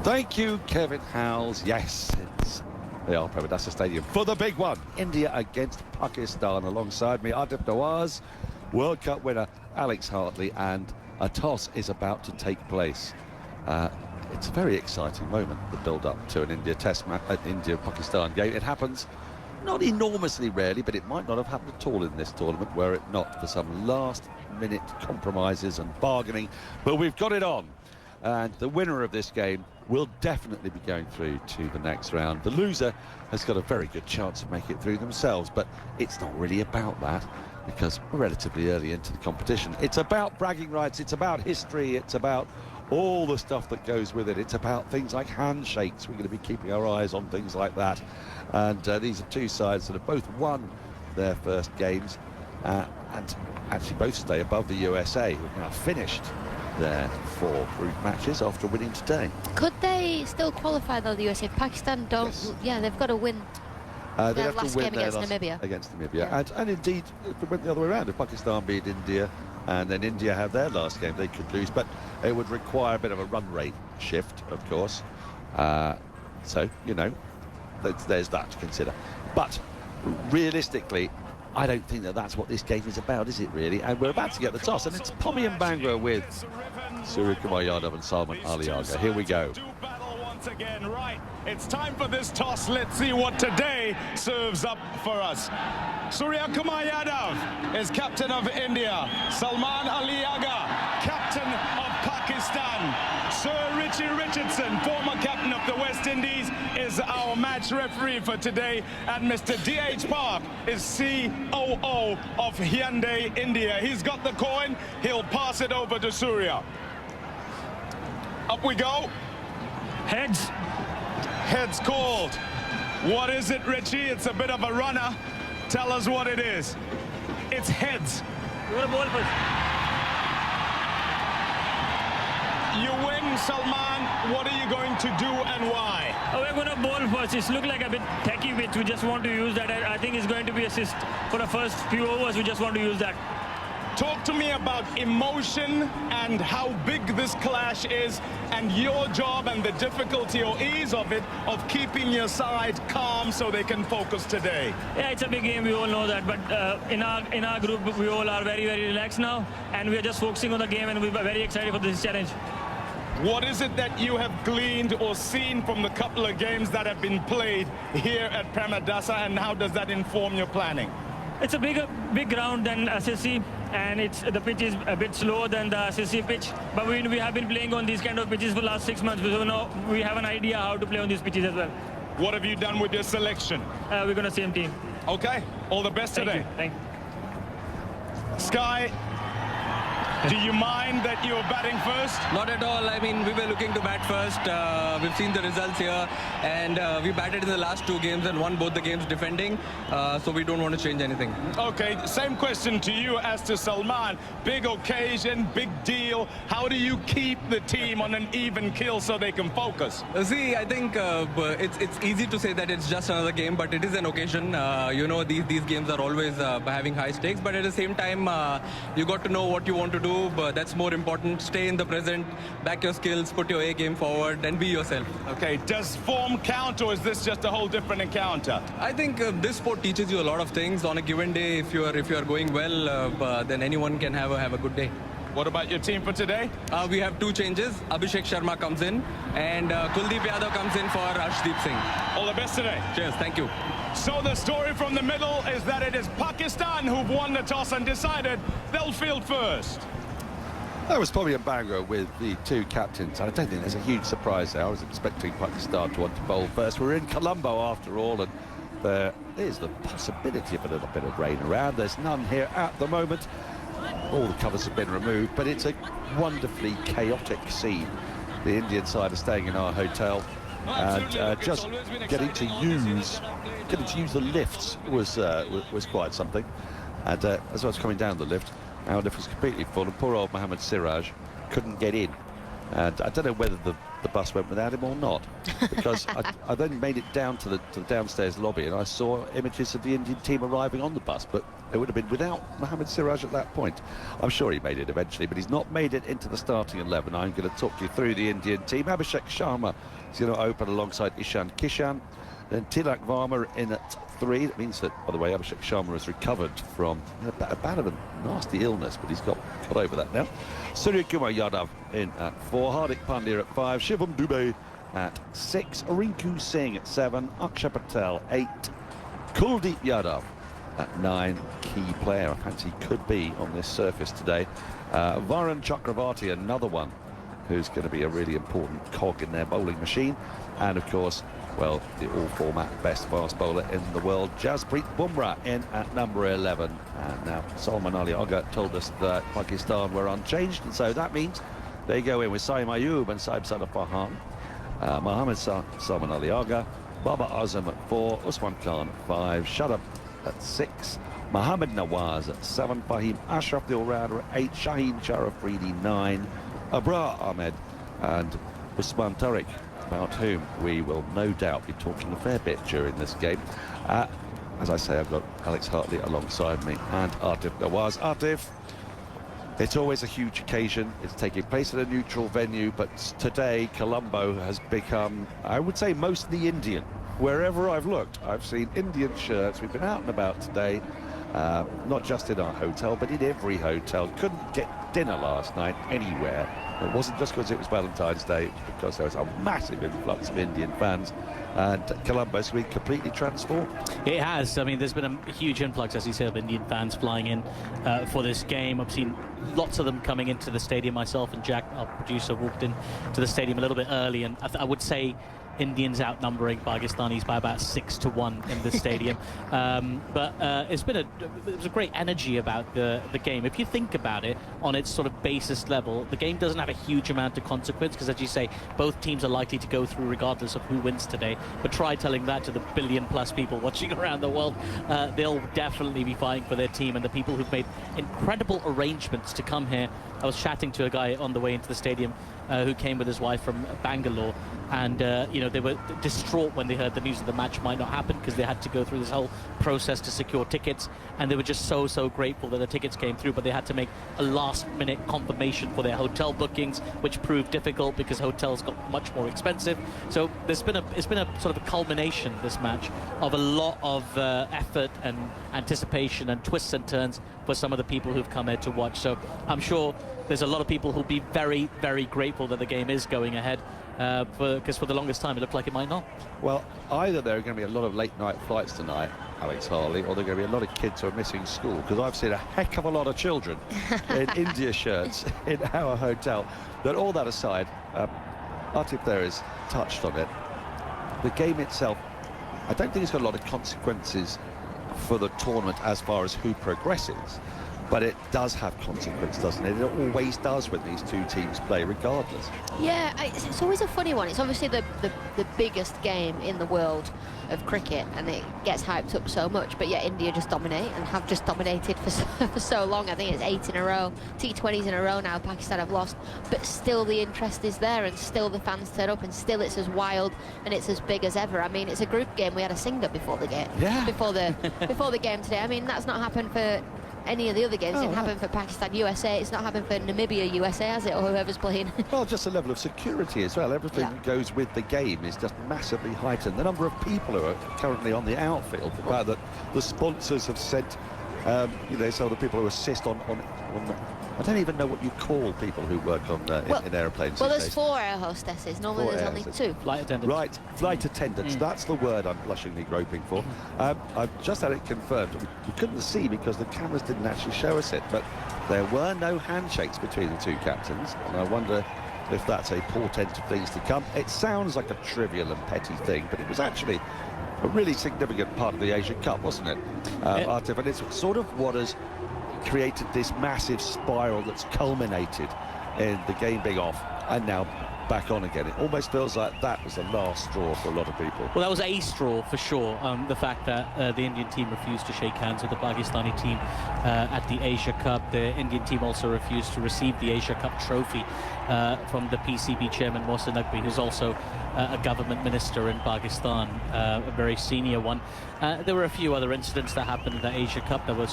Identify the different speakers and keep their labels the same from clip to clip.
Speaker 1: Thank you, Kevin Howells. Yes, it's the Pramadasa Stadium for the big one. India against Pakistan. Alongside me, Aatif, Nawaz, World Cup winner Alex Hartley, and a toss is about to take place. It's a very exciting moment, the build-up to an India-Pakistan game. It happens not enormously rarely, but it might not have happened at all in this tournament were it not for some last-minute compromises and bargaining. But we've got it on, and the winner of this game will definitely be going through to the next round. The loser has got a very good chance of making it through themselves, but it's not really about that, because we're relatively early into the competition. It's about bragging rights, it's about history, it's about all the stuff that goes with it. It's about things like handshakes. We're going to be keeping our eyes on things like that. And these are two sides that have both won their first games and actually both stay above the USA, who've now finished their 4 group matches after winning today.
Speaker 2: Could they still qualify though, the USA? Pakistan don't. Yes. Yeah, they've got to win their last game against Namibia.
Speaker 1: Yeah. And indeed, if it went the other way around, if Pakistan beat India and then India have their last game, they could lose, but it would require a bit of a run rate shift, of course. So, you know, there's that to consider. But realistically, I don't think that that's what this game is about, is it really? And we're about to get the toss, and it's Pommy and Bangura with Surya Kumar Yadav and Salman Aliaga. Here we go.
Speaker 3: Again, right, it's time for this toss. Let's see what today serves up for us. Surya Kumar Yadav is captain of India. Salman Aliaga, captain of Pakistan. Sir Richie Richardson, former captain of the West Indies, is our match referee for today, and Mr. D.H. Park is COO of Hyundai India. He's got the coin, he'll pass it over to Surya. Up we go. Heads. Heads called. What is it, Richie? It's a bit of a runner. Tell us what it is. It's heads. You win, Salman. What are you going to do and why?
Speaker 4: We're going to bowl first. It looks like a bit tacky pitch. We just want to use that. I think it's going to be assist for the first few overs. We just want to use that.
Speaker 3: Talk to me about emotion and how big this clash is, and your job and the difficulty or ease of it, of keeping your side calm so they can focus today.
Speaker 4: Yeah, it's a big game, we all know that, but in our group we all are very relaxed now, and we are just focusing on the game, and we're very excited for this challenge.
Speaker 3: What is it that you have gleaned or seen from the couple of games that have been played here at Pramadasa, and how does that inform your planning?
Speaker 4: It's a big ground than SSC, and the pitch is a bit slower than the SSC pitch. But we have been playing on these kind of pitches for the last 6 months, so we have an idea how to play on these pitches as well.
Speaker 3: What have you done with your selection?
Speaker 4: We're going to same team.
Speaker 3: Okay, all the best today.
Speaker 4: Thank you.
Speaker 3: Sky, do you mind that you're batting first?
Speaker 5: Not at all. I mean, we were looking to bat first. We've seen the results here, and we batted in the last 2 games and won both the games defending, so we don't want to change anything.
Speaker 3: Okay, same question to you as to Salman. Big occasion, big deal. How do you keep the team on an even keel so they can focus?
Speaker 5: See, I think it's easy to say that it's just another game, but it is an occasion. You know, these games are always having high stakes, but at the same time, you got to know what you want to do. But that's more important. Stay in the present, back your skills, put your A game forward, and be yourself.
Speaker 3: Okay, does form count, or is this just a whole different encounter?
Speaker 5: I think this sport teaches you a lot of things. On a given day, if you are going well, then anyone can have a good day.
Speaker 3: What about your team for today?
Speaker 5: We have 2 changes. Abhishek Sharma comes in, and Kuldeep Yadav comes in for Arshdeep Singh.
Speaker 3: All the best today.
Speaker 5: Cheers, thank you.
Speaker 3: So the story from the middle is that it is Pakistan who've won the toss and decided they'll field first.
Speaker 1: That was Pommy and Bangura with the 2 captains. I don't think there's a huge surprise there. I was expecting Pakistan to want to bowl first. We're in Colombo after all, and there is the possibility of a little bit of rain around. There's none here at the moment. All the covers have been removed, but it's a wonderfully chaotic scene. The Indian side are staying in our hotel, and just getting to use the lifts was quite something. And as I was coming down the lift, our lift was completely full, and poor old Mohammed Siraj couldn't get in. And I don't know whether the bus went without him or not, because I then made it down to the downstairs lobby, and I saw images of the Indian team arriving on the bus, but it would have been without Mohammed Siraj at that point. I'm sure he made it eventually, but he's not made it into the starting 11. I'm going to talk you through the Indian team. Abhishek Sharma He's going to open alongside Ishan Kishan. Then Tilak Varma in at 3. That means that, by the way, Abhishek Sharma has recovered from a bad of a nasty illness, but he's got over that now. Surya Kumar Yadav in at 4. Hardik Pandya at 5. Shivam Dubey at 6. Rinku Singh at 7. Akshay Patel 8. Kuldeep Yadav at 9. Key player, I fancy, could be on this surface today. Varun Chakravarti, another one who's going to be a really important cog in their bowling machine. And, of course, well, the all-format best fast bowler in the world, Jasprit Bumrah, in at number 11. And now Salman Ali Agha told us that Pakistan were unchanged, and so that means they go in with Saim Ayub and Saib Sadaf Farhan, Mohammad Salman Ali Agha, Baba Azam at 4, Usman Khan at 5, Shadab at 6, Mohammad Nawaz at 7, Fahim Ashraf the all-rounder at 8, Shaheen Sharafridi 9, Abrar Ahmed and Usman Tariq, about whom we will no doubt be talking a fair bit during this game. As I say, I've got Alex Hartley alongside me and Aatif Nawaz. Aatif, it's always a huge occasion. It's taking place at a neutral venue, but today Colombo has become, I would say, mostly Indian. Wherever I've looked, I've seen Indian shirts. We've been out and about today, not just in our hotel, but in every hotel. Couldn't get dinner last night anywhere. It wasn't just because it was Valentine's Day, it was because there was a massive influx of Indian fans, and Colombo's been completely transformed.
Speaker 6: It has. I mean, there's been a huge influx, as you said, of Indian fans flying in for this game. I've seen lots of them coming into the stadium. Myself and Jack, our producer, walked in to the stadium a little bit early, and I would say Indians outnumbering Pakistanis by about 6 to 1 in the stadium. But there's a great energy about the game. If you think about it on its sort of basest level, the game doesn't have a huge amount of consequence because, as you say, both teams are likely to go through regardless of who wins today. But try telling that to the billion-plus people watching around the world. They'll definitely be fighting for their team, and the people who've made incredible arrangements to come here. I was chatting to a guy on the way into the stadium who came with his wife from Bangalore, and you know, they were distraught when they heard the news that the match might not happen because they had to go through this whole process to secure tickets, and they were just so grateful that the tickets came through, but they had to make a last-minute confirmation for their hotel bookings, which proved difficult because hotels got much more expensive. So it's been a sort of a culmination, this match, of a lot of effort and anticipation and twists and turns for some of the people who've come here to watch. So I'm sure there's a lot of people who'll be very grateful that the game is going ahead, because for the longest time it looked like it might not. Well,
Speaker 1: either there are going to be a lot of late night flights tonight, Alex Hartley, or there are going to be a lot of kids who are missing school, because I've seen a heck of a lot of children in India shirts in our hotel. But all that aside, Aatif there has touched on it. The game itself, I don't think it's got a lot of consequences for the tournament as far as who progresses, but it does have consequence, doesn't it? It always does when these two teams play, regardless.
Speaker 2: Yeah, it's always a funny one. It's obviously the biggest game in the world of cricket, and it gets hyped up so much, but yet India just dominate and have just dominated for so long. I think it's 8 in a row, T20s in a row now. Pakistan have lost, but still the interest is there, and still the fans turn up, and still it's as wild and it's as big as ever. I mean, it's a group game. We had a singer before the game, before the game today. I mean, that's not happened for any of the other games. It didn't happen for Pakistan, USA. It's not happened for Namibia, USA, has it, or whoever's playing? Well,
Speaker 1: just the level of security as well. Everything that goes with the game is just massively heightened. The number of people who are currently on the outfield, the fact that the sponsors have sent, you know, some of the people who assist on I don't even know what you call people who work on in aeroplanes.
Speaker 2: Well, there's 4 air hostesses. Normally there's only 2.
Speaker 6: Flight attendants.
Speaker 1: Right, flight attendants. That's the word I'm blushingly groping for. I've just had it confirmed. We couldn't see because the cameras didn't actually show us it, but there were no handshakes between the two captains, and I wonder if that's a portent of things to come. It sounds like a trivial and petty thing, but it was actually a really significant part of the Asia Cup, wasn't it, Aatif? And it's sort of what has created this massive spiral that's culminated in the game being off and now back on again. It almost feels like that was the last straw for a lot of people.
Speaker 6: Well, that was a straw for sure. The fact that the Indian team refused to shake hands with the Pakistani team at the Asia Cup. The Indian team also refused to receive the Asia Cup trophy from the PCB chairman, Mohsin Naqvi, who's also a government minister in Pakistan, a very senior one. There were a few other incidents that happened in the Asia Cup that were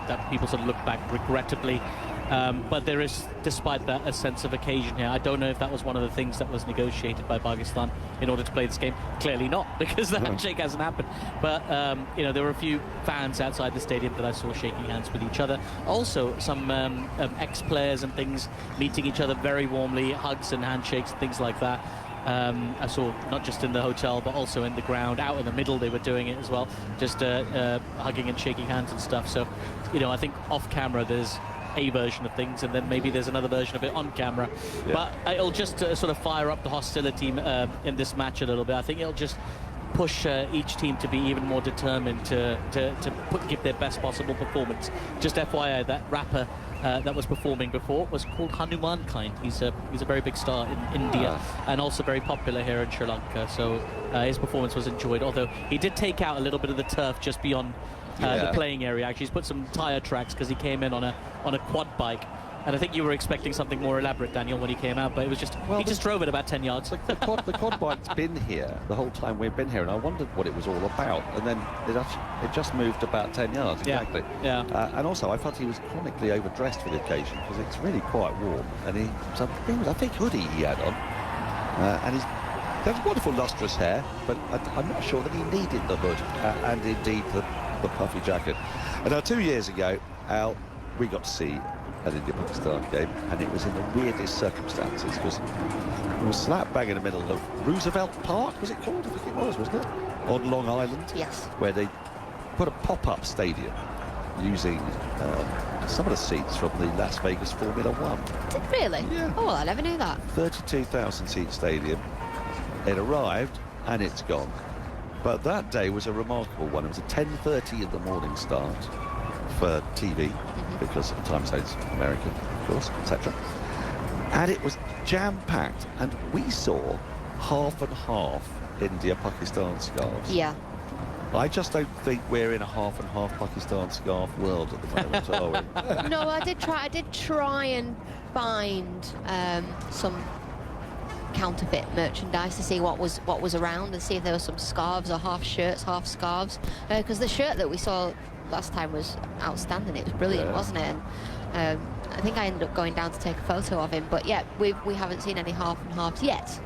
Speaker 6: that people sort of look back regrettably. But there is, despite that, a sense of occasion here. I don't know if that was one of the things that was negotiated by Pakistan in order to play this game. Clearly not, because the handshake hasn't happened. But, you know, there were a few fans outside the stadium that I saw shaking hands with each other. Also, some ex-players and things meeting each other very warmly, hugs and handshakes and things like that. I saw not just in the hotel, but also in the ground, out in the middle they were doing it as well, just hugging and shaking hands and stuff. So, you know, I think off camera there's a version of things, and then maybe there's another version of it on camera. Yeah. But it'll just sort of fire up the hostility in this match a little bit. I think it'll just push each team to be even more determined to give their best possible performance. Just FYI, that rapper that was performing before was called Hanuman Kind. He's a very big star in India and also very popular here in Sri Lanka. So his performance was enjoyed, although he did take out a little bit of the turf just beyond the playing area. Actually, he's put some tyre tracks because he came in on a quad bike. And I think you were expecting something more elaborate, Daniel, when he came out, but it was just, he just drove it about 10 yards.
Speaker 1: The quad bike's been here the whole time we've been here, and I wondered what it was all about. And then it just moved about 10 yards, exactly.
Speaker 6: Yeah.
Speaker 1: And also, I felt he was chronically overdressed for the occasion, because it's really quite warm. And it was a thick hoodie he had on. And he has wonderful lustrous hair, but I'm not sure that he needed the hood, and indeed the puffy jacket. And now, 2 years ago, Al, we got to see an India-Pakistan game, and it was in the weirdest circumstances, because it was slap bang in the middle of Roosevelt Park, was it called? I think it was, wasn't it? On Long Island.
Speaker 2: Yes.
Speaker 1: Where they put a pop-up stadium using some of the seats from the Las Vegas Formula One.
Speaker 2: Did really?
Speaker 1: Yeah.
Speaker 2: Oh, well, I never knew that.
Speaker 1: 32,000 seat stadium. It arrived and it's gone. But that day was a remarkable one. It was a 10:30 in the morning start for TV, because of the time zone's American, of course, etc. And it was jam-packed, and we saw half and half India-Pakistan scarves.
Speaker 2: Yeah.
Speaker 1: I just don't think we're in a half and half Pakistan scarf world at the moment, are we?
Speaker 2: No, I did try and find some counterfeit merchandise to see what was around, and see if there were some scarves or half shirts, half scarves, because the shirt that we saw last time was outstanding. It was brilliant, wasn't it? And I think I ended up going down to take a photo of him, but yeah, we haven't seen any half and halves yet.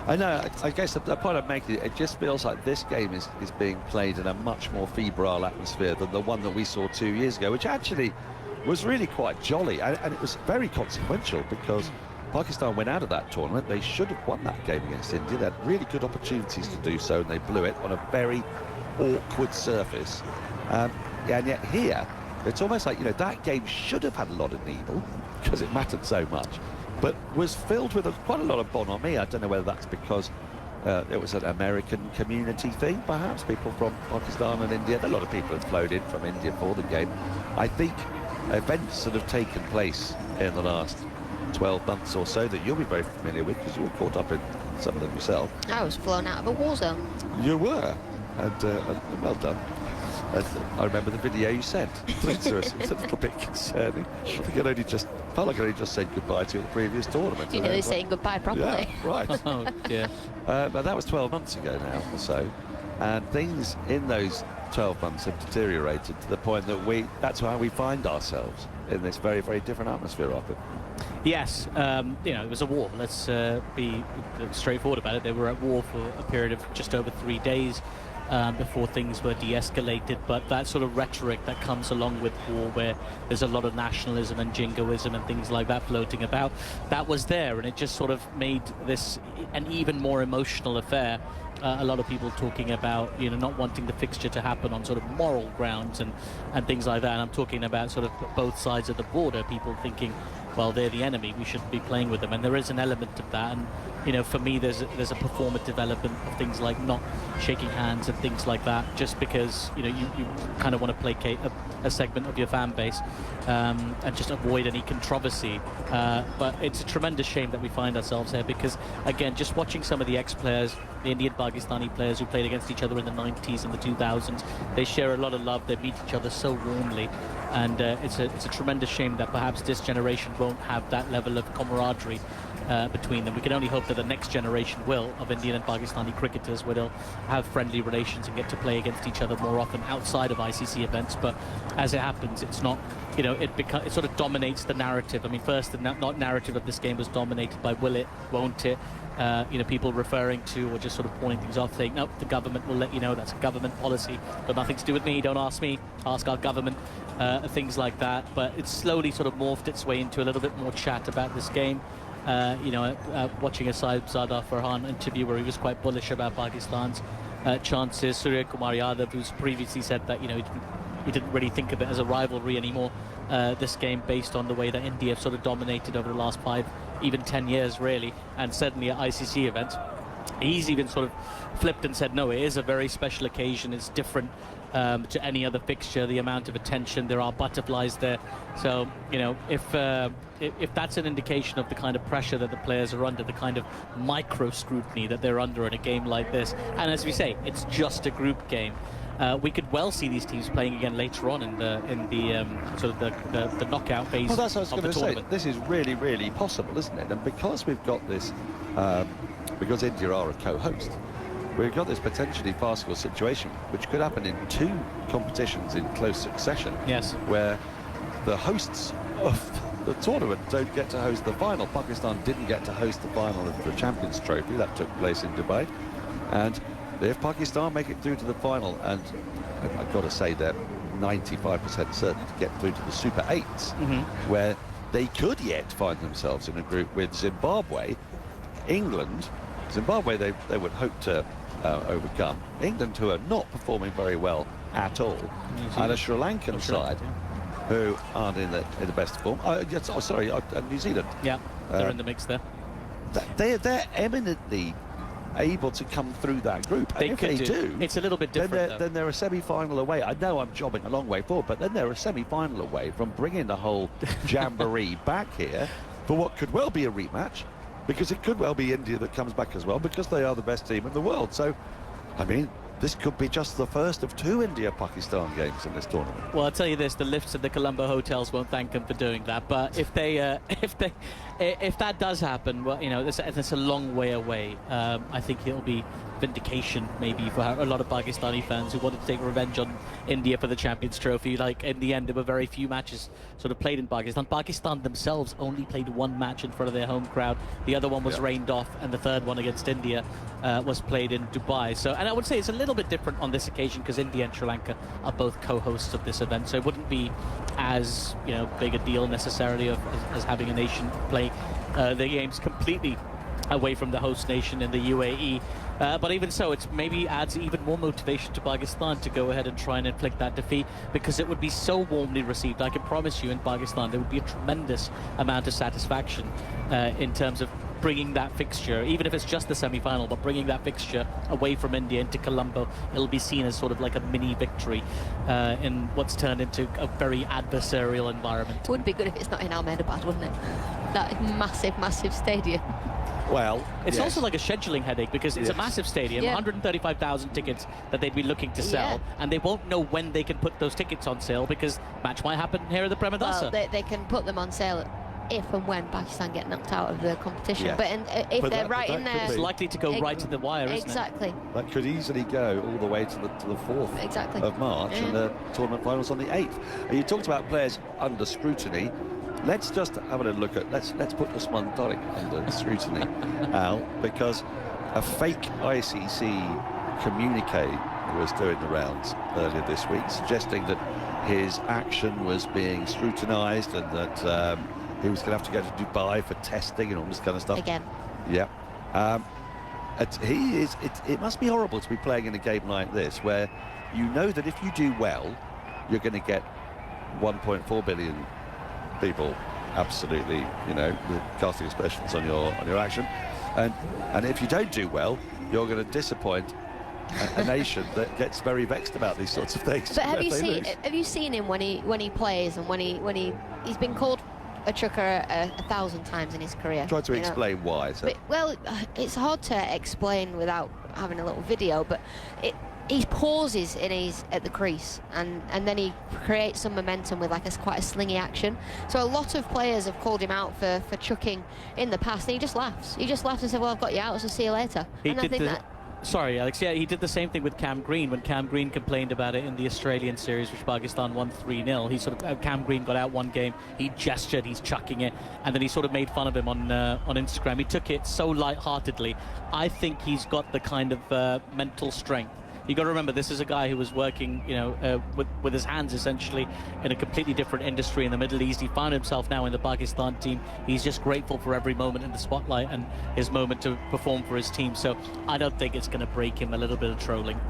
Speaker 1: I know. I guess the point I'm making, it just feels like this game is being played in a much more febrile atmosphere than the one that we saw 2 years ago, which actually was really quite jolly, and it was very consequential, because Pakistan went out of that tournament. They should have won that game against India. They had really good opportunities to do so, and they blew it on a very awkward surface. And yet here, it's almost like, you know, that game should have had a lot of evil, because it mattered so much, but was filled with quite a lot of bonhomie. I don't know whether that's because it was an American community thing, perhaps. People from Pakistan and India, a lot of people had flown in from India for the game. I think events that have taken place in the last 12 months or so that you'll be very familiar with, because you were caught up in some of them yourself.
Speaker 2: I was flown out of a war zone.
Speaker 1: You were, and well done. I remember the video you sent to us. It's a little bit concerning. I think felt like I only just said goodbye to you at the previous tournament.
Speaker 2: You know, they're saying goodbye properly.
Speaker 1: Yeah, right.
Speaker 6: Oh, dear.
Speaker 1: But that was 12 months ago now or so, and things in those 12 months have deteriorated to the point that that's how we find ourselves in this very, very different atmosphere of it.
Speaker 6: Yes, you know, it was a war. Let's be straightforward about it. They were at war for a period of just over 3 days before things were de-escalated. But that sort of rhetoric that comes along with war, where there's a lot of nationalism and jingoism and things like that floating about, that was there, and it just sort of made this an even more emotional affair. A lot of people talking about, you know, not wanting the fixture to happen on sort of moral grounds and things like that. And I'm talking about sort of both sides of the border, people thinking, well, they're the enemy, we shouldn't be playing with them. And there is an element of that. And, you know, for me, there's a performative element of things like not shaking hands and things like that, just because, you know, you kind of want to placate a segment of your fan base and just avoid any controversy. But it's a tremendous shame that we find ourselves here, because, again, just watching some of the ex-players, the Indian Pakistani players who played against each other in the 90s and the 2000s, they share a lot of love, they meet each other so warmly, and it's a tremendous shame that perhaps this generation won't have that level of camaraderie between them. We can only hope that the next generation will, of Indian and Pakistani cricketers, will have friendly relations and get to play against each other more often outside of ICC events. But as it happens, it's not, you know, it sort of dominates the narrative. I mean, first the narrative of this game was dominated by will it, won't it? You know, people referring to or just sort of pointing things off, saying, no, the government will let you know, that's a government policy, got nothing to do with me, don't ask me, ask our government, things like that. But it's slowly sort of morphed its way into a little bit more chat about this game. You know, watching a Saibzada Farhan interview where he was quite bullish about Pakistan's chances. Surya Kumar Yadav, who's previously said that, you know, he didn't really think of it as a rivalry anymore, this game, based on the way that India have sort of dominated over the last 5, even 10 years, really, and certainly at ICC events. He's even sort of flipped and said, no, it is a very special occasion, it's different to any other fixture, the amount of attention, there are butterflies there. So, you know, if that's an indication of the kind of pressure that the players are under, the kind of micro scrutiny that they're under in a game like this, and as we say, it's just a group game. We could well see these teams playing again later on in the sort of the knockout phase.
Speaker 1: Well, that's what I was going to say.
Speaker 6: Tournament.
Speaker 1: This is really, really possible, isn't it? And because we've got this, because India are a co-host, we've got this potentially farcical situation, which could happen in 2 competitions in close succession.
Speaker 6: Yes.
Speaker 1: Where the hosts of the tournament don't get to host the final. Pakistan didn't get to host the final of the Champions Trophy that took place in Dubai, and if Pakistan make it through to the final, and I've got to say they're 95% certain to get through to the Super 8s, where they could yet find themselves in a group with Zimbabwe, England. Zimbabwe they would hope to overcome. England, who are not performing very well at all, and a Sri Lankan side who aren't in the best form. New Zealand.
Speaker 6: Yeah, they're in the mix there.
Speaker 1: They're eminently able to come through that group.
Speaker 6: They
Speaker 1: and if
Speaker 6: could
Speaker 1: they do,
Speaker 6: it's a little bit different.
Speaker 1: Then they're a semi-final away. I know I'm jobbing a long way forward, but then they're a semi-final away from bringing the whole jamboree back here for what could well be a rematch, because it could well be India that comes back as well, because they are the best team in the world. So, I mean, this could be just the first of 2 India-Pakistan games in this tournament.
Speaker 6: Well, I'll tell you this: the lifts at the Colombo hotels won't thank them for doing that. But if that does happen, well, you know, that's a long way away. I think it'll be vindication, maybe, for a lot of Pakistani fans who wanted to take revenge on India for the Champions Trophy. Like, in the end, there were very few matches sort of played in Pakistan. Pakistan themselves only played 1 match in front of their home crowd. The other one was rained off, and the third one against India was played in Dubai. So, and I would say it's a little bit different on this occasion because India and Sri Lanka are both co-hosts of this event, so it wouldn't be as, you know, big a deal necessarily as having a nation play the games completely away from the host nation in the UAE. But even so, it maybe adds even more motivation to Pakistan to go ahead and try and inflict that defeat, because it would be so warmly received. I can promise you, in Pakistan there would be a tremendous amount of satisfaction in terms of bringing that fixture, even if it's just the semi-final, but bringing that fixture away from India into Colombo. It'll be seen as sort of like a mini victory in what's turned into a very adversarial environment.
Speaker 2: It would be good if it's not in Ahmedabad, wouldn't it? That massive stadium.
Speaker 1: Well,
Speaker 6: it's also like a scheduling headache, because it's a massive stadium, 135,000 tickets that they'd be looking to sell, and they won't know when they can put those tickets on sale, because match might happen here at the Premadasa.
Speaker 2: Well, they can put them on sale if and when Pakistan get knocked out of the competition. But if they're right in there,
Speaker 6: it's likely to go right to the wire, isn't it?
Speaker 2: Exactly.
Speaker 1: That could easily go all the way to the 4th of March, and the tournament finals on the 8th. And you talked about players under scrutiny. Let's just have a little look at, let's put Usman Tariq under scrutiny, Al, because a fake ICC communique was doing the rounds earlier this week, suggesting that his action was being scrutinised and that he was going to have to go to Dubai for testing and all this kind of stuff.
Speaker 2: Again.
Speaker 1: Yeah. It must be horrible to be playing in a game like this, where you know that if you do well, you're going to get 1.4 billion people absolutely, you know, casting aspersions on your action, and if you don't do well, you're going to disappoint a nation that gets very vexed about these sorts of things.
Speaker 2: But have you seen him when he plays, and when he's been called a trucker 1,000 times in his career?
Speaker 1: Try to explain why. So.
Speaker 2: But, well, it's hard to explain without having a little video, but he pauses at the crease, and then he creates some momentum with like quite a slingy action. So a lot of players have called him out for chucking in the past, and he just laughs. He just laughs and said, well, I've got you out, so see you later. And I think that...
Speaker 6: Sorry, Alex. Yeah, he did the same thing with Cam Green when Cam Green complained about it in the Australian series, which Pakistan won 3-0. He sort of Cam Green got out one game. He gestured, he's chucking it, and then he sort of made fun of him on Instagram. He took it so lightheartedly. I think he's got the kind of mental strength. You got to remember, this is a guy who was working, you know, with his hands essentially in a completely different industry in the Middle East. He found himself now in the Pakistan team. He's just grateful for every moment in the spotlight and his moment to perform for his team. So I don't think it's going to break him. A little bit of trolling.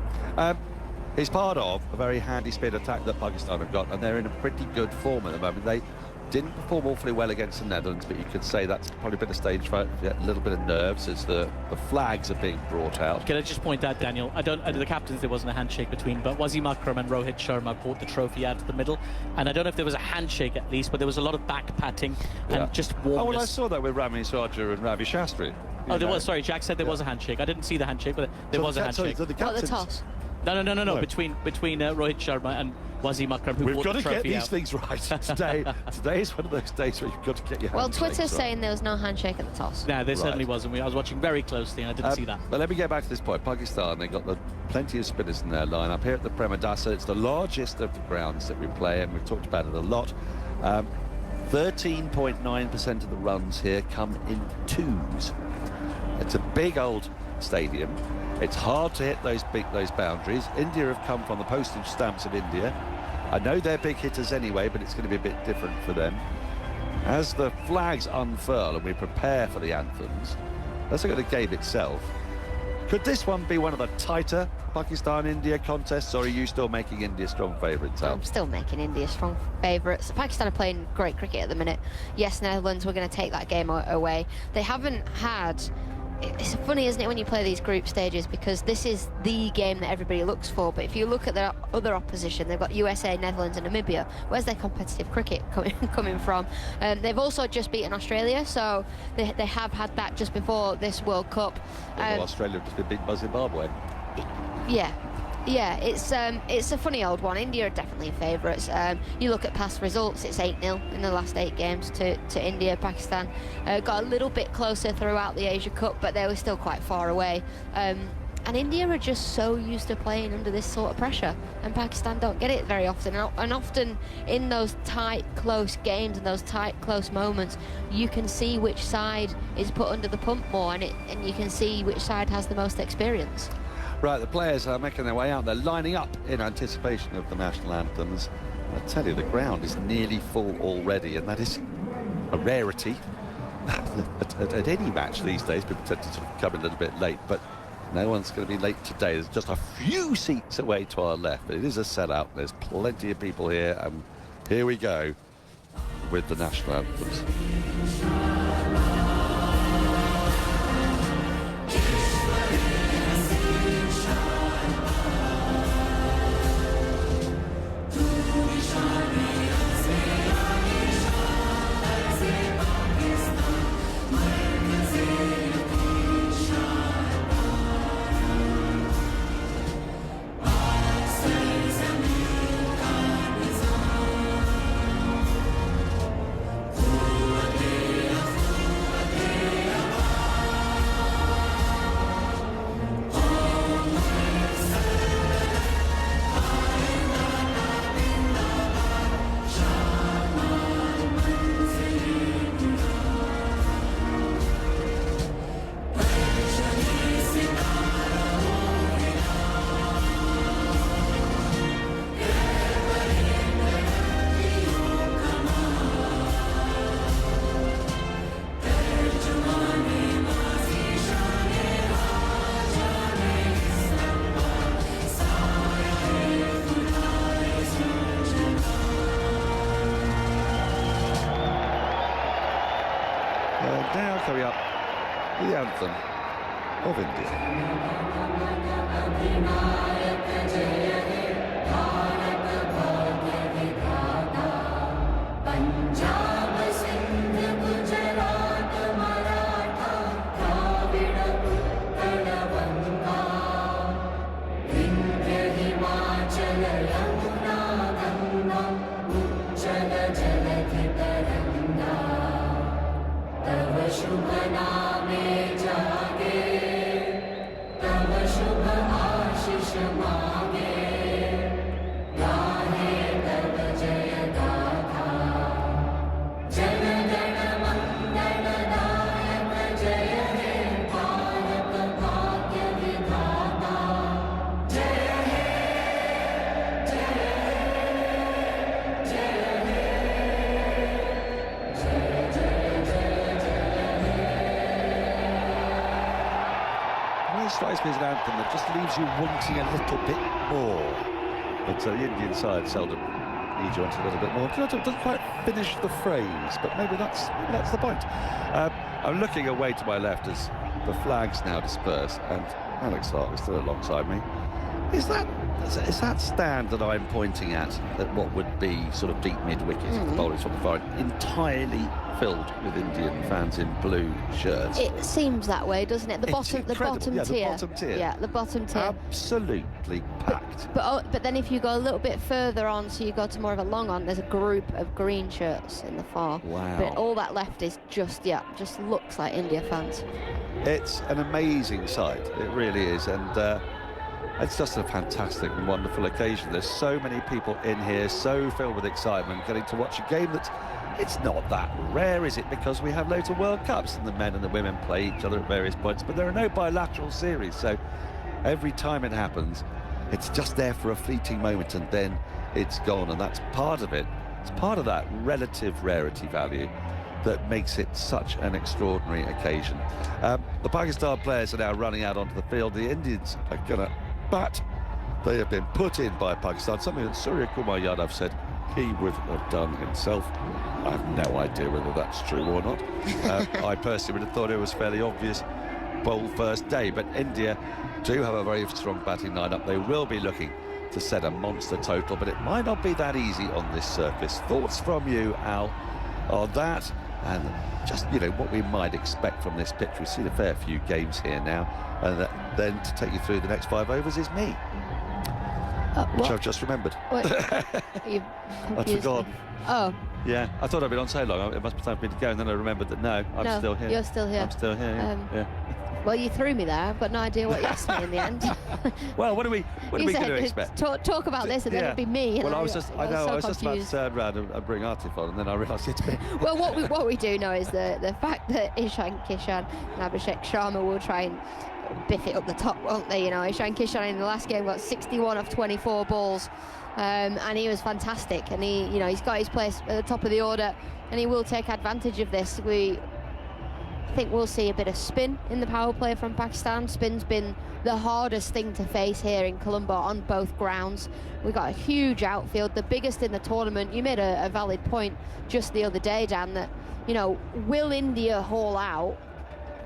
Speaker 1: He's part of a very handy speed attack that Pakistan have got, and they're in a pretty good form at the moment. They didn't perform awfully well against the Netherlands, but you could say that's probably been a stage for a little bit of nerves as the flags are being brought out.
Speaker 6: Can I just point out, Daniel, the captains, there wasn't a handshake between, but Wasim Akram and Rohit Sharma brought the trophy out to the middle, and I don't know if there was a handshake at least, but there was a lot of back patting and just warmness.
Speaker 1: Oh, well, I saw that with Rami Sarja and Ravi Shastri.
Speaker 6: Oh, there was, sorry, Jack said there was a handshake. I didn't see the handshake, but there was a handshake.
Speaker 2: What, the toss?
Speaker 6: No. Between Rohit Sharma and Wasim Akram, who brought the trophy out.
Speaker 1: We've got to get these things right. Today is one of those days where you've got to get your
Speaker 2: Well, Twitter's saying there was no handshake at the toss.
Speaker 6: No, there certainly wasn't. I was watching very closely and I didn't see that.
Speaker 1: But let me get back to this point. Pakistan, they've got plenty of spinners in their lineup. Here at the Premadasa, it's the largest of the grounds that we play, and we've talked about it a lot. 13.9% of the runs here come in twos. It's a big old stadium. It's hard to hit those boundaries. India have come from the postage stamps of India. I know they're big hitters anyway, but it's going to be a bit different for them. As the flags unfurl and we prepare for the anthems, let's look at the game itself. Could this one be one of the tighter Pakistan-India contests, or are you still making India strong favourites?
Speaker 2: I'm still making India strong favourites. Pakistan are playing great cricket at the minute. Yes, Netherlands were going to take that game away. They haven't had... It's funny, isn't it, when you play these group stages, because this is the game that everybody looks for. But if you look at their other opposition, they've got USA, Netherlands and Namibia. Where's their competitive cricket coming from? They've also just beaten Australia, so they have had that just before this World Cup.
Speaker 1: Well, Australia have just been beaten by Zimbabwe.
Speaker 2: Yeah, it's a funny old one. India are definitely favourites. You look at past results, it's 8-0 in the last 8 games to India. Pakistan got a little bit closer throughout the Asia Cup, but they were still quite far away. And India are just so used to playing under this sort of pressure, and Pakistan don't get it very often. And often in those tight, close games and those tight, close moments, you can see which side is put under the pump more, and you can see which side has the most experience.
Speaker 1: Right, the players are making their way out. They're lining up in anticipation of the national anthems. I tell you, the ground is nearly full already, and that is a rarity. at any match these days, people tend to sort of come a little bit late, but no one's going to be late today. There's just a few seats away to our left, but it is a sellout. There's plenty of people here, and here we go with the national anthems. Now coming up, the anthem of India. always strikes me as an anthem that just leaves you wanting a little bit more. But the Indian side seldom leads you on to a little bit more. Doesn't quite finish the phrase, but maybe that's the point. I'm looking away to my left as the flags now disperse, and Alex Hartley is still alongside me. Is that stand that I'm pointing at what would be sort of deep mid-wicket if the bowlers from the far end entirely filled with Indian fans in blue shirts?
Speaker 2: It seems that way, doesn't it? The bottom tier.
Speaker 1: The bottom tier.
Speaker 2: Yeah, the bottom tier.
Speaker 1: Absolutely packed.
Speaker 2: But then if you go a little bit further on, so you go to more of a long on, there's a group of green shirts in the far.
Speaker 1: Wow.
Speaker 2: But all that left is just looks like India fans.
Speaker 1: It's an amazing sight. It really is, and it's just a fantastic and wonderful occasion. There's so many people in here, so filled with excitement, getting to watch a game that it's not that rare, is it? Because we have loads of World Cups and the men and the women play each other at various points, but there are no bilateral series, so every time it happens, it's just there for a fleeting moment and then it's gone, and that's part of it. It's part of that relative rarity value that makes it such an extraordinary occasion. The Pakistan players are now running out onto the field. The Indians are going to bat. They have been put in by Pakistan, something that Surya Kumar Yadav said he would have done himself. I have no idea whether that's true or not. I personally would have thought it was fairly obvious bowl first day, but India do have a very strong batting lineup. They will be looking to set a monster total, but it might not be that easy on this surface. Thoughts from you, Al, on that, and just, you know, what we might expect from this pitch? We've seen a fair few games here now, and then to take you through the next 5 overs is me, which I've just remembered.
Speaker 2: You've
Speaker 1: I'd forgotten.
Speaker 2: Oh.
Speaker 1: Yeah, I thought I'd been on so long, it must be time for me to go, and then I remembered that no, I'm still here.
Speaker 2: You're still here.
Speaker 1: I'm still here, yeah.
Speaker 2: Well, you threw me there. I've got no idea what you asked me in the end.
Speaker 1: Well, what are we going to expect?
Speaker 2: Talk about this, and then it'd be me.
Speaker 1: Well, I was just about to turn around and bring Aatif on, and then I realised it's me.
Speaker 2: Well, what we do know is the fact that Ishan Kishan and Abhishek Sharma will try and biff it up the top, won't they? You know, Ishan Kishan in the last game got 61 of 24 balls, and he was fantastic. And he's got his place at the top of the order, and he will take advantage of this. I think we'll see a bit of spin in the power play from Pakistan. Spin's been the hardest thing to face here in Colombo on both grounds. We've got a huge outfield, the biggest in the tournament. You made a valid point just the other day, Dan, that, you know, will India haul out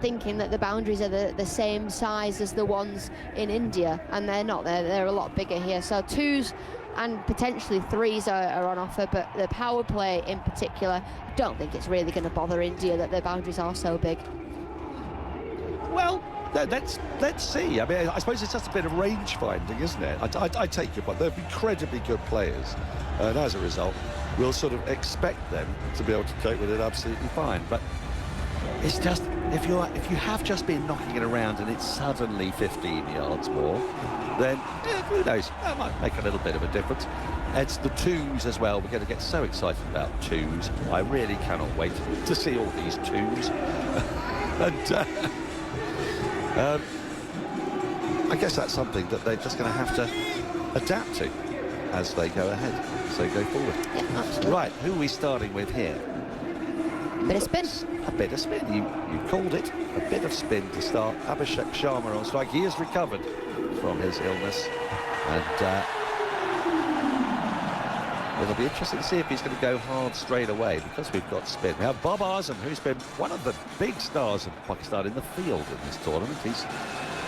Speaker 2: thinking that the boundaries are the same size as the ones in India? And they're not. They're a lot bigger here. So 2s and potentially 3s are on offer, but the power play in particular, I don't think it's really going to bother India that their boundaries are so big.
Speaker 1: Well, let's see. I mean, I suppose it's just a bit of range finding, isn't it? I take your point. They're incredibly good players, and as a result, we'll sort of expect them to be able to cope with it absolutely fine. But it's just, if you have just been knocking it around and it's suddenly 15 yards more, then who knows, that might make a little bit of a difference. It's the 2s as well. We're going to get so excited about 2s. I really cannot wait to see all these 2s. And I guess that's something that they're just going to have to adapt to as they go ahead, as they go forward.
Speaker 2: Yeah, absolutely.
Speaker 1: Right, who are we starting with here?
Speaker 2: Bit of spin.
Speaker 1: A bit of spin. You called it. A bit of spin to start. Abhishek Sharma on strike. He has recovered from his illness, and it'll be interesting to see if he's going to go hard straight away, because we've got spin. We have Bob Azam, who's been one of the big stars of Pakistan in the field in this tournament. He's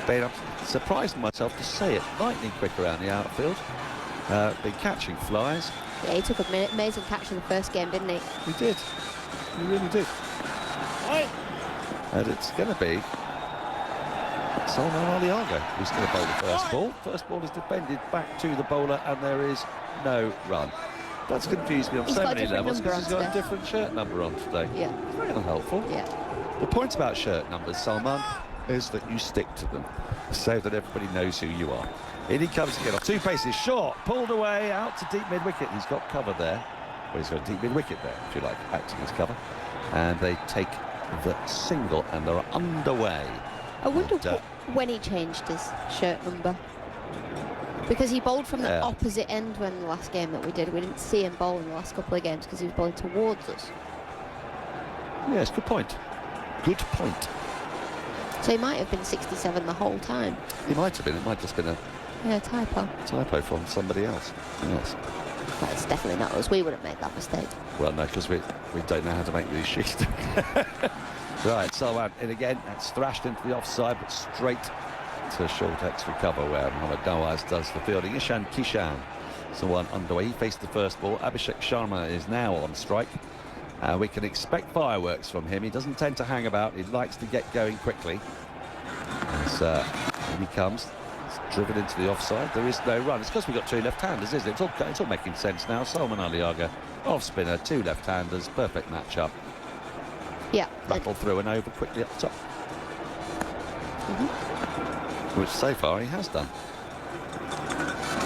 Speaker 1: been, I'm surprised myself to say it, lightning quick around the outfield. Been catching flies.
Speaker 2: Yeah, he took an amazing catch in the first game, didn't he?
Speaker 1: He did. He really did. And it's going to be Salman Aliaga who's going to bowl the first ball. First ball is defended back to the bowler, and there is no run. That's confused me on so many levels, because he's got a different shirt number on today.
Speaker 2: Yeah.
Speaker 1: It's very unhelpful.
Speaker 2: Yeah.
Speaker 1: The point about shirt numbers, Salman, is that you stick to them so that everybody knows who you are. In he comes again off 2 paces, short, pulled away, out to deep mid-wicket. He's got cover there. Well, he's got a deep mid-wicket there, if you like, acting as cover. And they take the single, and they're underway.
Speaker 2: I wonder when he changed his shirt number. Because he bowled from the opposite end when the last game that we did. We didn't see him bowl in the last couple of games because he was bowling towards us.
Speaker 1: Yes, good point. Good point.
Speaker 2: So he might have been 67 the whole time.
Speaker 1: He might have been. It might have just been a
Speaker 2: Typo
Speaker 1: from somebody else. Yes.
Speaker 2: But it's definitely not us. We wouldn't make that mistake.
Speaker 1: Well, no, because we don't know how to make these sheets. Right, Salman in again. That's thrashed into the offside, but straight to short extra cover where Mohammad Nawaz does the fielding. Ishan Kishan is the one underway. He faced the first ball. Abhishek Sharma is now on strike. We can expect fireworks from him. He doesn't tend to hang about. He likes to get going quickly. When he comes, it's driven into the offside. There is no run. It's because we've got two left-handers, isn't it? It's all making sense now. Salman Aliaga, off-spinner, two left-handers, perfect match-up.
Speaker 2: Yeah.
Speaker 1: Rattle through and over quickly up top. Which so far he has done.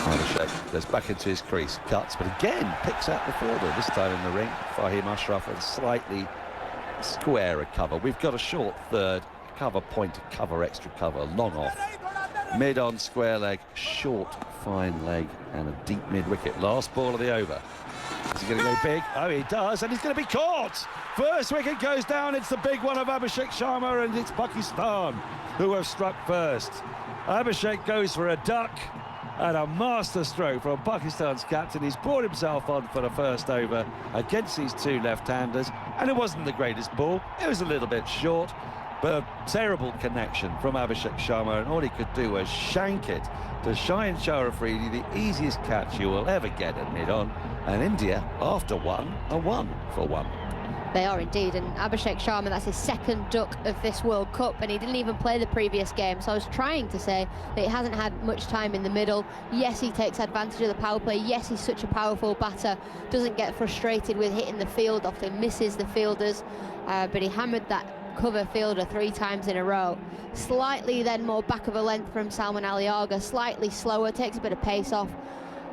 Speaker 1: Abhishek goes back into his crease, cuts, but again picks out the fielder, this time in the ring. Fahim Ashraf with a slightly squarer cover. We've got a short third, cover point, cover extra cover, long off. Mid on square leg, short fine leg, and a deep mid wicket. Last ball of the over. Is he going to go big? Oh, he does, and he's going to be caught. First wicket goes down. It's the big one of Abhishek Sharma, and it's Pakistan who have struck first. Abhishek goes for a duck, and a master stroke from Pakistan's captain. He's brought himself on for the first over against these two left-handers, and it wasn't the greatest ball. It was a little bit short, but a terrible connection from Abhishek Sharma, and all he could do was shank it to Shaheen Shah Afridi, the easiest catch you will ever get at mid-on. And India, after one, are 1 for 1.
Speaker 2: They are indeed, and Abhishek Sharma, that's his second duck of this World Cup, and he didn't even play the previous game, so I was trying to say that he hasn't had much time in the middle. Yes, he takes advantage of the power play. Yes, he's such a powerful batter, doesn't get frustrated with hitting the field, often misses the fielders, but he hammered that cover fielder 3 times in a row. Slightly then more back of a length from Salman Aliaga, slightly slower, takes a bit of pace off,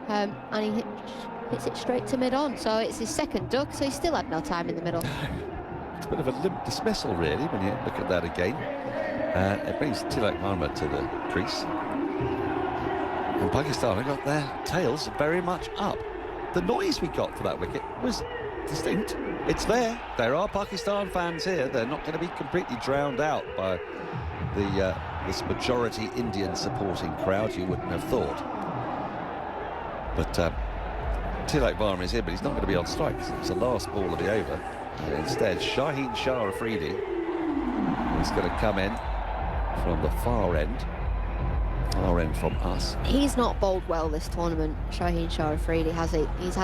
Speaker 2: and he hits it straight to mid-on, so it's his second duck, so he still had no time in the middle.
Speaker 1: It's a bit of a limp dismissal, really, when you look at that again. It brings Tilak Marma to the crease. And Pakistan have got their tails very much up. The noise we got for that wicket was distinct. It's there. There are Pakistan fans here. They're not going to be completely drowned out by this majority Indian supporting crowd, you wouldn't have thought. But Tilak Varma is here, but he's not going to be on strike. It's the last ball of the over. And instead, Shaheen Shah Afridi is going to come in from the far end from us.
Speaker 2: He's not bowled well this tournament, Shaheen Shah Afridi, has he? He's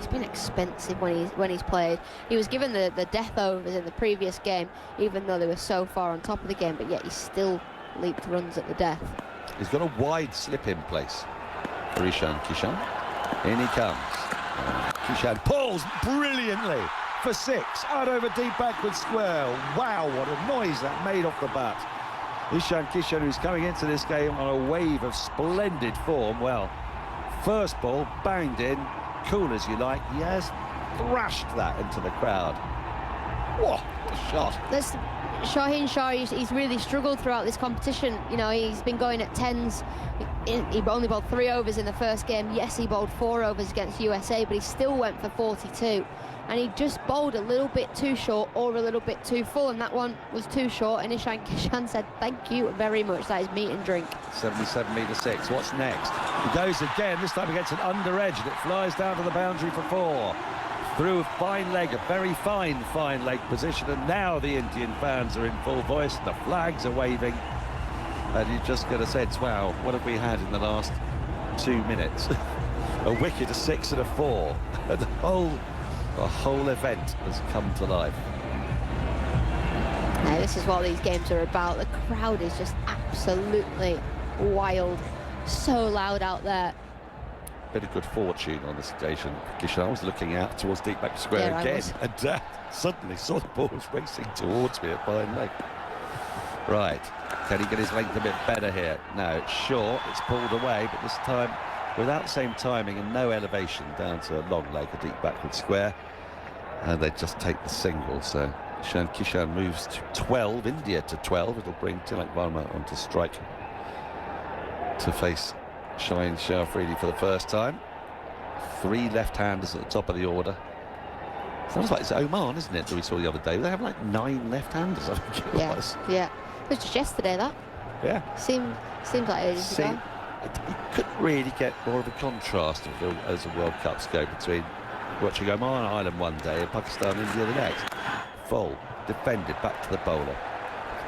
Speaker 2: been expensive when he's played. He was given the death overs in the previous game, even though they were so far on top of the game, but yet he still leaped runs at the death.
Speaker 1: He's got a wide slip in place for Ishan Kishan. In he comes. Kishan pulls brilliantly for 6. Out over deep backward square. Wow, what a noise that made off the bat. Ishan Kishan, who's coming into this game on a wave of splendid form. Well, first ball banged in, cool as you like. He has thrashed that into the crowd. What a shot.
Speaker 2: Shaheen Shah, he's really struggled throughout this competition. You know, he's been going at 10s. He only bowled 3 overs in the first game. Yes, he bowled 4 overs against USA, but he still went for 42. And he just bowled a little bit too short or a little bit too full, and that one was too short, and Ishan Kishan said, thank you very much, that is meat and drink.
Speaker 1: 77 metre 6, what's next? He goes again, this time against an under edge, and it flies down to the boundary for 4. Through fine leg, a very fine leg position, and now the Indian fans are in full voice, the flags are waving, and you just get a sense, wow, what have we had in the last 2 minutes? A wicket, a 6 and a 4, and the whole event has come to life.
Speaker 2: Now, this is what these games are about. The crowd is just absolutely wild, so loud out there.
Speaker 1: Bit of good fortune on this occasion. Kishan was looking out towards deep back square again, and suddenly saw the ball was racing towards me at fine leg. Right, can he get his length a bit better here? No, it's short, it's pulled away, but this time without the same timing and no elevation down to a long leg, a deep backward square, and they just take the single. So Kishan moves to 12, India to 12. It'll bring Tilak Varma onto strike to face Shaheen Shah Afridi for the first time. 3 left-handers at the top of the order. Sounds like it's Oman, isn't it, that we saw the other day? They have like 9 left-handers, I think it was.
Speaker 2: Yeah. It was just yesterday, that.
Speaker 1: Yeah.
Speaker 2: Seems like ages ago.
Speaker 1: You couldn't really get more of a contrast as the World Cups go between watching Oman Island one day and Pakistan India the next. Full, defended, back to the bowler.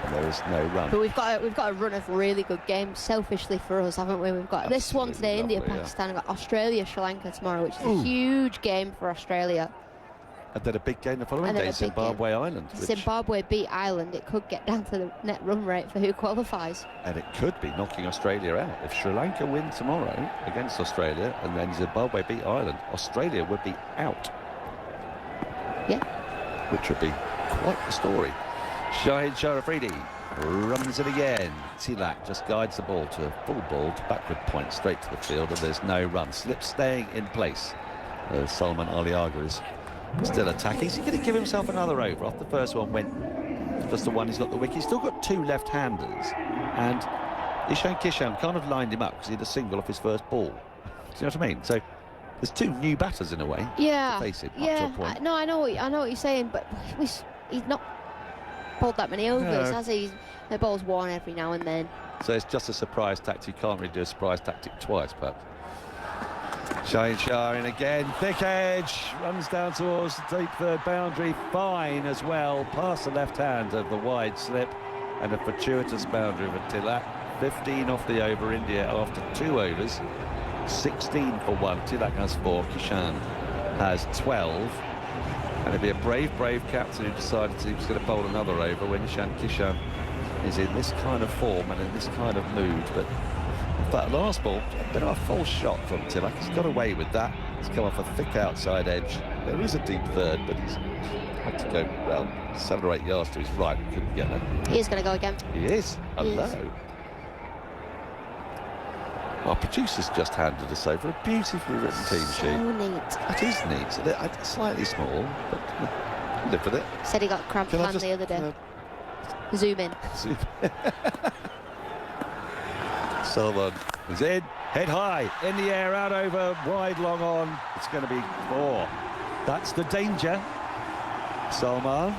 Speaker 1: And there is no run.
Speaker 2: But we've got a run of really good games, selfishly for us, haven't we? We've got this one today,
Speaker 1: Absolutely
Speaker 2: India,
Speaker 1: lovely,
Speaker 2: Pakistan. We've got Australia, Sri Lanka tomorrow, which is a huge game for Australia.
Speaker 1: And then a big game the following
Speaker 2: And then
Speaker 1: day,
Speaker 2: a big
Speaker 1: Zimbabwe Island.
Speaker 2: If Zimbabwe beat Ireland, it could get down to the net run rate for who qualifies.
Speaker 1: And it could be knocking Australia out. If Sri Lanka win tomorrow against Australia and then Zimbabwe beat Ireland, Australia would be out.
Speaker 2: Yeah.
Speaker 1: Which would be quite the story. Shahid Sharafridi runs it again. Tilak just guides the ball to a full ball, to backward point, straight to the field, and there's no run. Slip staying in place. Salman Aliaga is still attacking. He's going to give himself another over. Off the first one went just the one. He's got the wicket. He's still got two left-handers. And Ishan Kishan kind of lined him up because he had a single off his first ball. Do you know what I mean? So there's two new batters in a way.
Speaker 2: Yeah.
Speaker 1: To face him,
Speaker 2: yeah.
Speaker 1: up to a point.
Speaker 2: No, I know what you're saying, but he's not bowled that many overs, has he? The ball's worn every now and then.
Speaker 1: So it's just a surprise tactic. You can't really do a surprise tactic twice, but Shaheen Shah in again, thick edge, runs down towards the deep third boundary, fine as well, past the left hand of the wide slip, and a fortuitous boundary for Tilak. 15 off the over, India after 2 overs, 16 for 1. Tilak has 4, Kishan has 12, and it'd be a brave captain who decided he was going to bowl another over when Ishan Kishan is in this kind of form and in this kind of mood. But in fact, last ball, a bit of a false shot from Tilak. He's got away with that. He's come off a thick outside edge. There is a deep third, but he's had to go around 7 or 8 yards to his right. Couldn't get there.
Speaker 2: He is going to go again.
Speaker 1: He is. Hello. Our producer's just handed us over a beautifully written team sheet.
Speaker 2: So neat.
Speaker 1: It is neat. It's slightly small, but live with it.
Speaker 2: Said he got cramped hand the other day. Zoom in.
Speaker 1: Salman is in, head high, in the air, out over, wide, long on. It's going to be 4. That's the danger. Salman,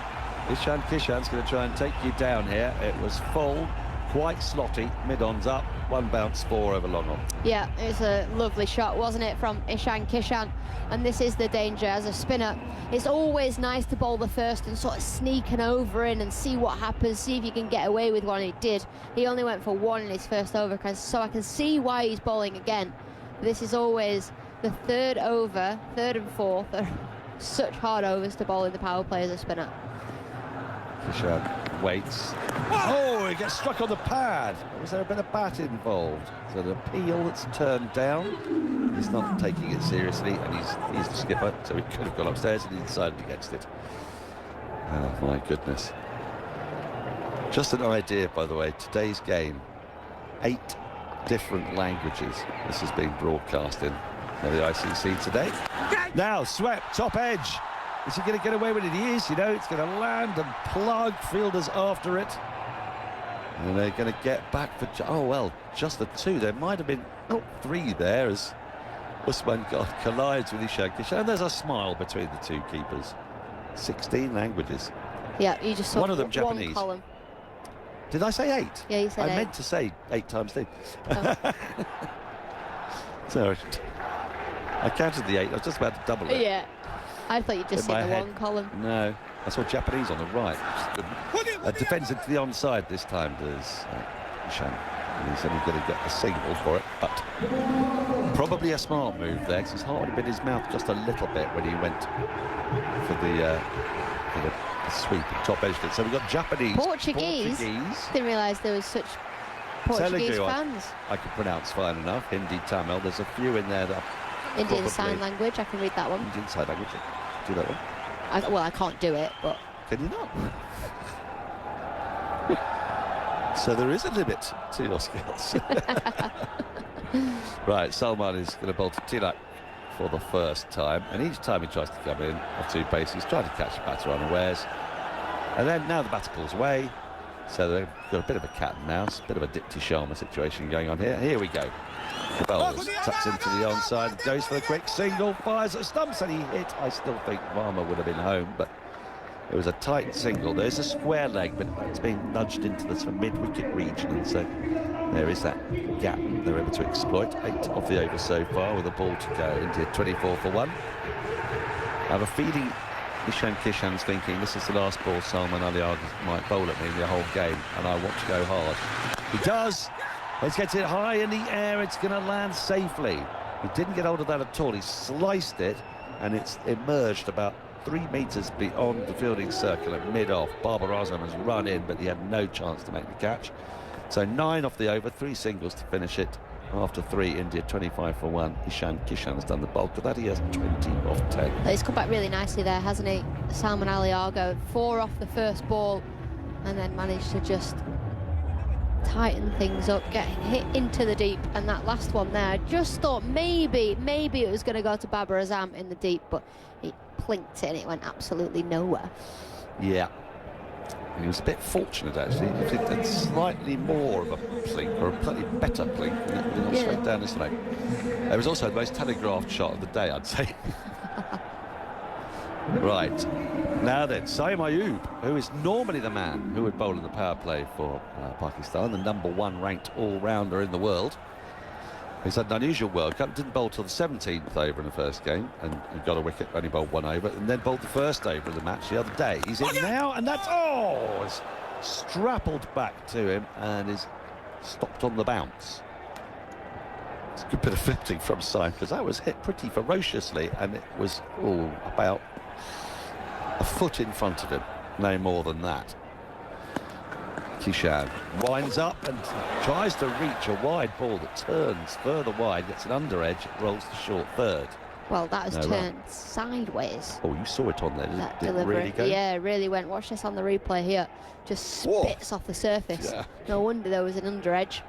Speaker 1: Ishan Kishan's going to try and take you down here. It was full, quite slotty, mid-ons up, 1 bounce, 4 over long on. Yeah,
Speaker 2: it was a lovely shot, wasn't it, from Ishan Kishan? And this is the danger as a spinner. It's always nice to bowl the first and sort of sneak an over in and see what happens, see if you can get away with one. He did. He only went for 1 in his first over, so I can see why he's bowling again. This is always the 3rd over, 3rd and 4th. Are such hard overs to bowl in the power play as a spinner.
Speaker 1: Kishan waits. Oh, he gets struck on the pad. Was there a bit of bat involved? So the appeal that's turned down. He's not taking it seriously, and he's the skipper, so he could have gone upstairs, and he decided against it. Oh my goodness. Just an idea, by the way, today's game, 8 different languages this is being broadcast in the ICC today. Now swept, top edge. Is he going to get away with it? He is, you know. It's going to land and plug. Fielders after it. And they're going to get back for... Oh, well, just the 2. There might have been 3 there as Usman collides with Ishan Kishan. And there's a smile between the 2 keepers. 16 languages.
Speaker 2: Yeah, you just saw
Speaker 1: one of them Japanese.
Speaker 2: 1 column.
Speaker 1: Did I say 8?
Speaker 2: Yeah, you said 8.
Speaker 1: I meant to say 8 times 2.
Speaker 2: Oh.
Speaker 1: Sorry. I counted the 8. I was just about to double it.
Speaker 2: Yeah. I thought you'd just say the 1 column.
Speaker 1: No, I saw Japanese on the right. Defends into the onside this time, does Ishan. He's only going to get a single for it, but probably a smart move there, because his heart would have been in his mouth just a little bit when he went for the sweep and top edge. So we've got Japanese.
Speaker 2: Portuguese. Didn't realise there was such Portuguese
Speaker 1: Telugu,
Speaker 2: fans.
Speaker 1: I can pronounce fine enough. Hindi, Tamil. There's a few in there that
Speaker 2: Indian Sign Language, I can read that one.
Speaker 1: Indian Sign Language, do that one.
Speaker 2: I can't do it, but...
Speaker 1: Can you not? So there is a limit to your skills. Right, Salman is going to bowl to Tilak for the first time, and each time he tries to come in off 2 pace, he's trying to catch the batter unawares. And then now the batter pulls away, so they've got a bit of a cat and mouse, a bit of a Dipti Sharma situation going on here. Here we go. The bowler taps into the onside, goes for the quick single, fires at stumps, and he hit. I still think Varma would have been home, but It was a tight single. There's a square leg, but it's been nudged into the sort of mid-wicket region, and so there is that gap they're able to exploit. 8 off the over so far with a ball to go. India 24 for 1. I have a feeling Ishan Kishan's thinking this is the last ball Salman Ali might bowl at me the whole game, and I want to go hard. He does. Let's get it high in the air. It's going to land safely. He didn't get hold of that at all. He sliced it, and it's emerged about 3 metres beyond the fielding circle at mid-off. Babar Azam has run in, but he had no chance to make the catch. So 9 off the over, 3 singles to finish it. After 3, India 25 for 1. Ishan Kishan has done the bulk of that. He has 20 off 10.
Speaker 2: He's come back really nicely there, hasn't he? Salman Ali Argo, 4 off the first ball, and then managed to just tighten things up, getting hit into the deep. And that last one there, I just thought maybe it was going to go to Babar Azam in the deep, but he plinked it and it went absolutely nowhere.
Speaker 1: Yeah. He was a bit fortunate, actually. If it had slightly more of a plink, or a slightly better plink, it would have gone straight down this way. It was also the most telegraphed shot of the day, I'd say. Right. Now then, Saim Ayub, who is normally the man who would bowl in the power play for Pakistan, the #1 ranked all-rounder in the world. He's had an unusual World Cup, didn't bowl till the 17th over in the first game, and he got a wicket, only bowled 1 over, and then bowled the first over of the match the other day. He's in now, and that's, it's strappled back to him, and is stopped on the bounce. It's a good bit of flipping from Saim, because that was hit pretty ferociously, and it was, about a foot in front of him, no more than that. Kishan winds up and tries to reach a wide ball that turns further wide, gets an under edge, rolls to short third.
Speaker 2: Well, that has turned sideways.
Speaker 1: Oh, you saw it on there,
Speaker 2: That
Speaker 1: did it
Speaker 2: delivery,
Speaker 1: really go?
Speaker 2: yeah, it really went. Watch this on the replay here. Just spits off the surface.
Speaker 1: Yeah.
Speaker 2: No wonder there was an under edge.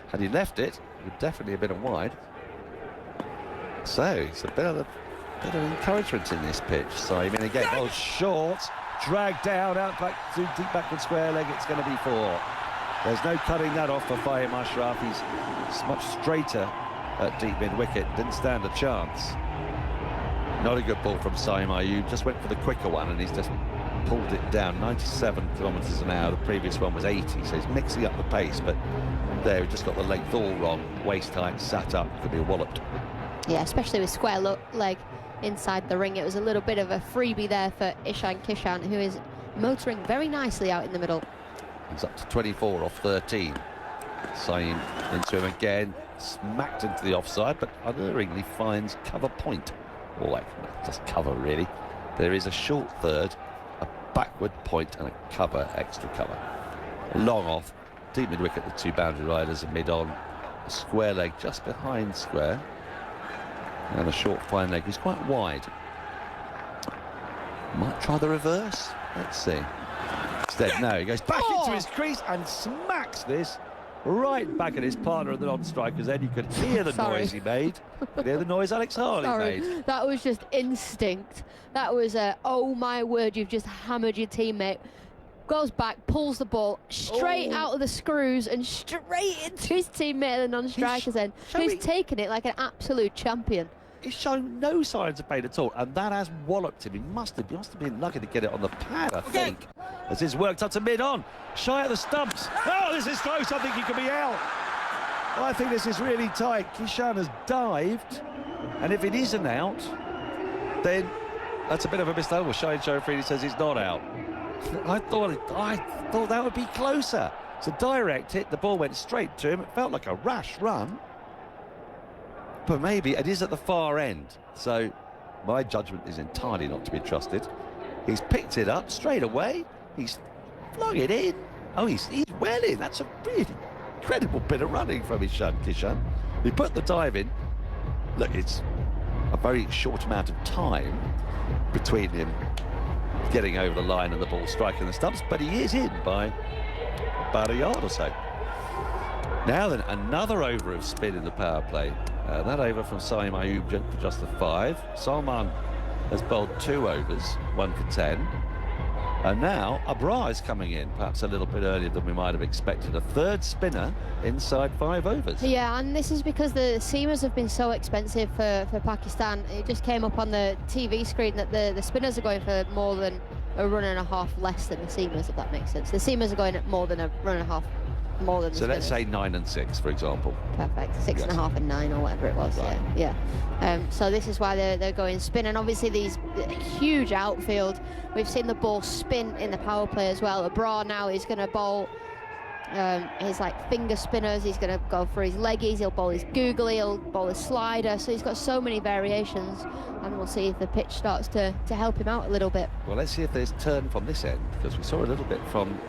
Speaker 1: Had he left it, it would definitely have been a wide. So, it's a bit of encouragement in this pitch. So, I mean, again, short. Dragged down, out back to deep backward square leg, it's going to be 4. There's no cutting that off for Fahim Ashraf. He's much straighter at deep mid-wicket, didn't stand a chance. Not a good ball from Saim Ayub, just went for the quicker one, and he's just pulled it down. 97 kilometres an hour, the previous one was 80, so he's mixing up the pace, but there, he just got the length all wrong. Waist height, sat up, could be walloped.
Speaker 2: Yeah, especially with square leg inside the ring. It was a little bit of a freebie there for Ishan Kishan, who is motoring very nicely out in the middle.
Speaker 1: He's up to 24 off 13. Saim into him again, smacked into the offside, but unerringly finds cover point. Or like, just cover really. There is a short third, a backward point and a cover, extra cover. Long off, deep mid-wicket, the 2 boundary riders are mid-on. A square leg just behind square. And a short fine leg who's quite wide. Might try the reverse. Let's see. Instead, no, he goes back into his crease and smacks this right back at his partner at the non-strikers end. You could hear the noise he made. You could hear the noise Alex Hartley made.
Speaker 2: That was just instinct. That was oh my word, you've just hammered your teammate. Goes back, pulls the ball straight out of the screws and straight into his teammate at the non-strikers end, who's taken it like an absolute champion.
Speaker 1: He's shown no signs of pain at all, and that has walloped him. He must have been lucky to get it on the pad, I think. As it's worked up to mid-on, shy of the stumps. Oh, this is close. I think he could be out. I think this is really tight. Kishan has dived, and if it isn't out, then that's a bit of a mistake. Well, Shaheen Sharafini says it's not out. I thought that would be closer. It's a direct hit. The ball went straight to him. It felt like a rash run. But maybe it is at the far end. So my judgment is entirely not to be trusted. He's picked it up straight away. He's flung it in. Oh, he's well in. That's a really incredible bit of running from Ishan Kishan. He put the dive in. Look, it's a very short amount of time between him getting over the line and the ball striking the stumps, but he is in by about a yard or so. Now then, another over of spin in the power play. That over from Saim Ayub for just the 5. Salman has bowled 2 overs, 1 for 10. And now Abrar is coming in, perhaps a little bit earlier than we might have expected. A 3rd spinner inside 5 overs.
Speaker 2: Yeah, and this is because the seamers have been so expensive for Pakistan. It just came up on the TV screen that the spinners are going for more than a run and a half less than the seamers, if that makes sense. The seamers are going at more than a run and a half more than the
Speaker 1: So let's
Speaker 2: spinners.
Speaker 1: say 9 and 6, for example.
Speaker 2: Perfect. 6.5 and 9 or whatever it was.
Speaker 1: Right.
Speaker 2: Yeah. So this is why they're going spin, and obviously these huge outfield. We've seen the ball spin in the power play as well. Abrar now is going to bowl his like finger spinners. He's going to go for his leggies. He'll bowl his googly. He'll bowl his slider. So he's got so many variations, and we'll see if the pitch starts to help him out a little bit.
Speaker 1: Well, let's see if there's turn from this end, because we saw a little bit from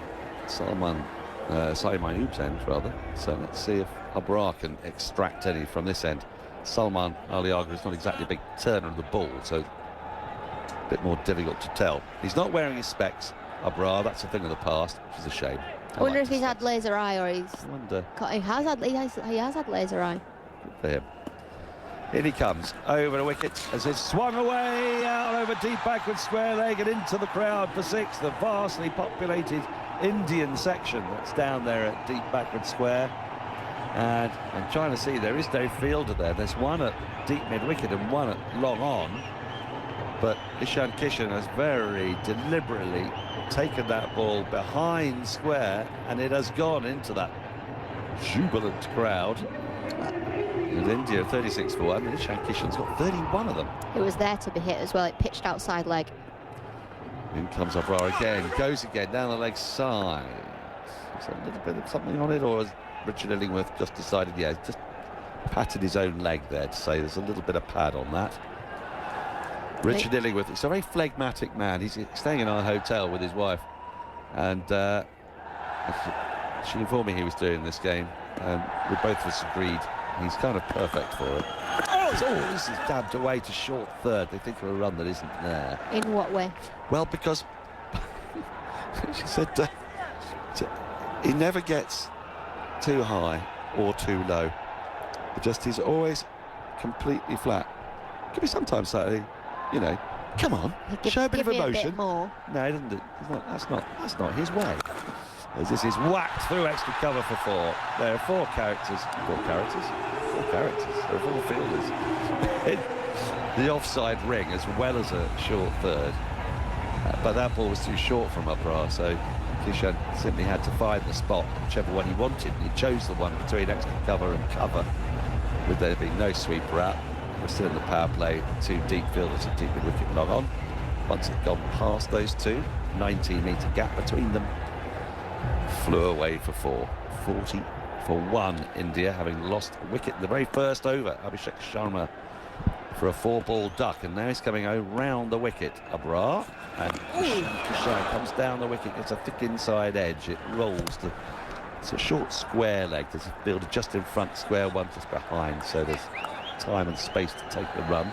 Speaker 1: Saim Ayoub's end, rather. So let's see if Abrar can extract any from this end. Salman Aliaga is not exactly a big turner of the ball, so a bit more difficult to tell. He's not wearing his specs, Abrar. That's a thing of the past, which is a shame.
Speaker 2: I wonder if he's had laser eye, or he's.
Speaker 1: I wonder.
Speaker 2: He has had laser eye.
Speaker 1: Good for him. In he comes, over the wicket as it's swung away out over deep backward square leg and into the crowd for 6. The vastly populated Indian section that's down there at deep backward square. And I'm trying to see, there is no fielder there. There's one at deep mid-wicket and one at long on. But Ishan Kishan has very deliberately taken that ball behind square, and it has gone into that jubilant crowd. And India 36 for 1. Ishan Kishan's got 31 of them.
Speaker 2: It was there to be hit as well. It pitched outside leg.
Speaker 1: In comes Abrar again, goes again down the leg side. Is there a little bit of something on it, or has Richard Illingworth just decided, yeah, just patted his own leg there to say there's a little bit of pad on that? Richard Illingworth, he's a very phlegmatic man. He's staying in our hotel with his wife, and she informed me he was doing this game, and we both of us agreed he's kind of perfect for it. Oh, this is dabbed away to short third. They think of a run that isn't there.
Speaker 2: In what way?
Speaker 1: Well, because she said he never gets too high or too low. He's always completely flat. Could be sometimes slightly, you know. Come on, show a bit of emotion.
Speaker 2: A bit more.
Speaker 1: No, he doesn't. That's not his way. As this is whacked through extra cover for 4. There are 4 characters. 4 characters. 4 characters. There are 4 fielders in the offside ring, as well as a short third. But that ball was too short from Abrar, so Kishan simply had to find the spot, whichever one he wanted. He chose the one between extra cover and cover, with there being no sweeper out. We're still in the power play. 2 deep fielders at deep mid-wicket long on. Once it gone past those 2, 19-metre gap between them, flew away for 4. 40 for 1, India, having lost a wicket in the very first over. Abhishek Sharma for a 4-ball duck, and now he's coming around the wicket. Abrar, and Kishan comes down the wicket. It's a thick inside edge. It rolls to. It's a short square leg. There's a fielder just in front, square one just behind, so there's time and space to take the run.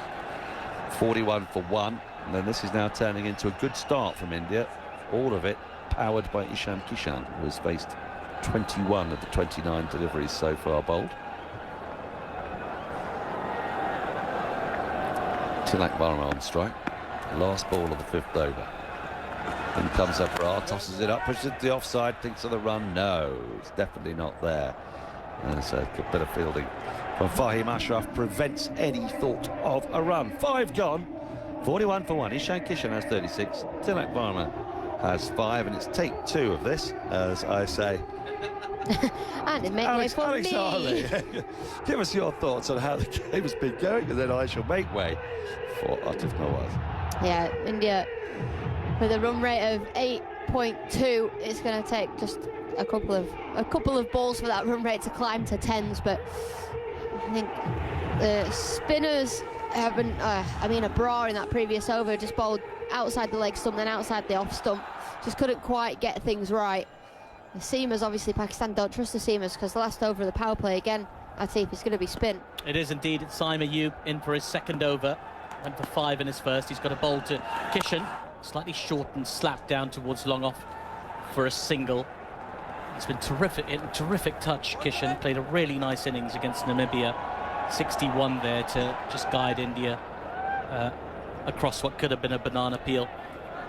Speaker 1: 41 for 1, and then this is now turning into a good start from India. All of it powered by Ishan Kishan, who has faced 21 of the 29 deliveries so far bowled. Tilak Varma on strike. Last ball of the 5th over. In comes Abrar, tosses it up, pushes it to the offside, thinks of the run. No, it's definitely not there. And so a bit of fielding from Fahim Ashraf prevents any thought of a run. 5 gone, 41 for 1. Ishan Kishan has 36. Tilak Varma has 5, and it's take 2 of this, as I say.
Speaker 2: And it made way for
Speaker 1: Alex
Speaker 2: me.
Speaker 1: Hartley, give us your thoughts on how the game has been going, and then I shall make way for Aatif Nawaz.
Speaker 2: Yeah, India with a run rate of 8.2. It's going to take just a couple of balls for that run rate to climb to 10s, but I think the spinners haven't. Abrar in that previous over just bowled outside the leg stump, then outside the off stump. Just couldn't quite get things right. The seamers, obviously, Pakistan don't trust the seamers, because the last over of the power play again, Aatif, is going to be spin.
Speaker 6: It is indeed. Saim Ayoub in for his 2nd over. Went for 5 in his first. He's got a bowl to Kishan. Slightly short and slapped down towards long off for a single. It's been terrific touch. Kishan played a really nice innings against Namibia. 61 there to just guide India across what could have been a banana peel.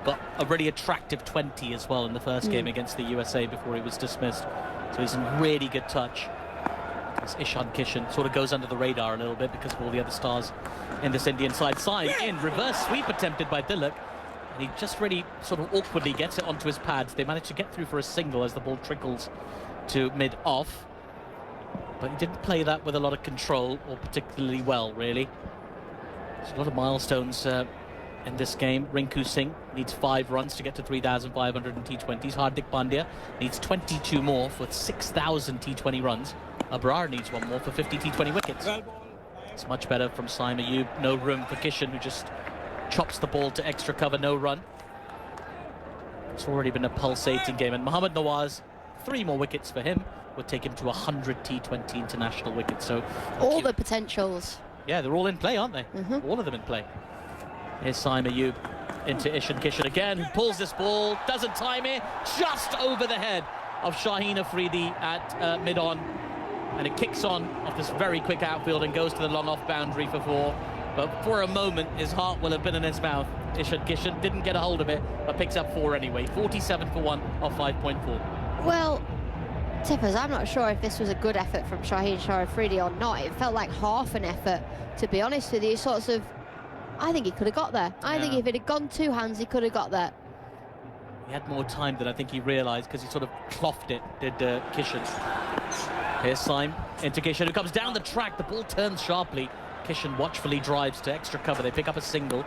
Speaker 6: Got a really attractive 20 as well in the first game against the USA before he was dismissed. So he's in really good touch. As Ishan Kishan sort of goes under the radar a little bit because of all the other stars in this Indian side. Saim in, reverse sweep attempted by Dilek. And he just really sort of awkwardly gets it onto his pads. They manage to get through for a single as the ball trickles to mid-off. But he didn't play that with a lot of control or particularly well, really. There's a lot of milestones in this game. Rinku Singh needs 5 runs to get to 3,500 in T20s. Hardik Pandya needs 22 more for 6,000 T20 runs. Abrar needs 1 more for 50 T20 wickets. It's much better from Saim Ayub. No room for Kishan, who just chops the ball to extra cover, no run. It's already been a pulsating game, and Mohammad Nawaz, 3 more wickets for him would take him to 100 T20 international wickets. So
Speaker 2: all the potentials.
Speaker 6: Yeah, they're all in play, aren't they? All of them in play. Here's Saim Ayub into Ishan Kishan again, who pulls this ball, doesn't time it, just over the head of Shaheen Afridi at mid-on. And it kicks on off this very quick outfield and goes to the long-off boundary for 4. But for a moment, his heart will have been in his mouth. Ishan Kishan didn't get a hold of it, but picks up 4 anyway. 47 for 1 off 5.4.
Speaker 2: Well, Tippers, I'm not sure if this was a good effort from Shaheen Shah Afridi or not. It felt like half an effort, to be honest with you. Sorts of, I think he could have got there. I think if it had gone 2 hands, he could have got there.
Speaker 6: He had more time than I think he realised, because he sort of clothed it, did Kishan. Here's Saim into Kishan, who comes down the track. The ball turns sharply. Kishan watchfully drives to extra cover. They pick up a single.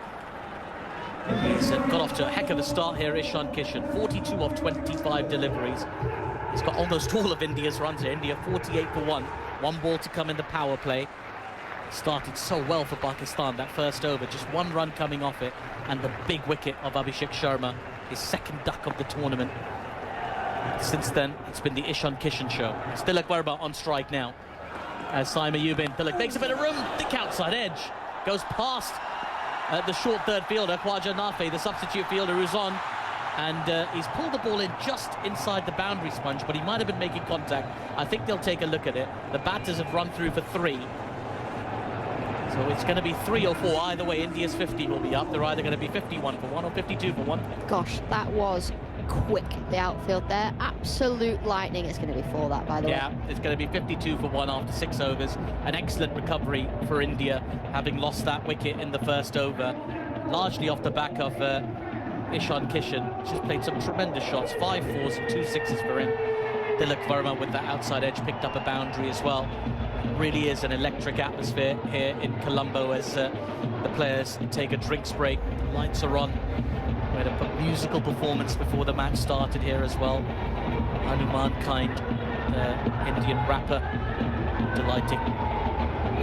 Speaker 6: He's got off to a heck of a start here, Ishan Kishan. 42 off 25 deliveries. He's got almost all of India's runs here. India 48 for 1. 1 ball to come in the power play. Started so well for Pakistan that first over. Just 1 run coming off it. And the big wicket of Abhishek Sharma, his 2nd duck of the tournament. Since then, it's been the Ishan Kishan show. Tilak Verma on strike now. As Saim Ayub in, Tilak makes a bit of room. Thick outside edge. Goes past the short third fielder, Khwaja Nafi, the substitute fielder who's on. And he's pulled the ball in just inside the boundary sponge, but he might have been making contact. I think they'll take a look at it. The batters have run through for 3. So it's going to be 3 or 4. Either way, India's 50 will be up. They're either going to be 51 for 1 or 52 for 1.
Speaker 2: Gosh, that was quick, the outfield there. Absolute lightning. It's going to be 4, that, by the way.
Speaker 6: Yeah, it's going to be 52 for 1 after 6 overs. An excellent recovery for India, having lost that wicket in the first over, largely off the back of Ishan Kishan. She's played some tremendous shots, 5 4s and 2 6s for him. Tilak Verma with that outside edge picked up a boundary as well. It really is an electric atmosphere here in Colombo as the players take a drinks break. Lights are on. We had a musical performance before the match started here as well. Hanuman Kind, Indian rapper, delighting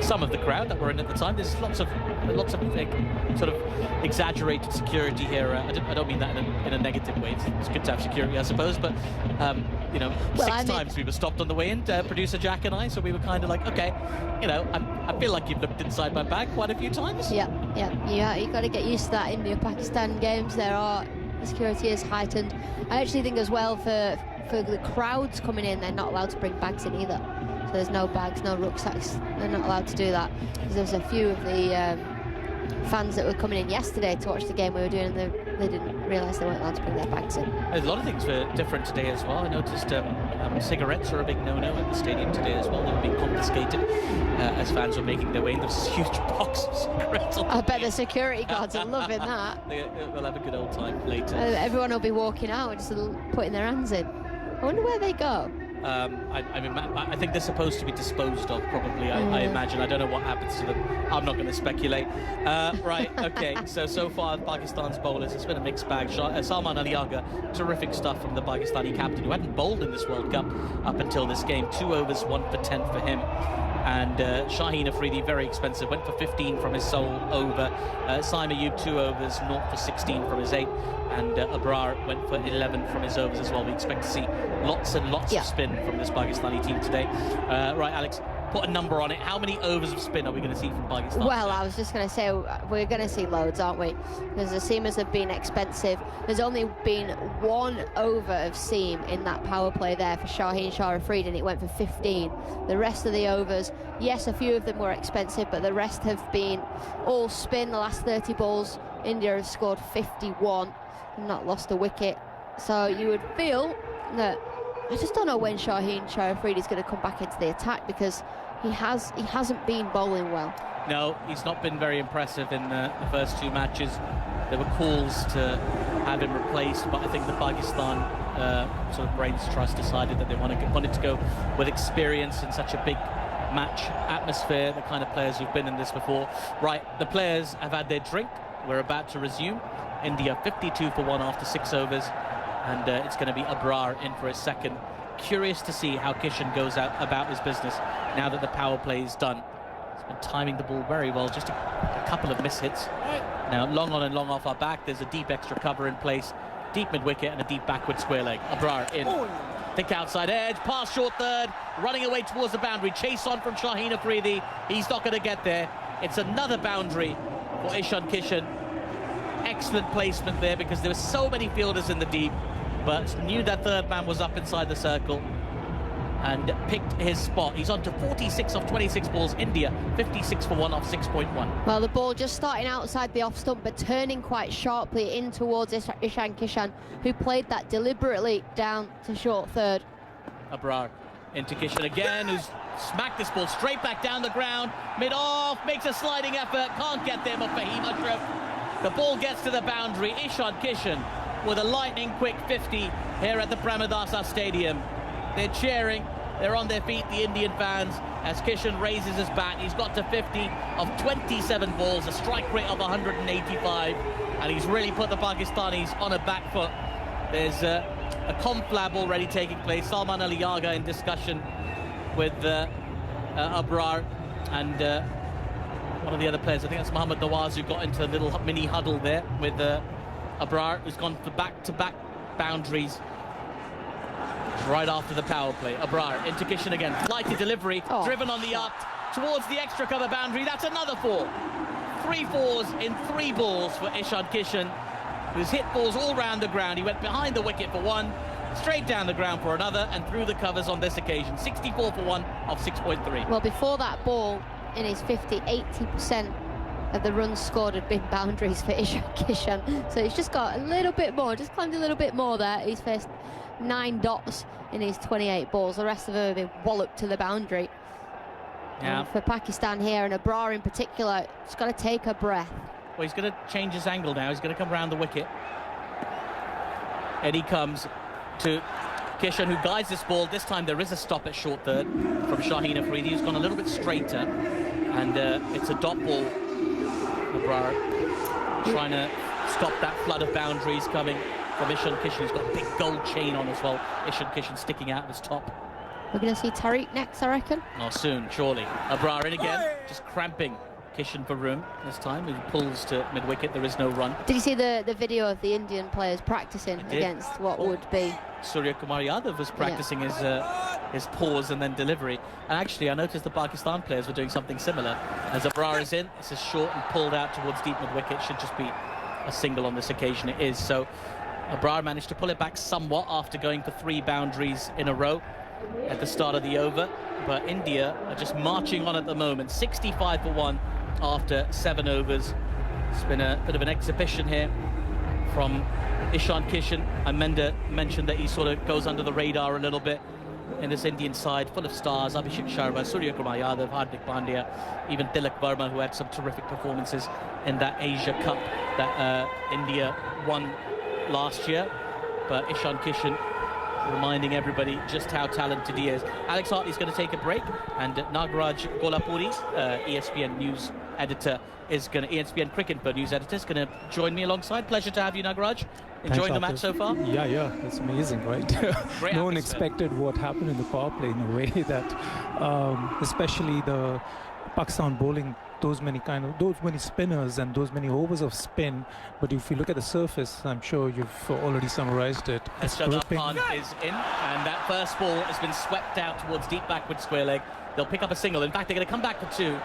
Speaker 6: some of the crowd that were in at the time. There's lots of sort of exaggerated security here. I don't mean that in a negative way. It's good to have security, I suppose, but you know, well, 6 times we were stopped on the way in, producer Jack and I, so we were kind of like, okay, you know, I feel like you've looked inside my bag quite a few times.
Speaker 2: Yeah, you got to get used to that. India-Pakistan games, the security is heightened. I actually think as well for the crowds coming in, they're not allowed to bring bags in either. So there's no bags, no rucksacks. They're not allowed to do that. Because there's a few of the fans that were coming in yesterday to watch the game we were doing, and they didn't realise they weren't allowed to bring their bags in.
Speaker 6: There's a lot of things were different today as well. I noticed cigarettes are a big no-no at the stadium today as well. They were being confiscated as fans were making their way in. There was a huge box of cigarettes.
Speaker 2: I bet the security guards are loving that.
Speaker 6: They'll have a good old time later.
Speaker 2: Everyone will be walking out, just putting their hands in. I wonder where they go.
Speaker 6: I think they're supposed to be disposed of, probably. I imagine. I don't know what happens to them. I'm not going to speculate. Right, okay. So far, Pakistan's bowlers, it's been a mixed bag. Salman Ali Agha, terrific stuff from the Pakistani captain, who hadn't bowled in this World Cup up until this game. 2 overs, 1 for 10 for him. And Shaheen Afridi, very expensive, went for 15 from his sole over. Saim Ayub, 2 overs, 0 for 16 from his 8. And Abrar went for 11 from his overs as well. We expect to see lots and lots of spin from this Pakistani team today. Right, Alex, put a number on it. How many overs of spin are we going to see from Pakistan?
Speaker 2: Well, I was just going to say, we're going to see loads, aren't we? Because the seamers have been expensive. There's only been 1 over of seam in that power play there for Shaheen Shah Afridi, and it went for 15. The rest of the overs, yes, a few of them were expensive, but the rest have been all spin. The last 30 balls, India have scored 51 and not lost a wicket. So you would feel that, I just don't know when Shaheen Shah Afridi is going to come back into the attack, because he hasn't been bowling well.
Speaker 6: No, he's not been very impressive in the first 2 matches. There were calls to have him replaced, but I think the Pakistan sort of brains trust decided that they wanted to go with experience in such a big match atmosphere, the kind of players who've been in this before. Right, the players have had their drink. We're about to resume. India 52 for 1 after 6 overs, and it's going to be Abrar in for his second. Curious to see how Kishan goes out about his business now that the power play is done. He's been timing the ball very well, just a couple of mishits. Now, long on and long off our back, there's a deep extra cover in place, deep mid-wicket and a deep backward square leg. Abrar in. Thick outside edge, past short third, running away towards the boundary. Chase on from Shaheen Afridi. He's not going to get there. It's another boundary for Ishan Kishan. Excellent placement there because there were so many fielders in the deep, but knew that third man was up inside the circle and picked his spot. He's on to 46 off 26 balls. India 56 for 1 off 6.1.
Speaker 2: Well, the ball just starting outside the off stump, but turning quite sharply in towards Ishan Kishan, who played that deliberately down to short third.
Speaker 6: Abrar into Kishan again, who's smacked this ball straight back down the ground. Mid-off, makes a sliding effort, can't get there, Fahim Ashraf. The ball gets to the boundary. Ishan Kishan with a lightning-quick 50 here at the Premadasa Stadium. They're cheering, they're on their feet, the Indian fans, as Kishan raises his bat. He's got to 50 of 27 balls, a strike rate of 185, and he's really put the Pakistanis on a back foot. There's a conflab already taking place. Salman Ali Yaga in discussion with Abrar and one of the other players. I think that's Mohammad Nawaz, who got into a little mini huddle there with Abrar, who's gone for back-to-back boundaries right after the power play. Abrar into Kishan again. Flighty delivery, driven on the up towards the extra cover boundary. That's another 4. 3 fours in 3 balls for Ishan Kishan, who's hit balls all round the ground. He went behind the wicket for 1, straight down the ground for another, and through the covers on this occasion. 64 for 1 off 6.3.
Speaker 2: Well, before that ball, in his 50, 80% of the runs scored had been boundaries for Ishan Kishan. So he's just got a little bit more, just climbed a little bit more there. He's faced 9 dots in his 28 balls. The rest of them have been walloped to the boundary.
Speaker 6: Yeah.
Speaker 2: For Pakistan here, and Abrar in particular, he's got to take a breath.
Speaker 6: Well, he's going to change his angle now. He's going to come around the wicket. And he comes to Kishan, who guides this ball. This time there is a stop at short third from Shaheen Afridi, who's gone a little bit straighter. And it's a dot ball. Abrar trying to stop that flood of boundaries coming from Ishan Kishan, who's got a big gold chain on as well. Ishan Kishan sticking out of his top.
Speaker 2: We're going to see Tariq next, I reckon.
Speaker 6: Oh, soon, surely. Abrar in again, just cramping Kishan for room this time. He pulls to mid-wicket, there is no run.
Speaker 2: Did you see the video of the Indian players practicing against what would be...
Speaker 6: Surya Kumar Yadav was practicing his pause and then delivery. And actually, I noticed the Pakistan players were doing something similar. As Abrar is in, this is short and pulled out towards deep mid-wicket. Should just be a single on this occasion. It is. So Abrar managed to pull it back somewhat after going for 3 boundaries in a row at the start of the over. But India are just marching on at the moment. 65 for 1 after 7 overs. It's been a bit of an exhibition here from Ishan Kishan. I mentioned that he sort of goes under the radar a little bit in this Indian side, full of stars. Abhishek Sharma, Surya Kumar Yadav, Hardik Pandya, even Tilak Verma, who had some terrific performances in that Asia Cup that India won last year. But Ishan Kishan reminding everybody just how talented he is. Alex Hartley's going to take a break, and Nagraj Gollapudi, ESPN news editor, ESPN cricket news editor, is going to join me alongside. Pleasure to have you, Nagraj. Enjoying the match so far?
Speaker 7: Yeah, it's amazing, right? No one expected what happened in the power play in a way that, especially the Pakistan bowling those many spinners and those many overs of spin. But if you look at the surface, I'm sure you've already summarized it.
Speaker 6: Shadab Khan is in, and that first ball has been swept out towards deep backward square leg. They'll pick up a single. In fact, they're going to come back for 2.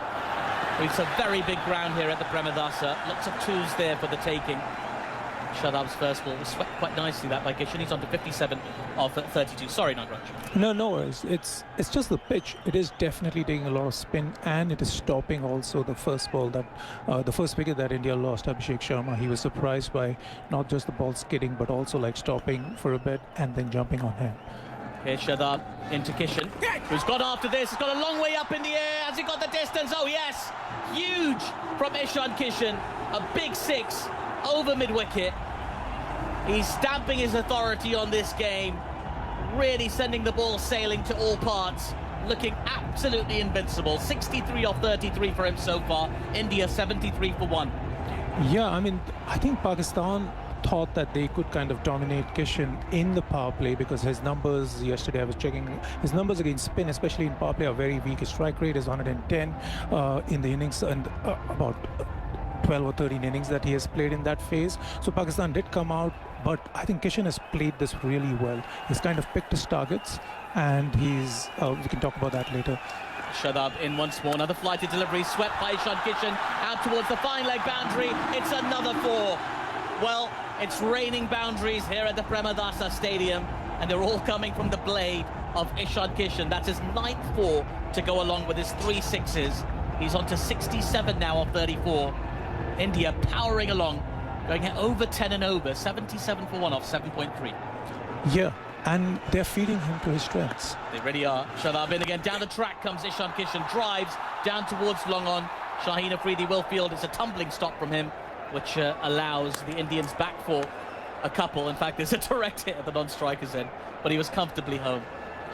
Speaker 6: It's a very big ground here at the Premadasa. Lots of 2s there for the taking. Shadab's first ball was swept quite nicely, that by Kishan. He's on to 57 of 32. Sorry, Nagraj.
Speaker 7: No, it's just the pitch. It is definitely taking a lot of spin, and it is stopping also the first ball that the first wicket that India lost, Abhishek Sharma. He was surprised by not just the ball skidding, but also like stopping for a bit and then jumping on him.
Speaker 6: Here's Shadab into Kishan, who's got after this. He's got a long way up in the air. Has he got the distance? Oh yes, huge from Ishan Kishan. A big 6 over mid-wicket. He's stamping his authority on this game, really sending the ball sailing to all parts, looking absolutely invincible. 63 off 33 for him so far. India 73 for 1.
Speaker 7: Yeah, I mean, I think Pakistan thought that they could kind of dominate Kishan in the power play because his numbers, yesterday I was checking, his numbers against spin, especially in power play, are very weak. His strike rate is 110 in the innings, and about 12 or 13 innings that he has played in that phase. So Pakistan did come out, but I think Kishan has played this really well. He's kind of picked his targets, and he's, we can talk about that later.
Speaker 6: Shadab in once more, another flighted delivery, swept by Ishan Kishan, out towards the fine leg boundary. It's another 4. Well, it's raining boundaries here at the Premadasa Stadium, and they're all coming from the blade of Ishan Kishan. That's his 9th 4 to go along with his 3 6s. He's on to 67 now off 34. India powering along, going over 10 and over, 77 for 1 off 7.3.
Speaker 7: Yeah, and they're feeding him to his strengths.
Speaker 6: They really are. Shadab in again, down the track comes Ishan Kishan, drives down towards long on. Shaheen Afridi will field. It's a tumbling stop from him, which allows the Indians back for a couple. In fact, there's a direct hit at the non-striker's end, but he was comfortably home.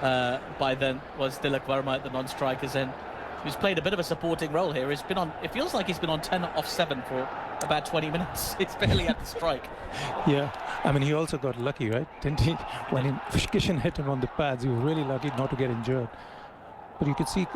Speaker 6: By then was Tilak Verma at the non-striker's end, who's played a bit of a supporting role here. He's been on, it feels like he's been on 10 off 7 for about 20 minutes. It's barely at the strike.
Speaker 7: Yeah, I mean, he also got lucky, right? Didn't he? When Kishan hit him on the pads, he was really lucky not to get injured. But you could see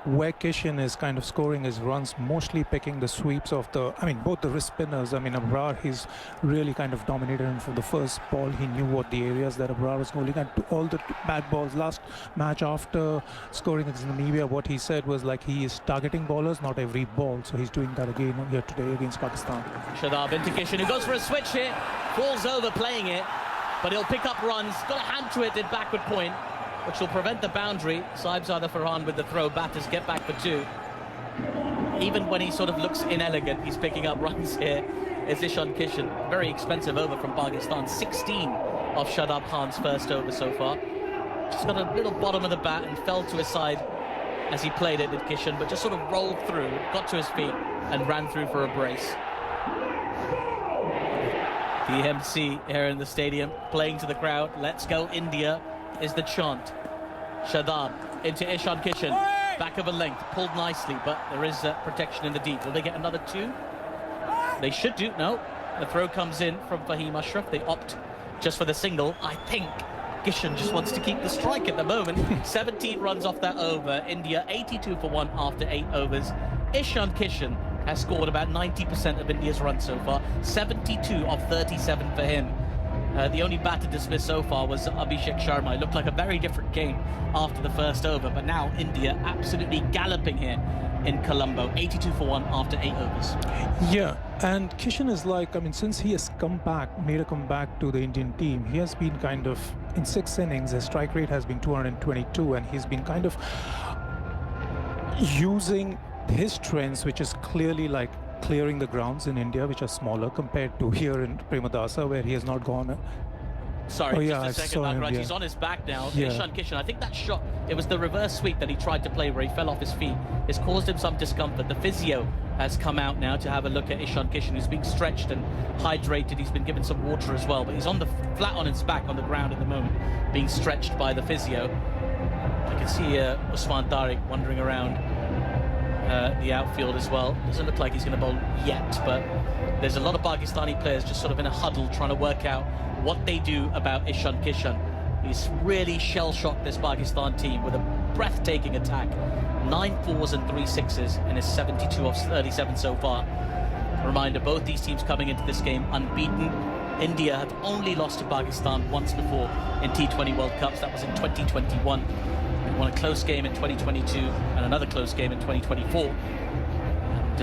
Speaker 7: where Kishan is kind of scoring his runs, mostly picking the sweeps of the, I mean, both the wrist spinners. I mean, Abrar, he's really kind of dominated him from the first ball. He knew what the areas that Abrar was going, and to all the bad balls. Last match after scoring against Namibia, what he said was like he is targeting bowlers, not every ball. So he's doing that again here today against Pakistan.
Speaker 6: Shadab into Kishan, who goes for a switch here, falls over playing it, but he'll pick up runs. Got a hand to it at backward point, which will prevent the boundary. Saibzada Farhan with the throw. Batters get back for 2. Even when he sort of looks inelegant, he's picking up runs here. Is Ishan Kishan. Very expensive over from Pakistan. 16 of Shadab Khan's first over so far. Just got a little bottom of the bat and fell to his side as he played it, did Kishan, but just sort of rolled through, got to his feet and ran through for a brace. The MC here in the stadium playing to the crowd. Let's go India is the chant. Shadab into Ishan Kishan, back of a length, pulled nicely, but there is protection in the deep. Will they get another 2? They should do. No, the throw comes in from Fahim Ashraf. They opt just for the single. I think Kishan just wants to keep the strike at the moment. 17 runs off that over. India 82 for 1 after 8 overs. Ishan Kishan has scored about 90% of India's runs so far. 72 of 37 for him. The only batter dismissed so far was Abhishek Sharma. It looked like a very different game after the first over, but now India absolutely galloping here in Colombo. 82 for 1 after 8 overs.
Speaker 7: Yeah, and Kishan is like, I mean, since he has come back, made a comeback to the Indian team, he has been kind of, in 6 innings, his strike rate has been 222, and he's been kind of using his strengths, which is clearly like clearing the grounds in India, which are smaller compared to here in Premadasa, where he has not gone.
Speaker 6: Sorry, just a second, Nagraj. He's on his back now.
Speaker 7: Yeah.
Speaker 6: Ishan Kishan, I think that shot, it was the reverse sweep that he tried to play where he fell off his feet. It's caused him some discomfort. The physio has come out now to have a look at Ishan Kishan, who's being stretched and hydrated. He's been given some water as well, but he's on the flat on his back on the ground at the moment, being stretched by the physio. I can see Usman Tariq wandering around the outfield as well. Doesn't look like he's going to bowl yet, but there's a lot of Pakistani players just sort of in a huddle trying to work out what they do about Ishan Kishan. He's really shell-shocked this Pakistan team with a breathtaking attack. 9 4s and 3 6s in his 72 off 37 so far. Reminder, both these teams coming into this game unbeaten. India have only lost to Pakistan once before in T20 World Cups. That was in 2021. They won a close game in 2022 and another close game in 2024. And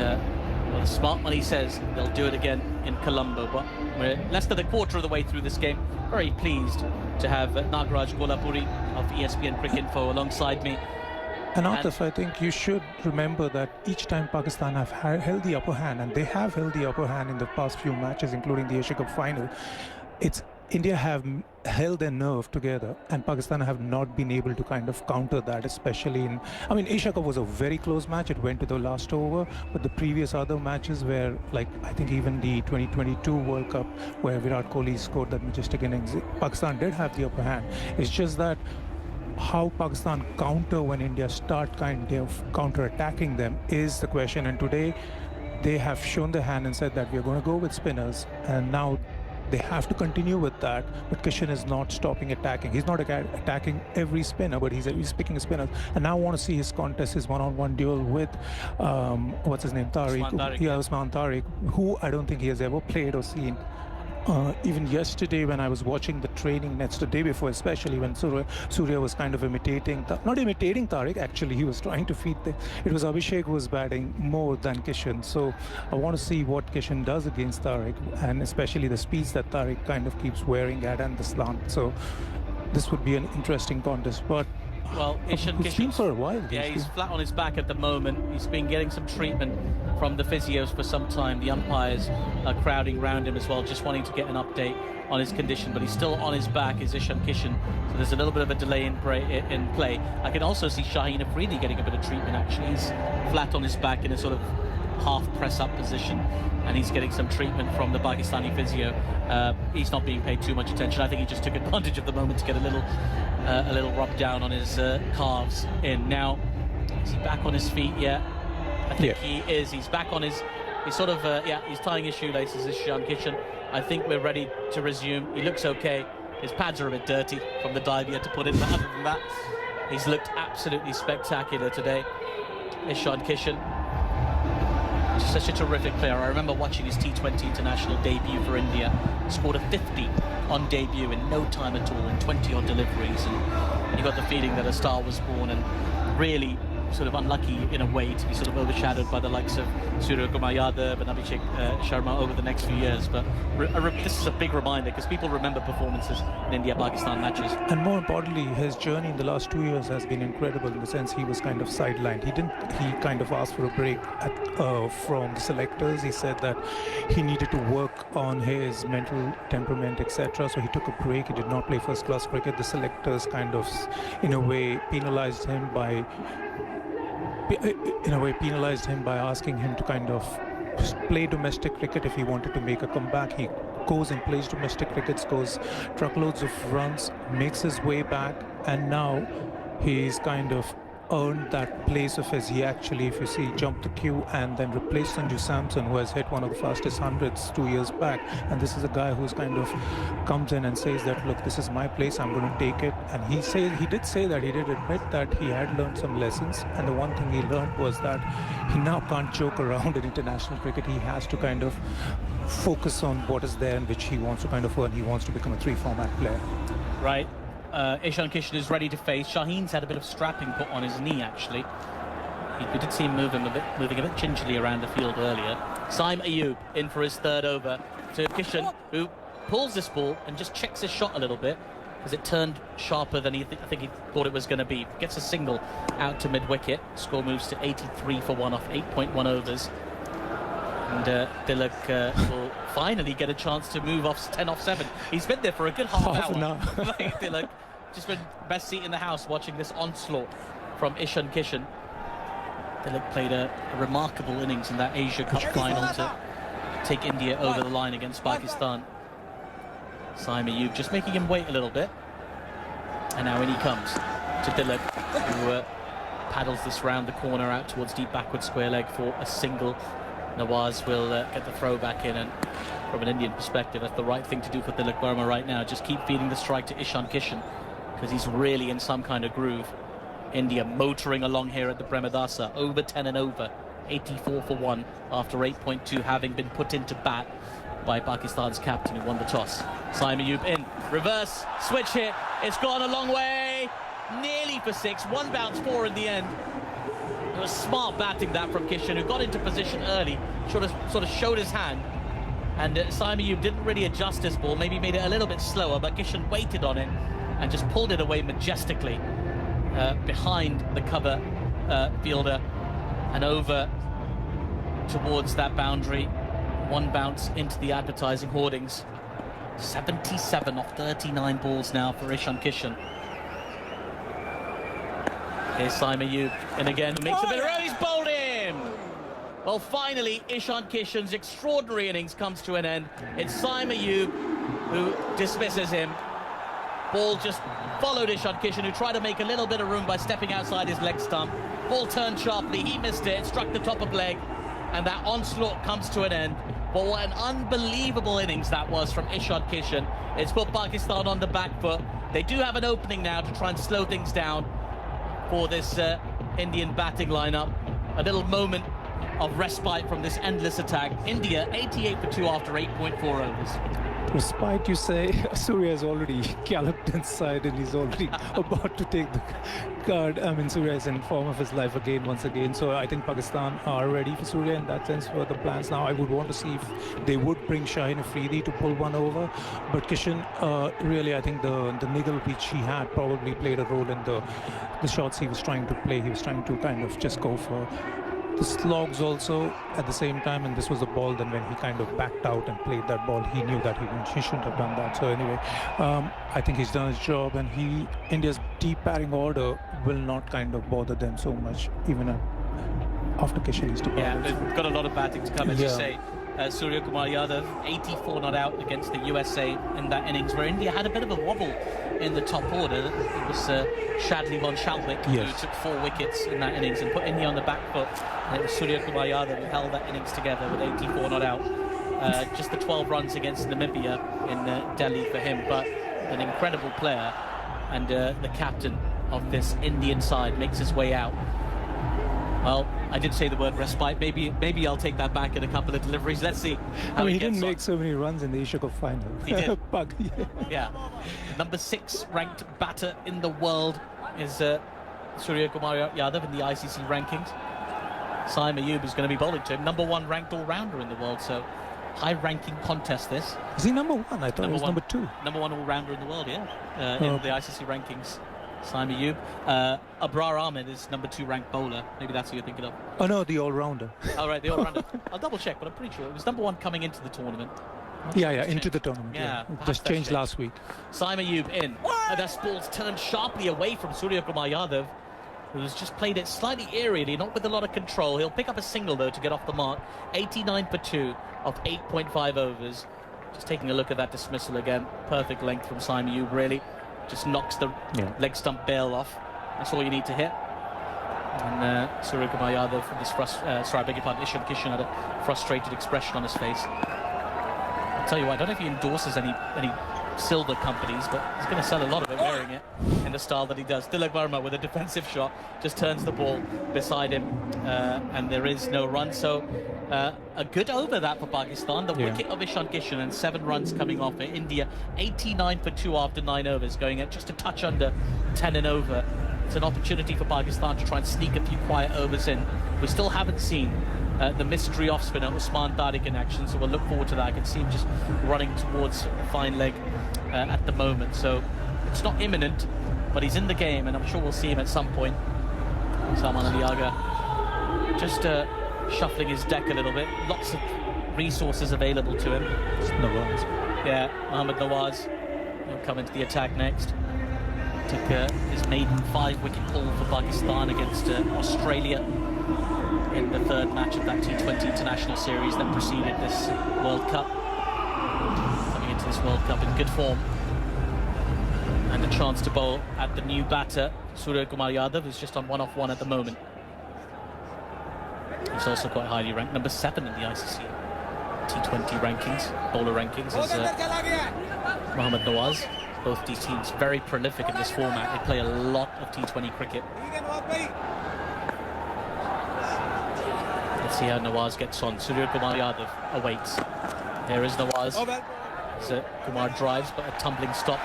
Speaker 6: well, the smart money says they'll do it again in Colombo. But we're less than a quarter of the way through this game. Very pleased to have Nagraj Gollapudi of ESPN Cricket Info alongside me.
Speaker 7: And Aatif, I think you should remember that each time Pakistan have held the upper hand, and they have held the upper hand in the past few matches, including the Asia Cup final, it's India have held their nerve together, and Pakistan have not been able to kind of counter that, especially in, I mean, Asia Cup was a very close match. It went to the last over, but the previous other matches where, like, I think even the 2022 World Cup where Virat Kohli scored that majestic innings, Pakistan did have the upper hand. It's just that how Pakistan counter when India start kind of counter-attacking them is the question. And today they have shown their hand and said that we are going to go with spinners, and now they have to continue with that. But Kishan is not stopping attacking. He's not attacking every spinner, but he's picking spinners. And now I want to see his contest, his one-on-one duel with what's his name, Tariq. Usman Tariq, who I don't think he has ever played or seen. Even yesterday when I was watching the training nets, the day before, especially when Surya was kind of imitating, not imitating Tariq, actually he was trying to feed it was Abhishek who was batting more than Kishan. So I want to see what Kishan does against Tariq, and especially the speeds that Tariq kind of keeps wearing at and the slant. So this would be an interesting contest. But
Speaker 6: well, Ishan
Speaker 7: Kishan for a while.
Speaker 6: Yeah, he's flat on his back at the moment. He's been getting some treatment from the physios for some time. The umpires are crowding around him as well, just wanting to get an update on his condition. But he's still on his back, is Ishan Kishan. So there's a little bit of a delay in play. I can also see Shaheen Afridi getting a bit of treatment, actually. He's flat on his back in a sort of half press-up position, and he's getting some treatment from the Pakistani physio. He's not being paid too much attention. I think he just took advantage of the moment to get a little rub down on his calves in. Now, is he back on his feet yet? I think he is. He's back on his... He's sort of... he's tying his shoelaces, Ishan Kishan. I think we're ready to resume. He looks okay. His pads are a bit dirty from the dive he had to put in, but other than that, he's looked absolutely spectacular today. Ishan Kishan, just such a terrific player. I remember watching his T20 international debut for India. Scored a 50 on debut in no time at all, in 20-odd deliveries, and you got the feeling that a star was born, and really sort of unlucky in a way to be sort of overshadowed by the likes of Surya Kumar Yadav and Abhishek Sharma over the next few years. But this is a big reminder, because people remember performances in India-Pakistan matches.
Speaker 7: And more importantly, his journey in the last 2 years has been incredible, in the sense he was kind of sidelined. He kind of asked for a break from the selectors. He said that he needed to work on his mental temperament, etc. So he took a break. He did not play first-class cricket. The selectors kind of, in a way, penalized him by asking him to kind of play domestic cricket if he wanted to make a comeback. He goes and plays domestic cricket, scores truckloads of runs, makes his way back, and now he's kind of earned that place of his. He actually, if you see, jumped the queue and then replaced Sanju Samson, who has hit one of the fastest hundreds 2 years back. And this is a guy who's kind of comes in and says that, look, this is my place, I'm going to take it. And he did admit that he had learned some lessons, and the one thing he learned was that he now can't joke around in international cricket. He has to kind of focus on what is there and which he wants to kind of earn. He wants to become a 3-format player.
Speaker 6: Right. Ishan Kishan is ready to face. Shaheen's had a bit of strapping put on his knee, actually. We did see him moving a bit gingerly around the field earlier. Saim Ayub in for his third over to Kishan, who pulls this ball and just checks his shot a little bit, because it turned sharper than I think he thought it was going to be. Gets a single out to mid-wicket. Score moves to 83 for 1 off 8.1 overs. And Tilak will finally get a chance to move off 10 off 7. He's been there for a good half hour. Tilak just been best seat in the house watching this onslaught from Ishan Kishan. Tilak played a remarkable innings in that Asia Cup final to take India over the line against Pakistan. Saim Ayub just making him wait a little bit. And now in he comes to Tilak, who paddles this round the corner out towards deep backward square leg for a single. Nawaz will get the throw back in, and from an Indian perspective, that's the right thing to do for Tilak Verma right now. Just keep feeding the strike to Ishan Kishan, because he's really in some kind of groove. India motoring along here at the Premadasa, over 10 and over, 84 for 1 after 8.2 having been put into bat by Pakistan's captain, who won the toss. Saim Ayub in, reverse, switch hit, it's gone a long way, nearly for 6, 1 bounce 4 in the end. It was smart batting that from Kishan, who got into position early, sort of showed his hand, and Saim Ayub didn't really adjust his ball, maybe made it a little bit slower, but Kishan waited on it and just pulled it away majestically behind the cover fielder and over towards that boundary. 1 bounce into the advertising hoardings. 77 off 39 balls now for Ishan Kishan. Here's Saim Ayub, and again, makes a bit of room, he's bowled in! Well, finally, Ishan Kishan's extraordinary innings comes to an end. It's Saim Ayub who dismisses him. Ball just followed Ishan Kishan, who tried to make a little bit of room by stepping outside his leg stump. Ball turned sharply, he missed it, struck the top of leg, and that onslaught comes to an end. But what an unbelievable innings that was from Ishan Kishan. It's put Pakistan on the back foot. They do have an opening now to try and slow things down for this Indian batting lineup. A little moment of respite from this endless attack. India 88 for 2 after 8.4 overs.
Speaker 7: Respite, you say? Surya is already galloped inside and he's already about to take the card. I mean, Surya is in form of his life again, once again. So I think Pakistan are ready for Surya in that sense for the plans. Now, I would want to see if they would bring Shaheen Afridi to pull one over. But Kishan, really, I think the niggle which he had probably played a role in the shots he was trying to play. He was trying to kind of just go for the slogs also at the same time, and this was a ball. Then when he kind of backed out and played that ball, he knew that he shouldn't have done that. So anyway, I think he's done his job, and India's deep batting order will not kind of bother them so much, even after Kishan is to bowl.
Speaker 6: Yeah, they've got a lot of batting to come, as you say. Surya Kumar Yadav, 84 not out against the USA in that innings, where India had a bit of a wobble in the top order. It was Shadley von Schaltwick who took 4 wickets in that innings and put India on the back foot. And it was Surya Kumar Yadav who held that innings together with 84 not out. Just the 12 runs against Namibia in Delhi for him, but an incredible player, and the captain of this Indian side makes his way out. Well, I did say the word respite. Maybe I'll take that back in a couple of deliveries. Let's see how
Speaker 7: he didn't make so many runs in the Asia Cup final.
Speaker 6: He did. Yeah. Number 6 ranked batter in the world is Surya Kumar Yadav in the ICC rankings. Saim Ayub is going to be bowling to him. Number 1 ranked all-rounder in the world, so high-ranking contest this.
Speaker 7: Is he number 1? I thought he was number 2.
Speaker 6: Number 1 all-rounder in the world, yeah. In the ICC rankings. Saim Ayub. Abrar Ahmed is number 2 ranked bowler. Maybe that's who you're thinking of.
Speaker 7: Oh no, the all-rounder.
Speaker 6: Oh right, the all-rounder. I'll double check, but I'm pretty sure it was number 1 coming into the tournament.
Speaker 7: Into the tournament.
Speaker 6: Yeah,
Speaker 7: just changed last week.
Speaker 6: Saim Ayub in. That ball's turned sharply away from Surya Kumar Yadav, who's just played it slightly aerially, not with a lot of control. He'll pick up a single though to get off the mark. 89 for 2 of 8.5 overs. Just taking a look at that dismissal again. Perfect length from Saim Ayub, really. Just knocks the leg stump bail off. That's all you need to hit. And Surya Kumar Yadav from this Ishan Kishan had a frustrated expression on his face. I'll tell you what, I don't know if he endorses any silver companies, but he's going to sell a lot of it wearing it in the style that he does. Tilak Verma with a defensive shot just turns the ball beside him, and there is no run. So a good over that for Pakistan. The wicket of Ishan Kishan and 7 runs coming off it. India 89 for 2 after 9 overs, going at just a touch under 10 and over. It's an opportunity for Pakistan to try and sneak a few quiet overs in. We still haven't seen the mystery off-spinner Usman Tariq in action, so we'll look forward to that. I can see him just running towards a fine leg at the moment, so it's not imminent, but he's in the game, and I'm sure we'll see him at some point. Salman Ali Agha just shuffling his deck a little bit. Lots of resources available to him.
Speaker 7: Nawaz.
Speaker 6: Yeah, Mohammad Nawaz will come into the attack next. Took his maiden 5-wicket pull for Pakistan against Australia in the 3rd match of that T20 international series that preceded this World Cup. Coming into this World Cup in good form. And a chance to bowl at the new batter, Surya Kumar Yadav, who's just on 1 off 1 at the moment. He's also quite highly ranked, number 7 in the ICC T20 rankings, bowler rankings, is Mohammad Nawaz. Both these teams very prolific in this format. They play a lot of T20 cricket. Let's see how Nawaz gets on. Surya Kumar Yadav awaits. There is Nawaz. So Kumar drives, but a tumbling stop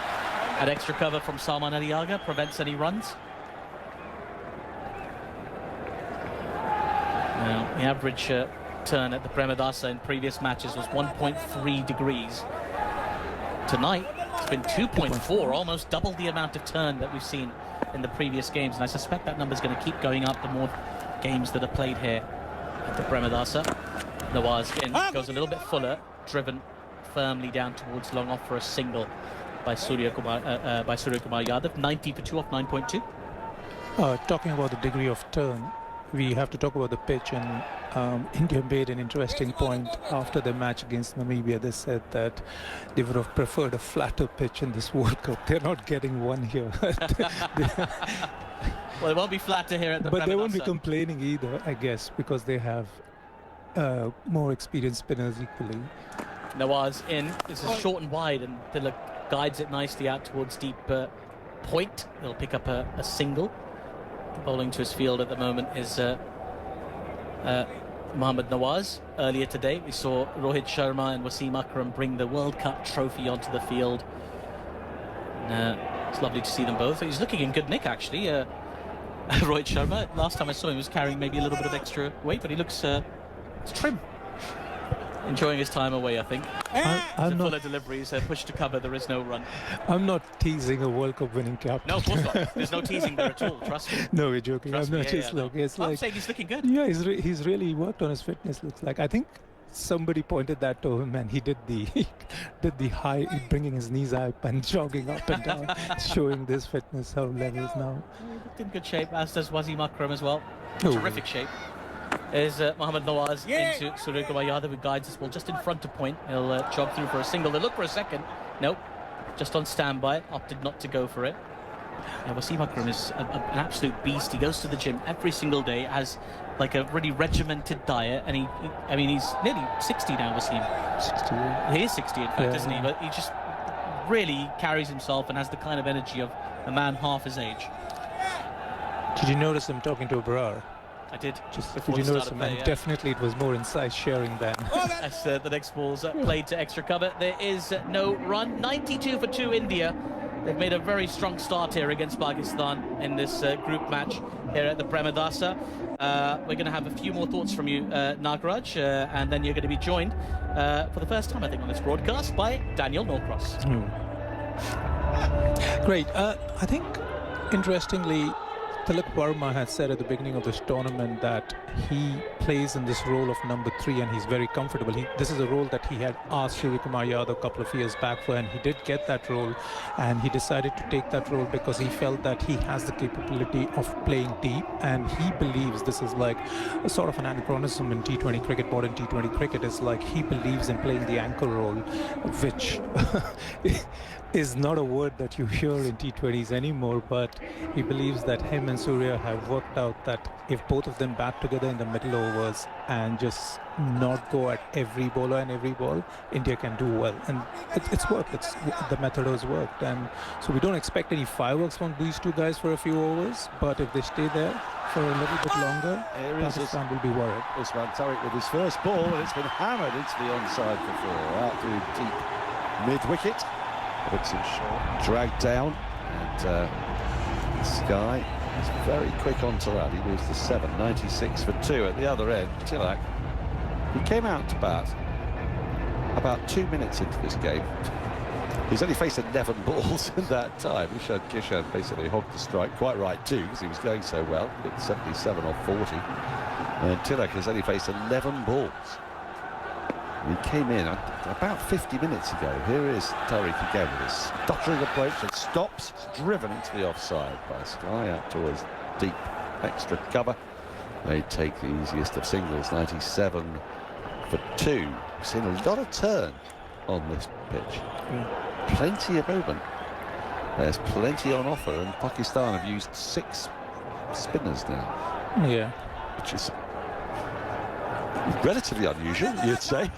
Speaker 6: at extra cover from Salman Ali Agha prevents any runs. Now, the average turn at the Premadasa in previous matches was 1.3 degrees. Tonight, it's been 2.4, almost double the amount of turn that we've seen in the previous games, and I suspect that number's going to keep going up the more games that are played here at the Premadasa. Nawaz in, goes a little bit fuller, driven firmly down towards long off for a single by Surya Kumar Yadav. 90 for 2 off 9.2.
Speaker 7: Talking about the degree of turn, we have to talk about the pitch, and India made an interesting point after the match against Namibia. They said that they would have preferred a flatter pitch in this World Cup. They're not getting one here.
Speaker 6: Well, it won't be flatter here at the
Speaker 7: But they won't be
Speaker 6: Premadasan.
Speaker 7: complaining either, I guess, because they have more experienced spinners equally.
Speaker 6: Nawaz in. This is short and wide, and Tilak guides it nicely out towards deep point. They'll pick up a single. Bowling to his field at the moment is Mohammad Nawaz. Earlier today, we saw Rohit Sharma and Wasim Akram bring the World Cup trophy onto the field. It's lovely to see them both. He's looking in good nick, actually. Rohit Sharma, last time I saw him, was carrying maybe a little bit of extra weight, but he looks it's trim. Enjoying his time away, I think.
Speaker 7: I'm not,
Speaker 6: Fuller deliveries, push to cover, there is no run.
Speaker 7: I'm not teasing a World Cup winning captain.
Speaker 6: No, of course not. There's no teasing there at all, trust me.
Speaker 7: No, we're joking.
Speaker 6: Trust
Speaker 7: I'm
Speaker 6: me,
Speaker 7: not
Speaker 6: yeah,
Speaker 7: just
Speaker 6: no.
Speaker 7: look. It's
Speaker 6: I'm
Speaker 7: like,
Speaker 6: saying he's looking good.
Speaker 7: yeah, he's really worked on his fitness. Looks like, I think somebody pointed that to him, and he did the high, bringing his knees up and jogging up and down, showing this fitness levels now.
Speaker 6: He looked in good shape, as does Wasim Akram as well.
Speaker 7: Oh.
Speaker 6: Terrific shape. Is Mohammad Nawaz into Surya Kumar Yadav, who guides this ball just in front of point. He'll jog through for a single. They look for a second. Nope. Just on standby. Opted not to go for it. Yeah, Wasim Akram is an absolute beast. He goes to the gym every single day, has like a really regimented diet, and I mean, he's nearly 60 now, Wasim.
Speaker 7: 60.
Speaker 6: He is 60, in fact,
Speaker 7: Yeah.
Speaker 6: isn't he? But he just really carries himself and has the kind of energy of a man half his age.
Speaker 7: Did you notice him talking to Abrar?
Speaker 6: I did.
Speaker 7: Just
Speaker 6: before
Speaker 7: did you
Speaker 6: the
Speaker 7: notice
Speaker 6: start
Speaker 7: him?
Speaker 6: of
Speaker 7: And
Speaker 6: play, yeah.
Speaker 7: definitely it was more insight sharing than.
Speaker 6: As the next ball's played to extra cover. There is no run. 92 for 2 India. They've made a very strong start here against Pakistan in this group match here at the Premadasa. We're going to have a few more thoughts from you, Nagraj, and then you're going to be joined for the first time, I think, on this broadcast by Daniel Norcross.
Speaker 7: Great. I think, interestingly, Tilak Verma had said at the beginning of this tournament that he plays in this role of number 3 and he's very comfortable. This is a role that he had asked Surya Kumar Yadav a couple of years back for, and he did get that role, and he decided to take that role because he felt that he has the capability of playing deep, and he believes this is like a sort of an anachronism in T20 cricket. Modern T20 cricket is like he believes in playing the anchor role, which is not a word that you hear in T20s anymore, but he believes that him and Surya have worked out that if both of them bat together in the middle overs and just not go at every bowler and every ball, India can do well. And it's worked. The method has worked. And so we don't expect any fireworks from these two guys for a few overs, but if they stay there for a little bit longer, Pakistan will be worried.
Speaker 1: Usman Tariq with his first ball, and it's been hammered into the onside for 4, out through deep mid-wicket. Robertson short, dragged down, and Sky is very quick on to that. He moves to 7, 96 for 2 at the other end. Tilak, he came out to bat about 2 minutes into this game. He's only faced 11 balls in that time. Kishan basically hogged the strike, quite right too, because he was going so well. He hit 77 off 40. And Tilak has only faced 11 balls. He came in about 50 minutes ago. Here is Tariq again with his stuttering approach and stops. It's driven into the offside by Sky out towards deep extra cover. They take the easiest of singles, 97 for 2. We've seen a lot of turn on this pitch. Plenty of movement. There's plenty on offer, and Pakistan have used 6 spinners now.
Speaker 7: Yeah.
Speaker 1: Which is relatively unusual, you'd say.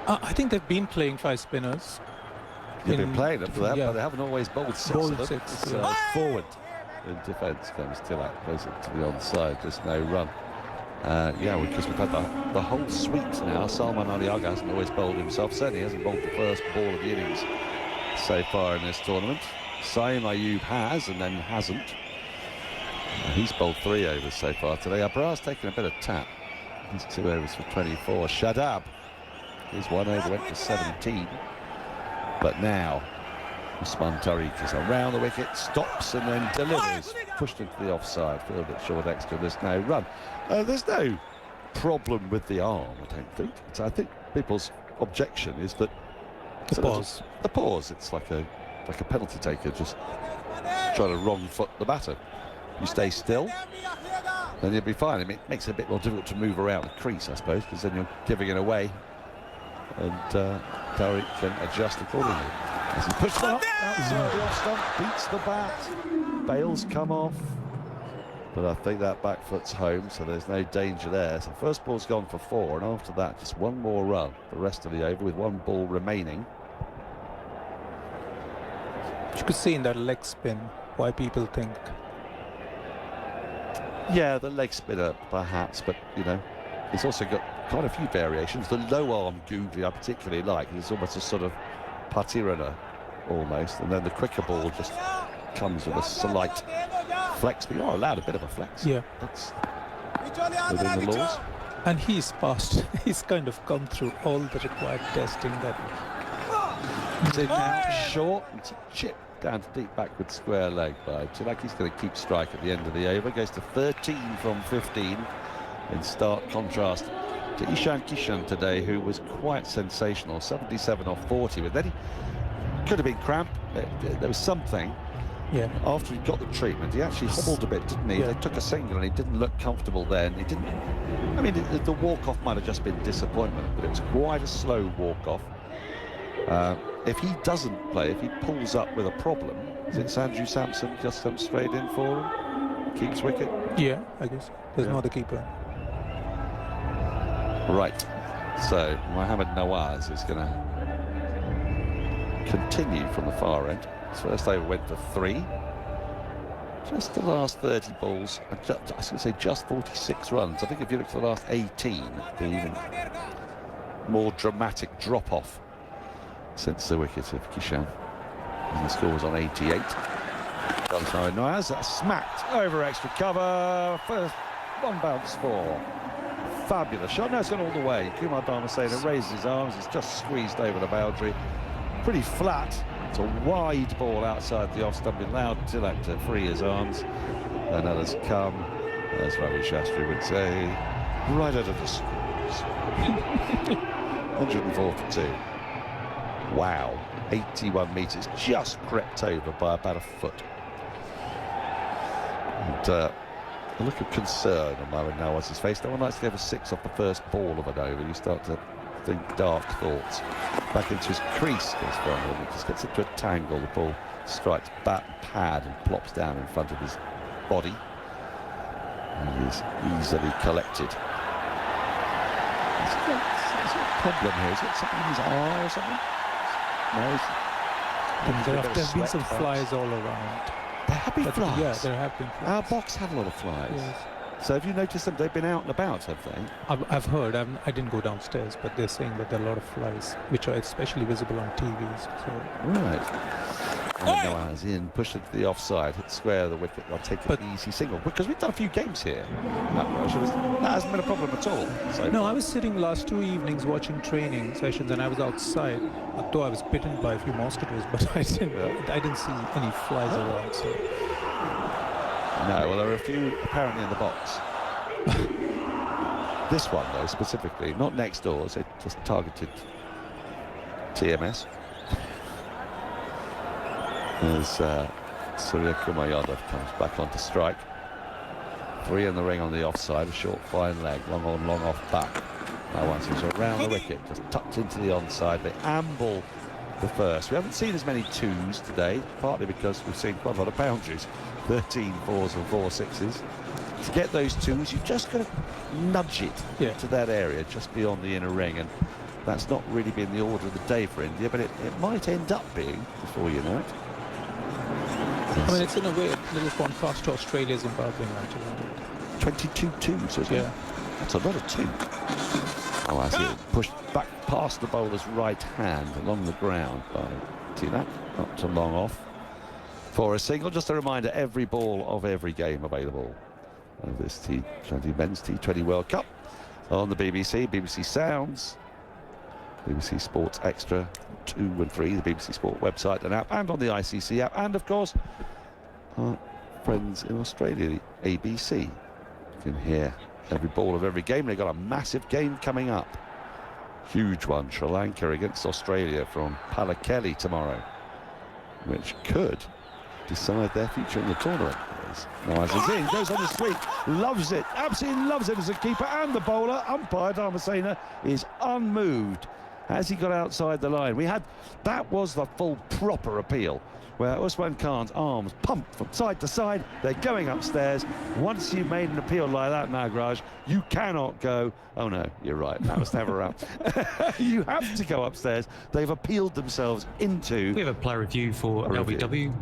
Speaker 7: I think they've been playing 5 spinners.
Speaker 1: You've been playing them for that,
Speaker 7: yeah.
Speaker 1: but they haven't always bowled 6
Speaker 7: Bowled
Speaker 1: of them.
Speaker 7: 6,
Speaker 1: It's,
Speaker 7: yeah.
Speaker 1: forward in defence comes Tilak, closer to the onside. There's no run. Yeah, because we've had the whole suite now. Salman Ali Agha hasn't always bowled himself. Certainly hasn't bowled the first ball of the innings so far in this tournament. Saeem Ayub has, and then hasn't. He's bowled 3 overs so far today. Abrar's taken a bit of tap. He's 2 overs for 24. Shadab, his 1 over went to 17. But now Usman Tariq is around the wicket, stops and then delivers. Pushed into the offside, fielded at short extra. There's no run. There's no problem with the arm, I don't think. So I think people's objection is that
Speaker 7: The pause.
Speaker 1: The pause. It's like a penalty taker just trying to wrong foot the batter. You stay still, then you'll be fine. I mean, it makes it a bit more difficult to move around the crease, I suppose, because then you're giving it away, and Tariq can adjust accordingly. As he pushes up, outside the off stump, beats the bat, bails come off, but I think that back foot's home, so there's no danger there. So first ball's gone for 4, and after that, just one more run the rest of the over with one ball remaining.
Speaker 7: You could see in that leg spin why people think.
Speaker 1: Yeah, the leg spinner perhaps, but you know, it's also got quite a few variations. The low arm googly I particularly like. It's almost a sort of patirana almost, and then the quicker ball just comes with a slight flex, but you're allowed a bit of a flex.
Speaker 7: Yeah.
Speaker 1: That's within the laws.
Speaker 7: And he's passed. He's kind of come through all the required testing that.
Speaker 1: It's a short, it's a chip down to deep backward square leg by Tilaki's going to keep strike at the end of the over. Goes to 13 from 15 in stark contrast to Ishan Kishan today, who was quite sensational, 77 off 40, but then he could have been cramped. There was something.
Speaker 7: Yeah.
Speaker 1: After he got the treatment, he actually hobbled a bit, didn't he?
Speaker 7: Yeah.
Speaker 1: They took a single and he didn't look comfortable then. He didn't. I mean, the walk-off might have just been disappointment, but it was quite a slow walk-off. If he doesn't play, if he pulls up with a problem, is it Sanju Samson just comes straight in for him? Keeps wicket?
Speaker 7: Yeah, I guess. There's no other keeper.
Speaker 1: Right. So Mohammad Nawaz is going to continue from the far end. His first over went for 3. Just the last 30 balls, I was going to say just 46 runs. I think if you look at the last 18, the even more dramatic drop-off since the wicket of Kishan. And the score was on 88. Nawaz, that's smacked over extra cover. First one bounce 4. Fabulous shot. Now it's gone all the way. Kumar Dharmasena raises his arms. It's just squeezed over the boundary. Pretty flat. It's a wide ball outside the off stump. Allowed Tilak to free his arms. And others come, as Ravi Shastri would say, right out of the screws. 104 for 2. Wow. 81 metres. Just crept over by about a foot. And a look of concern on Mohammad Nawaz's face. No one likes to have a 6 off the first ball of an over. You start to think dark thoughts. Back into his crease goes Farnham. He just gets into a tangle. The ball strikes bat and pad and plops down in front of his body. And he's easily collected. He's got a problem here. He's got something in his eye or something? No,
Speaker 7: There have been some flies all around.
Speaker 1: There have been flies?
Speaker 7: Yeah, there have been flies.
Speaker 1: Our box had a lot of flies.
Speaker 7: Yes.
Speaker 1: So have you noticed them? They've been out and about, have they?
Speaker 7: I've heard. I didn't go downstairs, but they're saying that there are a lot of flies, which are especially visible on TVs. So.
Speaker 1: Right. And Nawaz in, pushed it to the offside, hit square of the wicket. I'll take an easy single because we've done a few games here. That hasn't been a problem at all. So
Speaker 7: No, I was sitting last 2 evenings watching training sessions, and I was outside. Though I was bitten by a few mosquitoes, but I didn't see any flies around. So.
Speaker 1: No, well, there are a few apparently in the box. This one, though, specifically, not next doors, it just targeted TMS. As Surya Kumar Yadav comes back onto strike. 3 in the ring on the offside, a short fine leg, long on, long off back. Now once he's around the wicket, just tucked into the onside. They amble the first. We haven't seen as many 2s today, partly because we've seen quite a lot of boundaries. 13 4s and 4 6s. To get those 2s, you've just got to nudge it to that area, just beyond the inner ring. And that's not really been the order of the day for India, but it might end up being before you know it.
Speaker 7: I mean, it's in a way a little contrast to Australia's Zimbabwe match.
Speaker 1: 22 2s, isn't it? That's a lot of 2. Oh, I see it pushed back past the bowler's right hand along the ground by Tilak, up to long off for a single. Just a reminder, every ball of every game available of this T20 Men's T20 World Cup on the BBC, BBC Sounds, BBC Sports Extra 2 and 3, the BBC Sport website and app, and on the ICC app, and of course our friends in Australia, the ABC. You can hear every ball of every game. They've got a massive game coming up Huge one, Sri Lanka against Australia from Pallekele tomorrow, which could decide their future in the tournament. Nawaz is in, goes on the sweep, loves it, absolutely loves it as a keeper and the bowler. Umpire Dharmasena is unmoved as he got outside the line. That was the full proper appeal, where Usman Khan's arms pumped from side to side. They're going upstairs. Once you've made an appeal like that, Nagraj, you cannot go, oh no, you're right, that was never out. You have to go upstairs. They've appealed themselves into...
Speaker 8: We have a play review for LBW.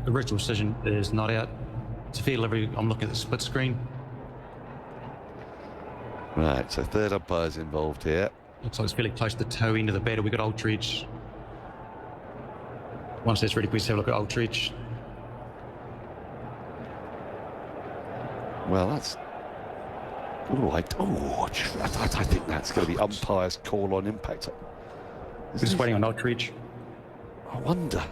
Speaker 8: The original decision is not out. It's a fair delivery. I'm looking at the split screen.
Speaker 1: Right, so third umpire's involved here.
Speaker 8: Looks like it's fairly close to the toe end of the batter. We've got Aldridge. Once that's ready, please have a look at Aldridge.
Speaker 1: Well, that's... I think that's going to be umpire's call on impact.
Speaker 8: We're just waiting on Aldridge.
Speaker 1: I wonder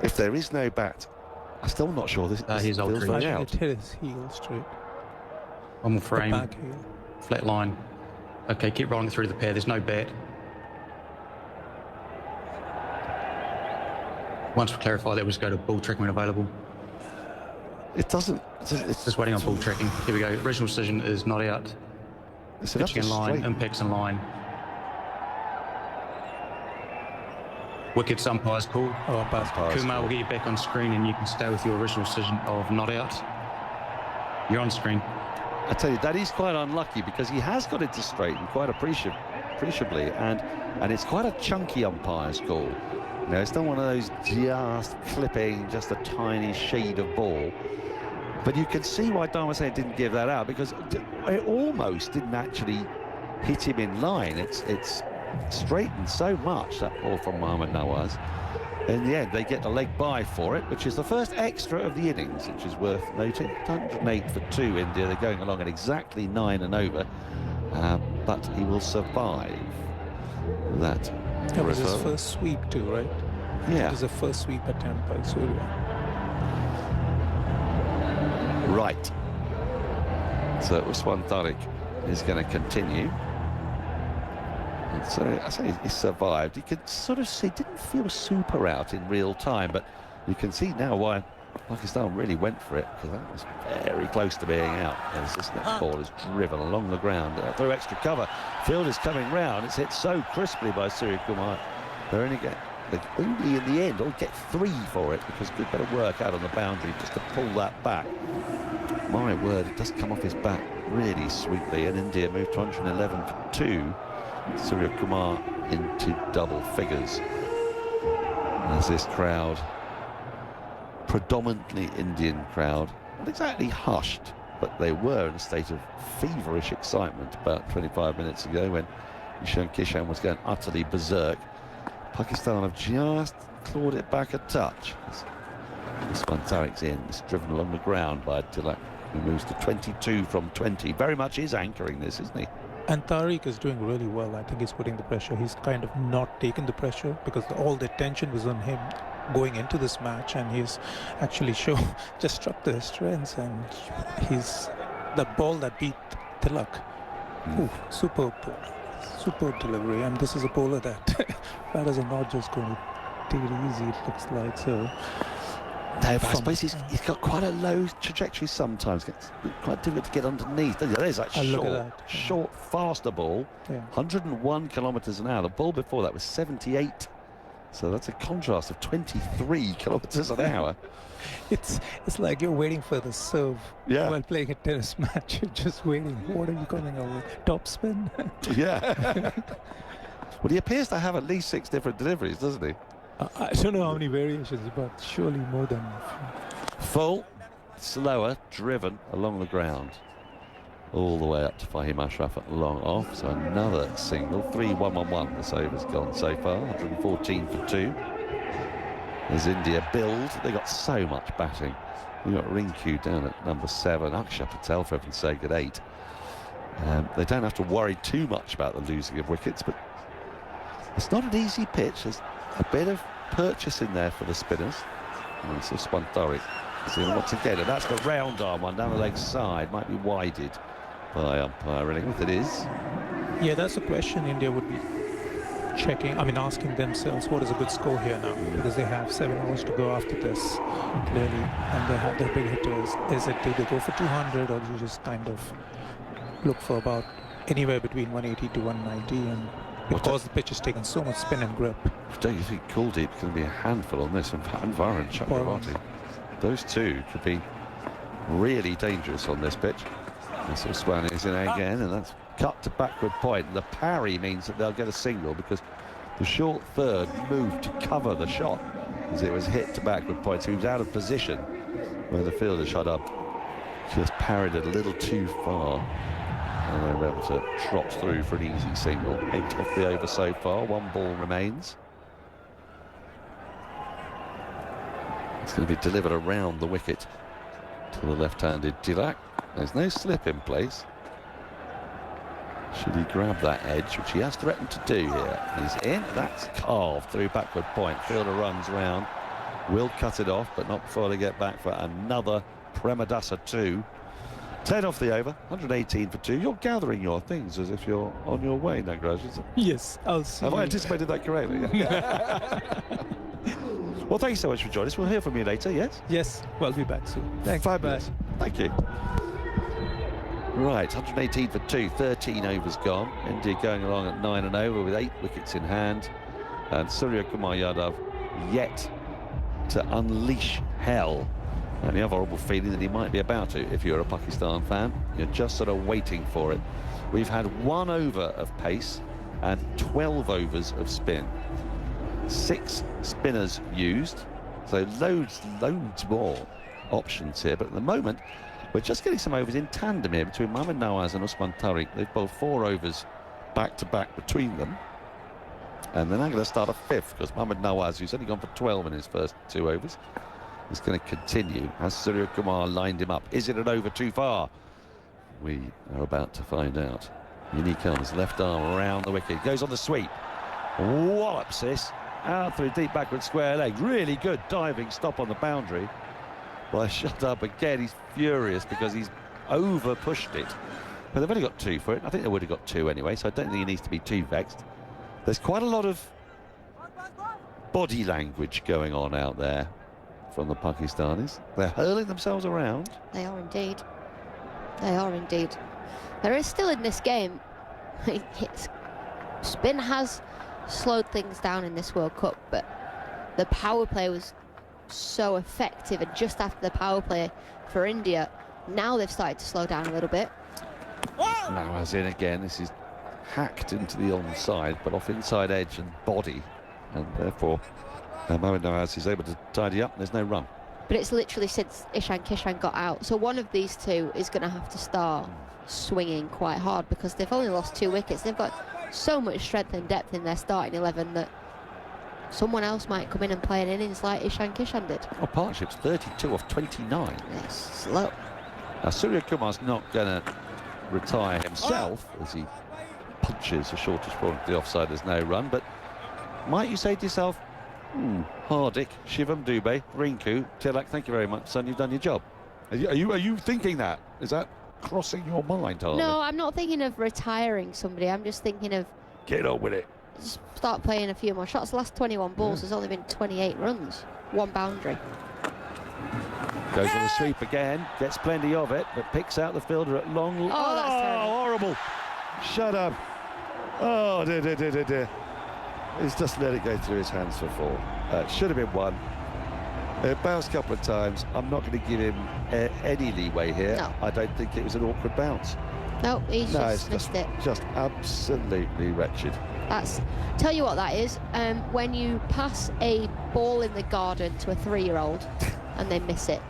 Speaker 1: if there is no bat. I'm still not sure this
Speaker 8: here's
Speaker 1: feels very out.
Speaker 7: It hit his heel straight.
Speaker 8: One more frame.
Speaker 7: Back heel.
Speaker 8: Flat line. Okay, keep rolling through the pair. There's no bat. Once we clarify that, we'll just go to ball tracking when available.
Speaker 1: It doesn't... It's
Speaker 8: just waiting on ball tracking. Here we go. Original decision is not out. Pitching in line, impacts in line. Wickets umpire's call.
Speaker 7: Oh, umpire's
Speaker 8: Kumar will get you back on screen and you can stay with your original decision of not out. You're on screen.
Speaker 1: I tell you, that is quite unlucky because he has got it to straighten quite appreciably, and it's quite a chunky umpire's call. You know, it's not one of those just clipping just a tiny shade of ball. But you can see why Dharmasena didn't give that out, because it almost didn't actually hit him in line. It's straightened so much, that ball from Mohammad Nawaz. In the end, they get the leg bye for it, which is the first extra of the innings, which is worth noting. 108 for 2, India. They're going along at exactly 9 and over, but he will survive that.
Speaker 7: That was his first sweep too, right?
Speaker 1: Yeah.
Speaker 7: It was the first sweep attempt by Surya.
Speaker 1: Right. So Usman Tariq is going to continue. And so I say he survived. You could sort of see, didn't feel super out in real time, but you can see now why Pakistan really went for it, because that was very close to being out. As this next ball is driven along the ground through extra cover. Fielder's coming round. It's hit so crisply by Surya Kumar. They only in the end, will get 3 for it, because good bit of work out on the boundary just to pull that back. My word, it does come off his back really sweetly, and India moved to 111 for 2. Surya Kumar into double figures. As this crowd, predominantly Indian crowd, not exactly hushed, but they were in a state of feverish excitement about 25 minutes ago when Ishan Kishan was going utterly berserk. Pakistan have just clawed it back a touch. This one, Tariq's in. It's driven along the ground by Tilak, who moves to 22 from 20. Very much is anchoring this, isn't he?
Speaker 7: And Tariq is doing really well. I think he's putting the pressure. He's kind of not taken the pressure because all the attention was on him going into this match, and he's actually just struck to his strengths, and he's the ball that beat Tilak. Ooh, superb delivery, and this is a bowler that batters are not just going to take it easy, it looks like. So
Speaker 1: no, but I suppose he's got quite a low trajectory sometimes. It's quite difficult to get underneath. There's that short, faster ball. Yeah. 101 kilometres an hour. The ball before that was 78. So that's a contrast of 23 kilometres an hour.
Speaker 7: It's like you're waiting for the serve while playing a tennis match. You're just waiting. What are you coming out with? Top spin?
Speaker 1: Yeah. Well, he appears to have at least 6 different deliveries, doesn't he?
Speaker 7: I don't know how many variations, but surely more than...
Speaker 1: Full, slower, driven along the ground. All the way up to Fahim Ashraf at long off. So another single. 3-1-1-1 this over's gone so far. 114 for 2. As India build, they got so much batting. We've got Rinku down at number 7. Akshar Patel, for heaven's sake, at 8. They don't have to worry too much about the losing of wickets, but it's not an easy pitch. There's a bit of purchase in there for the spinners. And it's Usman Tariq. See once again, and that's the round arm one down the leg side. Might be wided by umpire, really. It is.
Speaker 7: Yeah, that's a question India would be asking themselves, what is a good score here now? Because they have 7 hours to go after this, clearly, and they have their big hitters. Is it, do they go for 200, or do you just kind of look for about anywhere between 180 to 190? And because the pitch is taking so much spin and grip.
Speaker 1: Don't you think Kuldeep's going to be a handful on this? And Anwar and Chakravarti, those two could be really dangerous on this pitch. This Usman is in again, and that's cut to backward point. The parry means that they'll get a single because the short third moved to cover the shot as it was hit to backward point. So he was out of position where the fielder shot up. Just parried it a little too far. And they were able to trot through for an easy single. 8 off the over so far, 1 ball remains. It's going to be delivered around the wicket to the left-handed Tilak. There's no slip in place. Should he grab that edge, which he has threatened to do here? He's in, that's carved through backward point. Fielder runs round, will cut it off, but not before they get back for another Premadasa 2. 10 off the over, 118 for 2. You're gathering your things as if you're on your way, Nagraj, isn't it?
Speaker 7: Yes, I'll see.
Speaker 1: Have I anticipated that correctly? Well, thank you so much for joining us. We'll hear from you later, yes?
Speaker 7: Yes, we'll be back soon. Thanks.
Speaker 1: Fabulous. Thank you. Right, 118 for 2, 13 overs gone. India going along at 9 and over with 8 wickets in hand. And Surya Kumar Yadav yet to unleash hell. And you have a horrible feeling that he might be about to if you're a Pakistan fan. You're just sort of waiting for it. We've had 1 over of pace and 12 overs of spin. 6 spinners used, so loads more options here. But at the moment, we're just getting some overs in tandem here between Mohammad Nawaz and Usman Tariq. They've bowled 4 overs back-to-back between them. And they're now going to start a 5th because Mohammad Nawaz, who's only gone for 12 in his first 2 overs, is going to continue. Has Surya Kumar lined him up? Is it an over too far? We are about to find out. In he comes, left arm around the wicket, goes on the sweep. Wallops this out through deep backward square leg. Really good diving stop on the boundary. Well, shut up again. He's furious because he's over pushed it. But they've only got 2 for it. I think they would have got 2 anyway, so I don't think he needs to be too vexed. There's quite a lot of body language going on out there from the Pakistanis. They're hurling themselves around.
Speaker 2: They are indeed. They are indeed. There is still in this game, spin has slowed things down in this World Cup, but the power play was so effective, and just after the power play for India, now they've started to slow down a little bit.
Speaker 1: Nawaz in again. This is hacked into the onside, but off inside edge and body, and therefore Mohammad Nawaz is able to tidy up, and there's no run.
Speaker 2: But it's literally since Ishan Kishan got out, so one of these two is going to have to start swinging quite hard because they've only lost 2 wickets. They've got so much strength and depth in their starting 11 that someone else might come in and play an innings like Ishan Kishan did.
Speaker 1: Well, partnership's 32 off 29.
Speaker 2: It's slow.
Speaker 1: Now, Surya Kumar's not going to retire himself as he punches the shortest ball into the offside. There's no run, but might you say to yourself, Hardik, Shivam Dubey, Rinku, Tilak, thank you very much, son, you've done your job. Are you thinking that? Is that crossing your mind, Hardik?
Speaker 2: No, I'm not thinking of retiring somebody. I'm just thinking of...
Speaker 1: Get on with it.
Speaker 2: Just start playing a few more shots. The last 21 balls, there's only been 28 runs. 1 boundary.
Speaker 1: Goes on the sweep again, gets plenty of it, but picks out the fielder at long...
Speaker 2: Oh, that's terrible.
Speaker 1: Horrible. Shut up. Oh, dear. He's just let it go through his hands for 4. Should have been 1. It bounced a couple of times. I'm not going to give him any leeway here.
Speaker 2: No.
Speaker 1: I don't think it was an awkward bounce.
Speaker 2: No, he's just missed it.
Speaker 1: Just absolutely wretched.
Speaker 2: Tell you what that is, when you pass a ball in the garden to a 3-year-old and they miss it.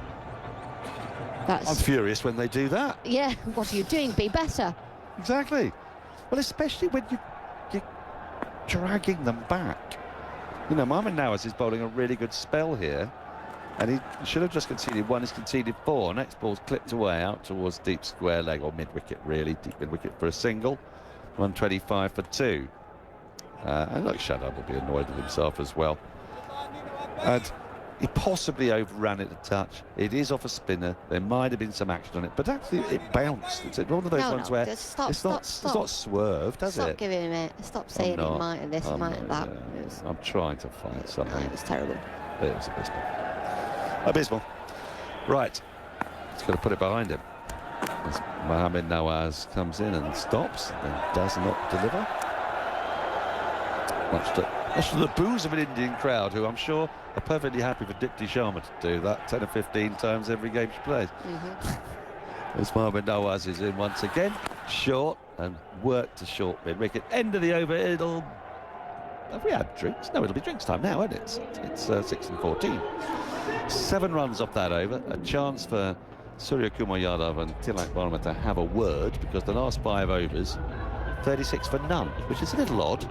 Speaker 1: I'm furious when they do that.
Speaker 2: Yeah, what are you doing? Be better.
Speaker 1: Exactly. Well, especially when you're dragging them back. You know, Mohammad Nawaz is bowling a really good spell here, and he should have just conceded 1. He's conceded 4. Next ball's clipped away out towards deep square leg, or mid-wicket really, deep mid-wicket for a single. 125 for 2. And look, Shadab will be annoyed with himself as well. And He possibly overran it a touch. It is off a spinner. There might have been some action on it, but actually it bounced. It's one of those ones where it's not swerved, has it?
Speaker 2: Stop giving him it. Stop saying it might have this, might have that.
Speaker 1: I'm trying to find something.
Speaker 2: It was terrible.
Speaker 1: It was abysmal. Abysmal. Right. He's got to put it behind him. As Mohamed Nawaz comes in and stops and does not deliver. Much to the boos of an Indian crowd, who I'm sure are perfectly happy for Dipti Sharma to do that 10 or 15 times every game she plays. As Mohamed Nawaz is in once again, short and worked to short mid-wicket. End of the over, have we had drinks? No, it'll be drinks time now, isn't it? It's 6 and 14. 7 runs off that over, a chance for Surya Kumar Yadav and Tilak Varma to have a word, because the last 5 overs, 36 for none, which is a little odd.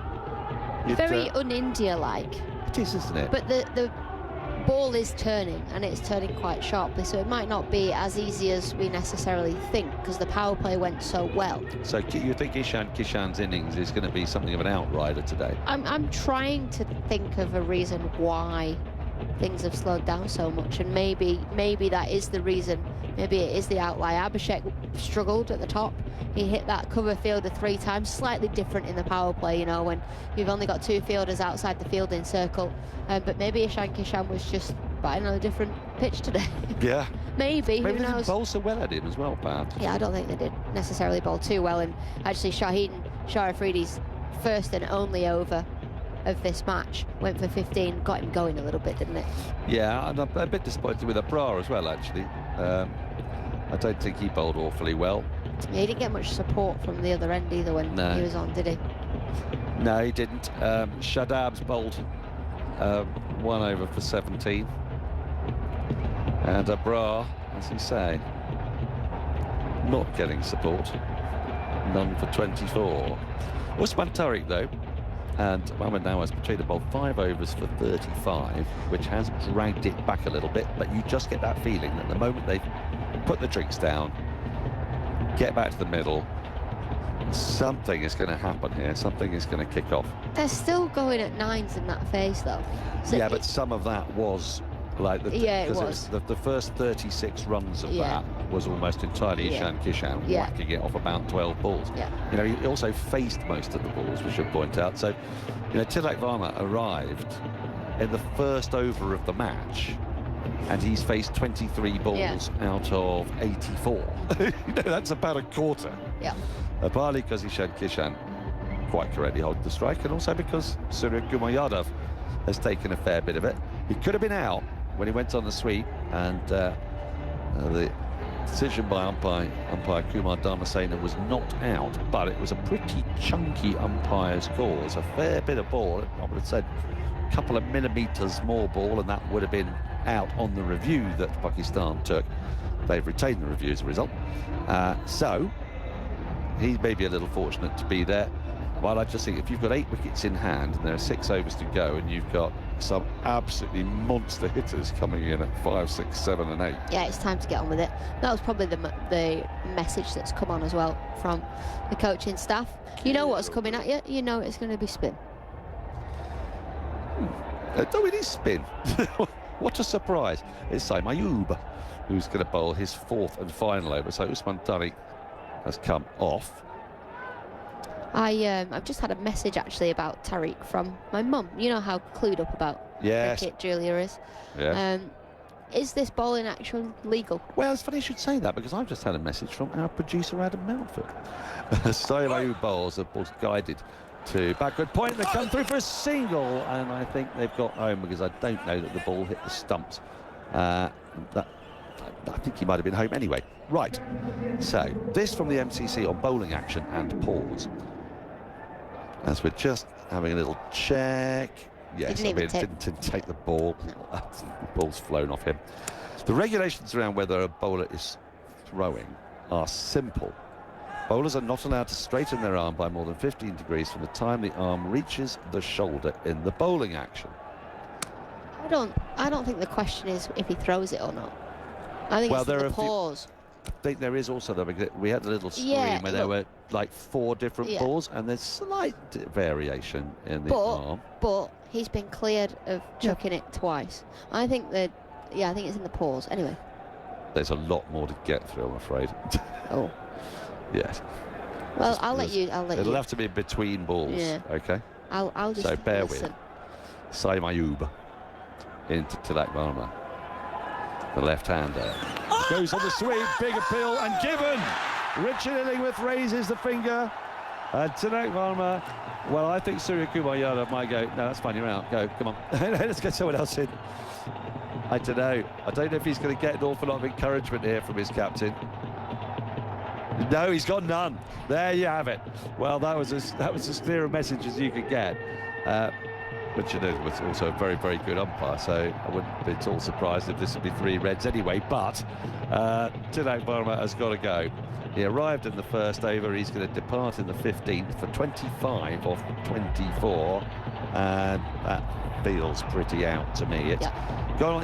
Speaker 2: Very un-India-like.
Speaker 1: It is, isn't it?
Speaker 2: But the ball is turning, and it's turning quite sharply, so it might not be as easy as we necessarily think, because the power play went so well.
Speaker 1: So you think Kishan's innings is going to be something of an outrider today?
Speaker 2: I'm trying to think of a reason why things have slowed down so much, and maybe that is the reason. Maybe it is the outlier. Abhishek struggled at the top. He hit that cover fielder 3 times, slightly different in the power play, you know, when you've only got 2 fielders outside the fielding circle. But maybe Ishan Kishan was just batting on a different pitch today.
Speaker 1: Yeah.
Speaker 2: Maybe
Speaker 1: they
Speaker 2: who knows?
Speaker 1: Didn't bowl so well at him as well, Pat.
Speaker 2: Yeah, I don't think they did necessarily bowl too well. And actually, Shaheen Shah Afridi's first and only over of this match went for 15, got him going a little bit, didn't it?
Speaker 1: Yeah, and I'm a bit disappointed with Abrar as well, actually. I don't think he bowled awfully well.
Speaker 2: Yeah, he didn't get much support from the other end either when he was on, did he?
Speaker 1: No, he didn't. Shadab's bowled 1 over for 17. And Abrar, as you say, not getting support. None for 24. Usman Tariq, though, and Mohamed Nawaz Potato bowled 5 overs for 35, which has dragged it back a little bit, but you just get that feeling that the moment they put the drinks down, get back to the middle, something is going to happen here. Something is going to kick off.
Speaker 2: They're still going at 9s in that phase, though. So
Speaker 1: yeah, but some of that was like
Speaker 2: it was.
Speaker 1: The first 36 runs of that was almost entirely Ishan Kishan whacking it off about 12 balls. You know, he also faced most of the balls, we should point out. So, you know, Tilak Varma arrived in the first over of the match, and he's faced 23 balls out of 84. You know, that's about a quarter.
Speaker 2: Yeah.
Speaker 1: Partly because Ishan Kishan quite correctly holds the strike, and also because Surya Kumar Yadav has taken a fair bit of it. He could have been out when he went on the sweep, and the decision by umpire Kumar Dharmasena was not out, but it was a pretty chunky umpire's call. It's a fair bit of ball. I would have said a couple of millimetres more ball, and that would have been out on the review that Pakistan took. They've retained the review as a result. So he may be a little fortunate to be there. Well, I just think if you've got 8 wickets in hand and there are 6 overs to go, and you've got some absolutely monster hitters coming in at 5, 6, 7 and 8.
Speaker 2: Yeah, it's time to get on with it. That was probably the message that's come on as well from the coaching staff. You know what's coming at you. You know it's going to be spin.
Speaker 1: No, it is spin. What a surprise. It's Saim Ayub who's going to bowl his 4th and final over. So Usman Tariq has come off.
Speaker 2: I've just had a message actually about Tariq from my mum. You know how clued up about cricket Julia is.
Speaker 1: Yes.
Speaker 2: Is this bowling action legal?
Speaker 1: Well, it's funny you should say that, because I've just had a message from our producer Adam Melford. Saim Ayub bowls are guided to backward point. They come through for a single, and I think they've got home, because I don't know that the ball hit the stumps. I think he might have been home anyway. Right, so this from the MCC on bowling action and pause. As we're just having a little check. Yes, didn't take the ball. No. The ball's flown off him. The regulations around whether a bowler is throwing are simple. Bowlers are not allowed to straighten their arm by more than 15 degrees from the time the arm reaches the shoulder in the bowling action.
Speaker 2: I don't think the question is if he throws it or not. I think it's the pause.
Speaker 1: I think there is also, we had a little screen where there were like 4 different balls, and there's slight variation in the arm.
Speaker 2: But he's been cleared of chucking it twice. I think that, I think it's in the paws. Anyway.
Speaker 1: There's a lot more to get through, I'm afraid.
Speaker 2: Oh.
Speaker 1: Yes.
Speaker 2: Well, I'll let you.
Speaker 1: It'll have to be between balls.
Speaker 2: Yeah.
Speaker 1: Okay.
Speaker 2: I'll just.
Speaker 1: So bear
Speaker 2: listen.
Speaker 1: with. Saim Ayoub into Tilak Varma. The left-hander goes on the sweep, big appeal, and given. Richard Illingworth raises the finger, and Tilak Varma. Well, I think Surya Kumar Yadav might go. No, that's fine. You're out. Go. Come on. Let's get someone else in. I don't know. I don't know if he's going to get an awful lot of encouragement here from his captain. No, he's got none. There you have it. Well, that was as clear a message as you could get. Richard was also a very, very good umpire, so I wouldn't be at all surprised if this would be 3 reds anyway. But Tilak Varma has got to go. He arrived in the first over. He's going to depart in the 15th for 25 off 24, and that feels pretty out to me. It's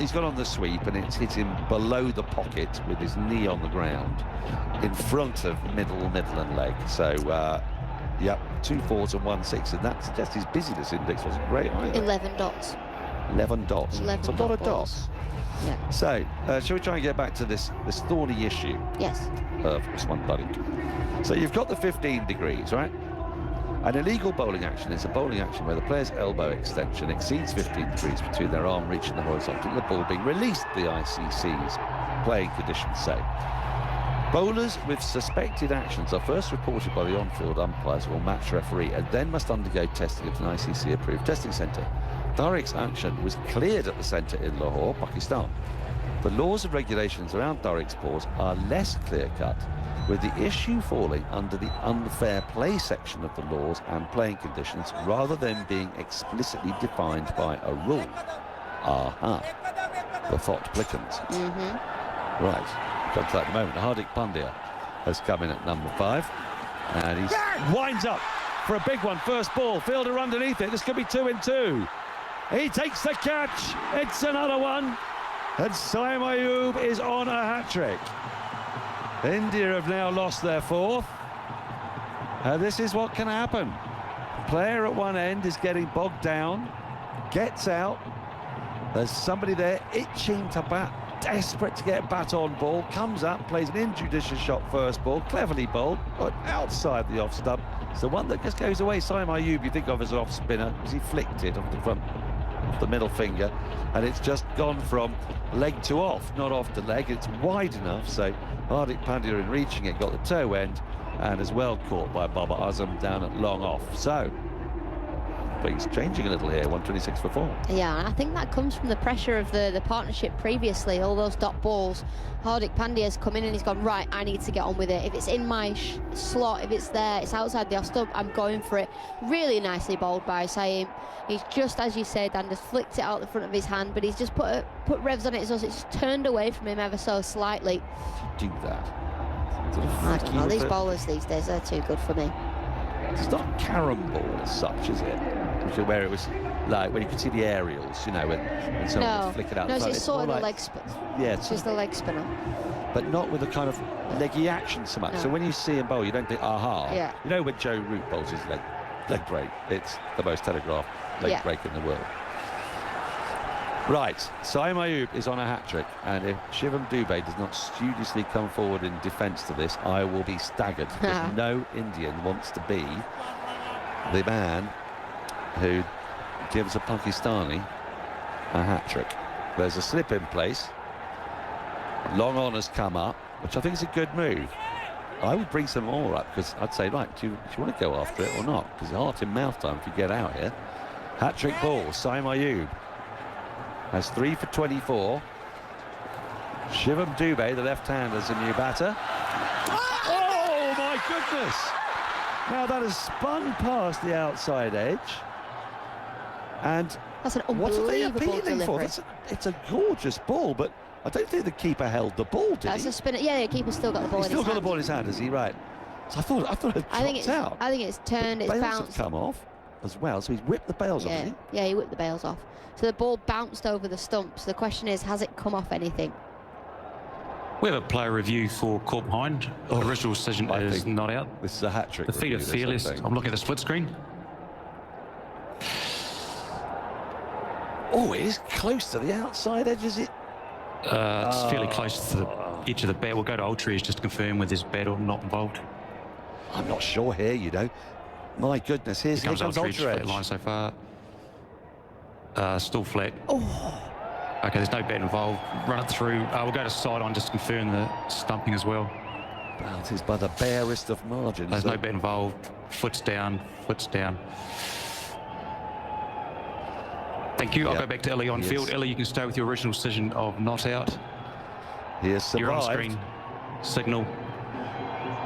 Speaker 1: he's gone on the sweep, and it's hit him below the pocket with his knee on the ground, in front of middle and leg. So, 2 4s and 1 6, and that suggests his busyness index wasn't great either.
Speaker 2: 11 dots.
Speaker 1: 11 dots.
Speaker 2: 11
Speaker 1: it's a lot of dots.
Speaker 2: Yeah.
Speaker 1: So, shall we try and get back to this thorny issue?
Speaker 2: Yes.
Speaker 1: Of Usman Tariq. So you've got the 15 degrees, right? An illegal bowling action is a bowling action where the player's elbow extension exceeds 15 degrees between their arm reaching the horizontal and the ball being released, the ICC's playing conditions say. Bowlers with suspected actions are first reported by the on-field umpires or match referee and then must undergo testing at an ICC-approved testing centre. Tariq's action was cleared at the centre in Lahore, Pakistan. The laws and regulations around Tariq's paws are less clear-cut, with the issue falling under the unfair play section of the laws and playing conditions rather than being explicitly defined by a rule. The thought plickens. Right, come to that in a moment. Hardik Pandya has come in at number 5, and he winds up for a big one. First ball, fielder underneath it. This could be 2 in 2. He takes the catch. It's another one. And Saim Ayoub is on a hat-trick. India have now lost their 4th. This is what can happen. Player at one end is getting bogged down, gets out. There's somebody there itching to bat, desperate to get bat on ball, comes up, plays an injudicious shot first ball, cleverly bowled, but outside the off stump. It's the one that just goes away. Saim Ayoub, you think of as an off spinner, because he flicked it off the front of the middle finger, and it's just gone from leg to off, not off to leg. It's wide enough, so Hardik Pandya in reaching it got the toe end, and as well caught by Babar Azam down at long off. So things changing a little here. 126 for 4.
Speaker 2: Yeah, and I think that comes from the pressure of the partnership previously. All those dot balls, Hardik Pandya's come in and he's gone, right, I need to get on with it. If it's in my slot, if it's there, it's outside the off stump, I'm going for it. Really nicely bowled by Saim. He's just, as you said, Dan, just flicked it out the front of his hand, but he's just put revs on it, so it's turned away from him ever so slightly.
Speaker 1: Do that.
Speaker 2: I don't know, these bowlers these days, they're too good for me.
Speaker 1: It's not a carom ball as such, is it? Where it was like when you could see the aerials, you know, when someone would flick it out.
Speaker 2: No, it's sort of the leg spin. Yeah, it's just the leg spinner.
Speaker 1: But not with the kind of leggy action so much. No. So when you see him bowl, you don't think, aha.
Speaker 2: Yeah.
Speaker 1: You know when Joe Root bowls his leg break, it's the most telegraphed leg break in the world. Right, Saim Ayoub is on a hat-trick, and if Shivam Dubey does not studiously come forward in defence to this, I will be staggered, because no Indian wants to be the man who gives a Pakistani a hat-trick. There's a slip in place. Long on has come up, which I think is a good move. I would bring some more up, because I'd say, right, do you want to go after it or not? Because it's heart in mouth time if you get out here. Hat-trick ball, Saim Ayoub has 3 for 24. Shivam Dubey, the left-hander, is a new batter. Oh, my goodness! Now that has spun past the outside edge. And
Speaker 2: that's an
Speaker 1: what are they appealing
Speaker 2: delivery.
Speaker 1: for? It's a gorgeous ball, but I don't think the keeper held the ball, did
Speaker 2: That's
Speaker 1: he?
Speaker 2: a spinner. Yeah, the keeper's still got the ball in his hand.
Speaker 1: He's still got the ball in his hand, is he? Right. So I thought it dropped out.
Speaker 2: I think it's turned, it's bounced.
Speaker 1: Have come off as well, so he's whipped the bails off, hasn't he?
Speaker 2: Yeah, he whipped the bails off. So the ball bounced over the stumps. The question is, has it come off anything?
Speaker 8: We have a player review for caught behind. Original decision is not out.
Speaker 1: This is a hat-trick.
Speaker 8: The feet are fearless. I'm looking at the split screen.
Speaker 1: Oh, it is close to the outside edge, is it?
Speaker 8: It's fairly close to the edge of the bat. We'll go to Ultras just to confirm whether there's bat or not involved.
Speaker 1: I'm not sure here, you know. My goodness, here comes Ultra
Speaker 8: flat line so far. Still flat. Oh. Okay, there's no bat involved. Run it through. We'll go to side on just to confirm the stumping as well.
Speaker 1: Bounces by the barest of margins.
Speaker 8: There's no bat involved. Foot's down. Foot's down. Thank you. I'll go back to Ellie on field. Ellie, you can stay with your original decision of not out.
Speaker 1: He has survived.
Speaker 8: You're on screen. Signal.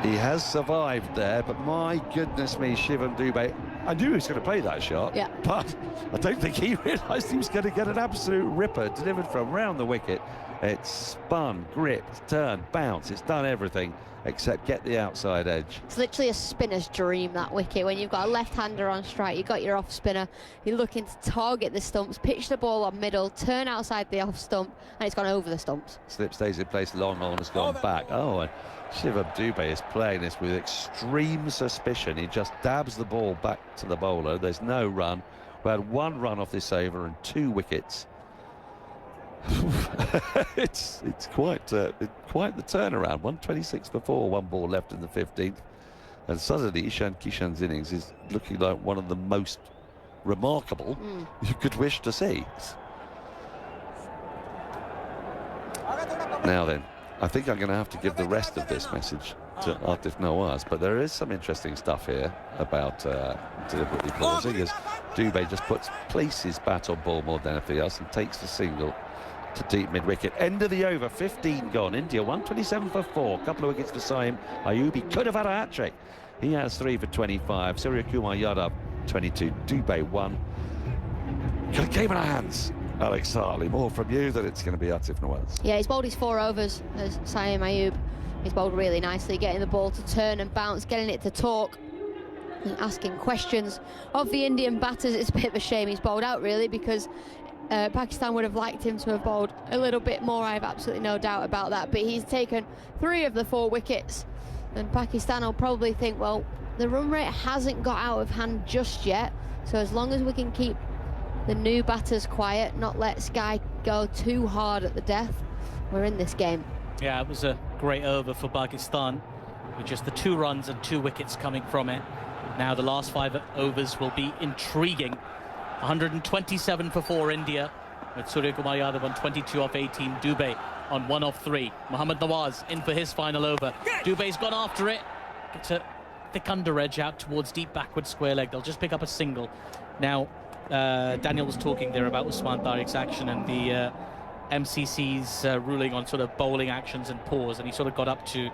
Speaker 1: He has survived there, but my goodness me, Shivam Dubé. I knew he was going to play that shot, but I don't think he realised he was going to get an absolute ripper delivered from round the wicket. It's spun, gripped, turned, bounced. It's done everything except get the outside edge.
Speaker 2: It's literally a spinner's dream, that wicket. When you've got a left-hander on strike, you've got your off spinner, you're looking to target the stumps, pitch the ball on middle, turn outside the off stump, and it's gone over the stumps.
Speaker 1: Slip stays in place, long on has gone back. Oh, and Shivam Dubé is playing this with extreme suspicion. He just dabs the ball back to the bowler. There's no run. We had 1 run off this over and 2 wickets. it's quite the turnaround. 126 for 4, 1 ball left in the 15th, and suddenly Ishan Kishan's innings is looking like one of the most remarkable you could wish to see. Now then, I think I'm going to have to give the rest of this message to Aatif Nawaz, but there is some interesting stuff here about deliberately pausing, as Dubé just places bat on ball more than anything else and takes the single to deep mid-wicket. End of the over, 15 gone. India 127 for 4, couple of wickets for Saim Ayubi. Could have had a hat-trick. He has 3 for 25. Surya Kumar Yadav 22. Dubé 1. Game in our hands. Alex Hartley, more from you that it's going to be Aatif Nawaz.
Speaker 2: Yeah, he's bowled his 4 overs as Saim Ayub. He's bowled really nicely, getting the ball to turn and bounce, getting it to talk and asking questions of the Indian batters. It's a bit of a shame he's bowled out, really, because Pakistan would have liked him to have bowled a little bit more. I have absolutely no doubt about that. But he's taken 3 of the 4 wickets, and Pakistan will probably think, well, the run rate hasn't got out of hand just yet, so as long as we can keep the new batters quiet, not let Sky go too hard at the death, we're in this game.
Speaker 6: Yeah, it was a great over for Pakistan, with just the 2 runs and 2 wickets coming from it. Now the last 5 overs will be intriguing. 127 for 4 India, with Surya Kumar Yadav on 22 off 18, Dubé on 1 off 3. Mohammad Nawaz in for his final over. Dubé's gone after it, gets a thick under edge out towards deep backward square leg. They'll just pick up a single. Now, Daniel was talking there about Usman Tariq's action and the MCC's ruling on sort of bowling actions and pause, and he sort of got up to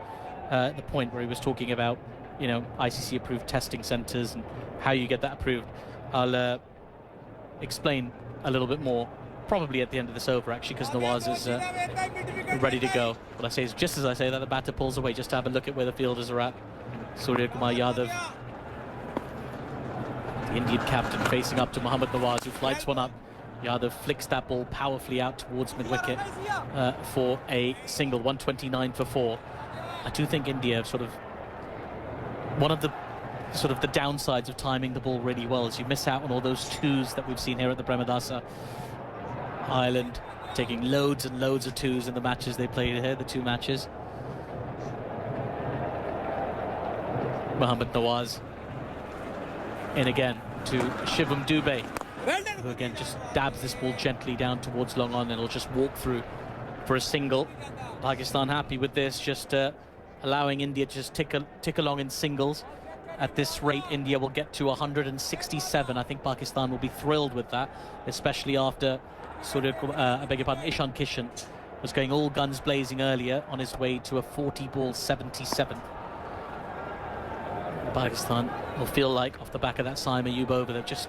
Speaker 6: the point where he was talking about, you know, ICC approved testing centres and how you get that approved. I'll explain a little bit more probably at the end of this over, actually, because Nawaz is ready to go. What I say is, just as I say that, the batter pulls away just to have a look at where the fielders are at. Surya Kumar Yadav, the Indian captain, facing up to Mohammad Nawaz, who flights one up. Yadav flicks that ball powerfully out towards mid-wicket for a single. 129 for 4. I do think India sort of, one of the the downsides of timing the ball really well is you miss out on all those 2s that we've seen here at the Premadasa Island, taking loads and loads of 2s in the matches they played here, the 2 matches. Mohammad Nawaz in again to Shivam Dubé, who again just dabs this ball gently down towards long on, and it'll just walk through for a single. Pakistan happy with this, just allowing India to just tick along in singles. At this rate, India will get to 167. I think Pakistan will be thrilled with that, especially after Ishan Kishan was going all guns blazing earlier on his way to a 40-ball 77. Pakistan will feel like, off the back of that Saim Ayub over, they've just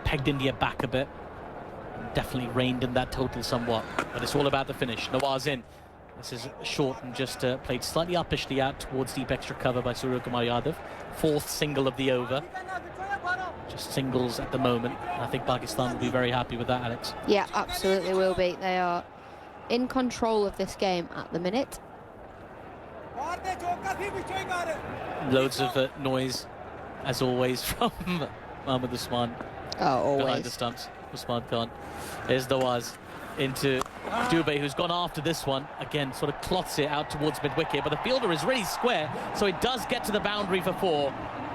Speaker 6: pegged India back a bit, and definitely reined in that total somewhat. But it's all about the finish. Nawaz in. This is short and just played slightly uppishly out towards deep extra cover by Surya Kumar Yadav. 4th single of the over. Just singles at the moment. I think Pakistan will be very happy with that, Alex.
Speaker 2: Yeah, absolutely will be. They are in control of this game at the minute.
Speaker 6: Loads of noise, as always, from Mohammad Usman.
Speaker 2: Oh, always.
Speaker 6: Behind the stumps. Usman Khan. Here's Nawaz into Dubé, who's gone after this one. Again, sort of clots it out towards mid-wicket, but the fielder is really square, so it does get to the boundary for 4.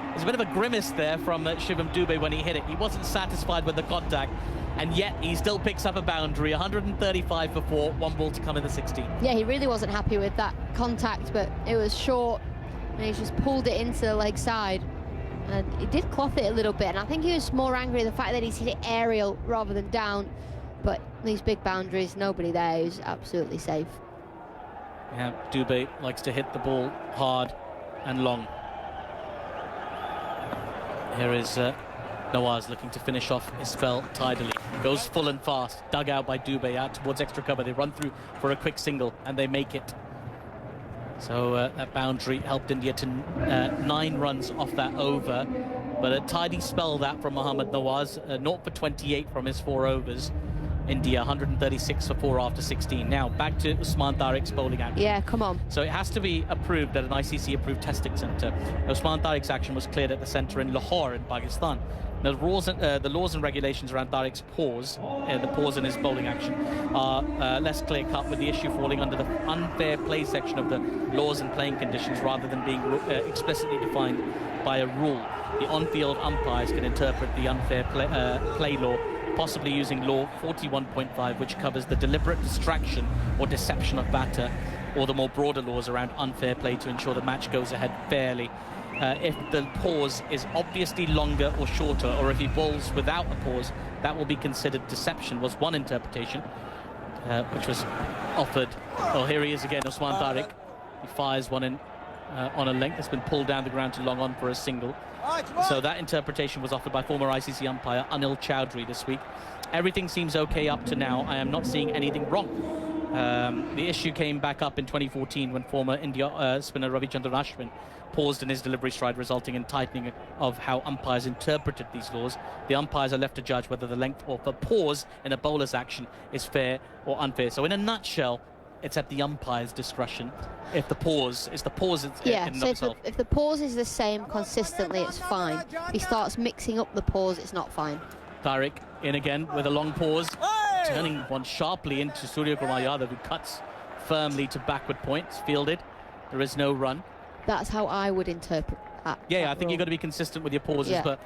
Speaker 6: There's a bit of a grimace there from Shivam Dubé when he hit it. He wasn't satisfied with the contact, and yet he still picks up a boundary. 135 for 4, 1 ball to come in the 16.
Speaker 2: Yeah, he really wasn't happy with that contact, but it was short, and he just pulled it into the leg side. And he did cloth it a little bit, and I think he was more angry at the fact that he's hit it aerial rather than down. But these big boundaries, nobody there who's absolutely safe.
Speaker 6: Yeah, Dubé likes to hit the ball hard and long. Here is Nawaz looking to finish off his spell tidily. Goes full and fast, dug out by Dubé, out towards extra cover. They run through for a quick single, and they make it. So that boundary helped India to 9 runs off that over. But a tidy spell that from Mohammad Nawaz, 0 for 28 from his 4 overs. India 136 for 4 after 16. Now back to Usman Tariq's bowling action.
Speaker 2: Yeah, come on.
Speaker 6: So it has to be approved at an ICC approved testing centre. Usman Tariq's action was cleared at the centre in Lahore in Pakistan. Now, the laws and regulations around Tariq's pause, the pause in his bowling action, are less clear-cut, with the issue falling under the unfair play section of the laws and playing conditions rather than being explicitly defined by a rule. The on-field umpires can interpret the unfair play law, possibly using law 41.5, which covers the deliberate distraction or deception of batter, or the more broader laws around unfair play to ensure the match goes ahead fairly. If the pause is obviously longer or shorter, or if he bowls without a pause, that will be considered deception, was one interpretation, which was offered. Oh, here he is again, Usman Tariq. He fires one in on a length that's been pulled down the ground to long on for a single. So that interpretation was offered by former ICC umpire Anil Chowdhury this week. Everything seems okay up to now. I am not seeing anything wrong. The issue came back up in 2014 when former India spinner Ravichandran Ashwin paused in his delivery stride, resulting in tightening of how umpires interpreted these laws. The umpires are left to judge whether the length of a pause in a bowler's action is fair or unfair. So in a nutshell, it's at the umpire's discretion. If the pause is the pause,
Speaker 2: yeah,
Speaker 6: in
Speaker 2: so
Speaker 6: itself.
Speaker 2: if the pause is the same consistently, it's fine. If he starts mixing up the pause, it's not fine.
Speaker 6: Tariq in again with a long pause, turning one sharply into Surya Kumar Yadav, who cuts firmly to backward points, fielded. There is no run.
Speaker 2: That's how I would interpret that.
Speaker 6: Yeah, I think you've got to be consistent with your pauses, but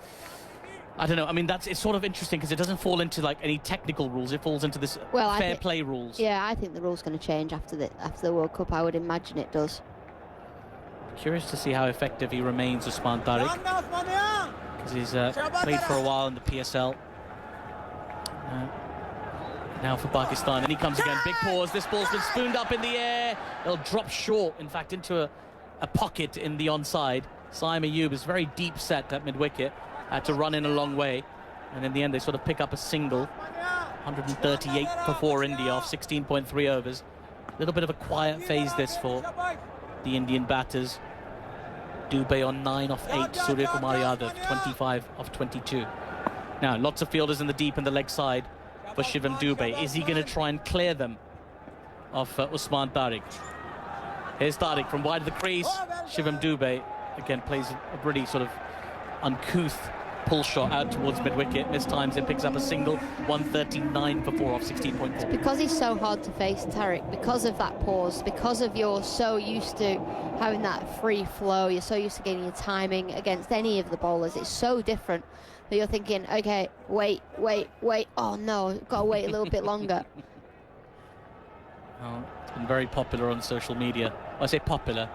Speaker 6: I don't know. I mean, it's sort of interesting because it doesn't fall into like any technical rules. It falls into this fair play rules.
Speaker 2: Yeah, I think the rule's going to change after the World Cup. I would imagine it does.
Speaker 6: Curious to see how effective he remains, Usman Tariq, because he's played for a while in the PSL. Now for Pakistan, and he comes again. Big pause. This ball's been spooned up in the air. It'll drop short, in fact, into a pocket in the onside. Saim Ayub is very deep set at mid-wicket. Had to run in a long way, and in the end they sort of pick up a single. 138 for 4 India off 16.3 overs. A little bit of a quiet phase this for the Indian batters. Dubé on 9 off 8, Surya Kumar Yadav 25 off 22. Now lots of fielders in the deep and the leg side for Shivam Dubé. Is he going to try and clear them off Usman Tariq? Here's Tariq from wide of the crease. Shivam Dubé again plays a pretty sort of uncouth pull shot out towards mid-wicket. This time it picks up a single. 139 for 4 off 16.4.
Speaker 2: Because he's so hard to face, Tariq, because of that pause, because of you're so used to having that free flow, you're so used to getting your timing against any of the bowlers, it's so different that you're thinking, okay, wait, oh no, got to wait a little bit longer.
Speaker 6: Well, it's been very popular on social media. Well, I say popular.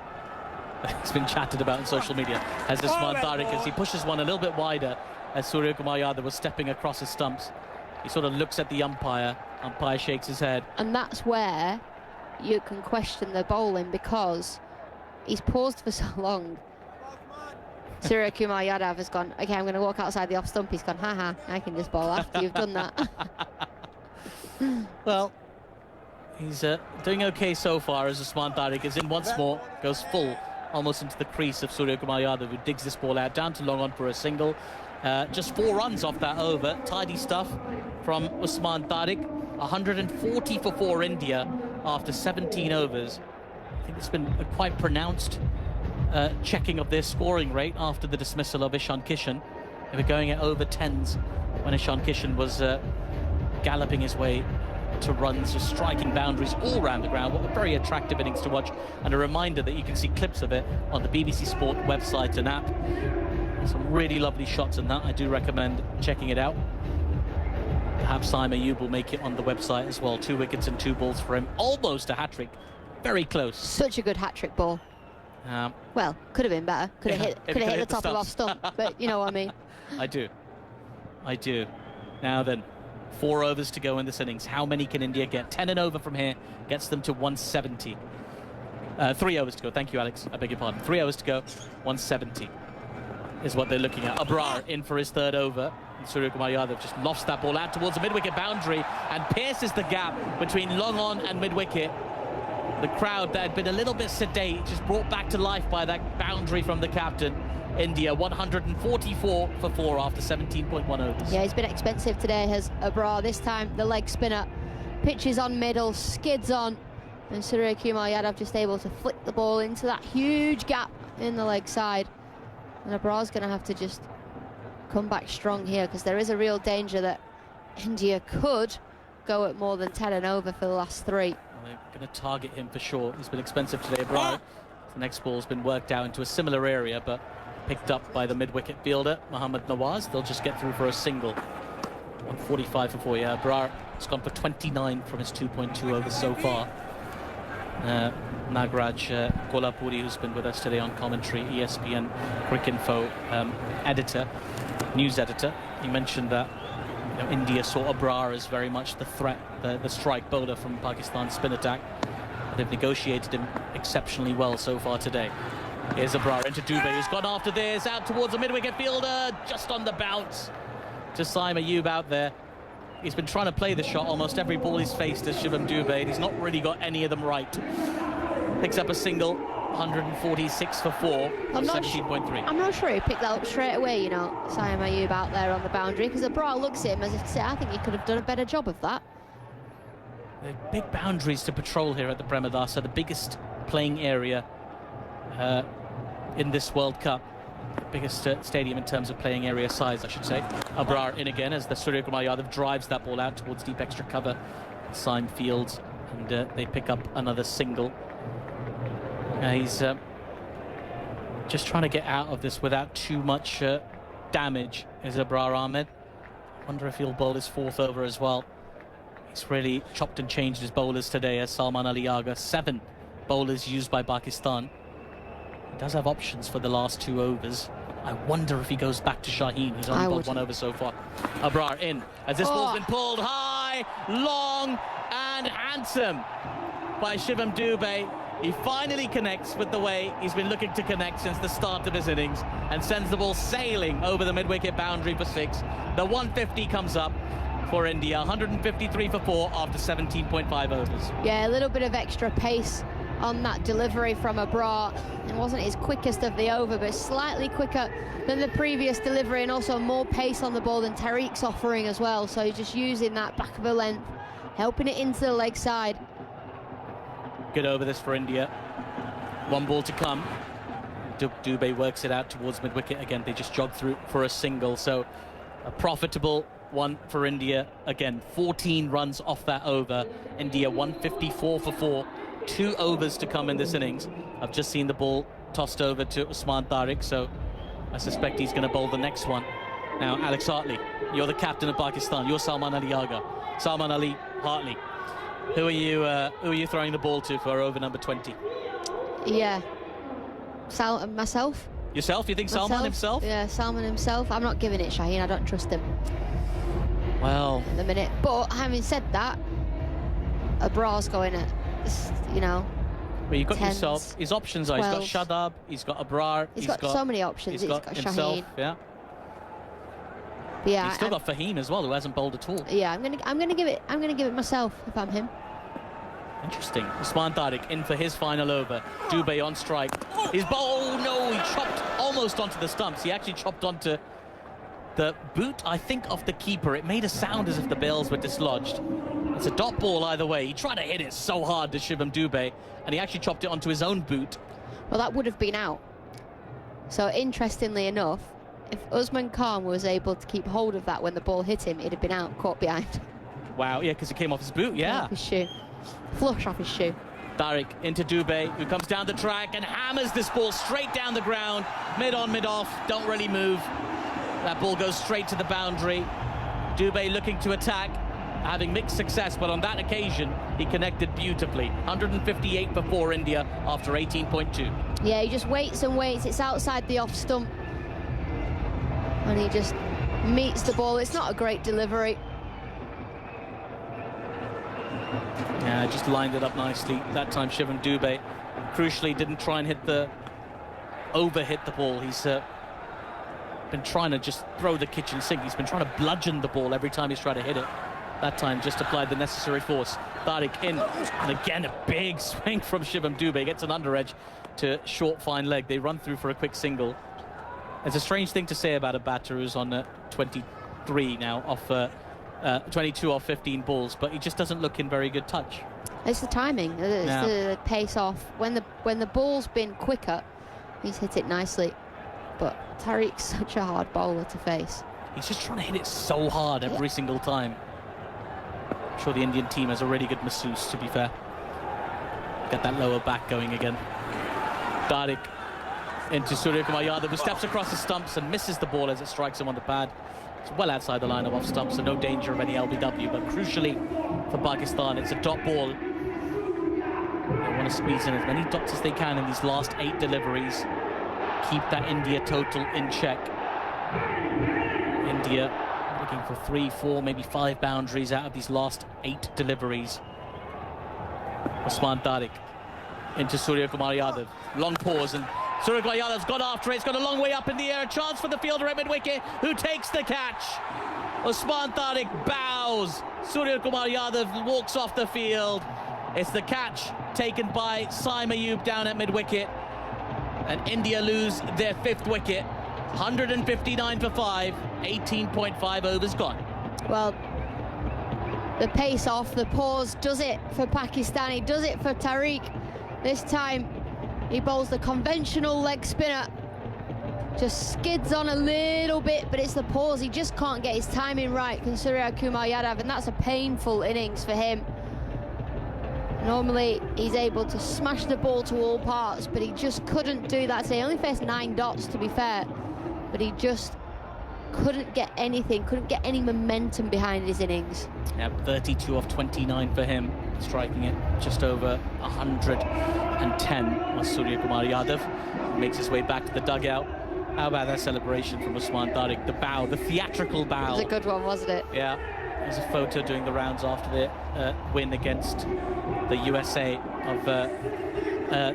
Speaker 6: It's been chatted about on social media as Usman Tariq, as he pushes one a little bit wider as Surya Kumar Yadav was stepping across his stumps. He sort of looks at the umpire shakes his head.
Speaker 2: And that's where you can question the bowling, because he's paused for so long. Surya Kumar Yadav has gone, okay, I'm going to walk outside the off stump. He's gone, haha, I can just bowl after you've done that.
Speaker 6: Well, he's doing okay so far as Usman Tariq is in once more, goes full, almost into the crease of Surya Kumar Yadav, who digs this ball out, down to long on for a single. Just 4 runs off that over. Tidy stuff from Usman Tariq. 140 for 4 India after 17 overs. think it's been a quite pronounced checking of their scoring rate after the dismissal of Ishan Kishan. They were going at over 10s when Ishan Kishan was galloping his way to runs, just striking boundaries all around the ground. What a very attractive innings to watch, and a reminder that you can see clips of it on the BBC Sport website and app. Some really lovely shots in that. I do recommend checking it out. Perhaps Saima Ayub will make it on the website as well. 2 wickets and 2 balls for him. Almost a hat-trick. Very close.
Speaker 2: Such a good hat-trick ball. Well, could have been better. Could have hit the top of off stump, but you know what I mean.
Speaker 6: I do. Now then, 4 overs to go in this innings. How many can India get? 10 and over from here gets them to 170. 3 overs to go. Thank you, Alex. I beg your pardon. 3 overs to go. 170 is what they're looking at. Abrar in for his 3rd over. And Suryakumar Yadav just lofts that ball out towards the mid-wicket boundary and pierces the gap between long on and mid-wicket. The crowd that had been a little bit sedate just brought back to life by that boundary from the captain. India 144 for 4 after 17.1 overs.
Speaker 2: Yeah, he's been expensive today, has Abrar. This time the leg spinner pitches on middle, skids on, and Suryakumar Yadav just able to flick the ball into that huge gap in the leg side. And Abrar's going to have to just come back strong here, because there is a real danger that India could go at more than 10 and over for the last 3.
Speaker 6: Well, they're going to target him for sure. He's been expensive today, Abrar. The next ball's been worked out into a similar area, but picked up by the mid-wicket fielder, Mohammad Nawaz. They'll just get through for a single. 145 for 4. Yeah, Abrar has gone for 29 from his 2.2 overs so far. Nagraj Gollapudi, who's been with us today on commentary, ESPN Cricinfo editor, news editor, he mentioned that India saw Abrar as very much the threat, the strike bowler from Pakistan's spin attack. They've negotiated him exceptionally well so far today. Here's Abrar into Dubey, who's gone after this, out towards the mid-wicket fielder, just on the bounce to Saima Ayub out there. He's been trying to play the shot almost every ball he's faced as Shivam Dubey, and he's not really got any of them right. Picks up a single, 146 for 4, 17.3.
Speaker 2: I'm not sure he picked that up straight away, you know, Saima Ayub out there on the boundary, because Abrar looks at him as if to say, I think he could have done a better job of that.
Speaker 6: There are big boundaries to patrol here at the Premadasa, the biggest playing area in this World Cup. The biggest stadium in terms of playing area size, I should say. Abrar in again as the Suryakumar Yadav drives that ball out towards deep extra cover. Syme fields, and they pick up another single. He's just trying to get out of this without too much damage, is Abrar Ahmed. Wonder if he'll bowl his 4th over as well. He's really chopped and changed his bowlers today as Salman Ali Agha. 7 bowlers used by Pakistan. He does have options for the last 2 overs. I wonder if he goes back to Shaheen, who's only bowled 1 over so far. Abrar in, as this ball's been pulled high, long, and handsome by Shivam Dubey. He finally connects with the way he's been looking to connect since the start of his innings, and sends the ball sailing over the mid-wicket boundary for 6. The 150 comes up for India, 153 for 4 after 17.5 overs.
Speaker 2: Yeah, a little bit of extra pace on that delivery from Abrar. It wasn't his quickest of the over, but slightly quicker than the previous delivery, and also more pace on the ball than Tariq's offering as well. So he's just using that back of a length, helping it into the leg side.
Speaker 6: Good over this for India. 1 ball to come. Dubey works it out towards mid-wicket again. They just jog through for a single, so a profitable one for India. Again, 14 runs off that over. India 154 for 4. 2 overs to come in this innings. I've just seen the ball tossed over to Usman Tariq, so I suspect he's going to bowl the next one. Now, Alex Hartley, you're the captain of Pakistan. You're Salman Ali Agha. Salman Ali, Hartley. Who are you throwing the ball to for over number 20?
Speaker 2: Yeah, myself.
Speaker 6: Yourself? You think Salman himself?
Speaker 2: Yeah, Salman himself. I'm not giving it Shaheen. I don't trust him.
Speaker 6: Well,
Speaker 2: at the minute. But having said that, Abrar's going at, you know.
Speaker 6: Well, you've got
Speaker 2: 10s,
Speaker 6: yourself. His options are 12s. He's got Shadab, he's got Abrar.
Speaker 2: He's got so many options. He's got
Speaker 6: himself,
Speaker 2: Shaheen.
Speaker 6: yeah.
Speaker 2: Yeah,
Speaker 6: he's still got Fahim as well, who hasn't bowled at all.
Speaker 2: Yeah, I'm gonna give it myself if I'm him.
Speaker 6: Interesting. Usman Tariq in for his final over. Dubey on strike. He's bowled. Oh no, he chopped almost onto the stumps. He actually chopped onto the boot, I think, of the keeper. It made a sound as if the bails were dislodged. It's a dot ball either way. He tried to hit it so hard to Shivam Dubey, and he actually chopped it onto his own boot.
Speaker 2: Well, that would have been out. So interestingly enough, if Usman Khan was able to keep hold of that when the ball hit him, it'd have been out, caught behind.
Speaker 6: Wow, yeah, because it came off his boot, yeah.
Speaker 2: Off his shoe. Flush off his shoe.
Speaker 6: Tariq into Dubey, who comes down the track and hammers this ball straight down the ground. Mid on, mid off, don't really move. That ball goes straight to the boundary. Dubey looking to attack, having mixed success, but on that occasion, he connected beautifully. 158 for India after 18.2.
Speaker 2: Yeah, he just waits and waits. It's outside the off stump. And he just meets the ball. It's not a great delivery.
Speaker 6: Yeah, just lined it up nicely. That time, Shivam Dubey, crucially, didn't try and overhit the ball. He's been trying to just throw the kitchen sink. He's been trying to bludgeon the ball every time he's tried to hit it. That time, just applied the necessary force. Tariq in, and again, a big swing from Shivam Dubey. Gets an under edge to short, fine leg. They run through for a quick single. It's a strange thing to say about a batter who's on 23 now, off 22 off 15 balls, but he just doesn't look in very good touch.
Speaker 2: It's the timing, it's the pace off. When the ball's been quicker, he's hit it nicely. But Tariq's such a hard bowler to face.
Speaker 6: He's just trying to hit it so hard every single time. I'm sure the Indian team has a really good masseuse, to be fair. Get that lower back going again. Tariq into Suryakumar Yadav, who steps across the stumps and misses the ball as it strikes him on the pad. It's well outside the line of off stumps, so no danger of any LBW, but crucially for Pakistan, it's a dot ball. They want to squeeze in as many dots as they can in these last 8 deliveries. Keep that India total in check. India looking for 3, 4, maybe 5 boundaries out of these last 8 deliveries. Usman Tariq into Suryakumar Yadav. Long pause, and Suryakumar Yadav's got after it. It's got a long way up in the air. A chance for the fielder at mid-wicket, who takes the catch. Usman Tariq bows. Suryakumar Yadav walks off the field. It's the catch taken by Saim Ayub down at mid-wicket. And India lose their 5th wicket. 159 for 5. 18.5 overs gone.
Speaker 2: Well, the pace off, the pause does it for Pakistan. He does it for Tariq. This time, he bowls the conventional leg spinner. Just skids on a little bit, but it's the pause. He just can't get his timing right, Suryakumar Yadav, and that's a painful innings for him. Normally, he's able to smash the ball to all parts, but he just couldn't do that. So he only faced 9 dots, to be fair, but he just couldn't get anything, couldn't get any momentum behind his innings.
Speaker 6: Yeah, 32 off 29 for him, striking it just over 110 was Suryakumar Yadav. He makes his way back to the dugout. How about that celebration from Usman Tariq? The bow, the theatrical bow.
Speaker 2: It was a good one, wasn't it?
Speaker 6: Yeah. There's a photo doing the rounds after the win against the USA of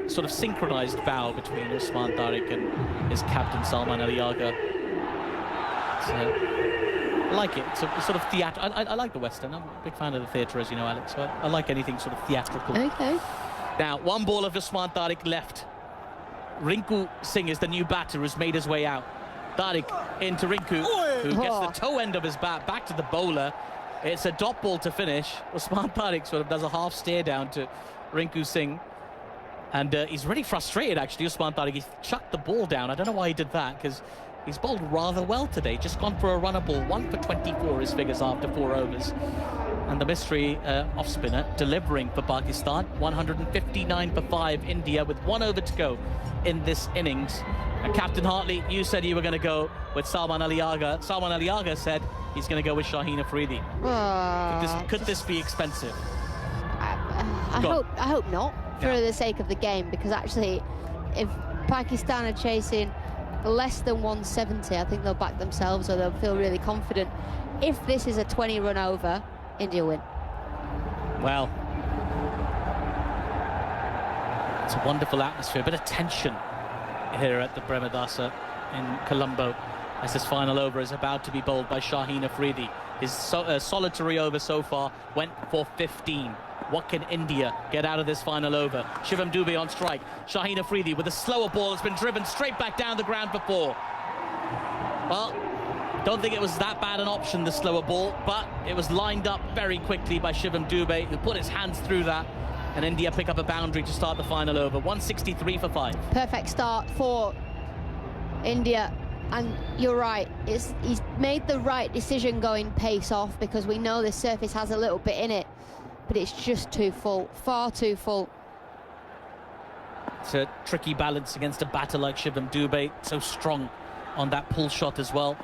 Speaker 6: sort of synchronized bow between Usman Tariq and his captain Salman Ali Agha. So, I like it. It's a sort of theatre. I like the Western. I'm a big fan of the theatre, as you know, Alex. So I like anything sort of theatrical.
Speaker 2: Okay.
Speaker 6: Now, 1 ball of Usman Tariq left. Rinku Singh is the new batter who's made his way out. Tariq into Rinku, who gets the toe end of his bat back to the bowler. It's a dot ball to finish. Usman Tariq sort of does a half stare down to Rinku Singh. And he's really frustrated, actually, Usman Tariq. He chucked the ball down. I don't know why he did that, because he's bowled rather well today. Just gone for a runner ball. 1 for 24 his figures after 4 overs. And the mystery off-spinner delivering for Pakistan. 159 for 5 India with 1 over to go in this innings. And Captain Hartley, you said you were going to go with Salman Ali Agha. Salman Ali Agha said he's going to go with Shaheen Afridi. Could this be expensive?
Speaker 2: I hope not, for the sake of the game, because actually, if Pakistan are chasing less than 170, I think they'll back themselves, or they'll feel really confident. If this is a 20-run over, India win.
Speaker 6: Well, it's a wonderful atmosphere, a bit of tension here at the Premadasa in Colombo as this final over is about to be bowled by Shaheen Afridi. His solitary over so far went for 15. What can India get out of this final over? Shivam Dubey on strike. Shaheen Afridi with a slower ball has been driven straight back down the ground for 4. Well, Don't think it was that bad an option, the slower ball, but it was lined up very quickly by Shivam Dubey, who put his hands through that, and India pick up a boundary to start the final over. 163 for 5.
Speaker 2: Perfect start for India. And you're right, he's made the right decision going pace off, because we know this surface has a little bit in it, but it's just too full, far too full.
Speaker 6: It's a tricky balance against a batter like Shivam Dubey, so strong on that pull shot as well,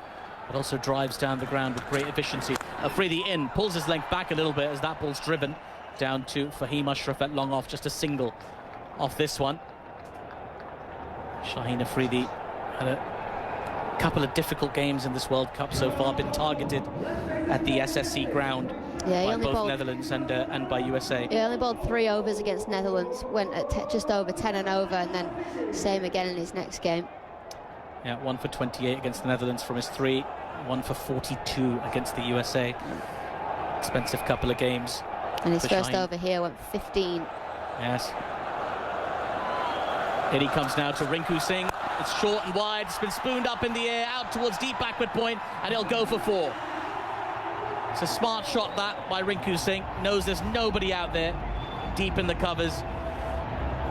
Speaker 6: but also drives down the ground with great efficiency. Afridi in, pulls his length back a little bit as that ball's driven down to Fahim Ashraf at long off, just a single off this one. Shaheen Afridi had a couple of difficult games in this World Cup so far, been targeted at the SSC ground by both Netherlands and by USA.
Speaker 2: He only bowled 3 overs against Netherlands, went at just over 10 and over, and then same again in his next game.
Speaker 6: Yeah, 1 for 28 against the Netherlands from his 3, 1 for 42 against the USA. Expensive couple of games.
Speaker 2: And his first over here went 15.
Speaker 6: Yes. Here he comes now to Rinku Singh. It's short and wide, it's been spooned up in the air, out towards deep backward point, and he'll go for 4. It's a smart shot that by Rinku Singh, knows there's nobody out there deep in the covers,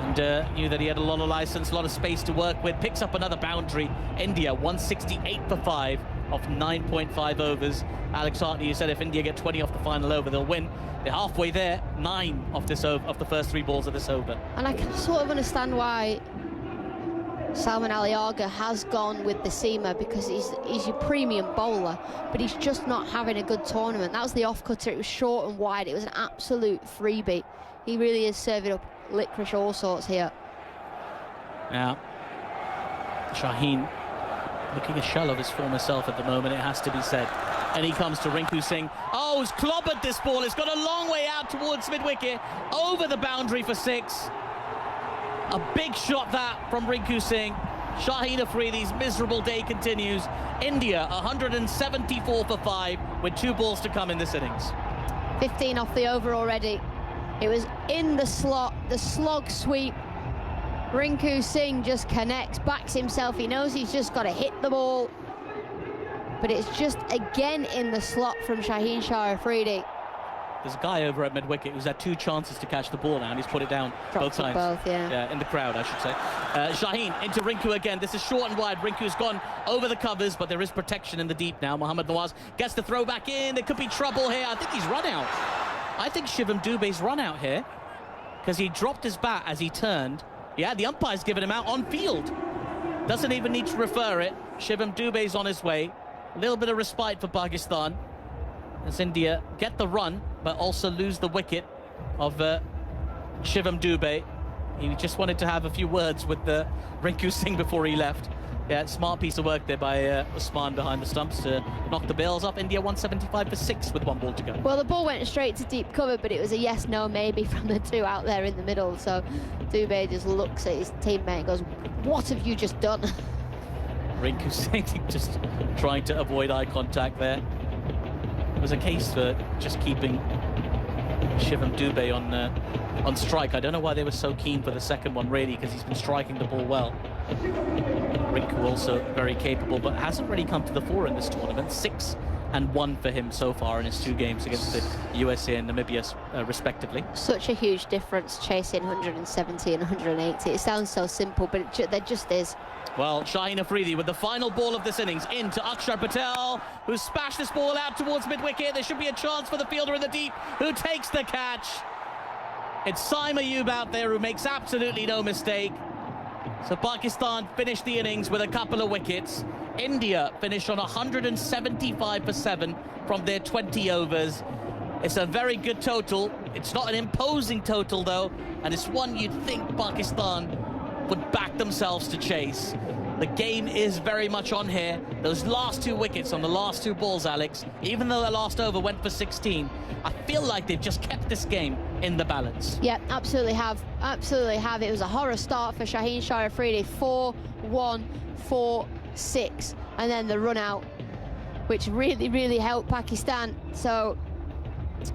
Speaker 6: and knew that he had a lot of license, a lot of space to work with. Picks up another boundary. India 168 for 5 off 9.5 overs. Alex Hartley, you said if India get 20 off the final over, they'll win. They're halfway there, 9 off this over, of the first 3 balls of this over.
Speaker 2: And I can sort of understand why Salman Ali Agha has gone with the seamer, because he's your premium bowler, but he's just not having a good tournament. That was the off-cutter, it was short and wide, it was an absolute freebie. He really is serving up licorice all sorts here.
Speaker 6: Now, Shaheen looking a shell of his former self at the moment, it has to be said. And he comes to Rinku Singh. Oh, he's clobbered this ball. It's got a long way out towards mid-wicket, over the boundary for 6. A big shot that from Rinku Singh. Shaheen Afridi's miserable day continues. India 174 for 5 with 2 balls to come in this innings.
Speaker 2: 15 off the over already. It was in the slot, the slog sweep. Rinku Singh just connects, backs himself. He knows he's just got to hit the ball. But it's just again in the slot from Shaheen Shah Afridi.
Speaker 6: There's a guy over at mid-wicket who's had 2 chances to catch the ball now, and he's put it down both times. Yeah, in the crowd, I should say. Shaheen into Rinku again. This is short and wide. Rinku's gone over the covers, but there is protection in the deep now. Mohammad Nawaz gets the throw back in. There could be trouble here. I think he's run out. I think Shivam Dubey's run out here, because he dropped his bat as he turned. Yeah, the umpire's given him out on field. Doesn't even need to refer it. Shivam Dubey's on his way. A little bit of respite for Pakistan as India get the run, but also lose the wicket of Shivam Dubey. He just wanted to have a few words with Rinku Singh before he left. Yeah, smart piece of work there by Usman behind the stumps to knock the bails up. India 175 for 6 with 1 ball to go.
Speaker 2: Well, the ball went straight to deep cover, but it was a yes, no, maybe from the 2 out there in the middle. So Dubey just looks at his teammate and goes, "What have you just done?"
Speaker 6: Rinku Singh just trying to avoid eye contact there. It was a case for just keeping Shivam Dubey on strike. I don't know why they were so keen for the second one, really, because he's been striking the ball well. Rinku also very capable, but hasn't really come to the fore in this tournament. 6 and 1 for him so far in his 2 games against the USA and Namibia, respectively. Such
Speaker 2: a huge difference chasing 170 and 180. It sounds so simple, but there just is.
Speaker 6: Well, Shaheen Afridi with the final ball of this innings into Akshar Patel, who smashed this ball out towards mid-wicket. There should be a chance for the fielder in the deep, who takes the catch. It's Saim Ayub out there who makes absolutely no mistake. So Pakistan finished the innings with a couple of wickets. India finished on 175 for 7 from their 20 overs. It's a very good total. It's not an imposing total, though, and it's one you'd think Pakistan would back themselves to chase. The game is very much on here. Those last 2 wickets on the last 2 balls, Alex, even though the last over went for 16, I feel like they've just kept this game in the balance.
Speaker 2: Yeah, absolutely have. Absolutely have. It was a horror start for Shaheen Shah Afridi. 4-1, 4-6, and then the run out, which really, really helped Pakistan. So,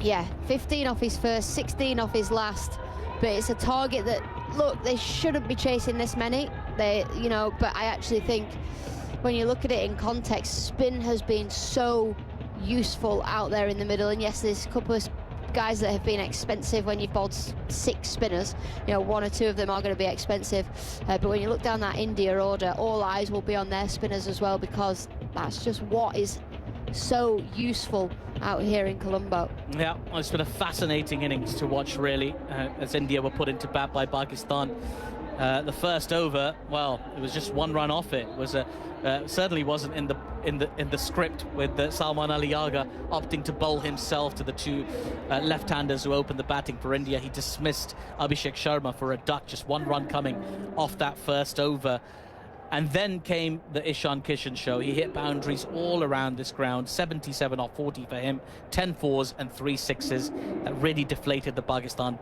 Speaker 2: yeah, 15 off his first, 16 off his last. But it's a target that, look, they shouldn't be chasing this many. They, you know, but I actually think when you look at it in context, spin has been so useful out there in the middle. And yes, there's a couple of guys that have been expensive when you've bowled 6 spinners. You know, 1 or 2 of them are going to be expensive. But when you look down that India order, all eyes will be on their spinners as well, because that's just what is so useful out here in Colombo.
Speaker 6: Yeah, it's been a fascinating innings to watch, really, as India were put into bat by Pakistan. The first over, well, it was just 1 run off it. It was certainly wasn't in the script, with Salman Ali Agha opting to bowl himself to the 2 left-handers who opened the batting for India. He dismissed Abhishek Sharma for a duck, just 1 run coming off that first over. And then came the Ishan Kishan show. He hit boundaries all around this ground, 77 off 40 for him, 10 fours and 3 sixes. That really deflated the Pakistan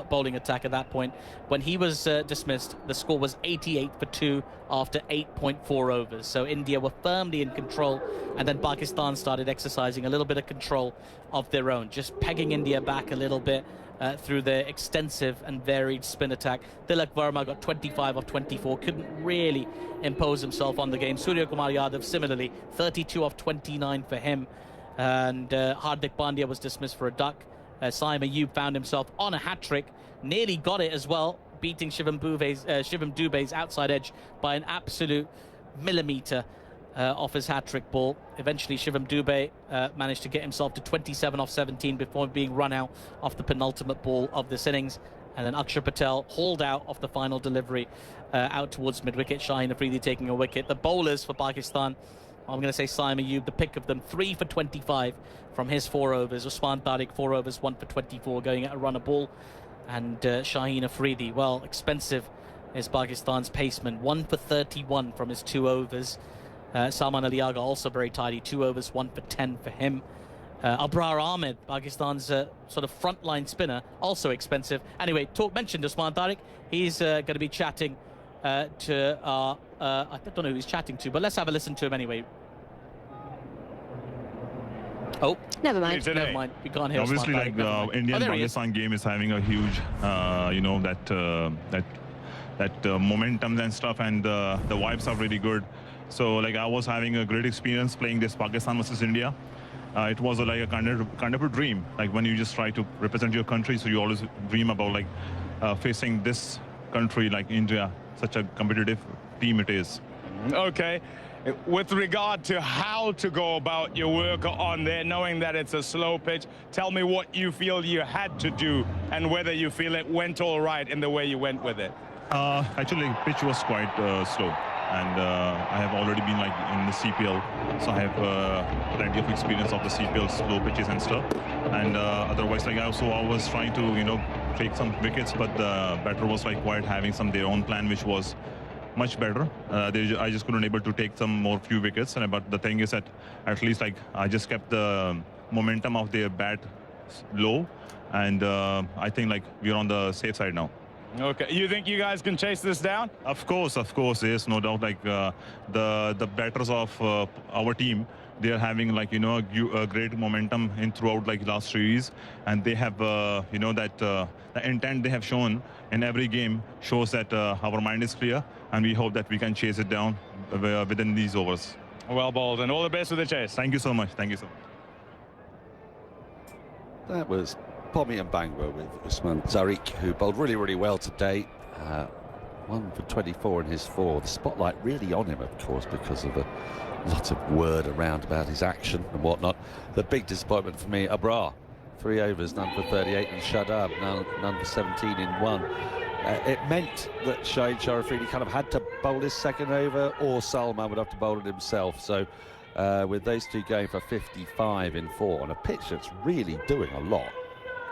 Speaker 6: bowling attack at that point. When he was dismissed, the score was 88 for 2 after 8.4 overs. So India were firmly in control, and then Pakistan started exercising a little bit of control of their own, just pegging India back a little bit through their extensive and varied spin attack. Tilak Verma got 25 off 24, couldn't really impose himself on the game. Surya Kumar Yadav similarly, 32 off 29 for him. And Hardik Pandya was dismissed for a duck. Saim Ayub found himself on a hat-trick, nearly got it as well, beating Shivam Dubey's outside edge by an absolute millimetre off his hat-trick ball. Eventually Shivam Dubey managed to get himself to 27 off 17 before being run out off the penultimate ball of this innings. And then Akshar Patel hauled out off the final delivery out towards mid-wicket. Shaheen Afridi taking a wicket. The bowlers for Pakistan, I'm going to say Saim Ayub, the pick of them, 3 for 25 from his 4 overs. Usman Tariq, 4 overs, 1 for 24, going at a run a ball. And Shaheen Afridi, well, expensive is Pakistan's paceman, 1 for 31 from his 2 overs. Salman Ali Agha also very tidy, 2 overs, 1 for 10 for him. Abrar Ahmed, Pakistan's sort of frontline spinner, also expensive. Anyway, mentioned Usman Tariq. He's going to be chatting to I don't know who he's chatting to, but let's have a listen to him anyway. Oh,
Speaker 2: never mind.
Speaker 6: Never mind. We can't hear.
Speaker 9: Obviously, like the Indian-Pakistan game is having a huge, you know, that momentum and stuff, and the vibes are really good. So, like, I was having a great experience playing this Pakistan versus India. It was like a kind of a dream. Like, when you just try to represent your country, so you always dream about like facing this country, like India, such a competitive team it is.
Speaker 3: Okay. With regard to how to go about your work on there, knowing that it's a slow pitch, tell me what you feel you had to do and whether you feel it went all right in the way you went with it.
Speaker 9: Actually, pitch was quite slow. And I have already been like in the CPL, so I have plenty of experience of the CPL slow pitches and stuff. And otherwise, like I was trying to, you know, take some wickets, but the batter was like quite having their own plan, which was much better. I just couldn't able to take some more few wickets. But the thing is that at least like I just kept the momentum of their bat low, and I think like we're on the safe side now.
Speaker 3: Okay, you think you guys can chase this down?
Speaker 9: Of course, yes, no doubt. Like the batters of our team, they are having like, you know, a great momentum throughout like last series, and they have you know, that the intent they have shown in every game shows that our mind is clear, and we hope that we can chase it down within these overs.
Speaker 3: Well bowled, and all the best with the chase.
Speaker 9: Thank you so much. Thank you so much.
Speaker 1: That was Pommy and Bangor with Usman Tariq, who bowled really, really well today. 1 for 24 in his 4. The spotlight really on him, of course, because of a lot of word around about his action and whatnot. The big disappointment for me, Abrar. 3 overs, none for 38, and Shadab, none for 17 in 1. It meant that Shaheen Sharafidi kind of had to bowl his second over, or Salman would have to bowl it himself. So with those two going for 55 in 4 on a pitch that's really doing a lot.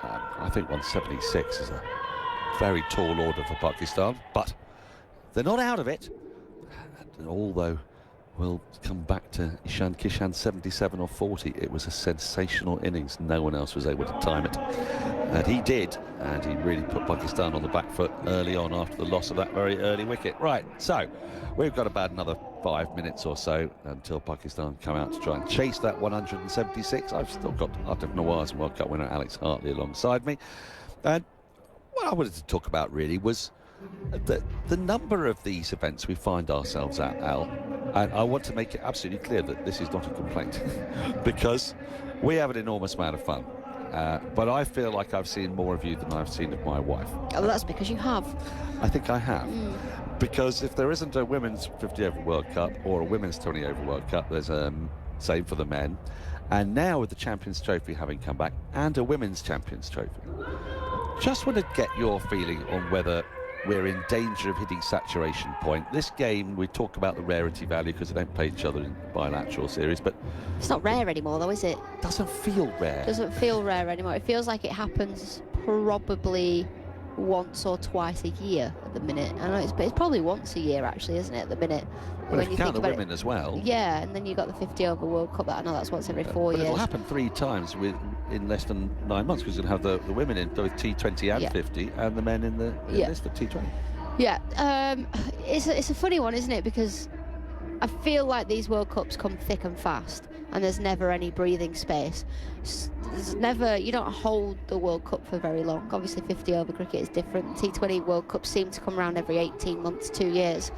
Speaker 1: I think 176 is a very tall order for Pakistan, but they're not out of it. And although we'll come back to Ishan Kishan, 77 or 40, it was a sensational innings. No one else was able to time it, and he did, and he really put Pakistan on the back foot early on after the loss of that very early wicket. Right, so we've got about another 5 minutes or so until Pakistan come out to try and chase that 176. I've still got Aatif Nawaz and World Cup winner Alex Hartley alongside me. And what I wanted to talk about really was the number of these events we find ourselves at, Al, and I want to make it absolutely clear that this is not a complaint, because we have an enormous amount of fun. But I feel like I've seen more of you than I've seen of my wife.
Speaker 2: Oh, that's because you have.
Speaker 1: I think I have. Because if there isn't a women's 50 over World Cup or a women's 20 over World Cup, there's same for the men. And now with the Champions Trophy having come back and a women's Champions Trophy, just want to get your feeling on whether we're in danger of hitting saturation point. This game, we talk about the rarity value because they don't play each other in bilateral series, but
Speaker 2: It's not rare anymore, though, is it?
Speaker 1: doesn't feel rare.
Speaker 2: Doesn't feel rare anymore. It feels like it happens probably once or twice a year at the minute. I know it's probably once a year, actually, isn't it, at the minute?
Speaker 1: Well,
Speaker 2: when
Speaker 1: if you
Speaker 2: think
Speaker 1: count the
Speaker 2: about
Speaker 1: women as well.
Speaker 2: Yeah, and then you got the 50 over World Cup. I know that's once every 4 years.
Speaker 1: But it'll happen 3 times in less than 9 months, because you'll have the women in both T20 and 50, and the men in this for T20.
Speaker 2: Yeah, it's a funny one, isn't it? Because I feel like these World Cups come thick and fast, and there's never any breathing space. There's never, you don't hold the World Cup for very long. Obviously 50 over cricket is different. T20 World Cups seem to come around every 18 months, 2 years.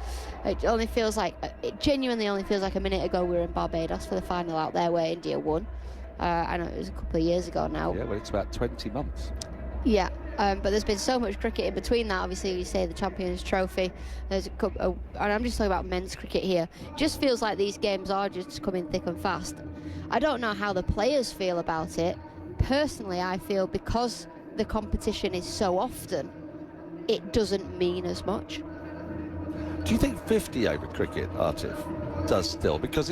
Speaker 2: It genuinely only feels like a minute ago we were in Barbados for the final out there where India won. I know it was a couple of years ago now.
Speaker 1: Yeah, well, it's about 20 months.
Speaker 2: Yeah, but there's been so much cricket in between that. Obviously, you say the Champions Trophy. There's and I'm just talking about men's cricket here. It just feels like these games are just coming thick and fast. I don't know how the players feel about it. Personally, I feel because the competition is so often, it doesn't mean as much.
Speaker 1: Do you think 50 over cricket, Aatif, does still? Because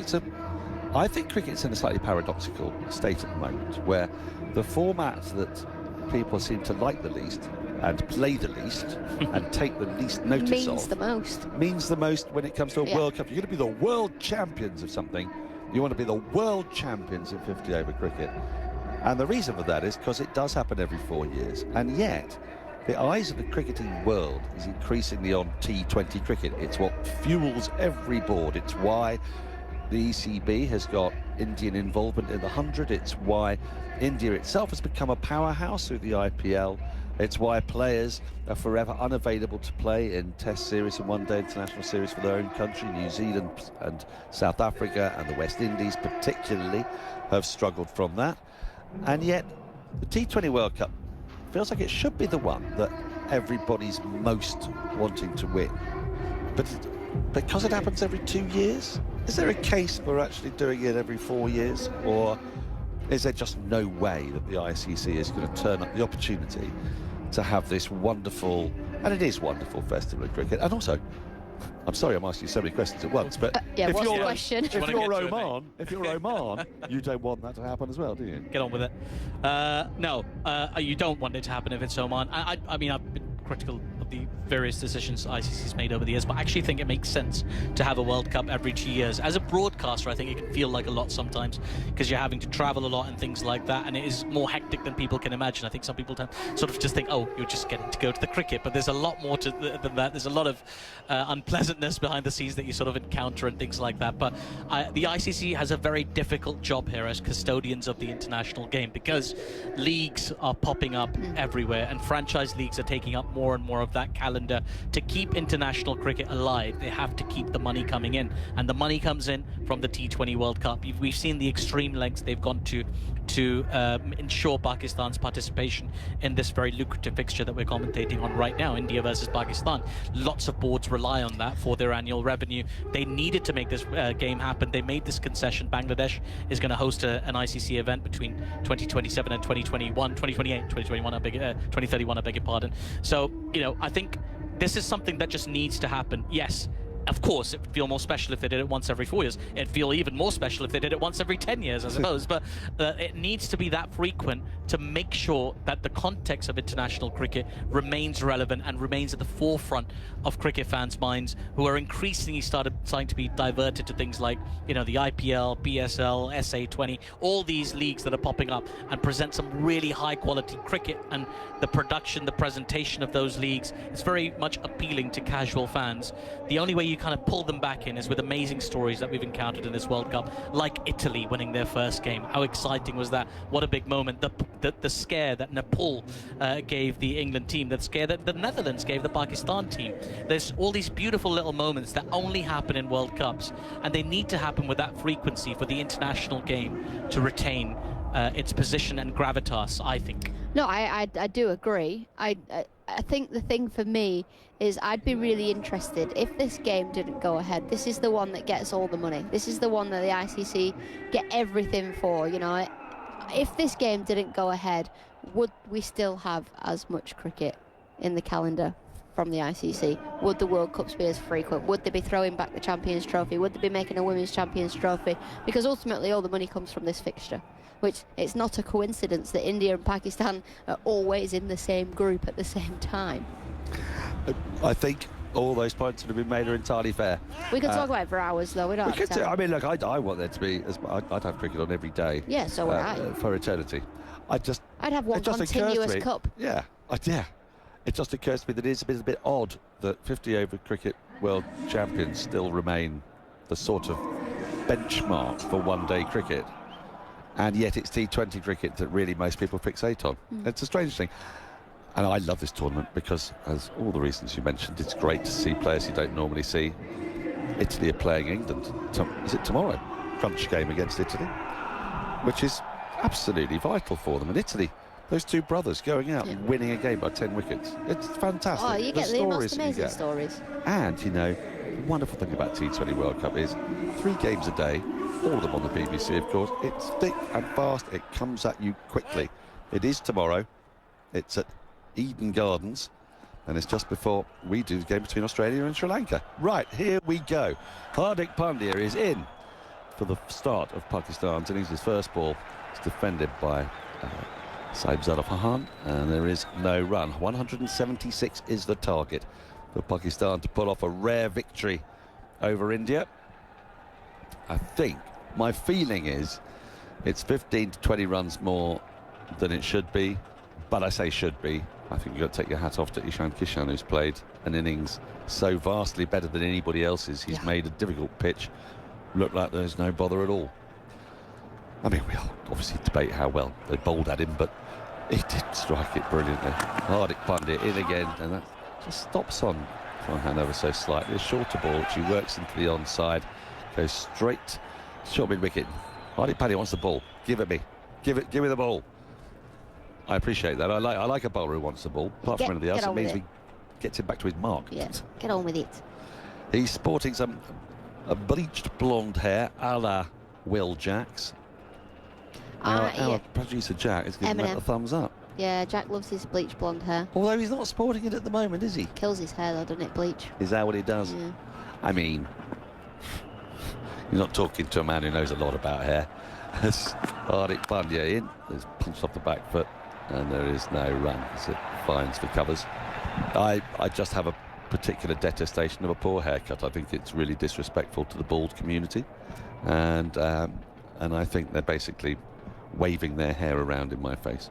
Speaker 1: I think cricket's in a slightly paradoxical state at the moment, where the format that people seem to like the least and play the least and take the least notice
Speaker 2: means the most
Speaker 1: when it comes to a World Cup. You're going to be the world champions of something. You want to be the world champions in 50 over cricket. And the reason for that is because it does happen every 4 years. And yet, the eyes of the cricketing world is increasingly on T20 cricket. It's what fuels every board. It's why the ECB has got Indian involvement in the 100. It's why India itself has become a powerhouse through the IPL. It's why players are forever unavailable to play in Test series and one-day international series for their own country. New Zealand and South Africa and the West Indies particularly have struggled from that. And yet, the T20 World Cup feels like it should be the one that everybody's most wanting to win. But because it happens every 2 years, is there a case for actually doing it every 4 years? Or is there just no way that the ICC is going to turn up the opportunity to have this wonderful, and it is wonderful, festival of cricket? And also, I'm sorry I'm asking you so many questions at once, but if you're Oman, you don't want that to happen as well, do you?
Speaker 6: Get on with it. No, you don't want it to happen if it's Oman. I mean, I've been critical of the various decisions ICC's made over the years, but I actually think it makes sense to have a World Cup every 2 years. As a broadcaster, I think it can feel like a lot sometimes because you're having to travel a lot and things like that, and it is more hectic than people can imagine. I think some people sort of just think, oh, you're just getting to go to the cricket, but there's a lot more to than that. There's a lot of unpleasantness behind the scenes that you sort of encounter and things like that. But the ICC has a very difficult job here as custodians of the international game, because leagues are popping up everywhere and franchise leagues are taking up more and more of that calendar. To keep international cricket alive, they have to keep the money coming in, and the money comes in from the T20 World Cup. We've seen the extreme lengths they've gone to ensure Pakistan's participation in this very lucrative fixture that we're commentating on right now, India versus Pakistan. Lots of boards rely on that for their annual revenue. They needed to make this game happen. They made this concession. Bangladesh is going to host an ICC event between 2027 and 2021, 2028, 2031, I beg your pardon. So, you know, I think this is something that just needs to happen. Yes, of course, it would feel more special if they did it once every 4 years. It'd feel even more special if they did it once every 10 years, I suppose. But it needs to be that frequent to make sure that the context of international cricket remains relevant and remains at the forefront of cricket fans' minds, who are increasingly starting to be diverted to things like, you know, the IPL, BSL, SA20, all these leagues that are popping up and present some really high-quality cricket. And the production, the presentation of those leagues is very much appealing to casual fans. The only way you you kind of pull them back in is with amazing stories that we've encountered in this World Cup, like Italy winning their first game. How exciting was that? What a big moment. The scare that Nepal gave the England team, that scare that the Netherlands gave the Pakistan team. There's all these beautiful little moments that only happen in World Cups, and they need to happen with that frequency for the international game to retain its position and gravitas, I think.
Speaker 2: No, I do agree. I think the thing for me is I'd be really interested if this game didn't go ahead. This is the one that gets all the money. This is the one that the ICC get everything for, you know. If this game didn't go ahead, would we still have as much cricket in the calendar from the ICC? Would the World Cups be as frequent? Would they be throwing back the Champions Trophy? Would they be making a Women's Champions Trophy? Because ultimately all the money comes from this fixture, which it's not a coincidence that India and Pakistan are always in the same group at the same time.
Speaker 1: I think all those points that have been made are entirely fair.
Speaker 2: We could talk about it for hours, though. We don't have time.
Speaker 1: I mean, look, I want there to be, I'd have cricket on every day.
Speaker 2: Yeah, so would I.
Speaker 1: For eternity. I'd have
Speaker 2: one continuous cup.
Speaker 1: Yeah, yeah. It just occurs to me that it's a bit odd that 50 over cricket world champions still remain the sort of benchmark for one-day cricket. And yet it's T20 cricket that really most people fixate on. It's a strange thing. And I love this tournament because, as all the reasons you mentioned, it's great to see players you don't normally see. Italy are playing England. Is it tomorrow? Crunch game against Italy, which is absolutely vital for them. And Italy, those two brothers going out and winning a game by 10 wickets. It's fantastic.
Speaker 2: Oh, you get the most amazing stories.
Speaker 1: And, you know, the wonderful thing about T20 World Cup is 3 games a day, all of them on the BBC, of course. It's thick and fast. It comes at you quickly. It is tomorrow. It's at Eden Gardens, and it's just before we do the game between Australia and Sri Lanka. Right, here we go. Hardik Pandya is in for the start of Pakistan's innings. His first ball is defended by Saib Zarafhan, and there is no run. 176 is the target for Pakistan to pull off a rare victory over India. I think, my feeling is, it's 15 to 20 runs more than it should be, but I say should be. I think you've got to take your hat off to Ishan Kishan, who's played an innings so vastly better than anybody else's. He's made a difficult pitch look like there's no bother at all. I mean, we'll obviously debate how well they bowled at him, but he did strike it brilliantly. Hardik Pandya in again, and that just stops on hand ever so slightly. A shorter ball, which he works into the onside, goes straight short mid-wicket. Hardik Pandya wants the ball. Give it me. Give me the ball. I appreciate that. I like a bowler who wants the ball. Apart from anything else, it means we gets him back to his mark.
Speaker 2: Yeah, get on with it.
Speaker 1: He's sporting a bleached blonde hair, a la Will Jacks. Our producer Jack is giving that a thumbs up.
Speaker 2: Yeah, Jack loves his bleached blonde hair.
Speaker 1: Although he's not sporting it at the moment, is he?
Speaker 2: Kills his hair though, doesn't it, bleach?
Speaker 1: Is that what he does?
Speaker 2: Yeah.
Speaker 1: I mean, you're not talking to a man who knows a lot about hair. Hardik Pandya in, is punched off the back foot, and there is no run as it finds the covers. I just have a particular detestation of a poor haircut. I think it's really disrespectful to the bald community, and I think they're basically waving their hair around in my face.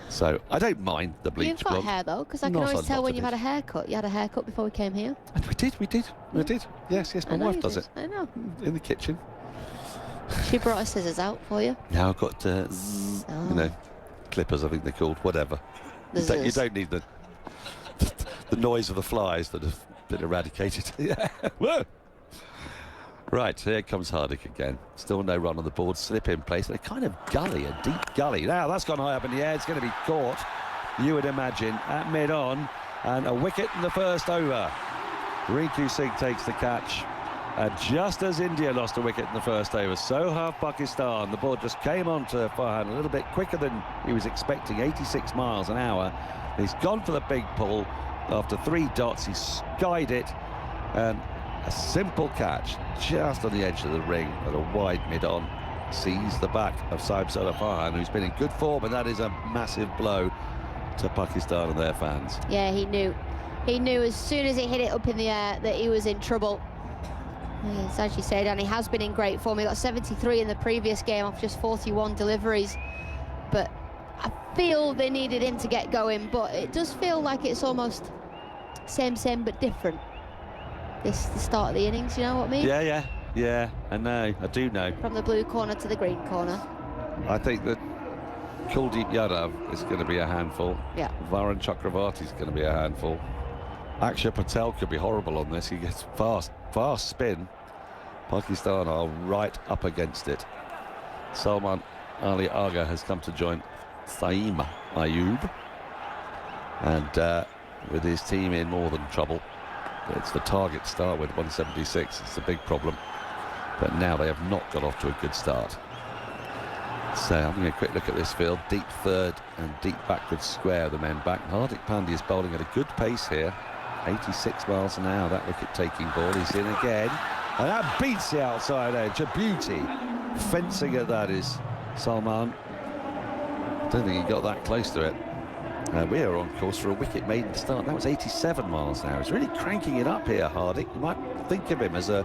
Speaker 1: So I don't mind the bleach blonde.
Speaker 2: You've got hair though, because I can always tell when you've had a haircut. You had a haircut before we came here.
Speaker 1: And we did. Yes, my wife does it.
Speaker 2: I know.
Speaker 1: In the kitchen.
Speaker 2: She brought her scissors out for you.
Speaker 1: Now I've got, you know, clippers, I think they're called, whatever. You don't need the noise of the flies that have been eradicated. Whoa. Right, here comes Hardik again. Still no run on the board, slip in place. A kind of gully, a deep gully. Now that's gone high up in the air. It's going to be caught, you would imagine, at mid-on. And a wicket in the first over. Rinku Singh takes the catch. And just as India lost a wicket in the first over, so have Pakistan. The ball just came onto Farhan a little bit quicker than he was expecting, 86 miles an hour. He's gone for the big pull. After 3 dots, he skied it. And a simple catch just on the edge of the ring at a wide mid-on. Sees the back of Saib Farhan, who's been in good form, and that is a massive blow to Pakistan and their fans.
Speaker 2: Yeah, he knew. He knew as soon as he hit it up in the air that he was in trouble. Yes, as you said, and he has been in great form. He got 73 in the previous game off just 41 deliveries. But I feel they needed him to get going, but it does feel like it's almost same but different. the start of the innings, you know what I mean?
Speaker 1: Yeah, I know, I do know.
Speaker 2: From the blue corner to the green corner.
Speaker 1: I think that Kuldeep Yadav is going to be a handful.
Speaker 2: Yeah.
Speaker 1: Varun Chakravarti is going to be a handful. Akshar Patel could be horrible on this. He gets fast spin. Pakistan are right up against it. Salman Ali Agha has come to join Saeem Ayub. And with his team in more than trouble. It's the target start with 176. It's a big problem. But now they have not got off to a good start. So I'm having a quick look at this field. Deep third and deep backward square, the men back. Hardik Pandya is bowling at a good pace here. 86 miles an hour, that wicket-taking ball. He's in again. And that beats the outside edge. A beauty. Fencing at that is Salman. Don't think he got that close to it. We are on course for a wicket maiden start. That was 87 miles an hour. He's really cranking it up here, Hardik. You might think of him as a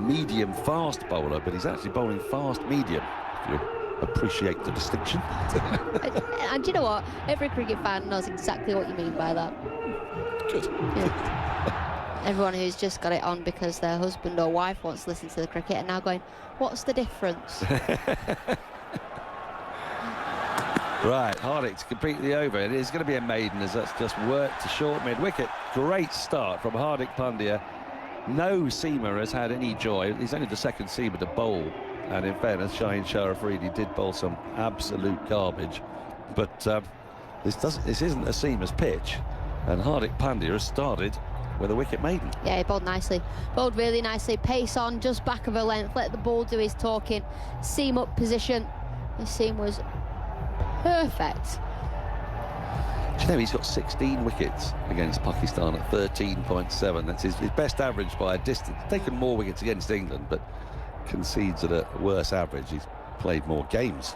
Speaker 1: medium-fast bowler, but he's actually bowling fast-medium. You appreciate the distinction.
Speaker 2: And do you know what? Every cricket fan knows exactly what you mean by that.
Speaker 1: Good.
Speaker 2: Yeah. Everyone who's just got it on because their husband or wife wants to listen to the cricket and now going, what's the difference?
Speaker 1: Right, Hardik's completely over. It is going to be a maiden as that's just worked to short mid-wicket. Great start from Hardik Pandya. No seamer has had any joy. He's only the second seamer to bowl. And in fairness, Shaheen Shah Afridi did bowl some absolute garbage. But this isn't a seamer's pitch. And Hardik Pandya has started with a wicket maiden.
Speaker 2: Yeah, he bowled nicely. Bowled really nicely. Pace on, just back of a length. Let the ball do his talking. Seam up position. His seam was perfect.
Speaker 1: Do you know he's got 16 wickets against Pakistan at 13.7. That's his best average by a distance. Taken more wickets against England, but concedes at a worse average. He's played more games.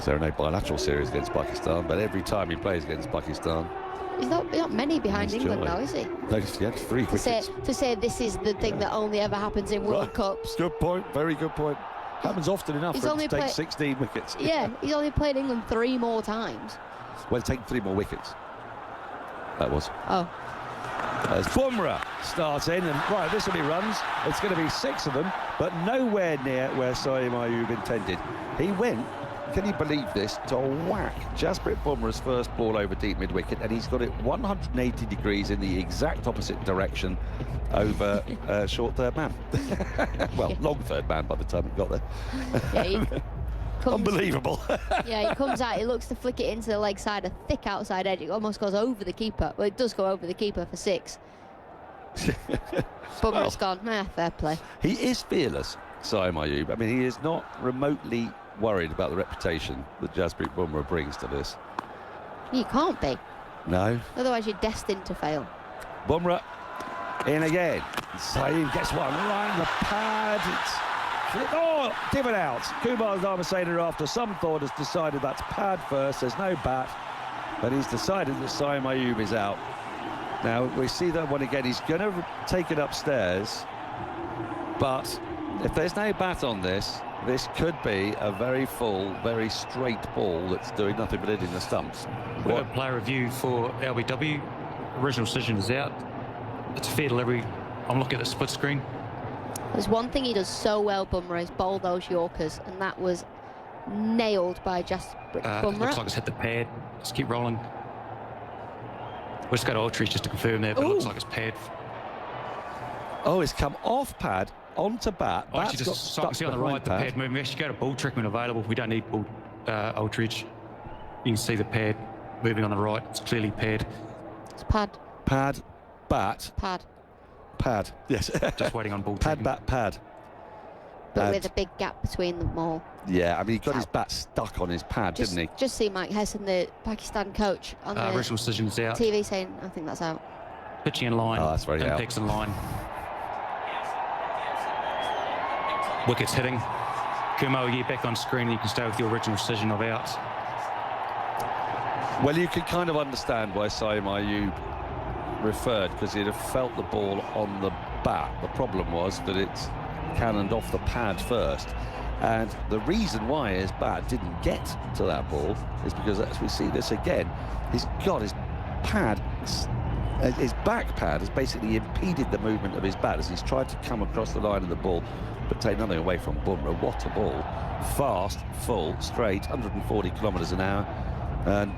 Speaker 1: There are no bilateral series against Pakistan, but every time he plays against Pakistan,
Speaker 2: he's not many behind England now, is he?
Speaker 1: No, he had 3 wickets.
Speaker 2: To say this is the thing that only ever happens in World Cups.
Speaker 1: Good point, very good point. Happens often enough for him to take 16 wickets.
Speaker 2: Yeah, he's only played England 3 more times.
Speaker 1: Well, taken 3 more wickets. That was.
Speaker 2: Oh.
Speaker 1: As Bumrah starts in, and right, this will be runs. It's going to be 6 of them, but nowhere near where Saeem Ayub intended. He went, can you believe this, to whack Jasprit Bumrah's first ball over deep mid-wicket, and he's got it 180 degrees in the exact opposite direction over short third man. Well, long third man by the time he got there.
Speaker 2: Yeah,
Speaker 1: unbelievable.
Speaker 2: Yeah, he comes out, he looks to flick it into the leg side, a thick outside edge. It almost goes over the keeper. Well, it does go over the keeper for 6. Bumrah's gone. Fair play.
Speaker 1: He is fearless, Saeem Ayub. I mean, he is not remotely worried about the reputation that Jasprit Bumrah brings to this.
Speaker 2: You can't be.
Speaker 1: No.
Speaker 2: Otherwise, you're destined to fail.
Speaker 1: Bumrah in again. Saeem gets one right in the pad. Oh, give it out. Kumar Dharmasena, after some thought, has decided that's pad first. There's no bat, but he's decided that Saeem Ayub is out. Now, we see that one again. He's going to take it upstairs, but if there's no bat on this, this could be a very full, very straight ball that's doing nothing but hitting the stumps.
Speaker 8: We've got a player review for LBW. Original decision is out. It's a fair delivery. I'm looking at the split screen.
Speaker 2: There's one thing he does so well, Bumrah, is bowl those Yorkers, and that was nailed by Jasprit Bumrah.
Speaker 8: Looks like it's hit the pad. Just keep rolling. We'll just go to Ultreach just to confirm that, but it looks like it's pad.
Speaker 1: Oh, it's come off pad onto bat.
Speaker 8: Oh, actually, just so I can see on the right the pad moving. We actually go to ball trick when available. We don't need ball Ultreach. You can see the pad moving on the right. It's clearly pad.
Speaker 2: It's pad.
Speaker 1: Pad, bat.
Speaker 2: Pad.
Speaker 1: Pad, yes.
Speaker 8: Just waiting on ball
Speaker 1: pad, bat, pad.
Speaker 2: But with a big gap between them all.
Speaker 1: Yeah, I mean, he got his bat stuck on his pad, didn't he?
Speaker 2: Just see Mike Hesson, the Pakistan coach, on the
Speaker 8: original decision's out.
Speaker 2: TV saying, I think that's out.
Speaker 8: Pitching in line.
Speaker 1: Oh, that's very out.
Speaker 8: Picks in line. Wickets hitting. Kumar will get back on screen and you can stay with your original decision of out.
Speaker 1: Well, you can kind of understand why Saeem Ayub referred, because he'd have felt the ball on the bat. The problem was that it's cannoned off the pad first, and the reason why his bat didn't get to that ball is because, as we see this again, he's got his pad his back pad has basically impeded the movement of his bat as he's tried to come across the line of the ball, but take nothing away from Bumrah. What a ball. Fast, full, straight, 140 kilometres an hour. And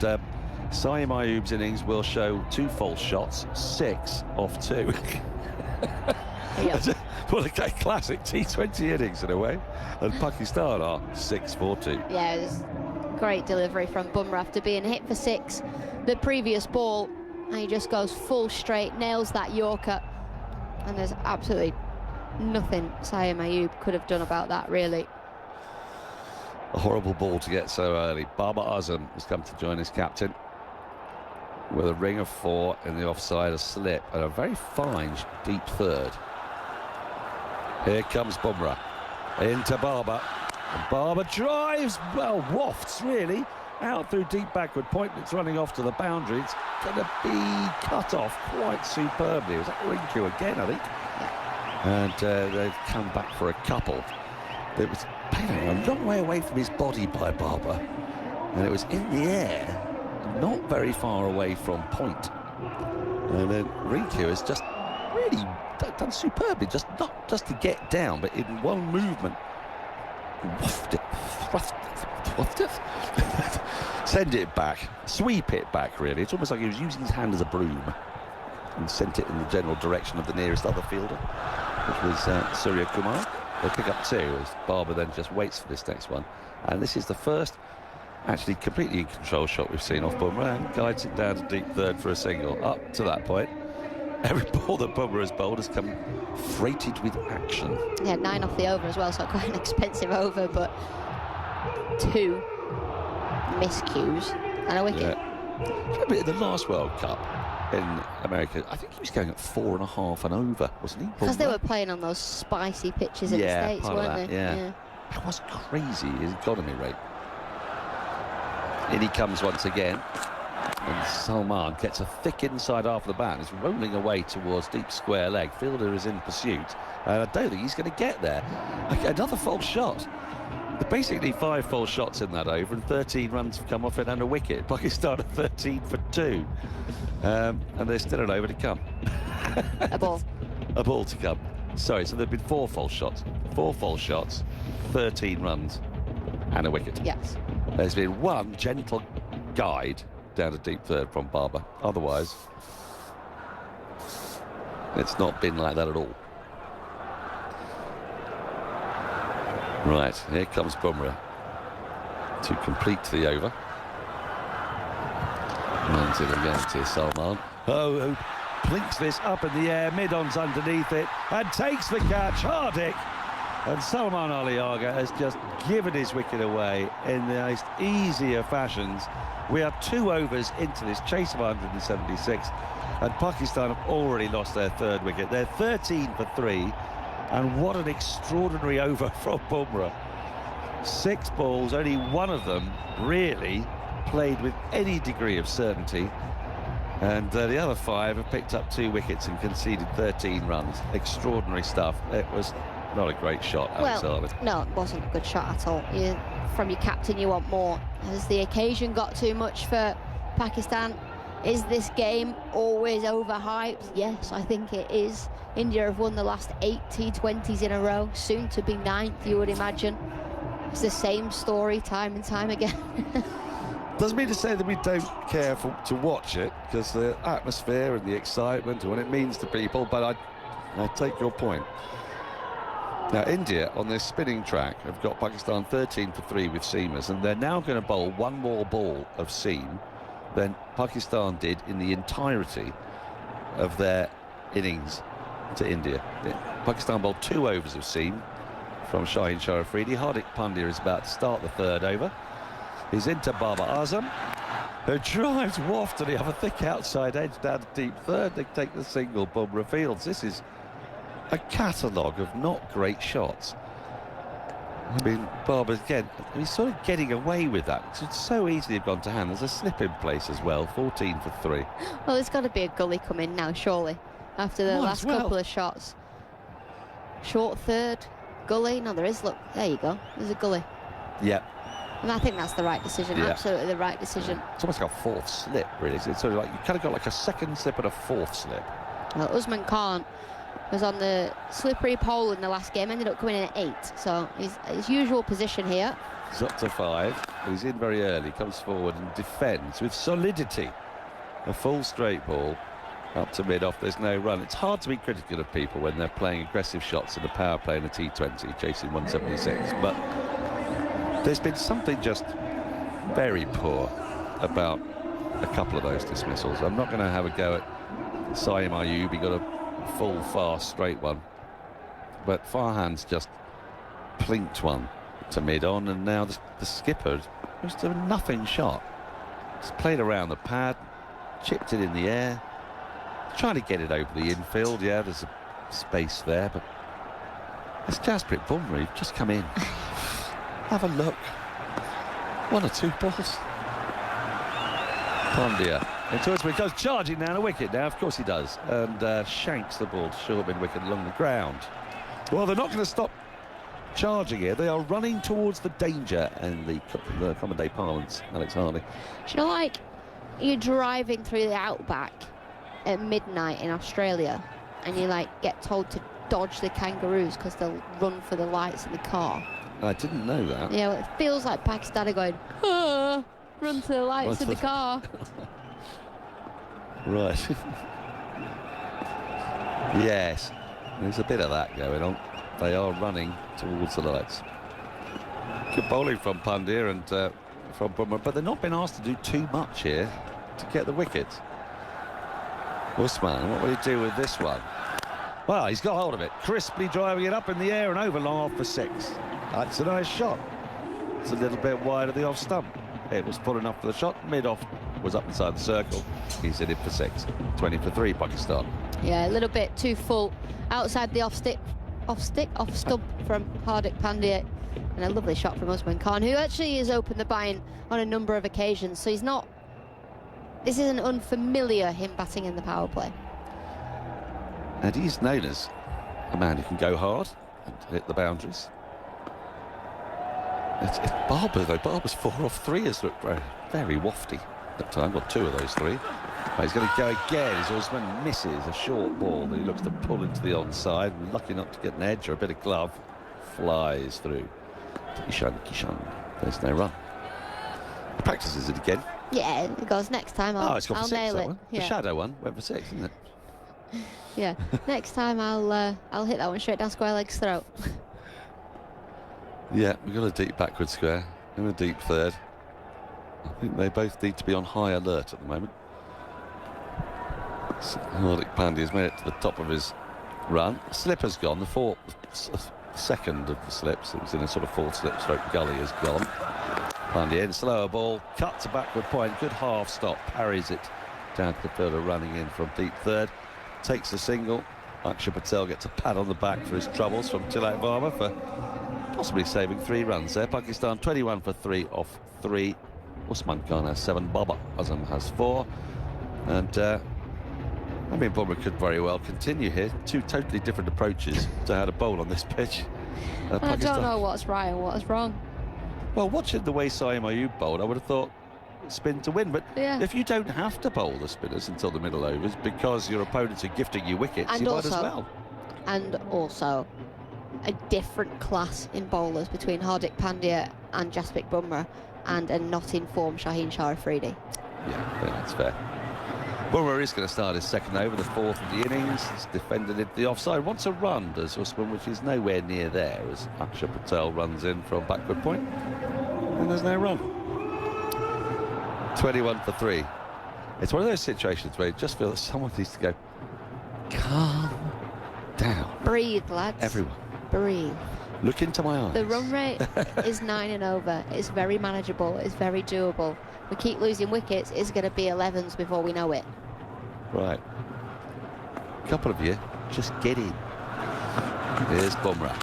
Speaker 1: Saeem Ayoub's innings will show 2 false shots, 6 off 2. Well, a classic T20 innings in a way. And Pakistan are 6 for 2.
Speaker 2: Yeah, it was great delivery from Bumrah after being hit for 6 the previous ball. And he just goes full straight, nails that Yorker. And there's absolutely nothing Saeem Ayoub could have done about that, really.
Speaker 1: A horrible ball to get so early. Babar Azam has come to join his captain with a ring of 4 in the offside, a slip, and a very fine deep third. Here comes Bumrah into Babar. And Babar drives, well, wafts really, out through deep backward point. It's running off to the boundary. It's going to be cut off quite superbly. Was that Rinku again, I think? And they've come back for a couple. It was a long way away from his body by Babar, and it was in the air, not very far away from point. And then Rinku has just really done superbly, not just to get down, but in one movement, send it back, sweep it back, really. It's almost like he was using his hand as a broom and sent it in the general direction of the nearest other fielder, which was Surya Kumar. They pick up 2 as Babar then just waits for this next one. And this is the first actually completely in control shot we've seen off Bumrah, and guides it down to deep third for a single. Up to that point, every ball that Bumrah has bowled has come freighted with action.
Speaker 2: Yeah, 9 off the over as well, so quite an expensive over, but 2 miscues and a wicket.
Speaker 1: Yeah. Remember in the last World Cup in America, I think he was going at 4.5 and over, wasn't he?
Speaker 2: Because they were playing on those spicy pitches in the States, weren't they?
Speaker 1: Yeah. That was crazy, his economy rate. In he comes once again, and Salman gets a thick inside half of the bat and is rolling away towards deep square leg. Fielder is in pursuit, and I don't think he's going to get there. Another false shot. Basically 5 false shots in that over, and 13 runs have come off it and a wicket. Pakistan are 13 for 2, and there's still an over to come.
Speaker 2: A ball.
Speaker 1: A ball to come. Sorry, so there have been 4 false shots. 4 false shots, 13 runs and a wicket.
Speaker 2: Yes.
Speaker 1: There's been 1 gentle guide down to deep third from Babar. Otherwise, it's not been like that at all. Right, here comes Bumrah to complete the over. Runs it again to Salman. Oh, plinks this up in the air, mid-on's underneath it, and takes the catch. Hardik. And Salman Ali Agha has just given his wicket away in the most easier fashions. We are 2 overs into this chase of 176, and Pakistan have already lost their 3rd wicket. They're 13 for 3. And what an extraordinary over from Bumrah. 6 balls, only 1 of them really played with any degree of certainty. And the other 5 have picked up 2 wickets and conceded 13 runs. Extraordinary stuff. It was not a great shot, Alex Hartley.
Speaker 2: No, it wasn't a good shot at all. From your captain, you want more. Has the occasion got too much for Pakistan? Is this game always overhyped? Yes, I think it is. India have won the last 8 T20s in a row, soon to be 9th, you would imagine. It's the same story time and time again.
Speaker 1: Doesn't mean to say that we don't care to watch it, because the atmosphere and the excitement and what it means to people, but I take your point. Now, India, on this spinning track, have got Pakistan 13 for 3 with seamers, and they're now going to bowl 1 more ball of seam than Pakistan did in the entirety of their innings to India. Pakistan bowled 2 overs of seam from Shaheen Shah Afridi. Hardik Pandya is about to start the 3rd over. He's into Babar Azam, who drives waft to the other thick outside edge down to deep third. They take the single. Bumrah fields. This is a catalogue of not great shots. I mean, Babar again, he's sort of getting away with that. It's so easily have gone to hand. There's a slip in place as well. 14 for 3.
Speaker 2: Well, there's got to be a gully coming now, surely, after the last couple of shots. Short third, gully. No, there is. Look, there you go. There's a gully.
Speaker 1: Yep.
Speaker 2: And I think that's the right decision, absolutely the right decision.
Speaker 1: It's almost like a fourth slip, really. It's sort of like, you kind of got like a second slip and a fourth slip.
Speaker 2: Well, Usman Khan was on the slippery pole in the last game, ended up coming in at 8. So his usual position here.
Speaker 1: He's up to 5. He's in very early, comes forward and defends with solidity. A full straight ball up to mid-off, there's no run. It's hard to be critical of people when they're playing aggressive shots in a power play in a T20, chasing 176, but there's been something just very poor about a couple of those dismissals. I'm not going to have a go at Saim Ayub. He got a full, fast, straight one. But Farhan's just plinked one to mid-on, and now the skipper, just a nothing shot. Just played around the pad, chipped it in the air, trying to get it over the infield. Yeah, there's a space there, but it's Jasprit Bumrah. He's just come in. Have a look. 1 or 2 balls. Pandya into it, he goes charging down a wicket now. Of course he does, and shanks the ball to short mid wicket along the ground. Well, they're not going to stop charging here. They are running towards the danger, and the common day parlance, Alex Hartley.
Speaker 2: Do you know, like, you're driving through the outback at midnight in Australia, and you like get told to dodge the kangaroos because they'll run for the lights in the car.
Speaker 1: I didn't know that.
Speaker 2: Yeah, well, it feels like Pakistan are going, run to the lights in the car.
Speaker 1: Right. Yes, there's a bit of that going on. They are running towards the lights. Good bowling from Pandya and from Bumrah, but they've not been asked to do too much here to get the wickets. Usman, what will he do with this one? Well, he's got hold of it, crisply driving it up in the air and over long off for 6. That's a nice shot. It's a little bit wide of the off stump. It was full enough for the shot. Mid-off was up inside the circle. He's hit it for 6. 20 for 3, Pakistan.
Speaker 2: Yeah, a little bit too full outside the off stump from Hardik Pandya, and a lovely shot from Usman Khan, who actually has opened the bind on a number of occasions. So he's not. This isn't unfamiliar, him batting in the power play.
Speaker 1: And he's known as a man who can go hard and hit the boundaries. It's Barber, though. Barber's 4 off 3 has looked very wafty that time. Got 2 of those 3. But he's going to go again as Usman misses a short ball that he looks to pull into the onside. Lucky not to get an edge or a bit of glove. Flies through to Kishan. There's no run. He practices it again.
Speaker 2: Yeah, it goes next time. I'll
Speaker 1: it's got for 6,
Speaker 2: nail
Speaker 1: that
Speaker 2: it.
Speaker 1: one.
Speaker 2: Yeah.
Speaker 1: The shadow one went for 6, isn't it?
Speaker 2: Yeah, next time I'll hit that one straight down square leg's throat.
Speaker 1: Yeah, we've got a deep backward square and a deep third. I think they both need to be on high alert at the moment. Hardik Pandya's made it to the top of his run. Slipper's gone. The second of the slips, it was in a sort of 4th slip stroke gully, has gone. Pandya in, slower ball, cut to backward point, good half stop, parries it down to the fielder running in from deep third. Takes a single. Akshar Patel gets a pat on the back for his troubles from Tilak Varma for possibly saving 3 runs there. Pakistan 21 for 3 off 3. Usman Khan has 7. Babar Azam has 4. And I mean, Bumrah could very well continue here. 2 totally different approaches to how to bowl on this pitch.
Speaker 2: I don't know what's right and what's wrong.
Speaker 1: Well, watching the way Saim Ayub bowled, I would have thought spin to win, but if you don't have to bowl the spinners until the middle overs because your opponents are gifting you wickets, you might as well.
Speaker 2: And also a different class in bowlers between Hardik Pandya and Jasprit Bumrah, and a not in form Shaheen Shah Afridi.
Speaker 1: Yeah, I think that's fair. Bumrah is going to start his 2nd over, the 4th of the innings. He's defended into the offside. Wants a run, does Usman, which is nowhere near there as Akshar Patel runs in from backward point. And there's no run. 21 for 3. It's one of those situations where you just feel that someone needs to go, calm down.
Speaker 2: Breathe, lads.
Speaker 1: Everyone.
Speaker 2: Breathe.
Speaker 1: Look into my eyes.
Speaker 2: The run rate is 9 and over. It's very manageable. It's very doable. We keep losing wickets. It's going to be 11s before we know it.
Speaker 1: Right. A couple of you, just get in. Here's Bumrah.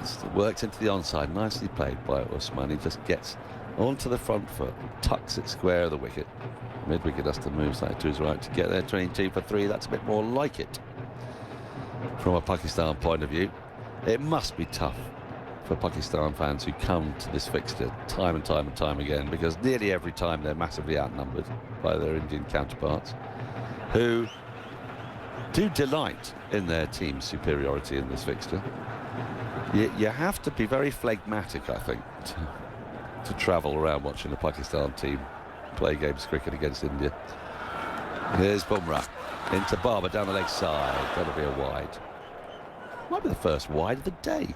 Speaker 1: It's worked into the onside. Nicely played by Usman. He just gets onto the front foot, tucks it square of the wicket. Mid-wicket has to move slightly to his right to get there. 22 for 3. That's a bit more like it from a Pakistan point of view. It must be tough for Pakistan fans who come to this fixture time and time and time again, because nearly every time they're massively outnumbered by their Indian counterparts, who do delight in their team's superiority in this fixture. You have to be very phlegmatic, I think, to travel around watching a Pakistan team play games cricket against India. Here's Bumrah into Barber down the leg side. That'll be a wide. Might be the first wide of the day.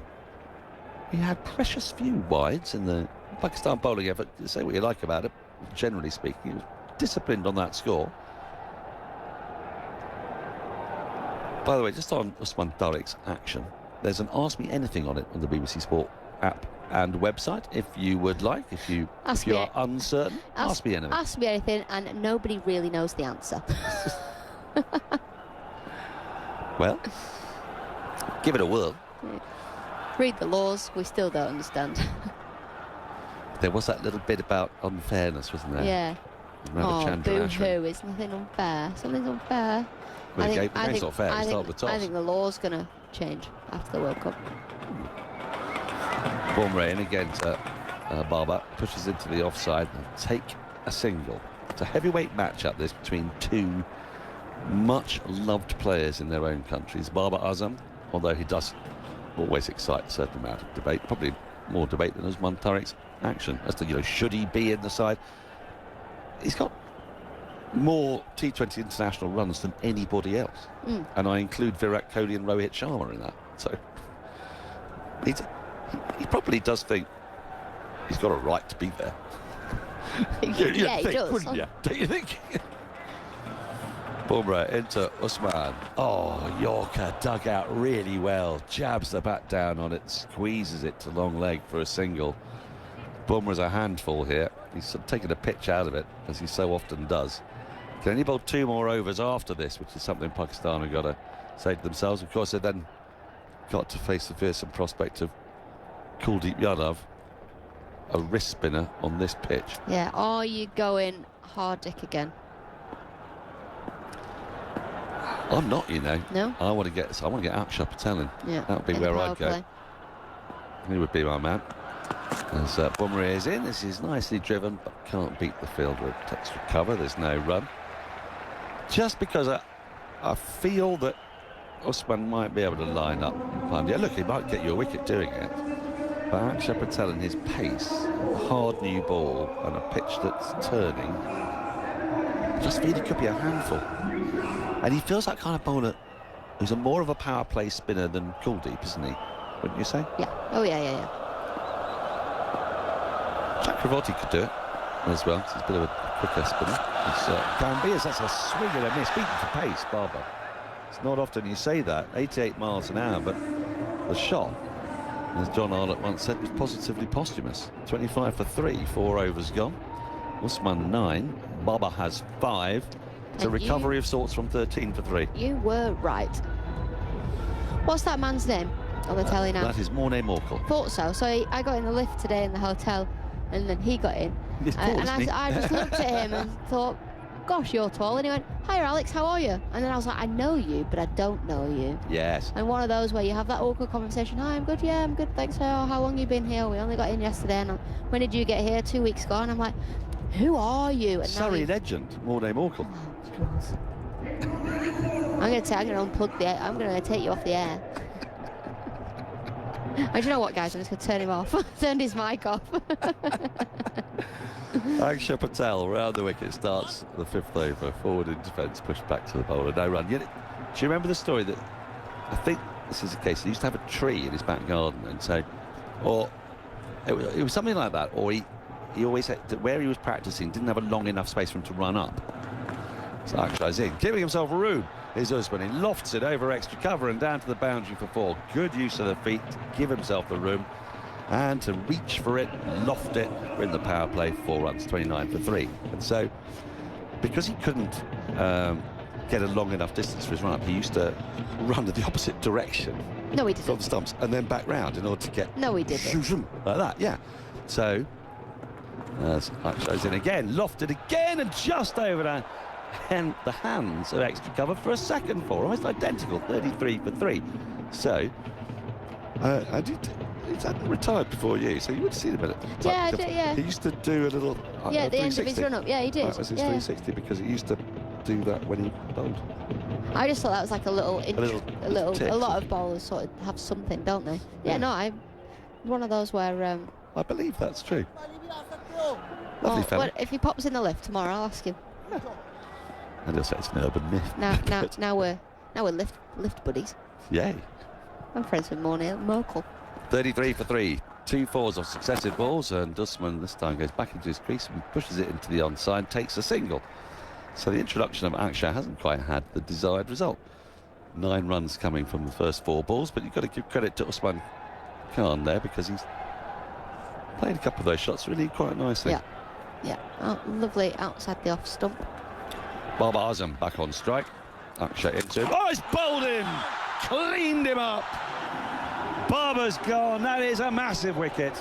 Speaker 1: He had precious few wides in the Pakistan bowling effort. Say what you like about it, generally speaking, he was disciplined on that score. By the way, just on Usman Tariq's action, there's an Ask Me Anything on it on the BBC Sport app and website, if you would like. If you are uncertain, ask me anything.
Speaker 2: Ask me anything, and nobody really knows the answer.
Speaker 1: Well, give it a whirl.
Speaker 2: Read the laws, we still don't understand.
Speaker 1: There was that little bit about unfairness, wasn't there?
Speaker 2: Yeah.
Speaker 1: Oh,
Speaker 2: boo-hoo, it's nothing unfair. Something's unfair.
Speaker 1: Well, the game's not fair, it's not the toss.
Speaker 2: I think the law's going to change after the World Cup.
Speaker 1: Bumrah in again to Barber, pushes into the offside and take a single. It's a heavyweight matchup this between two much loved players in their own countries. Babar Azam, although he does always excite a certain amount of debate, probably more debate than Usman Tariq's action as to, you know, should he be in the side? He's got more T20 international runs than anybody else, and I include Virat Kohli and Rohit Sharma in that. So he probably does think he's got a right to be there.
Speaker 2: Yeah, he does.
Speaker 1: Wouldn't you? Don't you think? Bumrah into Usman. Oh, Yorker dug out really well. Jabs the bat down on it, squeezes it to long leg for a single. Bumrah's a handful here. He's sort of taken a pitch out of it, as he so often does. Can only bowl 2 more overs after this, which is something Pakistan have got to say to themselves. Of course, they've then got to face the fearsome prospect of Kuldeep Yadav, a wrist spinner on this pitch.
Speaker 2: Yeah, are you going Hardik again?
Speaker 1: I'm not, you know.
Speaker 2: No?
Speaker 1: I want to get Akshar Patel in.
Speaker 2: Yeah,
Speaker 1: that would be where I'd go. He would be my man. As Bumrah is in, this is nicely driven, but can't beat the fielder. Takes for cover, there's no run. Just because I feel that Usman might be able to line up. Yeah, look, he might get you a wicket doing it. But Akshar Patel and his pace, a hard new ball and a pitch that's turning, I just feel he could be a handful. And he feels that kind of bowler who's more of a power play spinner than Kuldeep, isn't he? Wouldn't you say?
Speaker 2: Yeah. Oh, yeah.
Speaker 1: Chakravorty could do it as well. He's a bit of a quicker spinner. Gambiers, that's a swing and a miss. Beaten for pace, Barber. It's not often you say that. 88 miles an hour, but the shot, as John Arlott once said, was positively posthumous. 25 for 3, 4 overs gone. Usman 9. Barber has 5. It's a recovery of sorts from 13 for 3.
Speaker 2: You were right. What's that man's name on the telly now?
Speaker 1: That is Morne Morkel.
Speaker 2: Thought so. So I got in the lift today in the hotel, and then he got in. And I just looked at him and thought, gosh, you're tall. And he went, hi, Alex, how are you? And then I was like, I know you, but I don't know you.
Speaker 1: Yes.
Speaker 2: And one of those where you have that awkward conversation. Hi, I'm good. Yeah, I'm good. Thanks. How long you been here? We only got in yesterday. And when did you get here? 2 weeks ago. And I'm like, who are you? And
Speaker 1: Surrey legend, Morne Morkel.
Speaker 2: I'm going to unplug the air. I'm going to take you off the air. Do you know what, guys? I'm just going to turn him off. Turned his mic off.
Speaker 1: Akshar Patel round the wicket, starts the 5th over, forward in defence, pushed back to the bowler, no run. Do you remember the story that, I think this is the case, he used to have a tree in his back garden, and so, or it was something like that, or he always had, where he was practising, didn't have a long enough space for him to run up. So Akshar's in, giving himself room. His Usman, he lofts it over extra cover and down to the boundary for 4. Good use of the feet to give himself the room and to reach for it, loft it. We're in the power play, 4 runs, 29 for 3. And so, because he couldn't get a long enough distance for his run-up, he used to run in the opposite direction.
Speaker 2: No, he didn't.
Speaker 1: From the stumps and then back round in order to get...
Speaker 2: No, he didn't.
Speaker 1: Like that, yeah. So, as Akshar's in again, lofted again and just over the hands of extra cover for a second 4, almost identical, 33 for 3. So, I he's retired before you, so you would have seen him at it.
Speaker 2: Yeah, I did, yeah.
Speaker 1: He used to do a little.
Speaker 2: Yeah, the end of his run-up. Yeah, he did.
Speaker 1: That was his
Speaker 2: yeah.
Speaker 1: 360 because he used to do that when he bowled.
Speaker 2: I just thought that was like a little
Speaker 1: tip.
Speaker 2: a lot of bowlers sort of have something, don't they? Yeah, no, I'm one of those where.
Speaker 1: I believe that's true. Lovely fella.
Speaker 2: Well, if he pops in the lift tomorrow, I'll ask him.
Speaker 1: Yeah. And he'll say it's an urban myth.
Speaker 2: Now we're lift buddies.
Speaker 1: Yay.
Speaker 2: I'm friends with Merkel.
Speaker 1: 33 for 3. 2 fours of successive balls, and Usman this time goes back into his crease and pushes it into the onside, takes a single. So the introduction of Akshay hasn't quite had the desired result. 9 runs coming from the first 4 balls, but you've got to give credit to Usman Khan there because he's played a couple of those shots really quite nicely.
Speaker 2: Yeah. Oh, lovely outside the off stump.
Speaker 1: Babar Azam back on strike. Akshay into him. Oh, he's bowled him! Cleaned him up! Barber's gone. That is a massive wicket.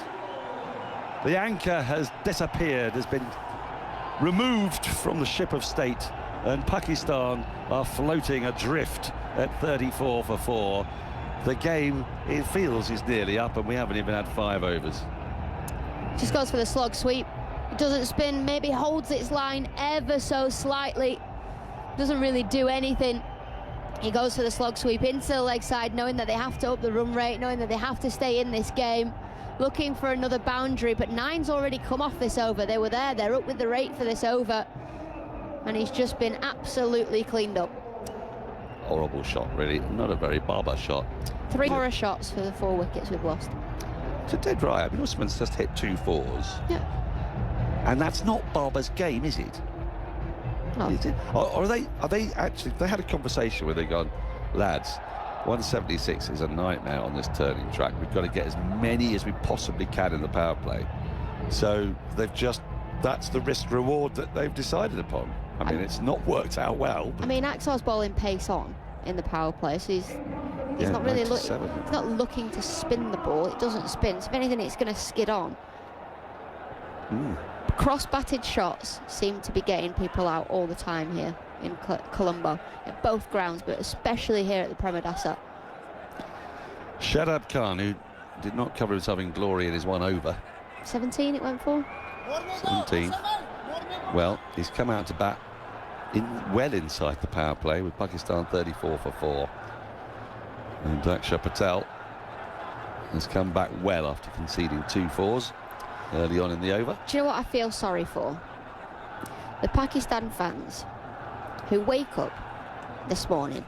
Speaker 1: The anchor has disappeared, has been removed from the ship of state, and Pakistan are floating adrift at 34 for 4. The game, it feels, is nearly up, and we haven't even had 5 overs.
Speaker 2: Just goes for the slog sweep. It doesn't spin, maybe holds its line ever so slightly. Doesn't really do anything. He goes for the slog sweep into the leg side, knowing that they have to up the run rate, knowing that they have to stay in this game, looking for another boundary. But 9's already come off this over. They were there, they're up with the rate for this over. And he's just been absolutely cleaned up.
Speaker 1: Horrible shot, really. Not a very Barber shot.
Speaker 2: 3 horror shots for the 4 wickets we've lost.
Speaker 1: To dead right. I mean, Usman's just hit 2 fours.
Speaker 2: Yeah.
Speaker 1: And that's not Barber's game, is it?
Speaker 2: No.
Speaker 1: Is it? Or are they actually, they had a conversation where they've gone, lads, 176 is a nightmare on this turning track. We've got to get as many as we possibly can in the power play. So they've just, that's the risk reward that they've decided upon. I mean, it's not worked out well.
Speaker 2: I mean, Axar's bowling pace on in the power play, so he's not really he's not looking to spin the ball. It doesn't spin. So if anything, it's going to skid on. Cross-batted shots seem to be getting people out all the time here in Colombo, at both grounds, but especially here at the Pramadasa.
Speaker 1: Shadab Khan, who did not cover himself in glory in his 1 over.
Speaker 2: 17 it went for?
Speaker 1: 17. Well, he's come out to bat well inside the power play with Pakistan 34 for 4. And Akshar Patel has come back well after conceding 2 fours early on in the over.
Speaker 2: Do you know what I feel sorry for? The Pakistan fans who wake up this morning.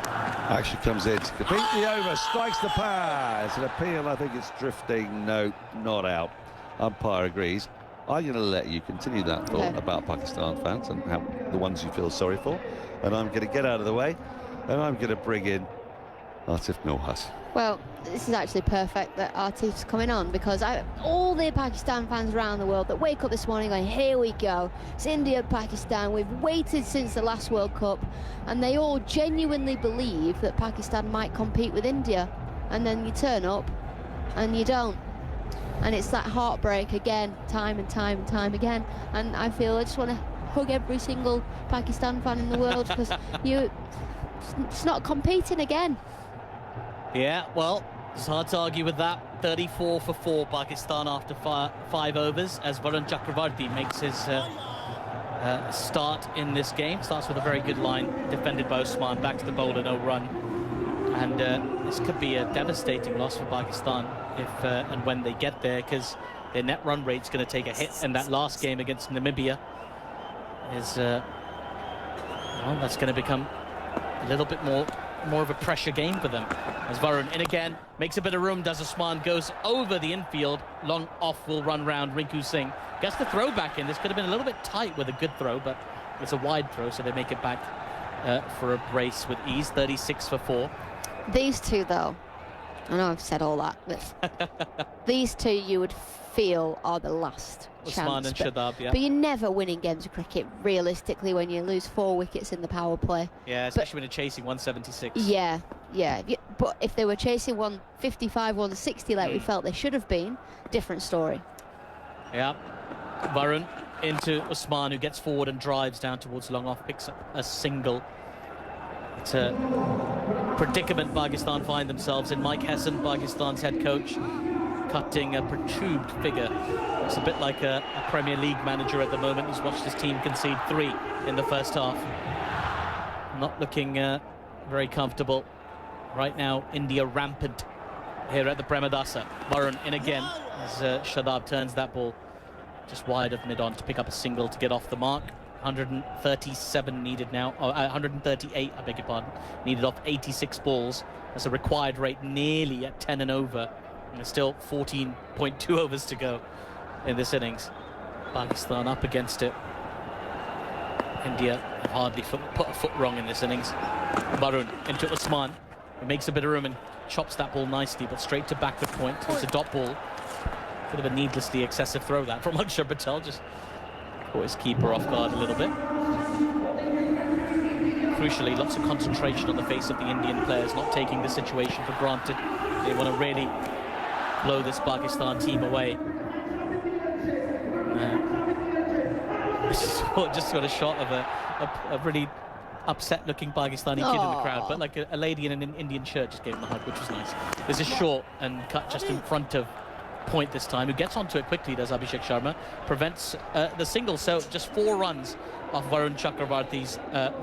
Speaker 1: Actually comes in to complete the over, strikes the power. It's an appeal, I think it's drifting. No, not out. Umpire agrees. I'm going to let you continue that thought about Pakistan fans and how the ones you feel sorry for. And I'm going to get out of the way, and I'm going to bring in Aatif Nawaz.
Speaker 2: Well, this is actually perfect that Aatif's coming on, because all the Pakistan fans around the world that wake up this morning going, here we go, it's India, Pakistan, we've waited since the last World Cup, and they all genuinely believe that Pakistan might compete with India, and then you turn up and you don't. And it's that heartbreak again, time and time and time again. And I feel I just want to hug every single Pakistan fan in the world, because it's not competing again.
Speaker 6: Yeah, well, it's hard to argue with that. 34 for 4 Pakistan after 5 overs, as Varun Chakravarti makes his start in this game. Starts with a very good line, defended by Usman, back to the bowler, no run. And this could be a devastating loss for Pakistan if and when they get there, because their net run rate's going to take a hit. And that last game against Namibia is, well, that's going to become a little bit more of a pressure game for them. As Varun in again, makes a bit of room, does Usman, goes over the infield, long off will run round Rinku Singh. Gets the throw back in. This could have been a little bit tight with a good throw, but it's a wide throw, so they make it back for a brace with ease. 36 for 4.
Speaker 2: These two, though, I know I've said all that, but these two you would feel are the last
Speaker 6: Usman
Speaker 2: chance.
Speaker 6: and Shadab, yeah.
Speaker 2: But you're never winning games of cricket, realistically, when you lose 4 wickets in the power play.
Speaker 6: Yeah, especially when you're chasing 176.
Speaker 2: Yeah. But if they were chasing 155, 160 like we felt they should have been, different story.
Speaker 6: Yeah. Varun into Usman, who gets forward and drives down towards long off, picks up a single. It's predicament Pakistan find themselves in. Mike Hesson, Pakistan's head coach, cutting a protruded figure. It's a bit like a Premier League manager at the moment who's watched his team concede 3 in the first half. Not looking very comfortable. Right now, India rampant here at the Premadasa. Varun in again as Shadab turns that ball just wide of mid-on to pick up a single to get off the mark. 137 needed now, 138, I beg your pardon, needed off 86 balls. That's a required rate nearly at 10 and over. And there's still 14.2 overs to go in this innings. Pakistan up against it. India have hardly put a foot wrong in this innings. Varun into Usman, who makes a bit of room and chops that ball nicely, but straight to backward point. It's a dot ball. Bit of a needlessly excessive throw that from Akshar Patel, just caught his keeper off guard a little bit. Crucially, lots of concentration on the face of the Indian players, not taking the situation for granted. They want to really blow this Pakistan team away. Just got a shot of a really upset-looking Pakistani kid in the crowd, but like a lady in an Indian shirt just gave him a hug, which was nice. This is short and cut just in front of point this time, who gets onto it quickly, does Abhishek Sharma, prevents the single. So just 4 runs off Varun Chakravarti's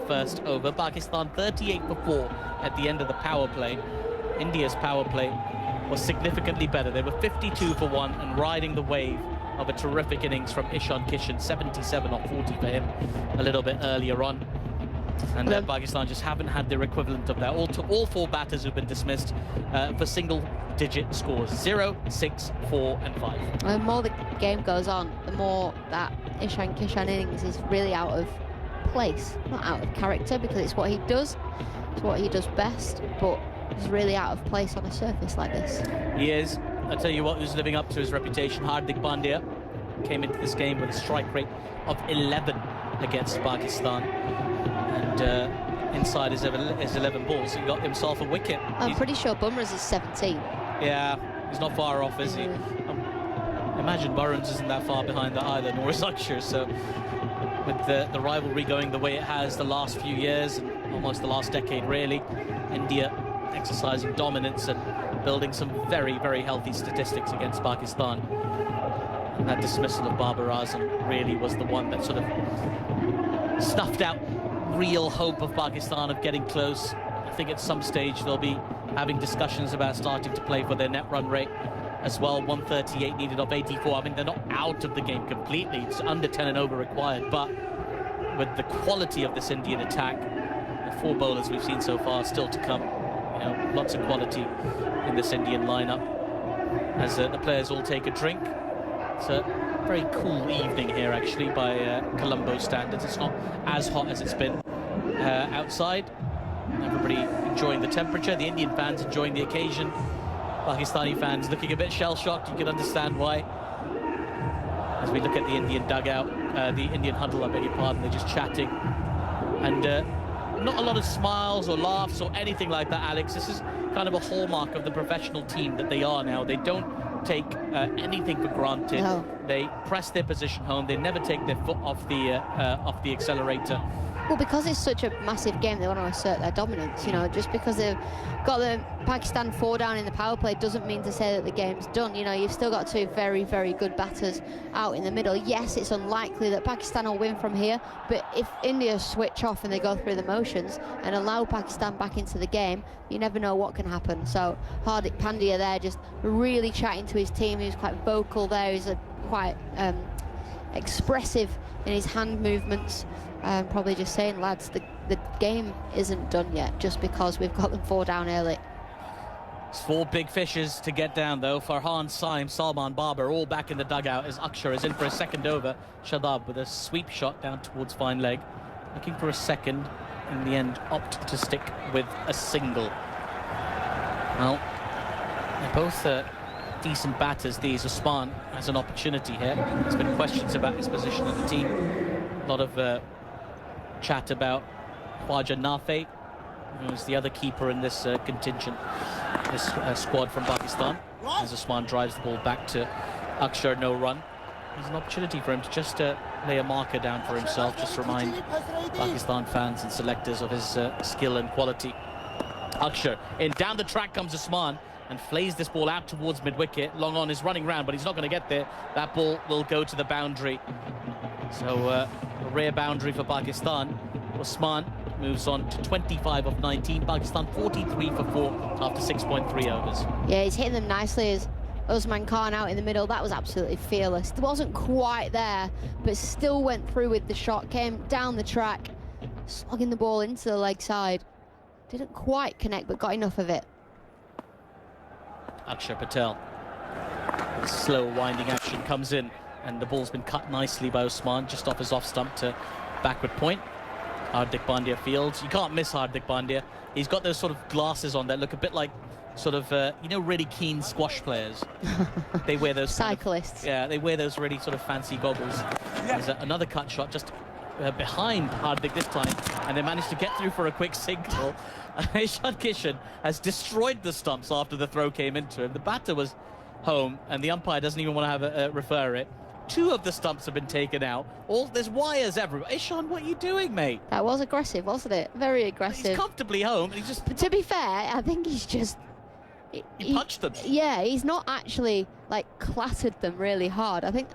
Speaker 6: first over. Pakistan 38 for 4 at the end of the power play. India's power play was significantly better. They were 52 for 1 and riding the wave of a terrific innings from Ishan Kishan, 77 off 40 for him a little bit earlier on. And Pakistan just haven't had their equivalent of that. All 4 batters who've been dismissed for single-digit scores, 0, 6, 4 and 5.
Speaker 2: The more the game goes on, the more that Ishan Kishan innings is really out of place. Not out of character, because it's what he does. It's what he does best, but he's really out of place on a surface like this.
Speaker 6: He is. I tell you what, who's living up to his reputation. Hardik Pandya came into this game with a strike rate of 11 against Pakistan. And inside his 11 balls, he got himself a wicket.
Speaker 2: I'm pretty sure Bumrah's is 17.
Speaker 6: Yeah, he's not far off, is he? Imagine Burns isn't that far behind that either, nor is Akshar. So with the rivalry going the way it has the last few years, and almost the last decade really, India exercising dominance and building some very, very healthy statistics against Pakistan. And that dismissal of Babar Azam really was the one that sort of snuffed out real hope of Pakistan of getting close. I think at some stage they'll be having discussions about starting to play for their net run rate as well. 138 needed off 84. I mean, they're not out of the game completely. It's under 10 and over required, but with the quality of this Indian attack, the 4 bowlers we've seen so far still to come, you know, lots of quality in this Indian lineup as the players all take a drink. It's a very cool evening here actually by Colombo standards. It's not as hot as it's been outside. Everybody enjoying the temperature, the Indian fans enjoying the occasion. Pakistani fans looking a bit shell-shocked. You can understand why. As we look at the Indian dugout, the Indian huddle, I beg your pardon, they're just chatting. And not a lot of smiles or laughs or anything like that, Alex. This is kind of a hallmark of the professional team that they are now. They don't take anything for granted. No. They press their position home. They never take their foot off the accelerator.
Speaker 2: Well, because it's such a massive game, they want to assert their dominance. You know, just because they've got the Pakistan 4 down in the power play doesn't mean to say that the game's done. You know, you've still got 2 very, very good batters out in the middle. Yes, it's unlikely that Pakistan will win from here, but if India switch off and they go through the motions and allow Pakistan back into the game, you never know what can happen. So Hardik Pandya there just really chatting to his team. He was quite vocal there. He's quite expressive in his hand movements. Probably just saying, lads, the game isn't done yet just because we've got them 4 down early.
Speaker 6: It's 4 big fishes to get down though. Farhan, Saim, Salman, Babar all back in the dugout as Akshar is in for a second over. Shadab with a sweep shot down towards fine leg, looking for a second. In the end, opt to stick with a single. Well, they're both decent batters. These Usman has an opportunity here. There's been questions about his position in the team. A lot of chat about Khwaja Nafe, who's the other keeper in this contingent, this squad from Pakistan. As Usman drives the ball back to Akshar, no run. There's an opportunity for him to just lay a marker down for himself, just remind Pakistan fans and selectors of his skill and quality. Akshar in, down the track comes Usman and flays this ball out towards mid-wicket. Long on is running round, but he's not going to get there. That ball will go to the boundary. So a rare boundary for Pakistan. Usman moves on to 25 of 19. Pakistan 43 for 4 after 6.3 overs.
Speaker 2: Yeah, he's hitting them nicely as Usman Khan out in the middle. That was absolutely fearless. It wasn't quite there, but still went through with the shot, came down the track, slugging the ball into the leg side. Didn't quite connect, but got enough of it.
Speaker 6: Akshar Patel. Slow winding action comes in, and the ball's been cut nicely by Usman, just off his off stump to backward point. Hardik Pandya fields. You can't miss Hardik Pandya. He's got those sort of glasses on that look a bit like sort of, you know, really keen squash players. They wear those
Speaker 2: cyclists.
Speaker 6: Yeah, they wear those really sort of fancy goggles. There's another cut shot just behind Hardik this time, and they managed to get through for a quick single. Ishan Kishan has destroyed the stumps after the throw came into him. The batter was home, and the umpire doesn't even want to have a refer it. 2 of the stumps have been taken out. There's wires everywhere. Ishan, what are you doing, mate?
Speaker 2: That was aggressive, wasn't it? Very aggressive.
Speaker 6: He's comfortably home, and he's just...
Speaker 2: To be fair, I think he's just...
Speaker 6: He punched them.
Speaker 2: Yeah, he's not actually, like, clattered them really hard. I think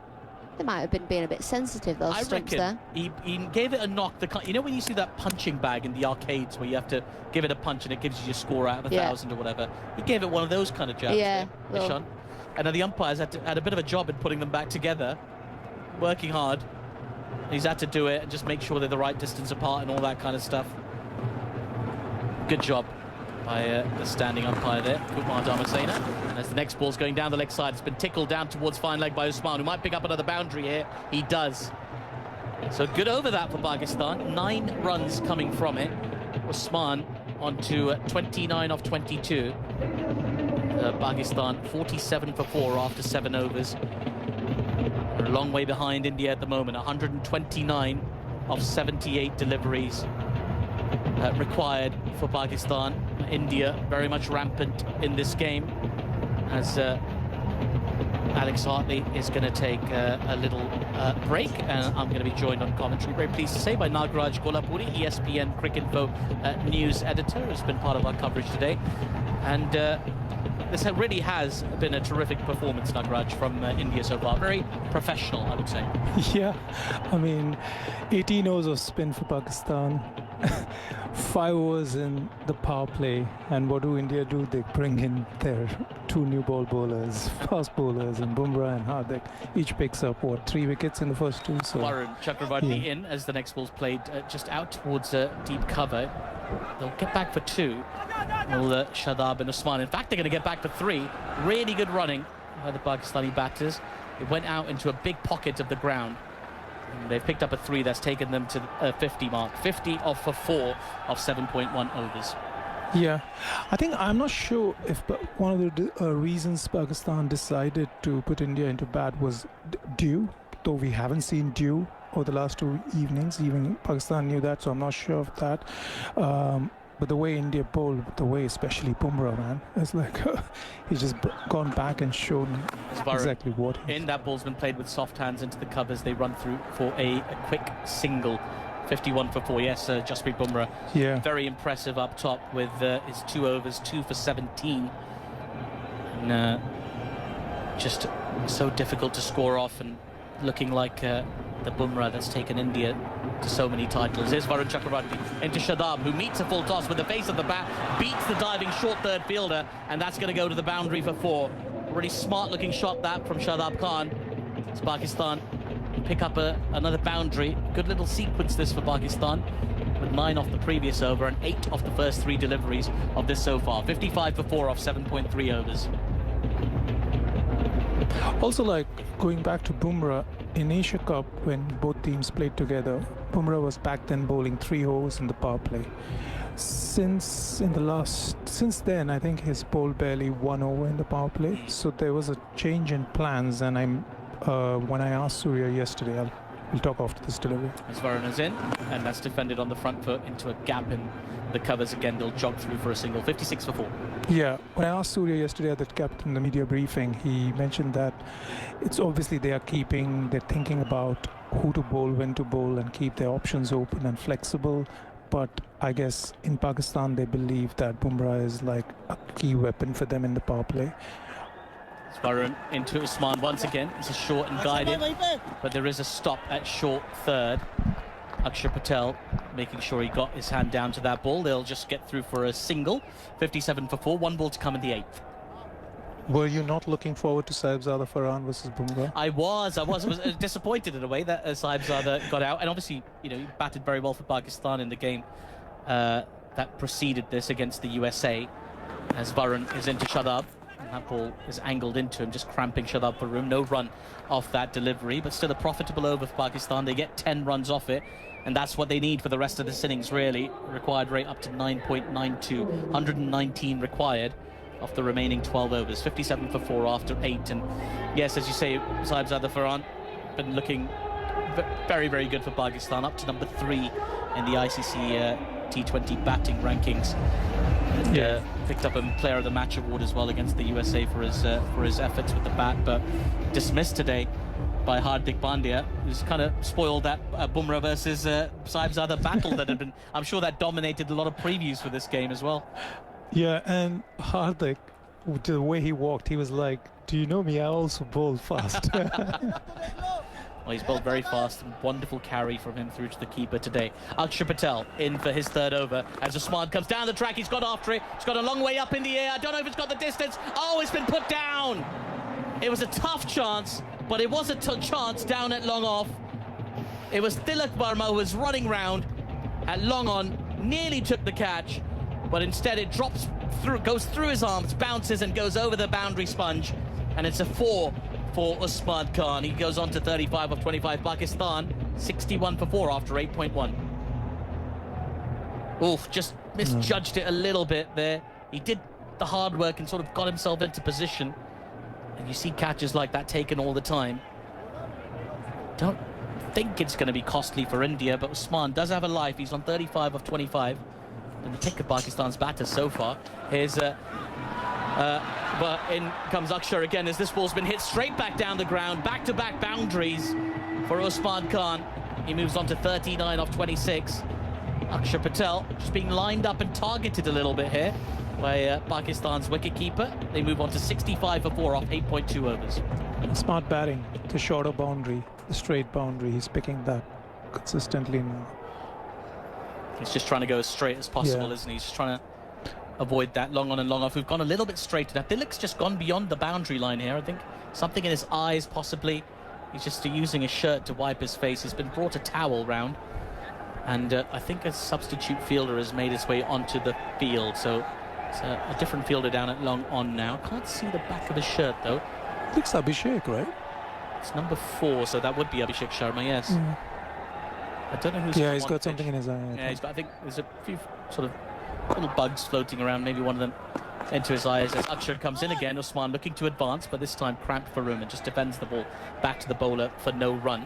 Speaker 2: they might have been being a bit sensitive, those stumps there.
Speaker 6: He gave it a knock. You know when you see that punching bag in the arcades where you have to give it a punch and it gives you your score out of 1,000 or whatever? He gave it one of those kind of jabs.
Speaker 2: Yeah.
Speaker 6: There, Ishan. And then the umpires had a bit of a job in putting them back together, working hard. He's had to do it and just make sure they're the right distance apart and all that kind of stuff. Good job by the standing umpire there, Kumar Dharmasena. And as the next ball's going down the leg side, it's been tickled down towards fine leg by Usman, who might pick up another boundary here. He does. So good over that for Pakistan. 9 runs coming from it. Usman on to 29 of 22. Pakistan 47 for 4 after 7 overs. They're a long way behind India at the moment. 129 of 78 deliveries required for Pakistan. India very much rampant in this game, as Alex Hartley is going to take a little break, and I'm going to be joined on commentary, very pleased to say, by Nagraj Gollapudi, ESPN Cricket Info news editor, who's been part of our coverage today. And this really has been a terrific performance, Nagraj, from India so far. Very professional, I would say.
Speaker 7: Yeah, I mean, 18 overs of spin for Pakistan, 5 overs in the power play, and what do India do? They bring in their 2 new ball bowlers, fast bowlers, and Bumrah and Hardik. Each picks up, what, 3 wickets in the first 2? So
Speaker 6: Varun Chakravarti in as the next ball's played just out towards deep cover. They'll get back for 2. Will Shadab and Usman. In fact, they're going to get back for 3. Really good running by the Pakistani batters. It went out into a big pocket of the ground. And they've picked up a 3 that's taken them to the 50 mark. 50 off for 4 of 7.1 overs.
Speaker 7: Yeah, I think, I'm not sure if one of the reasons Pakistan decided to put India into bat was dew, though we haven't seen dew over the last 2 evenings. Even Pakistan knew that, so I'm not sure of that. But the way India bowled, the way especially Bumrah, man, it's like he's just gone back and shown exactly what.
Speaker 6: That ball's been played with soft hands into the covers. They run through for a quick single. 51 for 4. Yes, Jasprit Bumrah.
Speaker 7: Yeah.
Speaker 6: Very impressive up top with his 2 overs, 2 for 17. And just so difficult to score off, and looking like the Bumrah that's taken India to so many titles. Here's Varun Chakravarti into Shadab, who meets a full toss with the face of the bat, beats the diving short third fielder, and that's going to go to the boundary for 4. Really smart looking shot that from Shadab Khan. It's Pakistan pick up another boundary. Good little sequence this for Pakistan, with 9 off the previous over and 8 off the first 3 deliveries of this so far. 55 for 4 off 7.3 overs.
Speaker 7: Also, like, going back to Bumrah, in Asia Cup, when both teams played together, Bumrah was back then bowling 3 overs in the power play. Since then, I think he's bowled barely 1 over in the power play. So there was a change in plans, and when I asked Surya yesterday, we'll talk after this delivery.
Speaker 6: As Varun is in, and that's defended on the front foot into a gap in the covers again. They'll jog through for a single. 56 for 4.
Speaker 7: Yeah, when I asked Surya yesterday at the captain in the media briefing, he mentioned that it's obviously they're thinking about who to bowl, when to bowl, and keep their options open and flexible. but I guess in Pakistan they believe that Bumrah is like a key weapon for them in the power play.
Speaker 6: Varun into Usman once again. It's a short and guided, but there is a stop at short third. Akshar Patel making sure he got his hand down to that ball. They'll just get through for a single. 57 for 4, 1 ball to come in the 8th.
Speaker 7: Were you not looking forward to Sahibzada Farhan versus Bumrah?
Speaker 6: I was disappointed in a way that Sahibzada got out, and obviously, you know, he batted very well for Pakistan in the game that preceded this against the USA, as Varun is into Shadab, and that ball is angled into him, just cramping Shadab for room. No run off that delivery, but still a profitable over for Pakistan. They get 10 runs off it, and that's what they need for the rest of this innings, really. Required rate up to 9.92, 119 required off the remaining 12 overs. 57 for 4 after 8, and yes, as you say, Sahibzada Farhan been looking very, very good for Pakistan, up to number 3 in the ICC T20 batting rankings. And, picked up a Player of the Match award as well against the USA for his efforts with the bat, but dismissed today by Hardik Pandya, who's kind of spoiled that Bumrah versus Sahibzada battle that had been, I'm sure that dominated a lot of previews for this game as well.
Speaker 7: Yeah, and Hardik, the way he walked, he was like, do you know me? I also bowl fast.
Speaker 6: Well, he's bowled very fast, and wonderful carry from him through to the keeper today. Akshar Patel in for his 3rd over as Usman comes down the track. He's got after it. He's got a long way up in the air. I don't know if it's got the distance. Oh, it's been put down. It was a tough chance, but it was a chance down at long off. It was Tilak Varma who was running round at long on, nearly took the catch, but instead it drops through, goes through his arms, bounces and goes over the boundary sponge, and it's a 4 for Usman Khan. He goes on to 35 of 25. Pakistan 61 for 4 after 8.1. Oof, just misjudged it a little bit there. He did the hard work and sort of got himself into position, and you see catches like that taken all the time. Don't think it's going to be costly for India, but Usman does have a life. He's on 35 of 25 and the pick of Pakistan's batters so far. Here's but in comes Akshar again, as this ball's been hit straight back down the ground. Back-to-back boundaries for Usman Khan. He moves on to 39 off 26. Akshar Patel just being lined up and targeted a little bit here by Pakistan's wicketkeeper. They move on to 65 for 4 off 8.2 overs.
Speaker 7: Smart batting, the shorter boundary, the straight boundary. He's picking that consistently now.
Speaker 6: He's just trying to go as straight as possible, isn't he? He's just trying to avoid that long on and long off. We've gone a little bit straight to that. Tilak's just gone beyond the boundary line here. I think something in his eyes, possibly. He's just using his shirt to wipe his face. He's been brought a towel round. And I think a substitute fielder has made his way onto the field. So it's a different fielder down at long on now. Can't see the back of his shirt, though.
Speaker 7: Looks Abhishek, right?
Speaker 6: It's number 4, so that would be Abhishek Sharma, yes. I don't know who's...
Speaker 7: Yeah, he's got something in his eye.
Speaker 6: Yeah, he's got, I think there's a few sort of little bugs floating around, maybe one of them into his eyes as Akshar comes in again. Usman looking to advance, but this time cramped for room and just defends the ball back to the bowler for no run.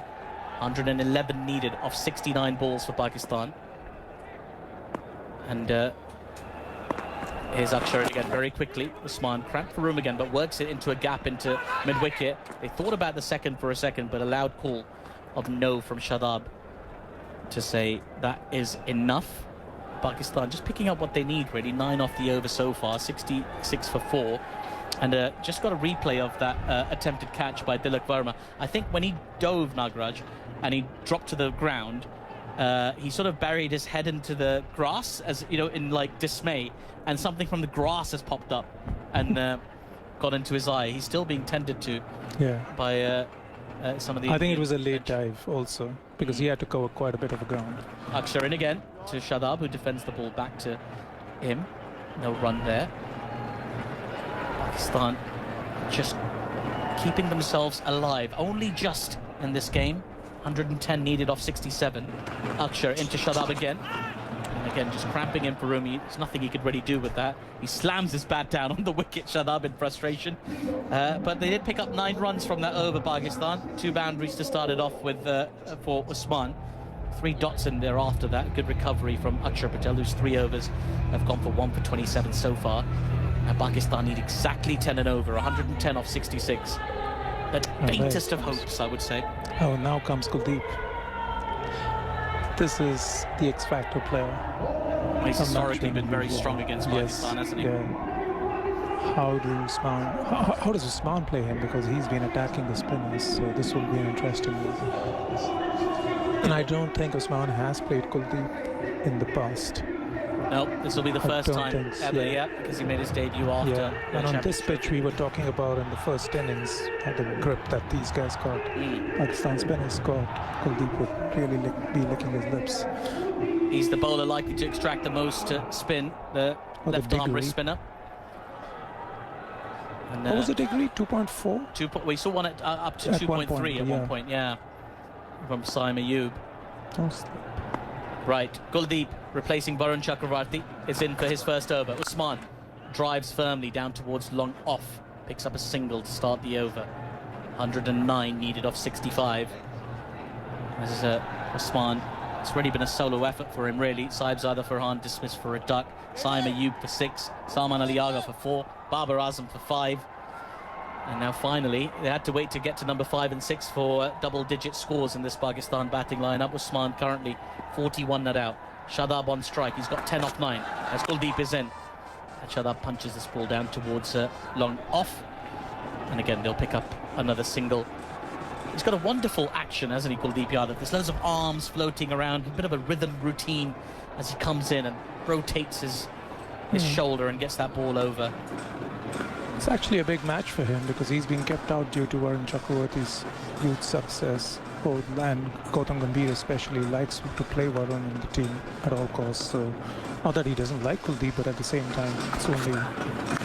Speaker 6: 111 needed off 69 balls for Pakistan. And here's Akshar again very quickly. Usman cramped for room again, but works it into a gap into mid-wicket. They thought about the second for a second, but a loud call of no from Shadab to say that is enough. Pakistan just picking up what they need, really. 9 off the over so far, 66 for 4. And just got a replay of that attempted catch by Tilak Varma. I think when he dove, Nagraj, and he dropped to the ground, he sort of buried his head into the grass, as you know, in like dismay, and something from the grass has popped up and got into his eye. He's still being tended to by some of the...
Speaker 7: I think it was a late dive also, because he had to cover quite a bit of ground.
Speaker 6: Akshar in again to Shadab, who defends the ball back to him. No run there. Pakistan just keeping themselves alive, only just in this game. 110 needed off 67. Akshar into Shadab again. And again, just cramping in for room. There's nothing he could really do with that. He slams his bat down on the wicket, Shadab, in frustration. But they did pick up 9 runs from that over, Pakistan. 2 boundaries to start it off with for Usman. 3 dots in there after that. Good recovery from Akshar Patel, whose 3 overs have gone for 1 for 27 so far. And Pakistan need exactly 10 and over, 110 off 66. The faintest of hopes, I would say.
Speaker 7: Oh, now comes Kuldeep. this is the X Factor player.
Speaker 6: He's historically been very strong against Pakistan, hasn't he?
Speaker 7: Yeah. How does Usman play him? Because he's been attacking the spinners, so this will be an interesting one. And I don't think Usman has played Kuldeep in the past.
Speaker 6: No, this will be the first time ever, because he made his debut after.
Speaker 7: Yeah, and on this pitch we were talking about in the first innings, the grip that these guys got. Pakistan spinners got. Kuldeep would really be licking his lips.
Speaker 6: He's the bowler likely to extract the most spin, the left-arm wrist spinner. And,
Speaker 7: what was the degree? 2.4?
Speaker 6: We saw one up to 2.3 at one point, yeah. From Saim Ayub. Right, Kuldeep replacing Varun Chakravarti is in for his first over. Usman drives firmly down towards long off. Picks up a single to start the over. 109 needed off 65. This is Usman. It's already been a solo effort for him, really. Saibzada Farhan dismissed for a duck. Saim Ayub for 6. Salman Ali Agha for 4. Babar Azam for 5. And now finally, they had to wait to get to number 5 and 6 for double-digit scores in this Pakistan batting lineup. Usman currently 41 not out. Shadab on strike. He's got 10 off 9 as Kuldeep is in. And Shadab punches this ball down towards long off. And again, they'll pick up another single. He's got a wonderful action, hasn't he, Kuldeep Yadav? There's loads of arms floating around, a bit of a rhythm routine as he comes in and rotates his shoulder and gets that ball over.
Speaker 7: It's actually a big match for him because he's been kept out due to Varun Chakravarti's huge success. And Gautam Gambhir especially likes to play Varun in the team at all costs. So not that he doesn't like Kuldeep, but at the same time, it's only...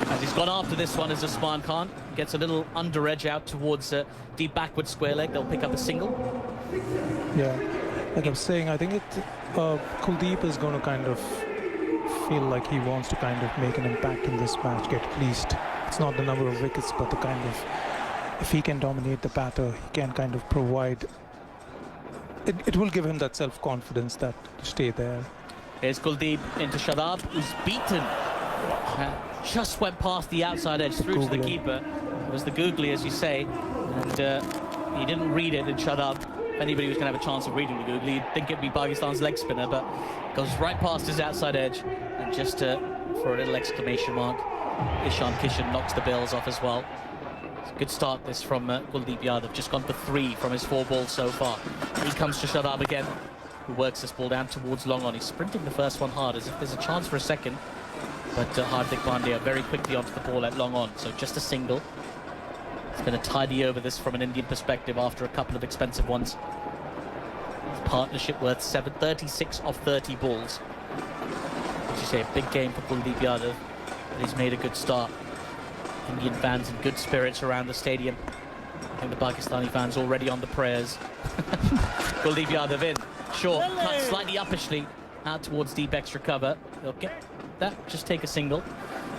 Speaker 6: As he's gone after this one as Usman Khan gets a little under edge out towards deep backward square leg. They'll pick up a single.
Speaker 7: Yeah, like I was saying, I think Kuldeep is going to kind of feel like he wants to kind of make an impact in this match, get at least, it's not the number of wickets, but the kind of, if he can dominate the batter, he can kind of provide, it will give him that self-confidence that to stay there.
Speaker 6: Here's Kuldeep into Shadab, who's beaten. Just went past the outside edge, through to the keeper. It was the googly, as you say, and he didn't read it in Shadab. If anybody was going to have a chance of reading the googly, you'd think it'd be Pakistan's leg spinner, but goes right past his outside edge, and just for a little exclamation mark, Ishan Kishan knocks the bails off as well. It's a good start this from Kuldeep Yadav, just gone for 3 from his 4 balls so far. He comes to Shadab again, who works this ball down towards long on. He's sprinting the first one hard, as if there's a chance for a second. But Hardik Pandya very quickly onto the ball at long on, so just a single. It's been a tidy over this from an Indian perspective after a couple of expensive ones. Partnership worth 36 off 30 balls. As you say, a big game for Kuldeep Yadav, but he's made a good start. Indian fans in good spirits around the stadium. I think the Pakistani fans already on the prayers. Kuldeep Yadav in, short, cut slightly uppishly out towards deep extra cover. They'll get that, just take a single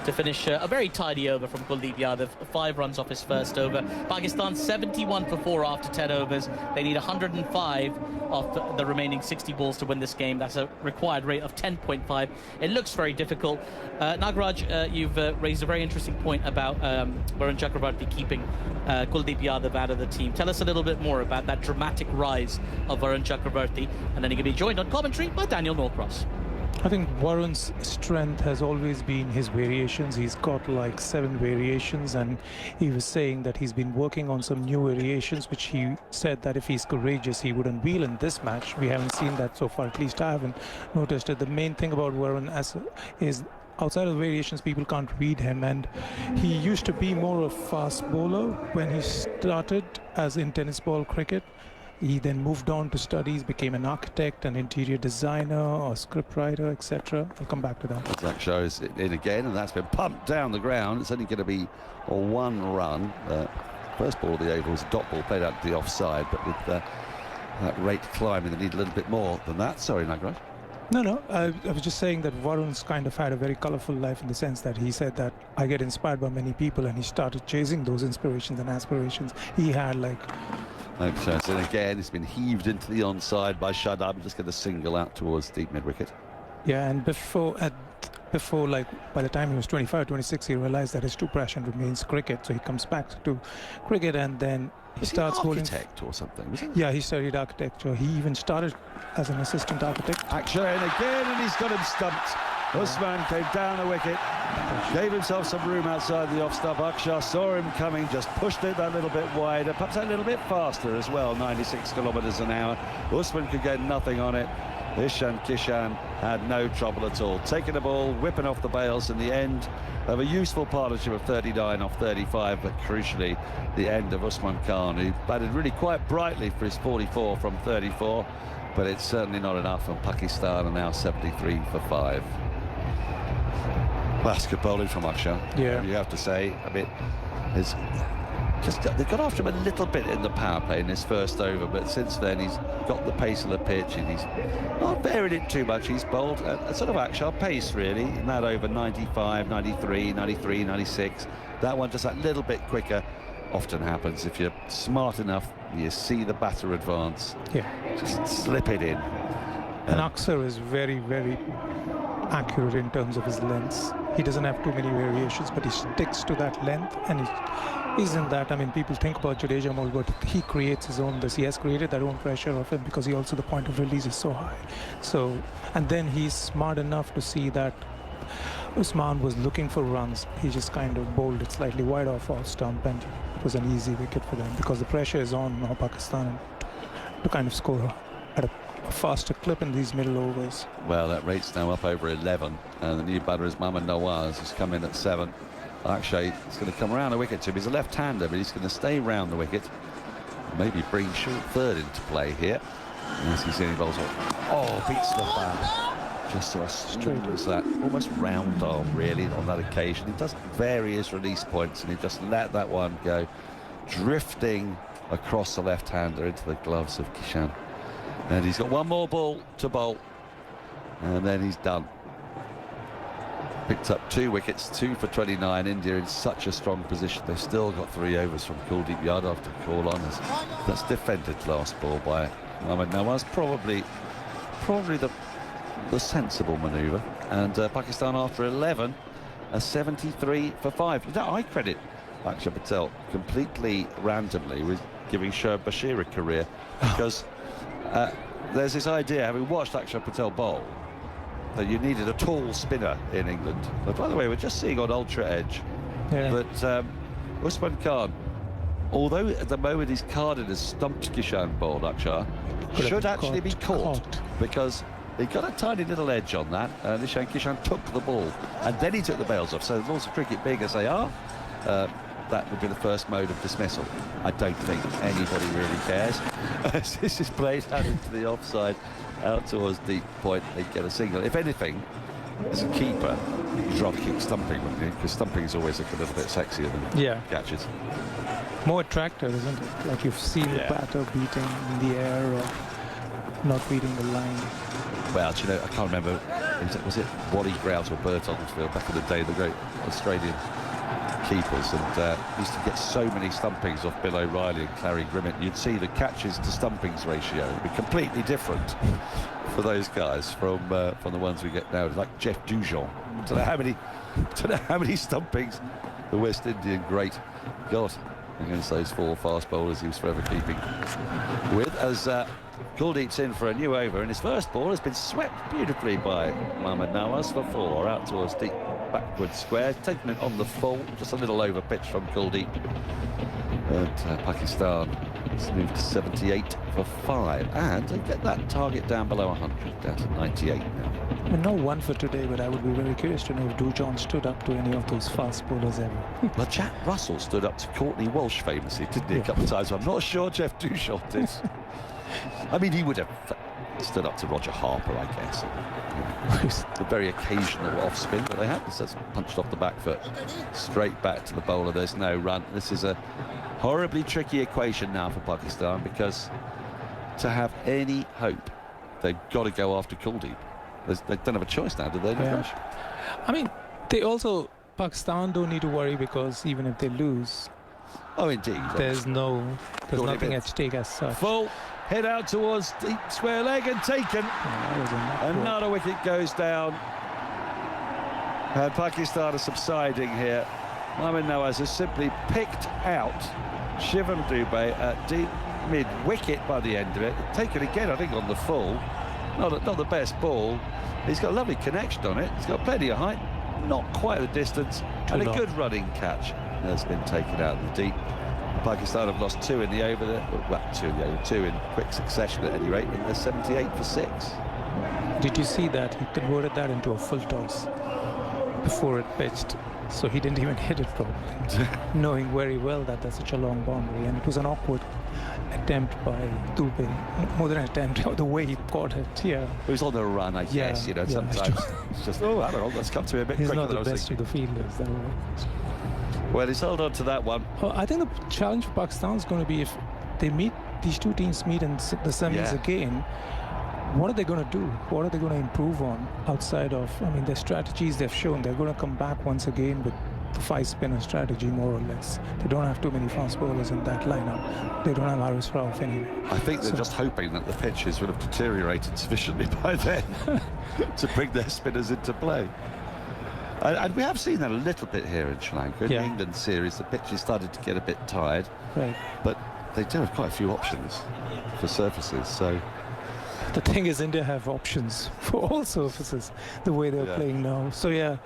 Speaker 6: to finish a very tidy over from Kuldeep Yadav. 5 runs off his first over. Pakistan 71 for 4 after 10 overs. They need 105 off the remaining 60 balls to win this game. That's a required rate of 10.5. It looks very difficult. Nagraj, you've raised a very interesting point about Varun Chakravarti keeping Kuldeep Yadav out of the team. Tell us a little bit more about that dramatic rise of Varun Chakravarti, and then he can be joined on commentary by Daniel Norcross.
Speaker 7: I think Varun's strength has always been his variations. He's got like 7 variations, and he was saying that he's been working on some new variations, which he said that if he's courageous, he would unveil in this match. We haven't seen that so far, at least I haven't noticed it. The main thing about Varun is outside of the variations, people can't read him, and he used to be more of a fast bowler when he started as in tennis ball cricket. He then moved on to studies, became an architect, an interior designer, or scriptwriter, etc. I'll come back to that.
Speaker 1: Zach shows it in again, and that's been pumped down the ground. It's only going to be a 1 run. First ball of the over was a dot ball played out to the offside, but with that rate climbing, they need a little bit more than that. Sorry, Nagraj.
Speaker 7: No, I was just saying that Varun's kind of had a very colourful life in the sense that he said that I get inspired by many people, and he started chasing those inspirations and aspirations he had, like...
Speaker 1: No chance. And again, it's been heaved into the onside by Shadab. Just get a single out towards deep mid-wicket.
Speaker 7: Yeah, and before before, like, by the time he was 25, 26, he realized that his true passion remains cricket. So he comes back to cricket, and then he starts bowling.
Speaker 1: Architect or something, was he?
Speaker 7: Yeah, he studied architecture. He even started as an assistant architect.
Speaker 1: Action again, and he's got him stumped. Usman came down the wicket, gave himself some room outside the off-stump. Akshar saw him coming, just pushed it that little bit wider, perhaps a little bit faster as well, 96 kilometres an hour. Usman could get nothing on it. Ishan Kishan had no trouble at all, taking the ball, whipping off the bails in the end of a useful partnership of 39 off 35, but crucially the end of Usman Khan, who batted really quite brightly for his 44 from 34, but it's certainly not enough, and Pakistan are now 73 for 5. Well, that's good bowling from Akshar.
Speaker 7: Yeah.
Speaker 1: You have to say, I mean, it's just they got after him a little bit in the power play in his first over, but since then he's got the pace of the pitch and he's not varying it too much. He's bowled a sort of Akshar pace, really, in that over 95, 93, 93, 96. That one just that little bit quicker. Often happens if you're smart enough, you see the batter advance.
Speaker 7: Yeah.
Speaker 1: Just slip it in.
Speaker 7: And Akshar is very, very accurate in terms of his lengths. He doesn't have too many variations, but he sticks to that length, and he isn't that. I mean, people think about Jadeja more, but he creates his own. He has created that own pressure of him because he also the point of release is so high. So, and then he's smart enough to see that Usman was looking for runs. He just kind of bowled it slightly wide off stump, and it was an easy wicket for them because the pressure is on now Pakistan to kind of score at a faster clip in these middle overs.
Speaker 1: Well, that rate's now up over 11, and the new batter is Mohammad Nawaz, who's come in at 7. Akshay is going to come around the wicket to him. He's a left-hander, but he's going to stay round the wicket. Maybe bring short third into play here. As he's seeing balls beats the bat. Just so straight as that, almost round arm really on that occasion. He doesn't vary his release points, and he just let that one go, drifting across the left-hander into the gloves of Kishan. And he's got one more ball to bowl, and then he's done. Picked up 2 wickets, 2 for 29. India in such a strong position. They've still got 3 overs from Kuldeep Yadav to call on. That's defended last ball by Mohammad Nawaz. Probably the sensible manoeuvre. And Pakistan after 11 are 73 for 5. You know, I credit Akshar Patel completely randomly with giving Shoaib Bashir a career, because there's this idea, having watched Akshar Patel bowl, that you needed a tall spinner in England. But by the way, we're just seeing on Ultra Edge that Usman Khan, although at the moment he's carded as stumped Kishan bowled Akshar, should actually be caught because he got a tiny little edge on that, and Ishan Kishan took the ball, and then he took the bails off. So the rules of cricket being as they are, that would be the first mode of dismissal. I don't think anybody really cares. As this is played out into the offside, out towards deep point, they get a single. If anything, as a keeper, you'd rather keep stumping, wouldn't you? Because stumping is always like a little bit sexier than catches.
Speaker 7: More attractive, isn't it? Like you've seen the batter beating in the air or not reading the line.
Speaker 1: Well, do you know, I can't remember, was it Wally Grout or Bert Ottensfield back in the day, the great Australian keepers, and used to get so many stumpings off Bill O'Reilly and Clary Grimmett. You'd see the catches to stumpings ratio would be completely different for those guys from the ones we get now, like Jeff Dujon. Don't know how many stumpings the West Indian great got against those 4 fast bowlers he was forever keeping with. As Kuldeep's in for a new over, and his first ball has been swept beautifully by Mohammad Nawaz for 4 out towards deep backward square, taking it on the full, just a little over pitch from Kuldeep. But Pakistan has moved to 78 for 5, and they get that target down below 100, down to 98 now.
Speaker 7: Well, no one for today, but I would be very curious to know if Dujon stood up to any of those fast bowlers ever.
Speaker 1: Well, Jack Russell stood up to Courtney Walsh famously, didn't he, a couple of times? I'm not sure Jeff Dujon did. I mean, he would have stood up to Roger Harper, I guess. A very occasional off spin, but they haven't. So it's punched off the back foot, straight back to the bowler. There's no run. This is a horribly tricky equation now for Pakistan, because to have any hope, they've got to go after Kuldeep. They don't have a choice now, do they?
Speaker 7: Yeah. I mean, they also, Pakistan don't need to worry, because even if they lose,
Speaker 1: indeed,
Speaker 7: there's nothing at stake as such.
Speaker 1: Full hit out towards deep square leg and taken. Another wicket goes down. And Pakistan are subsiding here. Nawaz has simply picked out Shivam Dubey at deep mid-wicket by the end of it. Taken again, I think, on the full. Not the best ball. He's got a lovely connection on it. He's got plenty of height, not quite the distance, and a good running catch has been taken out in the deep. Pakistan have lost 2 in the over, well, 2 in the over, 2 in quick succession at any rate, and they're 78 for 6.
Speaker 7: Did you see that? He converted that into a full toss before it pitched, so he didn't even hit it properly, knowing very well that that's such a long boundary, and it was an awkward attempt by Dubey. More than an attempt, the way he caught it. Yeah,
Speaker 1: it was on the run, I guess. You know, sometimes it's just, oh, I don't know, let's come to a bit quicker.
Speaker 7: He's not the best of the fielders, that way.
Speaker 1: Well, he's held on to that one.
Speaker 7: I think the challenge for Pakistan is going to be if they meet, these two teams meet in the semis again, what are they going to do? What are they going to improve on outside of, I mean, their strategies they've shown, they're going to come back once again with the 5-spinner strategy, more or less. They don't have too many fast bowlers in that lineup. They don't have Haris Rauf anyway.
Speaker 1: I think they're just hoping that the pitches would have deteriorated sufficiently by then to bring their spinners into play. And we have seen that a little bit here in Sri Lanka. In the England series, the pitches started to get a bit tired.
Speaker 7: Right.
Speaker 1: But they do have quite a few options for surfaces, so...
Speaker 7: The thing is, India have options for all surfaces, the way they're playing now. So, yeah.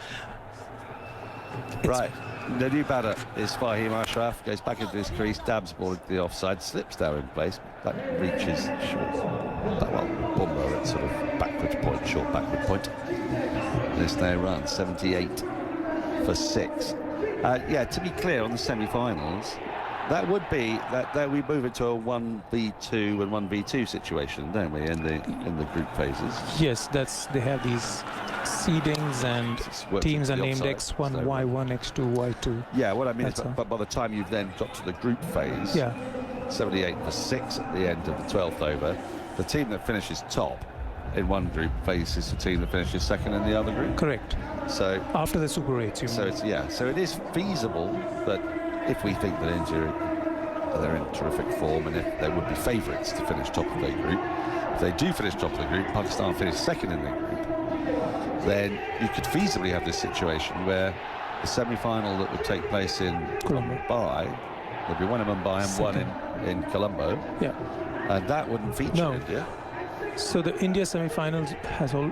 Speaker 1: Right. The new batter is Fahim Ashraf, goes back into his crease, dabs ball into the offside, slips down in place. That reaches short. Well, Bumrah at sort of backwards point, short backward point. There's no run, 78 for 6. Yeah, to be clear, on the semi-finals, that would be that we move into a 1v2 and 1v2 situation, don't we, in the group phases?
Speaker 7: Yes, they have these seedings and teams are named X1, Y1, X2, Y2.
Speaker 1: Yeah, what I mean is, but by the time you've then got to the group phase, 78 for 6 at the end of the 12th over, the team that finishes top in one group faces the team that finishes second in the other group.
Speaker 7: Correct.
Speaker 1: So
Speaker 7: after the Super 8s,
Speaker 1: so it is feasible that if we think that India they're in terrific form and if they would be favourites to finish top of their group, if they do finish top of the group, Pakistan finish second in their group, then you could feasibly have this situation where the semi-final that would take place in Mumbai, there'd be one in Mumbai and one in Colombo.
Speaker 7: Yeah.
Speaker 1: And that wouldn't feature India.
Speaker 7: So the India semi-finals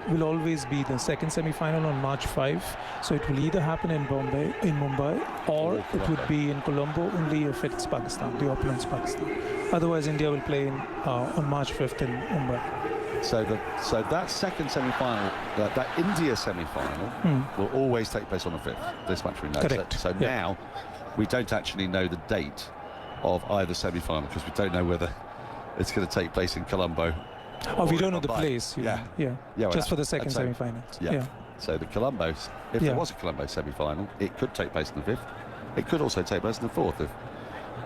Speaker 7: will always be the second semi-final on March 5. So it will either happen in Mumbai, or it would be in Colombo only if it's Pakistan, the opponent's Pakistan. Otherwise, India will play on March 5th in Mumbai.
Speaker 1: So that second semi-final, that India semi-final, will always take place on the 5th. This much we know.
Speaker 7: Correct.
Speaker 1: So now we don't actually know the date of either semi-final because we don't know whether it's going to take place in Colombo.
Speaker 7: Oh, we don't know the place.
Speaker 1: Yeah,
Speaker 7: just for the second semi-finals.
Speaker 1: So the Colombo, if there was a Colombo semi-final, it could take place in the 5th. It could also take place in the 4th if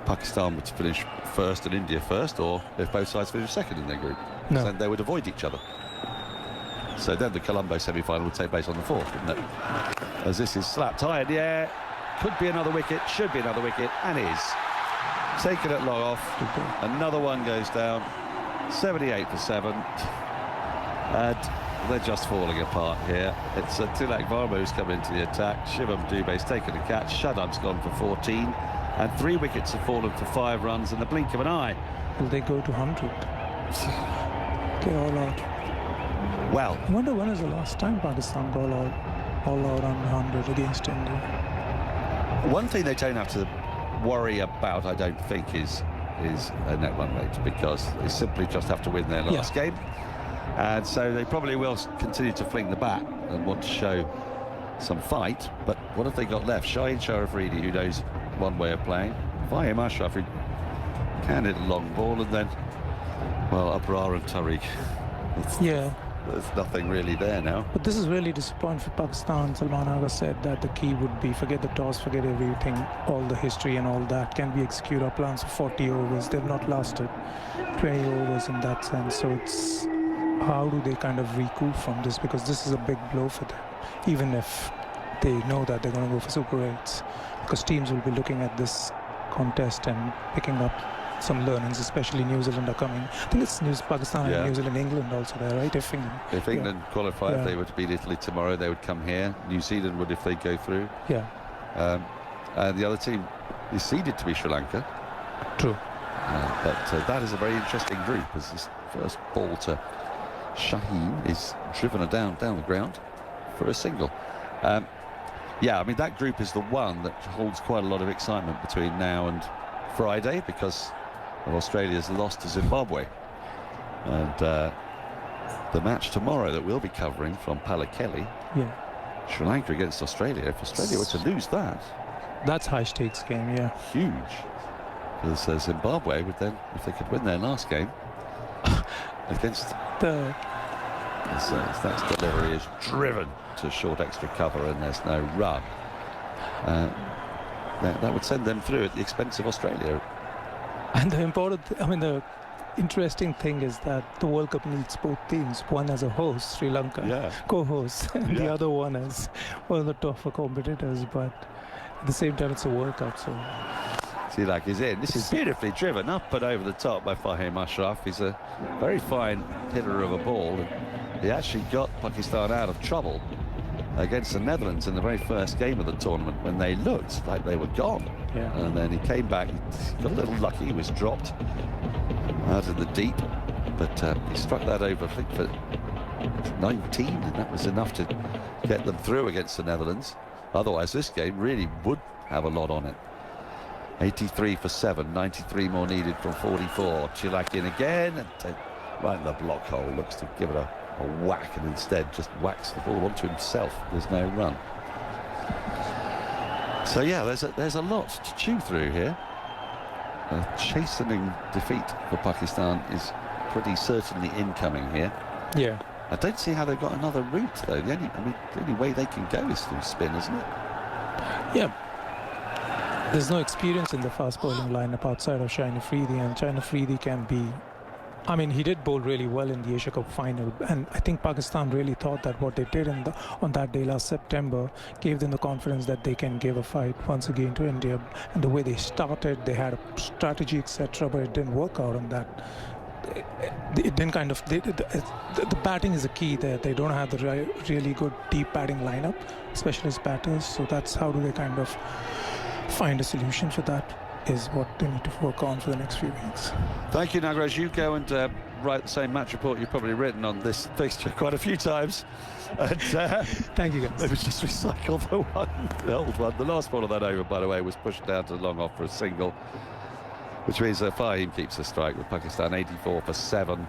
Speaker 1: Pakistan were to finish first and India first, or if both sides finish second in their group.
Speaker 7: No.
Speaker 1: Then they would avoid each other. So then the Colombo semi-final would take place on the 4th, wouldn't it? As this is slapped high in the air, could be another wicket, should be another wicket, and is. Taken at long off, another one goes down. 78 for 7, and they're just falling apart here. It's Tilak Varma who's come into the attack. Shivam Dubey's taken a catch. Shadab's gone for 14, and 3 wickets have fallen for 5 runs in the blink of an eye.
Speaker 7: Will they go to 100? They're all out.
Speaker 1: Well,
Speaker 7: I wonder when is the last time Pakistan got all out on 100 against India.
Speaker 1: One thing they don't have to worry about, I don't think, is a net run rate, because they simply just have to win their last game, and so they probably will continue to fling the bat and want to show some fight. But what have they got left? Shaheen Sharafridi, who knows one way of playing, Fahim Ashraf, who can hit a long ball, and then, well, Abrar and Tariq. There's nothing really there now.
Speaker 7: But this is really disappointing for Pakistan. Salman Agha said that the key would be forget the toss, forget everything, all the history and all that. Can we execute our plans for 40 overs? They've not lasted 20 overs in that sense. So it's how do they kind of recoup from this? Because this is a big blow for them, even if they know that they're going to go for Super 8s. Because teams will be looking at this contest and picking up some learnings, especially New Zealand are coming. I think it's Pakistan and New Zealand, England also there, right? If
Speaker 1: England qualify, if they were to beat Italy tomorrow, they would come here. New Zealand would if they go through.
Speaker 7: Yeah.
Speaker 1: And the other team is seeded to be Sri Lanka.
Speaker 7: True.
Speaker 1: But that is a very interesting group, as this first ball to Shaheen is driven down the ground for a single. Yeah, I mean, that group is the one that holds quite a lot of excitement between now and Friday, because of Australia's loss to Zimbabwe. And the match tomorrow that we'll be covering from Pallekele, Sri Lanka against Australia. If Australia were to lose that,
Speaker 7: that's high stakes game, yeah.
Speaker 1: Huge. Because Zimbabwe would then, if they could win their last game against
Speaker 7: the...
Speaker 1: That's delivery is driven to short extra cover and there's no run. That would send them through at the expense of Australia.
Speaker 7: And the interesting thing is that the World Cup needs both teams, one as a host, Sri Lanka, co-host, and the other one as one of the tougher competitors, but at the same time it's a World Cup, so...
Speaker 1: Tilak is in. This is beautifully driven up and over the top by Fahim Ashraf. He's a very fine hitter of a ball. He actually got Pakistan out of trouble against the Netherlands in the very first game of the tournament when they looked like they were gone.
Speaker 7: Yeah.
Speaker 1: And then he came back, he got a little lucky, he was dropped out in the deep, but he struck that over, I think, for 19, and that was enough to get them through against the Netherlands. Otherwise, this game really would have a lot on it. 83 for 7, 93 more needed from 44. Chilak in again, and right in the block hole, looks to give it a whack, and instead just whacks the ball onto himself. There's no run. So yeah, there's a lot to chew through here. A chastening defeat for Pakistan is pretty certainly incoming here.
Speaker 7: Yeah.
Speaker 1: I don't see how they've got another route though. The only way they can go is through spin, isn't it?
Speaker 7: Yeah. There's no experience in the fast bowling lineup outside of Shaheen Afridi, and Shaheen Afridi can be... I mean, he did bowl really well in the Asia Cup final, and I think Pakistan really thought that what they did on that day last September gave them the confidence that they can give a fight once again to India. And the way they started, they had a strategy, etc., but it didn't work out on that. It didn't kind of... the batting is the key there. They don't have the really good deep batting lineup, specialist batters, so that's how do they kind of find a solution for that, is what they need to work on for the next few weeks.
Speaker 1: Thank you, Nagraj. You go and write the same match report you've probably written on this fixture quite a few times. And,
Speaker 7: thank you, guys.
Speaker 1: It was just recycle the old one. The last ball of that over, by the way, was pushed down to the long off for a single, which means Fahim keeps the strike with Pakistan 84 for 7.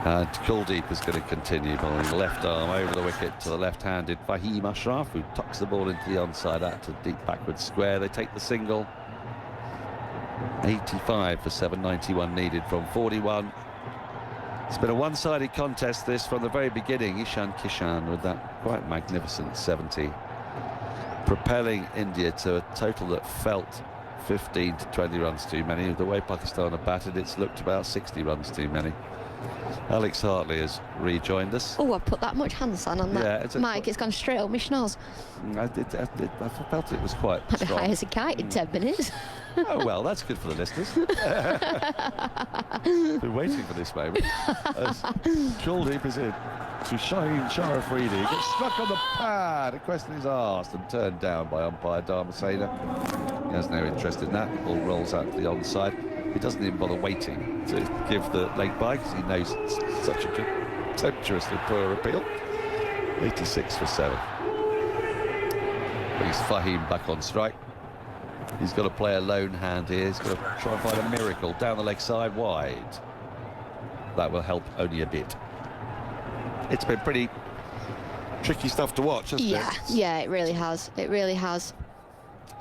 Speaker 1: And Kuldeep is going to continue bowling left arm over the wicket to the left-handed Fahim Ashraf, who tucks the ball into the onside out to deep backward square. They take the single. 85 for 7, 91 needed from 41. It's been a one-sided contest, this, from the very beginning. Ishan Kishan with that quite magnificent 70, propelling India to a total that felt 15 to 20 runs too many. The way Pakistan have batted, it's looked about 60 runs too many. Alex Hartley has rejoined us.
Speaker 2: Oh, I put that much hand sand on that mic. It's gone straight up my schnoz.
Speaker 1: I felt it was quite strong.
Speaker 2: High as a kite in 10 minutes.
Speaker 1: Oh, well, that's good for the listeners. Been waiting for this moment. Kuldeep is in to Shaheen Afridi. Gets struck on the pad. A question is asked and turned down by umpire Dharmasena. He has no interest in that. The ball rolls out to the onside. He doesn't even bother waiting to give the leg by because he knows it's such a contemptuously poor appeal. 86 for 7. Brings Fahim back on strike. He's got to play a lone hand here. He's got to try and find a miracle down the leg side wide. That will help only a bit. It's been pretty tricky stuff to watch, hasn't it?
Speaker 2: Yeah, it really has. It really has.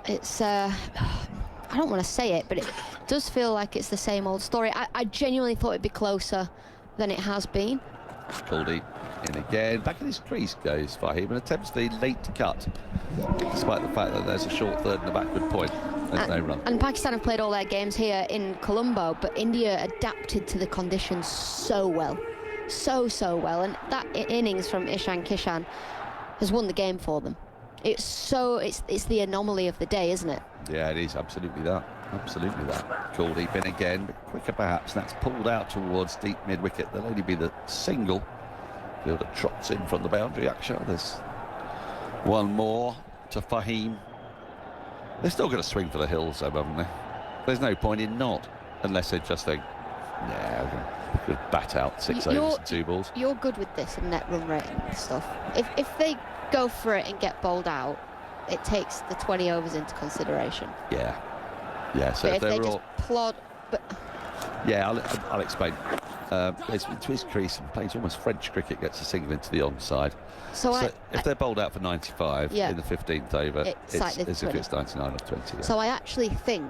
Speaker 2: It's I don't want to say it, but it does feel like it's the same old story. I genuinely thought it'd be closer than it has been.
Speaker 1: Kuldeep in again. Back in his crease goes Fahim and attempts the late cut, despite the fact that there's a short third and a backward point. There's no run.
Speaker 2: And Pakistan have played all their games here in Colombo, but India adapted to the conditions so well. So well. And that innings from Ishan Kishan has won the game for them. It's the anomaly of the day, isn't it?
Speaker 1: Yeah, it is absolutely that. absolutely that. Kuldeep in again, but quicker perhaps. That's pulled out towards deep mid-wicket. There'll only be the single. Fielder trots in from the boundary, actually. There's one more to Fahim. They're still going to swing for the hills, though, haven't they? There's no point in not, unless they just think, yeah, we could bat out 6 overs and 2 balls.
Speaker 2: You're good with this and net run rate and stuff. If they go for it and get bowled out, it takes the 20 overs into consideration.
Speaker 1: Yeah. Yeah, so
Speaker 2: but
Speaker 1: if
Speaker 2: they
Speaker 1: were
Speaker 2: just
Speaker 1: all...
Speaker 2: plod... But
Speaker 1: yeah, I'll explain. It's into his crease and plays almost French cricket, gets a single into the onside.
Speaker 2: So
Speaker 1: if they're bowled out for 95
Speaker 2: yeah,
Speaker 1: in the 15th over,
Speaker 2: it's
Speaker 1: as if it's 99 or 20. Yeah.
Speaker 2: So I actually think,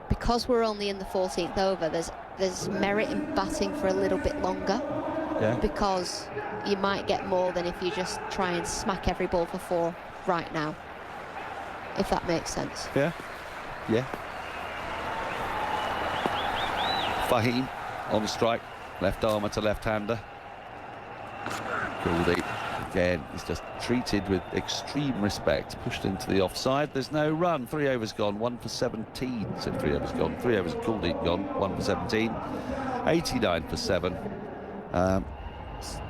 Speaker 2: because we're only in the 14th over, there's merit in batting for a little bit longer.
Speaker 1: Yeah.
Speaker 2: Because you might get more than if you just try and smack every ball for 4 right now. If that makes sense.
Speaker 1: Yeah. Yeah. Fahim on strike, left armour to left-hander. Kuldeep again is just treated with extreme respect, pushed into the offside. There's no run. 3 overs gone, 1 for 17. So 3 overs gone, 3 overs Kuldeep gone, 1 for 17. 89 for 7.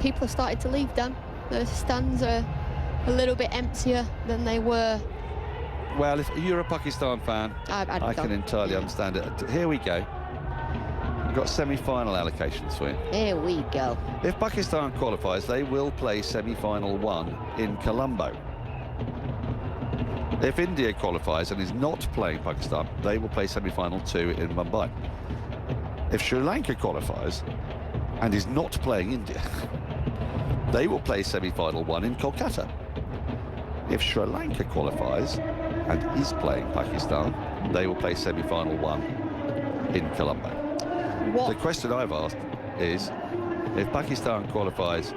Speaker 2: People have started to leave, Dan. The stands are a little bit emptier than they were.
Speaker 1: Well, if you're a Pakistan fan, I can entirely understand it. Here we go. We've got semi-final allocations for you.
Speaker 2: Here we go.
Speaker 1: If Pakistan qualifies, they will play semi-final 1 in Colombo. If India qualifies and is not playing Pakistan, they will play semi-final 2 in Mumbai. If Sri Lanka qualifies and is not playing India, they will play semi-final 1 in Kolkata. If Sri Lanka qualifies and is playing Pakistan, they will play semi-final 1 in Colombo. The question I've asked is, if Pakistan qualifies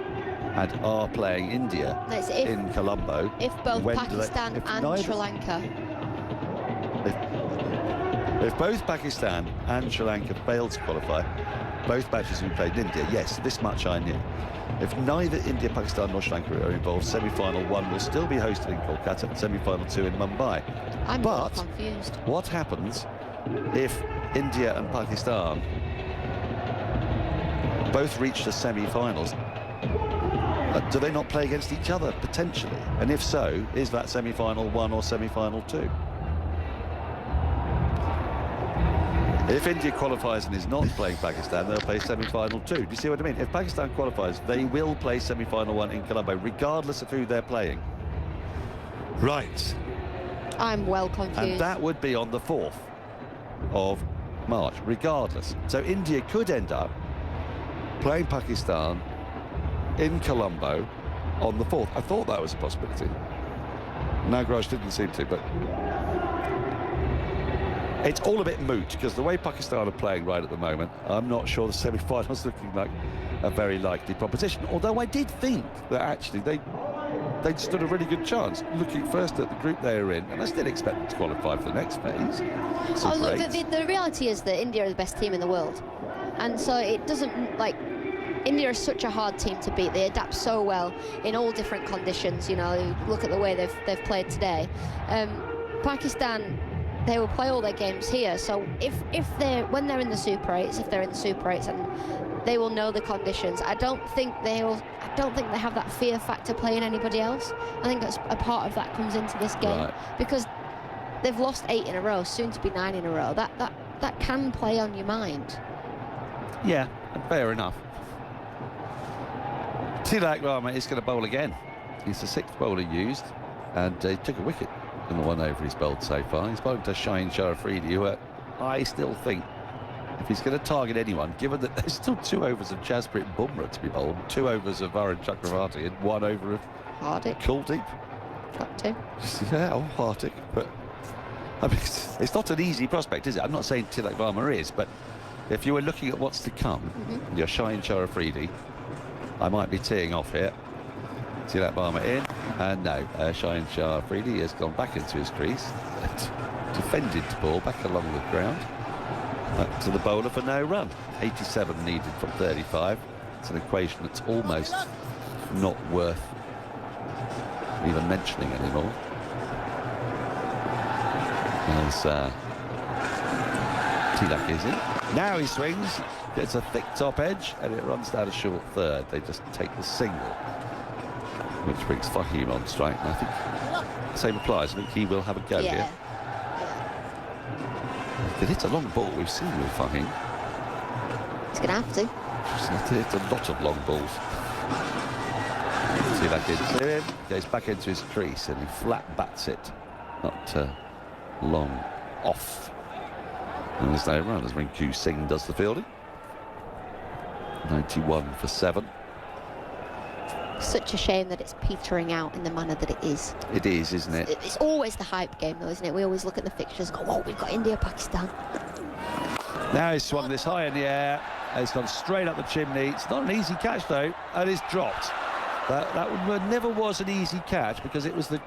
Speaker 1: and are playing India in Colombo,
Speaker 2: if both Pakistan and Sri Lanka,
Speaker 1: if both Pakistan and Sri Lanka fail to qualify, both matches will be played in India. Yes, this much I knew. If neither India, Pakistan nor Sri Lanka are involved, semi-final 1 will still be hosted in Kolkata, semi-final 2 in Mumbai.
Speaker 2: I'm more confused.
Speaker 1: What happens if India and Pakistan both reach the semi-finals? Do they not play against each other, potentially? And if so, is that semi-final 1 or semi-final 2? If India qualifies and is not playing Pakistan, they'll play semi-final 2. Do you see what I mean? If Pakistan qualifies, they will play semi-final 1 in Colombo, regardless of who they're playing. Right.
Speaker 2: I'm well confused.
Speaker 1: And that would be on the 4th of March, regardless. So India could end up playing Pakistan in Colombo on the 4th. I thought that was a possibility. Nagraj didn't seem to, but it's all a bit moot, because the way Pakistan are playing right at the moment, I'm not sure the semi-final's looking like a very likely proposition. Although I did think that actually they'd stood a really good chance, looking first at the group they were in, and I still expect them to qualify for the next phase.
Speaker 2: Oh, look, the reality is that India are the best team in the world, and so it doesn't, like, India is such a hard team to beat. They adapt so well in all different conditions. You know, look at the way they've played today. Pakistan, they will play all their games here. So when they're in the Super 8s, if they're in the Super 8s, and they will know the conditions. I don't think they have that fear factor playing anybody else. I think that's a part of that comes into this game, right, because they've lost 8 in a row, soon to be 9 in a row. That can play on your mind.
Speaker 1: Yeah, fair enough. Tilak Rama is going to bowl again. He's the 6th bowler used, and he took a wicket in the 1 over he's bowled so far. He's bowled to Shaheen Shah Afridi, who I still think, if he's going to target anyone, given that there's still 2 overs of Jasprit Bumrah to be bowled, 2 overs of Varun Chakravarti, and 1 over of
Speaker 2: Hardik.
Speaker 1: Kuldeep.
Speaker 2: Got to.
Speaker 1: Yeah, Hardik. But I mean, it's not an easy prospect, is it? I'm not saying Tilak Varma is, but if you were looking at what's to come, you're Shaheen Shah Afridi. I might be teeing off here. Tilak Varma in, and no, Shaheen Shah Afridi has gone back into his crease, defended the ball back along the ground, back to the bowler for no run. 87 needed from 35. It's an equation that's almost not worth even mentioning anymore. As Tilak is in. Now he swings, gets a thick top edge, and it runs down a short third. They just take the single, which brings Fahim on strike. And I think the same applies. I think he will have a go here. Because it's a long ball we've seen with Fahim.
Speaker 2: He's going to have to.
Speaker 1: It's a lot of long balls. Tilak into him, goes back into his crease, and he flat bats it, not long off. And there's no run as Rinku Singh does the fielding. 91 for 7.
Speaker 2: Such a shame that it's petering out in the manner that it is.
Speaker 1: It is, isn't it?
Speaker 2: It's always the hype game, though, isn't it? We always look at the fixtures and go, oh, we've got India, Pakistan.
Speaker 1: Now he's swung this high in the air. He's gone straight up the chimney. It's not an easy catch, though, and it's dropped. That never was an easy catch because it was the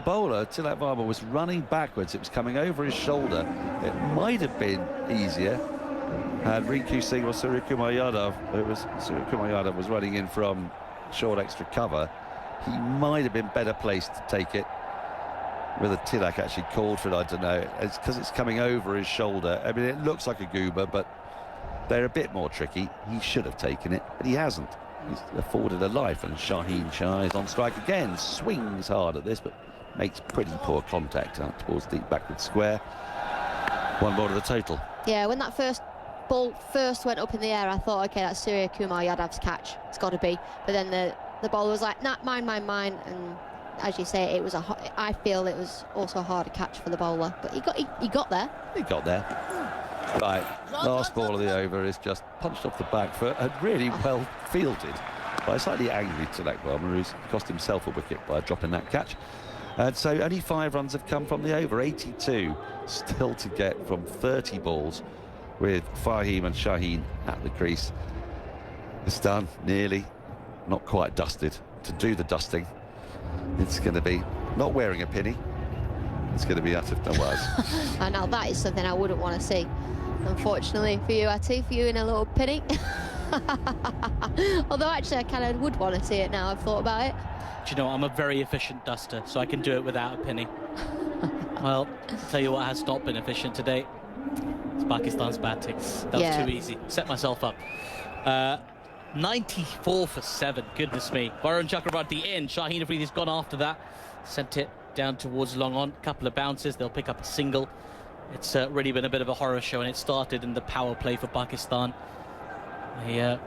Speaker 1: bowler, Tilak Varma, was running backwards. It was coming over his shoulder. It might have been easier had Rinku Singh or Surya Kumar Yadav, Surya Kumar Yadav was running in from short extra cover. He might have been better placed to take it. Whether Tilak actually called for it, I don't know. It's because it's coming over his shoulder. I mean, it looks like a goober, but they're a bit more tricky. He should have taken it, but he hasn't. He's afforded a life, and Shaheen Shah is on strike again. Swings hard at this, but makes pretty poor contact out towards deep backward square. One more to the total.
Speaker 2: Yeah, when that first ball first went up in the air, I thought, okay, that's Surya Kumar Yadav's catch. It's got to be. But then the bowler was like, nah, mine. And as you say, it was I feel it was also a harder catch for the bowler. But he got there. He got there.
Speaker 1: Right, last ball of the over is just punched off the back foot and really well fielded by a slightly angry Tilak Varma, who's cost himself a wicket by dropping that catch. And so only 5 runs have come from the over, 82 still to get from 30 balls with Fahim and Shaheen at the crease. It's done, nearly, not quite dusted. To do the dusting, it's going to be not wearing a pinny. It's going to be Aatif Nawaz.
Speaker 2: And now that is something I wouldn't want to see. Unfortunately for you, Aatif, you in a little pinny. Although actually I kind of would want to see it now I've thought about it.
Speaker 6: Do you know, I'm a very efficient duster, so I can do it without a penny. Well, I'll tell you what has not been efficient today. It's Pakistan's batting. That was too easy. Set myself up. 94 for 7. Goodness me. Varun Chakravarti in. Shaheen Afridi's gone after that. Sent it down towards long on. Couple of bounces. They'll pick up a single. It's really been a bit of a horror show, and it started in the power play for Pakistan. They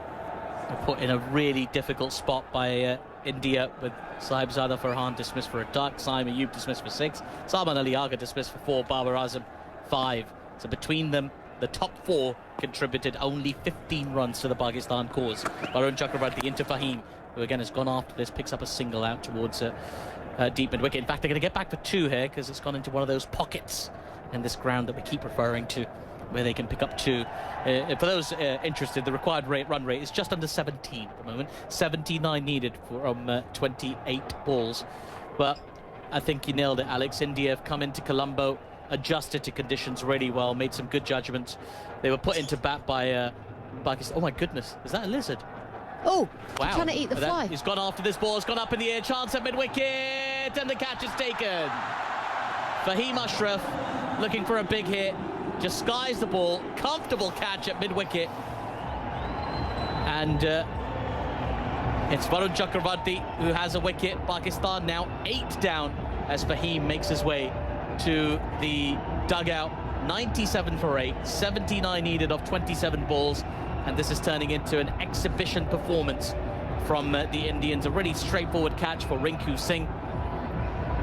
Speaker 6: put in a really difficult spot by India, with Sahibzada Farhan dismissed for a duck, Saim Ayub dismissed for 6, Salman Ali Agha dismissed for 4, Babar Azam 5. So between them, the top 4 contributed only 15 runs to the Pakistan cause. Varun Chakravarti into Fahim, who again has gone after this, picks up a single out towards deep mid-wicket. In fact, they're going to get back for 2 here because it's gone into one of those pockets in this ground that we keep referring to, where they can pick up 2. For those interested, the required run rate is just under 17 at the moment. 79 needed from 28 balls. But I think you nailed it, Alex. India have come into Colombo, adjusted to conditions really well, made some good judgments. They were put into bat by Pakistan. Oh my goodness, is that a lizard?
Speaker 2: Oh,
Speaker 6: wow.
Speaker 2: Trying to eat the fly.
Speaker 6: He's gone after this ball, it's gone up in the air, chance at mid-wicket, and the catch is taken. Fahim Ashraf looking for a big hit, just skies the ball, comfortable catch at mid-wicket. And it's Varun Chakravarti who has a wicket. Pakistan now 8 down as Fahim makes his way to the dugout. 97 for 8, 79 needed off 27 balls. And this is turning into an exhibition performance from the Indians. A really straightforward catch for Rinku Singh.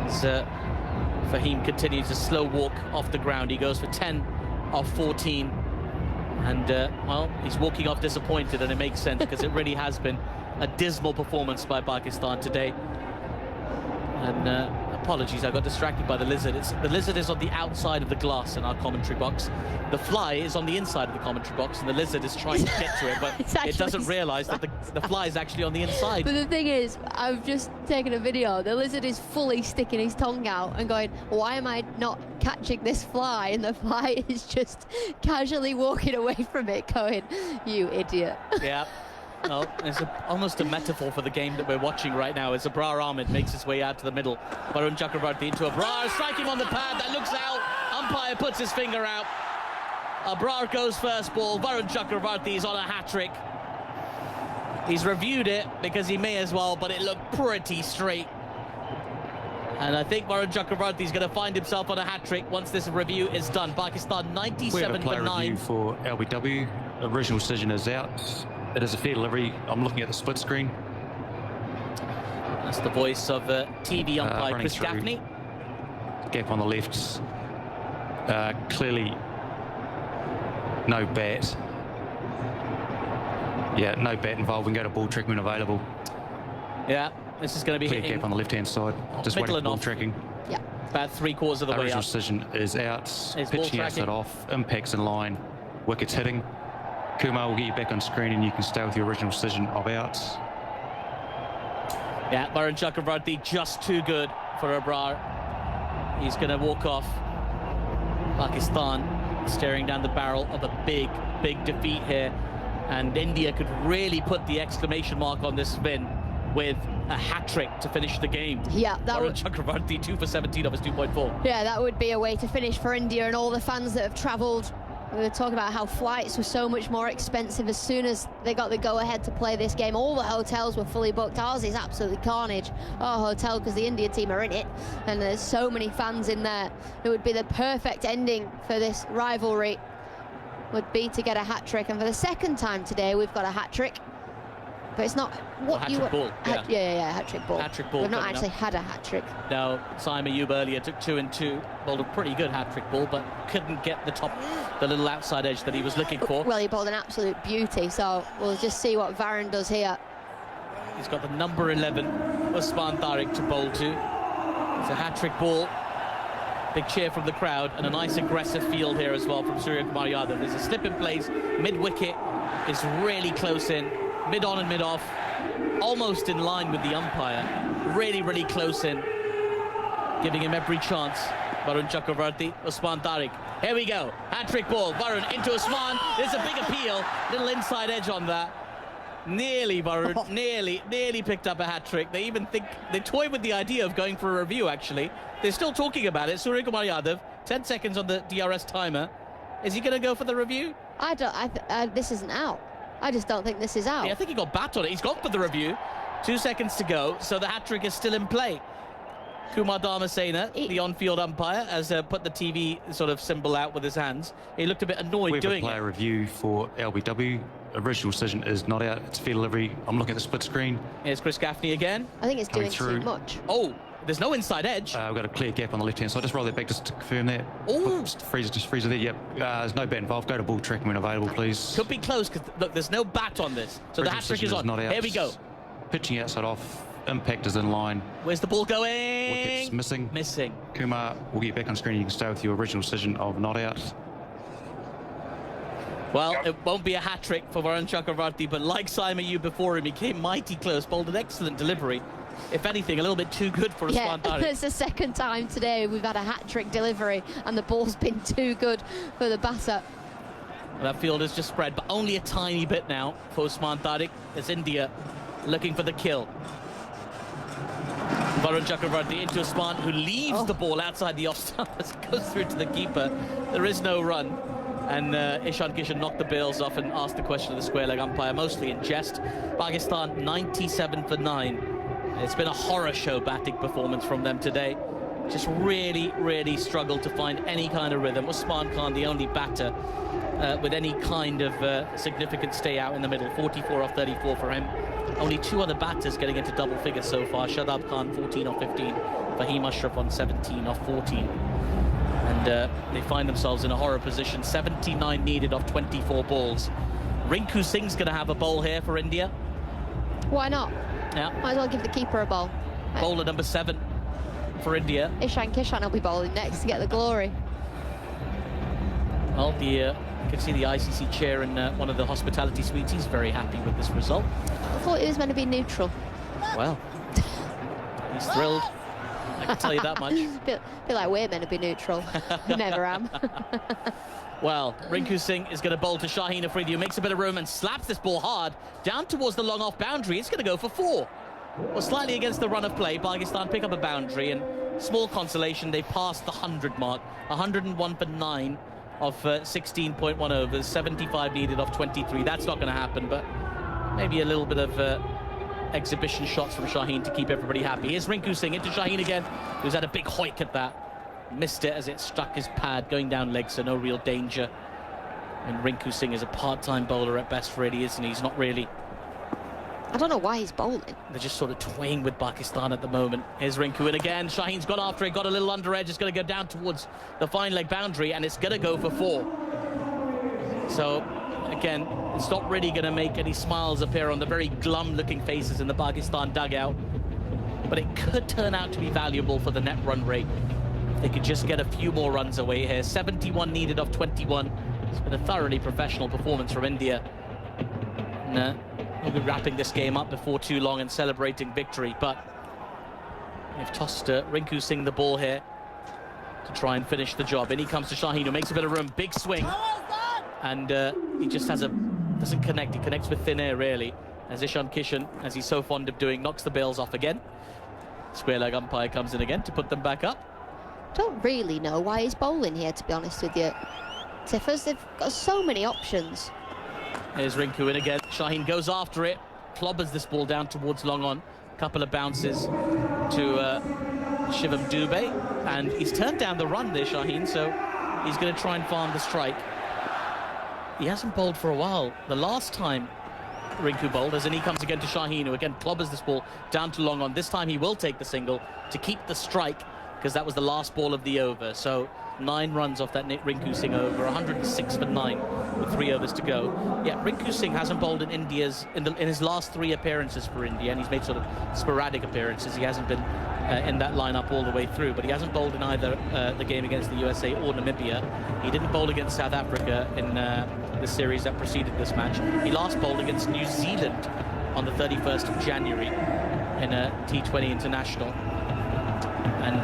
Speaker 6: As Fahim continues to slow walk off the ground. He goes for 10 off 14. And, well, he's walking off disappointed, and it makes sense because it really has been a dismal performance by Pakistan today. And apologies, I got distracted by the lizard. The lizard is on the outside of the glass in our commentary box. The fly is on the inside of the commentary box, and the lizard is trying to get to it, but it doesn't realise that the fly is actually on the inside.
Speaker 2: But the thing is, I've just taken a video. The lizard is fully sticking his tongue out and going, why am I not catching this fly? And the fly is just casually walking away from it, going, you idiot.
Speaker 6: Yeah. Well, it's almost a metaphor for the game that we're watching right now as Abrar Ahmed makes his way out to the middle. Varun Chakravarti into Abrar, striking on the pad, that looks out. Umpire puts his finger out. Abrar goes first ball. Varun Chakravarti is on a hat-trick. He's reviewed it because he may as well, but it looked pretty straight. And I think Varun Chakravarti is going to find himself on a hat-trick once this review is done. Pakistan 97 for 9.
Speaker 8: Review for LBW. Original decision is out. It is a fair delivery. I'm looking at the split screen.
Speaker 6: That's the voice of TV umpire Chris
Speaker 8: through.
Speaker 6: Gaffney.
Speaker 8: Gap on the left. Clearly no bat. Yeah, no bat involved. We can go to ball track when available.
Speaker 6: Yeah, this is going to be
Speaker 8: Clear
Speaker 6: hitting.
Speaker 8: gap on the left-hand side. Just waiting for ball tracking.
Speaker 2: Yeah.
Speaker 6: About 3/4 of the way
Speaker 8: Original
Speaker 6: up.
Speaker 8: decision is out.
Speaker 6: It's ball
Speaker 8: Pitching outside
Speaker 6: tracking.
Speaker 8: off. Impacts in line. Wickets hitting. Kumar will get you back on screen and you can stay with your original decision of outs.
Speaker 6: Yeah, Varun Chakravarti just too good for Abrar. He's going to walk off. Pakistan staring down the barrel of a big, big defeat here. And India could really put the exclamation mark on this win with a hat-trick to finish the game.
Speaker 2: Yeah, that would...
Speaker 6: Varun Chakravarti, 2 for 17 of his 2.4.
Speaker 2: Yeah, that would be a way to finish for India and all the fans that have travelled. We were talking about how flights were so much more expensive as soon as they got the go-ahead to play this game. All the hotels were fully booked. Ours is absolutely carnage. Our hotel, because the India team are in it, and there's so many fans in there. It would be the perfect ending for this rivalry, would be to get a hat-trick. And for the second time today, we've got a hat-trick. But it's not what you...
Speaker 6: Hat-trick ball, yeah.
Speaker 2: Hat-trick ball.
Speaker 6: Hat-trick ball.
Speaker 2: We've not
Speaker 6: coming
Speaker 2: actually
Speaker 6: up.
Speaker 2: had a hat-trick.
Speaker 6: Now, Simon Ayub earlier took 2 and 2, bowled a pretty good hat-trick ball, but couldn't get the little outside edge that he was looking for.
Speaker 2: Well, he bowled an absolute beauty, so we'll just see what Varun does here.
Speaker 6: He's got the number 11, Usman Tariq, to bowl to. It's a hat-trick ball. Big cheer from the crowd, and a nice aggressive field here as well from Surya Kumar Yadav. There's a slip in place, mid-wicket is really close in, mid-on and mid-off. Almost in line with the umpire. Really, really close in. Giving him every chance. Varun Chakravarti, Usman Tariq. Here we go. Hat-trick ball. Varun into Usman. There's a big appeal. Little inside edge on that. Nearly, Varun. Nearly picked up a hat-trick. They even think, they toy with the idea of going for a review, actually. They're still talking about it. Surya Kumar Yadav, 10 seconds on the DRS timer. Is he going to go for the review?
Speaker 2: I don't... this isn't out. I just don't think this is out.
Speaker 6: Yeah, I think he got bat on it. He's gone for the review. 2 seconds to go, so the hat-trick is still in play. Kumar Dharmasena, the on-field umpire, has put the TV sort of symbol out with his hands. He looked a bit annoyed doing it.
Speaker 8: We have a player review for LBW. Original decision is not out. It's fair delivery. I'm looking at the split screen.
Speaker 6: Here's Chris Gaffney again.
Speaker 2: I think it's
Speaker 8: Coming
Speaker 2: doing
Speaker 8: through.
Speaker 2: too much.
Speaker 6: Oh, there's no inside edge.
Speaker 8: We've got a clear gap on the left-hand side. Just roll that back just to confirm that.
Speaker 6: Oh.
Speaker 8: Just freeze it there. Yep. There's no bat involved. Go to ball tracking when available, please.
Speaker 6: Could be close, because look, there's no bat on this. So the
Speaker 8: Original
Speaker 6: hat-trick
Speaker 8: decision
Speaker 6: is on.
Speaker 8: not out.
Speaker 6: Here we go.
Speaker 8: Pitching outside off. Impact is in line.
Speaker 6: Where's the ball going?
Speaker 8: Wickets missing.
Speaker 6: Missing.
Speaker 8: Kumar will get back on screen. You can stay with your original decision of not out.
Speaker 6: Well, it won't be a hat-trick for Varun Chakravarti, but like Simon Ayub before him, he came mighty close, bowled an excellent delivery. If anything, a little bit too good for Usman Tariq.
Speaker 2: It's the second time today we've had a hat-trick delivery, and the ball's been too good for the batter.
Speaker 6: That field is just spread, but only a tiny bit now for Usman Tariq. It's India looking for the kill. Varun Chakravarti into Usman, who leaves the ball outside the off-stump, goes through to the keeper. There is no run. And Ishan Kishan knocked the bails off and asked the question of the square leg umpire, mostly in jest. Pakistan 97 for 9. It's been a horror show batting performance from them today. Just really, really struggled to find any kind of rhythm. Usman Khan, the only batter with any kind of significant stay out in the middle. 44 off 34 for him. Only 2 other batters getting into double figures so far. Shadab Khan 14 off 15. Fahim Ashraf on 17 off 14. And they find themselves in a horror position. 79 needed off 24 balls. Rinku Singh's going to have a bowl here for India.
Speaker 2: Why not?
Speaker 6: Yeah.
Speaker 2: Might as well give the keeper a bowl.
Speaker 6: Bowler number 7 for India.
Speaker 2: Ishan Kishan will be bowling next to get the glory.
Speaker 6: Well, you can see the ICC chair in one of the hospitality suites. He's very happy with this result.
Speaker 2: I thought it was meant to be neutral.
Speaker 6: Well, he's thrilled. I can tell you that much.
Speaker 2: feel like we're meant to be neutral. Never am.
Speaker 6: Well, Rinku Singh is going to bowl to Shaheen Afridi, who makes a bit of room and slaps this ball hard down towards the long off boundary. It's going to go for 4. Well, slightly against the run of play, Pakistan pick up a boundary, and small consolation, they passed the 100 mark. 101 for 9 of 16.1 overs, 75 needed off 23. That's not going to happen, but maybe a little bit of exhibition shots from Shaheen to keep everybody happy. Here's Rinku Singh into Shaheen again, who's had a big hoik at that. Missed it as it struck his pad, going down leg, so no real danger. And Rinku Singh is a part-time bowler at best, really, isn't he? He's not really...
Speaker 2: I don't know why he's bowling.
Speaker 6: They're just sort of toying with Pakistan at the moment. Here's Rinku in again. Shaheen's gone after it, got a little under edge. It's going to go down towards the fine leg boundary, and it's going to go for 4. So, again, it's not really going to make any smiles appear on the very glum-looking faces in the Pakistan dugout. But it could turn out to be valuable for the net run rate. They could just get a few more runs away here. 71 needed off 21. It's been a thoroughly professional performance from India. We'll be wrapping this game up before too long and celebrating victory, but they've tossed Rinku Singh the ball here to try and finish the job. In he comes to Shaheen, who makes a bit of room, big swing, and he just doesn't connect. He connects with thin air, really, as Ishan Kishan, as he's so fond of doing, knocks the bails off again. Square leg umpire comes in again to put them back up.
Speaker 2: Don't really know why he's bowling here, to be honest with you. Tiffers, they've got so many options.
Speaker 6: Here's Rinku in again. Shaheen goes after it, clobbers this ball down towards long on. Couple of bounces to Shivam Dubey, and he's turned down the run there, Shaheen, so he's going to try and farm the strike. He hasn't bowled for a while. The last time Rinku bowled, as in he comes again to Shaheen, who again clobbers this ball down to long on. This time he will take the single to keep the strike, because that was the last ball of the over. So 9 runs off that Rinku Singh over, 106 for 9 with 3 overs to go. Yeah, Rinku Singh hasn't bowled in his last 3 appearances for India, and he's made sort of sporadic appearances. He hasn't been in that lineup all the way through, but he hasn't bowled in either the game against the USA or Namibia. He didn't bowl against South Africa in the series that preceded this match. He last bowled against New Zealand on the 31st of January in a T20 international. And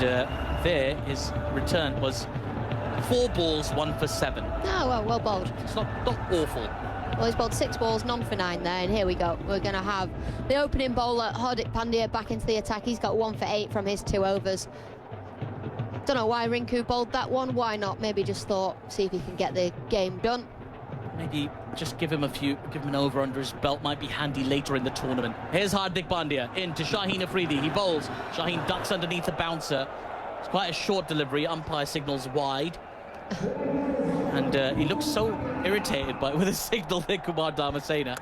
Speaker 6: there, his return was 4 balls, 1 for 7.
Speaker 2: Oh, well bowled.
Speaker 6: It's not awful.
Speaker 2: Well, he's bowled 6 balls, none for 9 there, and here we go. We're going to have the opening bowler, Hardik Pandya, back into the attack. He's got 1 for 8 from his 2 overs. Don't know why Rinku bowled that one. Why not? Maybe just thought, see if he can get the game done.
Speaker 6: Maybe just give him an over under his belt. Might be handy later in the tournament. Here's Hardik Pandya into Shaheen Afridi. He bowls. Shaheen ducks underneath the bouncer. It's quite a short delivery. Umpire signals wide. And he looks so irritated with his signal there, Kumar Dharmasena.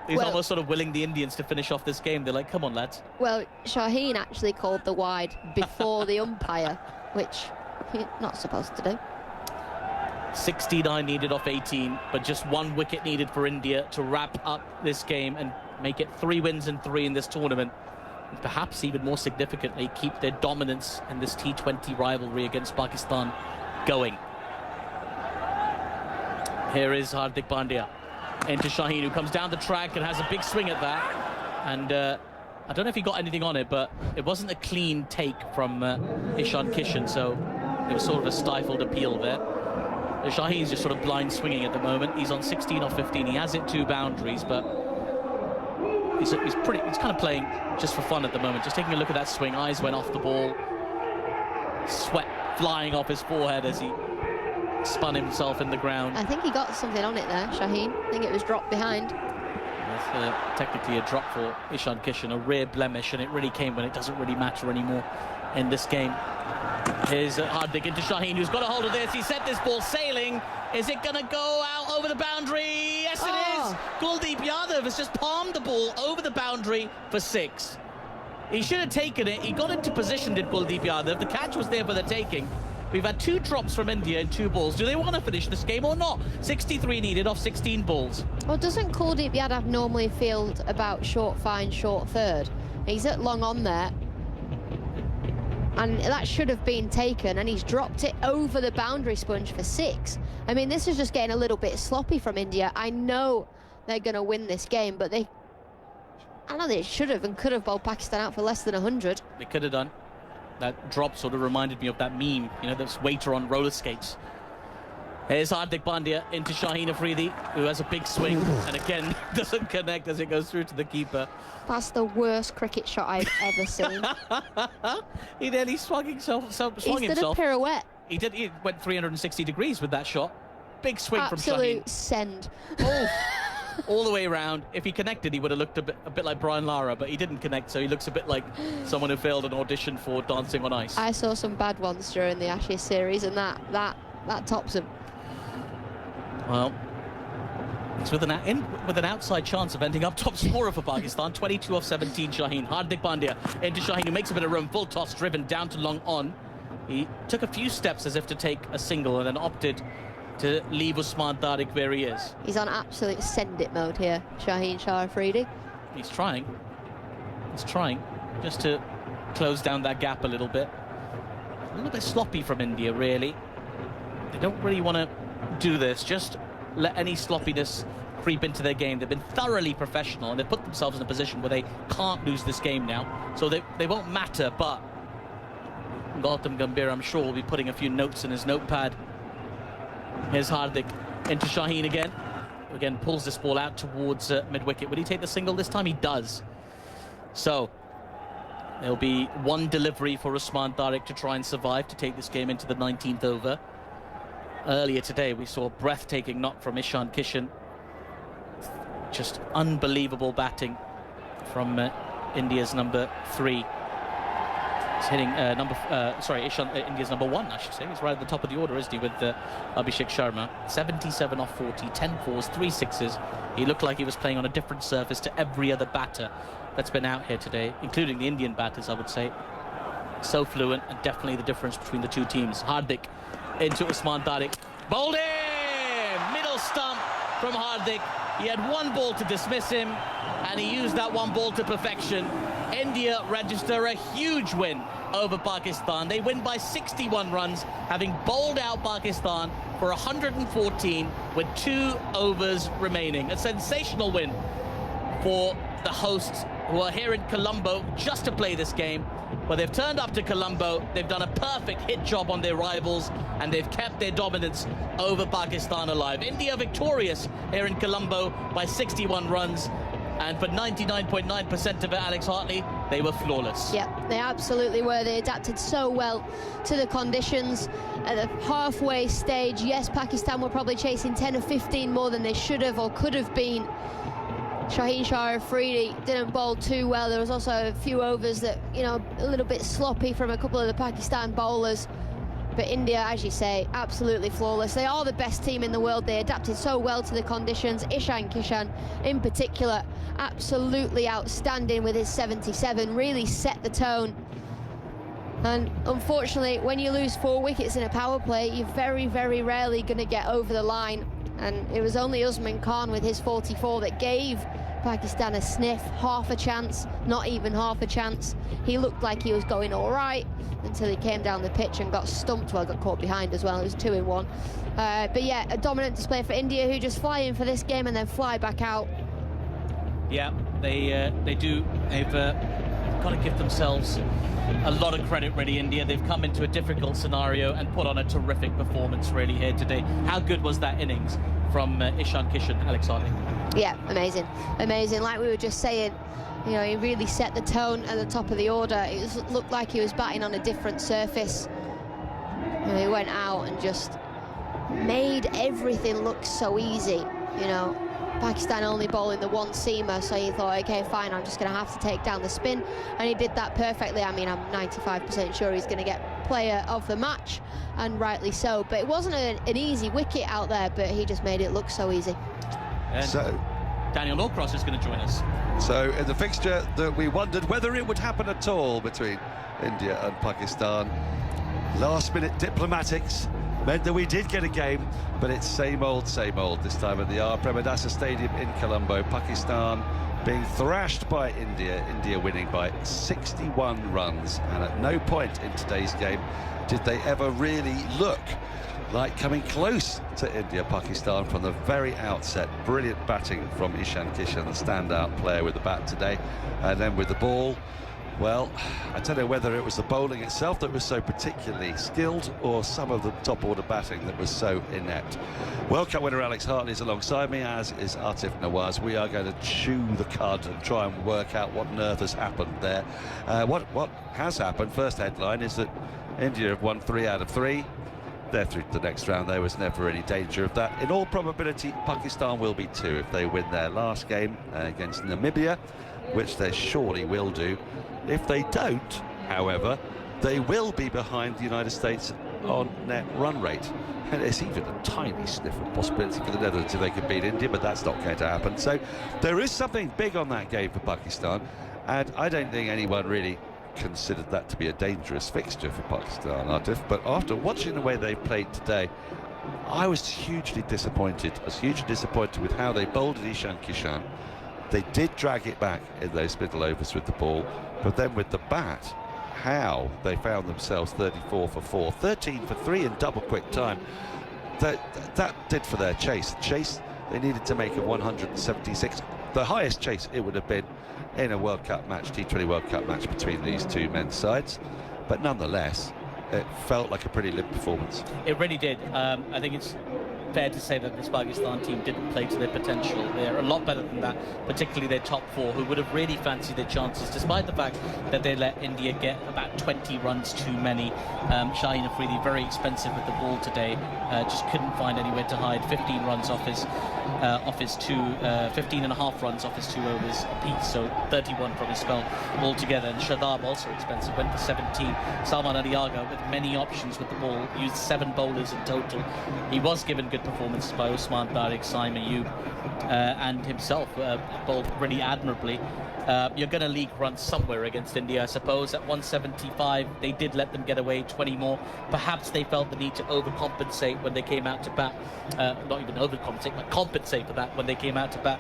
Speaker 6: He's almost sort of willing the Indians to finish off this game. They're like, come on, lads.
Speaker 2: Well, Shaheen actually called the wide before the umpire, which you're not supposed to do.
Speaker 6: 69 needed off 18, but just 1 wicket needed for India to wrap up this game and make it 3 wins and 3 in this tournament. And perhaps even more significantly, keep their dominance in this T20 rivalry against Pakistan going. Here is Hardik Pandya into Shaheen, who comes down the track and has a big swing at that. And I don't know if he got anything on it, but it wasn't a clean take from Ishan Kishan, so it was sort of a stifled appeal there. Shaheen's just sort of blind swinging at the moment. He's on 16 off 15. He has hit 2 boundaries, but he's kind of playing just for fun at the moment. Just taking a look at that swing. Eyes went off the ball. Sweat flying off his forehead as he spun himself in the ground.
Speaker 2: I think he got something on it there, Shaheen. I think it was dropped behind.
Speaker 6: That's technically a drop for Ishan Kishan, a rare blemish, and it really came when it doesn't really matter anymore in this game. Here's Hardik into Shaheen, who's got a hold of this. He sent this ball sailing. Is it going to go out over the boundary? Yes, it is. Kuldeep Yadav has just palmed the ball over the boundary for 6. He should have taken it. He got into position, did Kuldeep Yadav. The catch was there for the taking. We've had 2 drops from India in 2 balls. Do they want to finish this game or not? 63 needed off 16 balls.
Speaker 2: Well, doesn't Kuldeep Yadav normally field about short fine, short third? He's at long on there. And that should have been taken, and he's dropped it over the boundary sponge for 6. I mean, this is just getting a little bit sloppy from India. I know they're going to win this game, but I know they should have and could have bowled Pakistan out for less than 100.
Speaker 6: They could have done. That drop sort of reminded me of that meme, you know, this waiter on roller skates. Here's Hardik Pandya into Shaheen Afridi, who has a big swing and again doesn't connect as it goes through to the keeper.
Speaker 2: That's the worst cricket shot I've ever seen.
Speaker 6: He nearly swung himself.
Speaker 2: He did a pirouette.
Speaker 6: He went 360 degrees with that shot. big swing from
Speaker 2: Absolute
Speaker 6: Shaheen.
Speaker 2: send.
Speaker 6: Oh, all the way around. If he connected, he would have looked a bit like Brian Lara, but he didn't connect, so he looks a bit like someone who failed an audition for Dancing on Ice.
Speaker 2: I saw some bad ones during the Ashes series, and that tops him.
Speaker 6: Well, it's with an outside chance of ending up top scorer for Pakistan. 22 off 17, Shaheen. Hardik Pandya into Shaheen, who makes a bit of room. Full toss driven down to long on. He took a few steps as if to take a single and then opted to leave Usman Tariq where he is.
Speaker 2: He's on absolute send-it mode here, Shaheen Shah Afridi.
Speaker 6: He's trying. He's trying just to close down that gap a little bit. A little bit sloppy from India, really. They don't really want to do this. Just let any sloppiness creep into their game. They've been thoroughly professional, and they've put themselves in a position where they can't lose this game now. So they won't matter, but Gautam Gambhir, I'm sure, will be putting a few notes in his notepad. Here's Hardik into Shaheen again. Again, pulls this ball out towards mid-wicket. Will he take the single this time? He does. So there'll be one delivery for Usman Tariq to try and survive to take this game into the 19th over. Earlier today, we saw a breathtaking knock from Ishan Kishan. Just unbelievable batting from India's number 3. He's hitting India's number 1, I should say. He's right at the top of the order, isn't he, with Abhishek Sharma. 77 off 40, 10 fours, 3 sixes. He looked like he was playing on a different surface to every other batter that's been out here today, including the Indian batters, I would say. So fluent, and definitely the difference between the two teams. Hardik into Usman Tariq. Bowled him! Middle stump from Hardik. He had one ball to dismiss him, and he used that one ball to perfection. India register a huge win over Pakistan. They win by 61 runs, having bowled out Pakistan for 114 with 2 overs remaining. A sensational win for the hosts, who are here in Colombo just to play this game. But they've turned up to Colombo, they've done a perfect hit job on their rivals, and they've kept their dominance over Pakistan alive. India victorious here in Colombo by 61 runs. And for 99.9% of it, Alex Hartley, they were flawless.
Speaker 2: Yeah, they absolutely were. They adapted so well to the conditions. At the halfway stage, yes, Pakistan were probably chasing 10 or 15 more than they should have or could have been. Shaheen Shah Afridi didn't bowl too well. There was also a few overs that, you know, a little bit sloppy from a couple of the Pakistan bowlers. But India, as you say, absolutely flawless. They are the best team in the world. They adapted so well to the conditions. Ishan Kishan, in particular, absolutely outstanding with his 77, really set the tone. And unfortunately, when you lose 4 wickets in a power play, you're very, very rarely going to get over the line. And it was only Usman Khan with his 44 that gave Pakistan a sniff, half a chance, not even half a chance. He looked like he was going all right until he came down the pitch and got stumped. Well, got caught behind as well. It was 2 in 1. But yeah, a dominant display for India, who just fly in for this game and then fly back out.
Speaker 6: Yeah, they do. They've got to give themselves a lot of credit, really, India. They've come into a difficult scenario and put on a terrific performance, really, here today. How good was that innings from Ishan Kishan, Alex Hartley?
Speaker 2: Yeah, amazing. Amazing. Like we were just saying, you know, he really set the tone at the top of the order. It looked like he was batting on a different surface. You know, he went out and just made everything look so easy, you know. Pakistan only bowling the 1 seamer, so he thought, okay, fine, I'm just going to have to take down the spin, and he did that perfectly. I mean, I'm 95% sure he's going to get player of the match, and rightly so. But it wasn't an easy wicket out there, but he just made it look so easy.
Speaker 6: And
Speaker 1: So
Speaker 6: Daniel Norcross is going to join us.
Speaker 1: So in the fixture that we wondered whether it would happen at all between India and Pakistan, last-minute diplomatics meant that we did get a game, but it's same old this time at the R. Premadasa Stadium in Colombo. Pakistan being thrashed by India, India winning by 61 runs, and at no point in today's game did they ever really look like coming close to India. Pakistan from the very outset. Brilliant batting from Ishan Kishan, the standout player with the bat today, and then with the ball, well, I don't know whether it was the bowling itself that was so particularly skilled or some of the top order batting that was so inept. World Cup winner Alex Hartley is alongside me, as is Aatif Nawaz. We are going to chew the cud and try and work out what on earth has happened there. What has happened, first headline, is that India have won 3 out of 3. they're through to the next round. There was never any danger of that. In all probability, Pakistan will be too if they win their last game against Namibia, which they surely will do. If they don't, however, they will be behind the United States on net run rate. And there's even a tiny sniff of possibility for the Netherlands if they could beat India, but that's not going to happen. So there is something big on that game for Pakistan, and I don't think anyone really considered that to be a dangerous fixture for Pakistan, Aatif. But after watching the way they played today, I was hugely disappointed. I was hugely disappointed with how they bowled at Ishan Kishan. They did drag it back in those middle overs with the ball, but then with the bat, how they found themselves 34 for 4, 13 for 3 in double quick time. That did for their chase. The chase they needed to make of 176. The highest chase it would have been in a World Cup match, T20 World Cup match between these two men's sides. But nonetheless, it felt like a pretty limp performance.
Speaker 6: It really did. I think it's fair to say that this Pakistan team didn't play to their potential. They're a lot better than that, particularly their top four, who would have really fancied their chances, despite the fact that they let India get about 20 runs too many. Shaheen Afridi, very expensive with the ball today, just couldn't find anywhere to hide. 15 runs off his 15 and a half runs off his 2 overs apiece, so 31 from his spell altogether. And Shadab, also expensive, went for 17. Salman Ali Agha, with many options with the ball, used 7 bowlers in total. He was given good performances by Usman Tariq, Saim Ayub, and himself bowled really admirably. You're going to leak runs somewhere against India, I suppose. At 175, they did let them get away 20 more. Perhaps they felt the need to overcompensate when they came out to bat. Not even overcompensate, but compensate for that when they came out to bat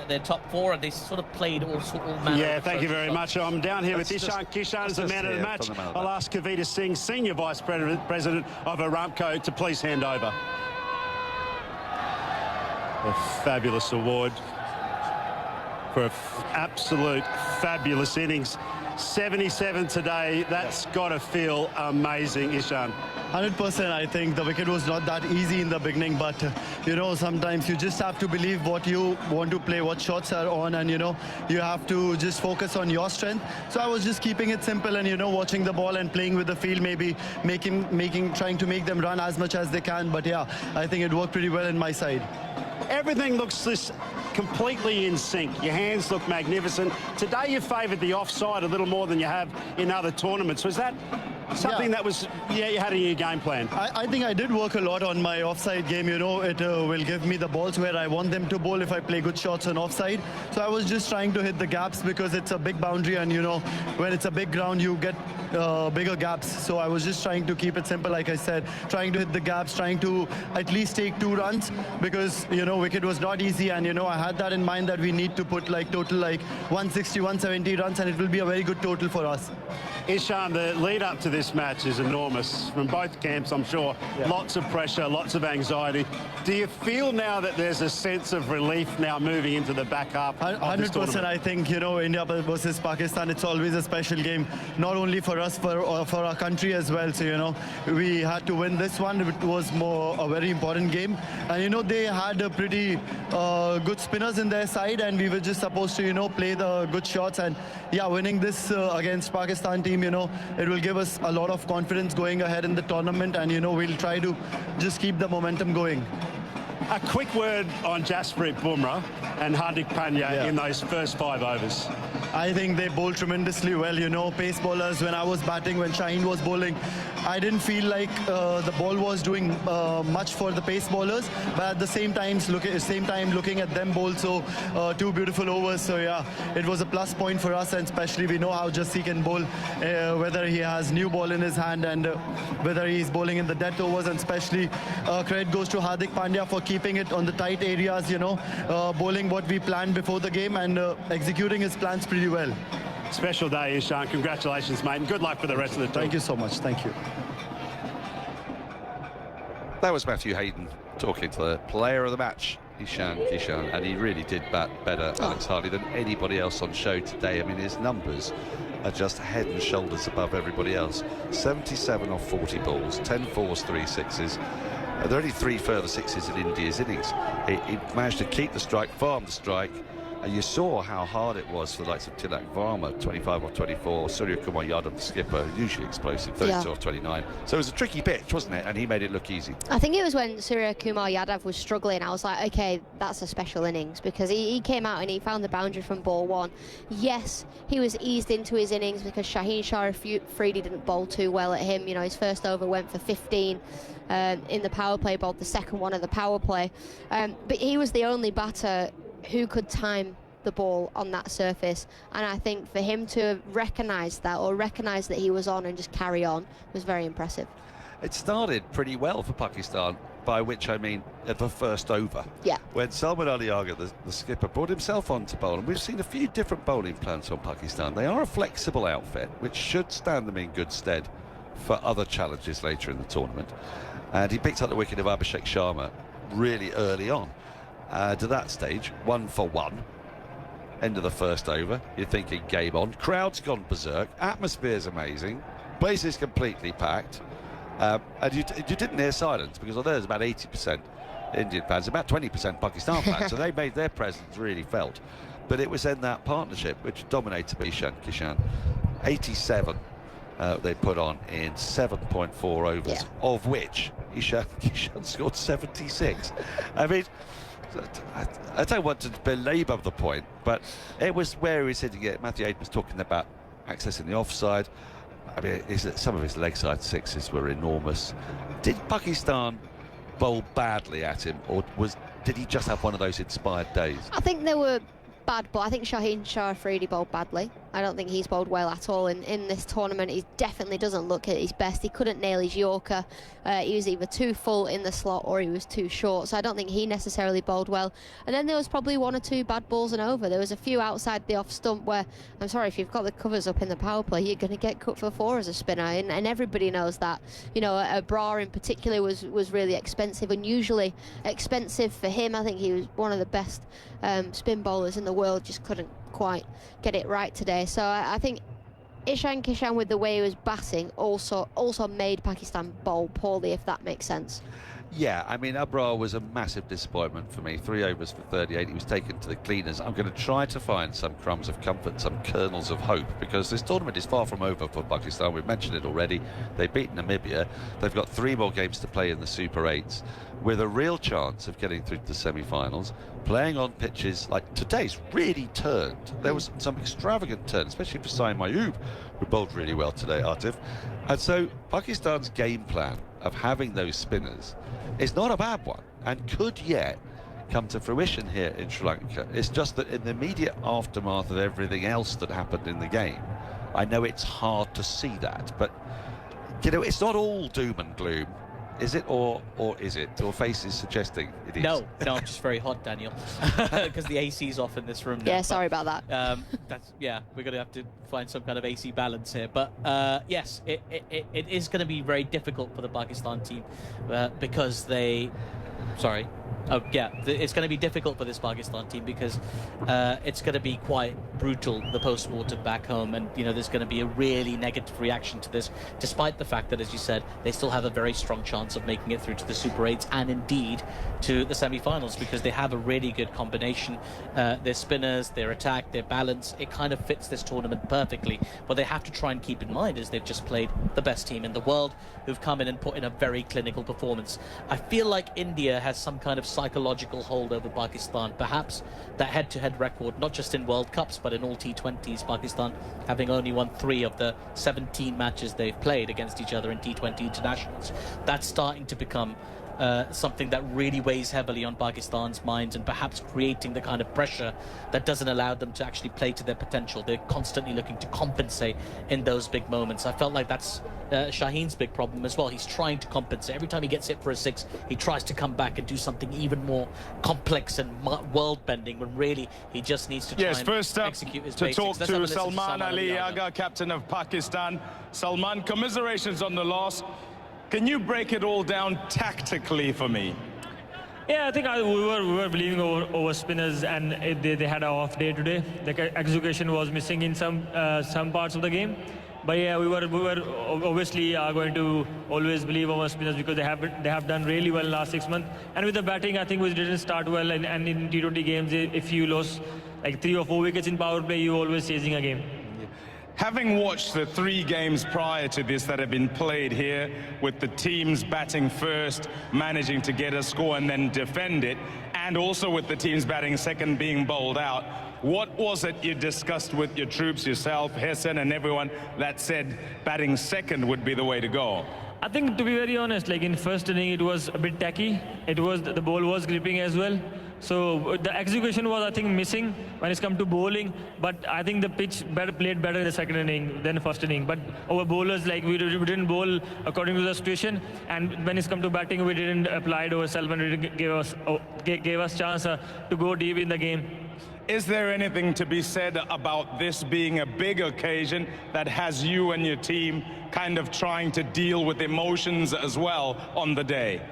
Speaker 6: their top four, and they sort of played all manner.
Speaker 10: Yeah, thank you very much. I'm down here with Ishan Kishan as the man of the match. I'll ask Kavita Singh, Senior Vice President of Aramco, to please hand over a fabulous award for an absolute fabulous innings. 77 today, that's got to feel amazing, Ishan.
Speaker 11: 100%. I think the wicket was not that easy in the beginning, but you know, sometimes you just have to believe what you want to play, what shots are on, and you know, you have to just focus on your strength. So I was just keeping it simple and, you know, watching the ball and playing with the field, maybe trying to make them run as much as they can. But yeah, I think it worked pretty well in my side.
Speaker 10: Everything looks this completely in sync. Your hands look magnificent. Today you favoured the offside a little more than you have in other tournaments. Was that something that was, you had in your game plan?
Speaker 11: I think I did work a lot on my offside game. You know, it will give me the balls where I want them to bowl if I play good shots on offside. So I was just trying to hit the gaps because it's a big boundary, and you know, when it's a big ground, you get bigger gaps. So I was just trying to keep it simple, like I said, trying to hit the gaps, trying to at least take 2 runs, because you know, wicket was not easy, and you know, I had that in mind that we need to put like total like 160, 170 runs, and it will be a very good total for us.
Speaker 10: Ishan, the lead up to this match is enormous from both camps, I'm sure. Yeah. Lots of pressure, lots of anxiety. Do you feel now that there's a sense of relief now moving into the back half?
Speaker 11: 100%. I think, you know, India versus Pakistan, it's always a special game, not only for us, for our country as well. So, you know, we had to win this one. It was a very important game. And, you know, they had a pretty good spinners in their side, and we were just supposed to, you know, play the good shots. And, yeah, winning this against Pakistan team, you know, it will give us a lot of confidence going ahead in the tournament, and, you know, we'll try to just keep the momentum going.
Speaker 10: A quick word on Jasprit Bumrah and Hardik Pandya in those first 5 overs.
Speaker 11: I think they bowled tremendously well, you know, pace bowlers. When I was batting, when Shaheen was bowling, I didn't feel like the ball was doing much for the pace bowlers, but at the same time looking at them bowl, so 2 beautiful overs. So yeah, it was a plus point for us, and especially we know how Jassi can bowl, whether he has new ball in his hand and whether he's bowling in the death overs, and especially credit goes to Hardik Pandya for keeping it on the tight areas, you know, bowling what we planned before the game and executing his plans pretty well.
Speaker 10: Special day, Ishan. Congratulations, mate, and good luck for the rest of the team.
Speaker 11: Thank you so much. Thank you.
Speaker 1: That was Matthew Hayden talking to the player of the match, Ishan Kishan, and he really did bat better, Alex Hartley, than anybody else on show today. I mean, his numbers are just head and shoulders above everybody else. 77 off 40 balls, 10 fours, 3 sixes. There are only 3 further sixes in India's innings. He managed to keep the strike, farm the strike, And you saw how hard it was for the likes of Tilak Varma, 25 off 24, Surya Kumar Yadav, the skipper, usually explosive, 32 off 29. So it was a tricky pitch, wasn't it? And he made it look easy.
Speaker 2: I think it was when Surya Kumar Yadav was struggling, I was like, okay, that's a special innings, because he came out and he found the boundary from ball one. Yes, he was eased into his innings because Shaheen Shah Afridi didn't bowl too well at him. You know, his first over went for 15 in the power play, bowled the second one of the power play. But he was the only batter who could time the ball on that surface, and I think for him to recognise that, or recognise that he was on and just carry on, was very impressive.
Speaker 1: It started pretty well for Pakistan, by which I mean at the first over.
Speaker 2: Yeah.
Speaker 1: When Salman Ali Agha, the skipper, brought himself on to bowl, and we've seen a few different bowling plans from Pakistan. They are a flexible outfit, which should stand them in good stead for other challenges later in the tournament. And he picked up the wicket of Abhishek Sharma really early on. To that stage, 1 for 1. End of the first over. You're thinking game on. Crowd's gone berserk. Atmosphere's amazing. Place is completely packed. And you didn't hear silence, because although there's about 80% Indian fans, about 20% Pakistan fans, so they made their presence really felt. But it was in that partnership which dominated Ishan Kishan. 87 they put on in 7.4 overs, of which Ishan Kishan scored 76. I mean, I don't want to belabour the point, but it was where he was hitting it. Matthew Aid was talking about accessing the offside. I mean, some of his leg side sixes were enormous. Did Pakistan bowl badly at him, or did he just have one of those inspired days?
Speaker 2: I think they were bad, but I think Shaheen Shah Afridi bowled badly. I don't think he's bowled well at all in this tournament. He definitely doesn't look at his best. He couldn't nail his Yorker. He was either too full in the slot or he was too short, so I don't think he necessarily bowled well. And then there was probably 1 or 2 bad balls and over. There was a few outside the off stump where, I'm sorry, if you've got the covers up in the power play, you're going to get cut for 4 as a spinner, and everybody knows that. You know, a Brar in particular was really expensive, unusually expensive for him. I think he was one of the best spin bowlers in the world, just couldn't quite get it right today. So I think Ishan Kishan, with the way he was batting, also made Pakistan bowl poorly, if that makes sense.
Speaker 1: Yeah, I mean, Abrar was a massive disappointment for me. 3 overs for 38. He was taken to the cleaners. I'm going to try to find some crumbs of comfort, some kernels of hope, because this tournament is far from over for Pakistan. We've mentioned it already. They beat Namibia. They've got 3 more games to play in the Super 8s, with a real chance of getting through to the semi-finals, playing on pitches like today's really turned. There was some extravagant turn, especially for Saeed Mayoub, who bowled really well today, Aatif. And so Pakistan's game plan of having those spinners is not a bad one, and could yet come to fruition here in Sri Lanka. It's just that in the immediate aftermath of everything else that happened in the game, I know it's hard to see that, but you know, it's not all doom and gloom, is it? Or is it? Your face is suggesting it is.
Speaker 6: No, I'm just very hot, Daniel, because the AC's off in this room now.
Speaker 2: Yeah, sorry about that.
Speaker 6: We're going to have to find some kind of AC balance here. But yes, it is going to be very difficult for the Pakistan team because they... Sorry. Oh, yeah, it's going to be difficult for this Pakistan team because it's going to be quite brutal, the post-mortem back home, and you know there's going to be a really negative reaction to this, despite the fact that, as you said, they still have a very strong chance of making it through to the Super 8s and indeed to the semi-finals, because they have a really good combination. Their spinners, their attack, their balance, it kind of fits this tournament perfectly. What they have to try and keep in mind is they've just played the best team in the world, who've come in and put in a very clinical performance. I feel like India has some kind of psychological hold over Pakistan. Perhaps that head-to-head record, not just in World Cups but in all T20s, Pakistan having only won 3 of the 17 matches they've played against each other in T20 internationals. That's starting to become something that really weighs heavily on Pakistan's minds, and perhaps creating the kind of pressure that doesn't allow them to actually play to their potential. They're constantly looking to compensate in those big moments. I felt like that's Shaheen's big problem as well. He's trying to compensate. Every time he gets hit for a 6, he tries to come back and do something even more complex and world-bending, when really he just needs to try and
Speaker 3: first up
Speaker 6: execute his
Speaker 3: to
Speaker 6: basics.
Speaker 3: talk to Salman Ali Agha, captain of Pakistan. Salman, commiserations on the loss. Can you break it all down tactically for me?
Speaker 4: Yeah, I think we were believing over spinners, and they had an off day today. The execution was missing in some parts of the game, But yeah, we were obviously going to always believe our spinners because they have done really well last 6 months. And with the batting, I think we didn't start well. And in T20 games, if you lose like 3 or 4 wickets in power play, you're always chasing a game.
Speaker 3: Having watched the 3 games prior to this that have been played here, with the teams batting first, managing to get a score and then defend it, and also with the teams batting second being bowled out, what was it you discussed with your troops, yourself, Hassan and everyone, that said batting second would be the way to go?
Speaker 4: I think, to be very honest, like in first inning, it was a bit tacky. The ball was gripping as well. So the execution was, I think, missing when it's come to bowling. But I think the pitch played better in the second inning than the first inning. But our bowlers, like we didn't bowl according to the situation. And when it's come to batting, we didn't apply it ourselves and it gave us chance to go deep in the game.
Speaker 3: Is there anything to be said about this being a big occasion that has you and your team kind of trying to deal with emotions as well on the day?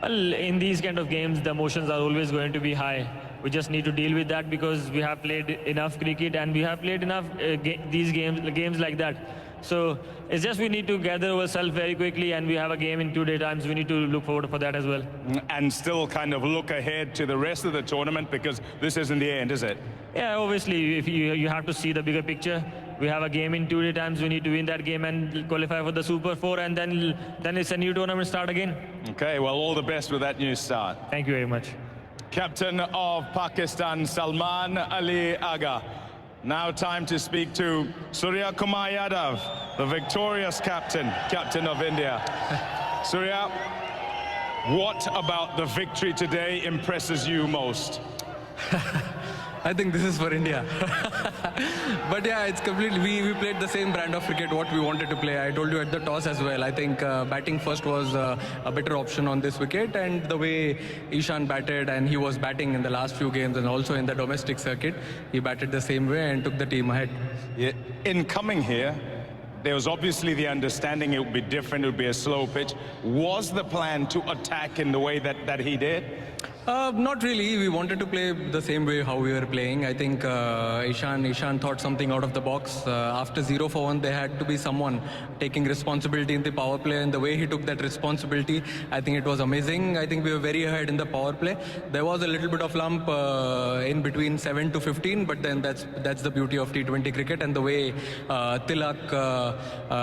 Speaker 4: Well, in these kind of games, the emotions are always going to be high. We just need to deal with that because we have played enough cricket and we have played enough these games like that. So it's just we need to gather ourselves very quickly, and we have a game in 2 days' time, so we need to look forward for that as well.
Speaker 3: And still kind of look ahead to the rest of the tournament, because this isn't the end, is it?
Speaker 4: Yeah, obviously, if you have to see the bigger picture. We have a game in 2 days' time, so we need to win that game and qualify for the Super 4, and then it's a new tournament start again.
Speaker 3: Okay, well, all the best with that new start.
Speaker 4: Thank you very much.
Speaker 3: Captain of Pakistan, Salman Ali Aga. Now time to speak to Surya Kumar Yadav, the victorious captain of India. Surya, what about the victory today impresses you most?
Speaker 5: I think this is for India. But yeah, it's completely, we played the same brand of cricket what we wanted to play. I told you at the toss as well. I think batting first was a better option on this wicket, and the way Ishan batted, and he was batting in the last few games and also in the domestic circuit, he batted the same way and took the team ahead.
Speaker 3: Yeah. In coming here, there was obviously the understanding it would be different, it would be a slow pitch. Was the plan to attack in the way that he did?
Speaker 5: Not really. We wanted to play the same way how we were playing. I think Ishan thought something out of the box. After 0 for 1, there had to be someone taking responsibility in the power play, and the way he took that responsibility, I think it was amazing. I think we were very ahead in the power play. There was a little bit of lump in between 7 to 15, but then that's the beauty of T20 cricket, and the way Tilak,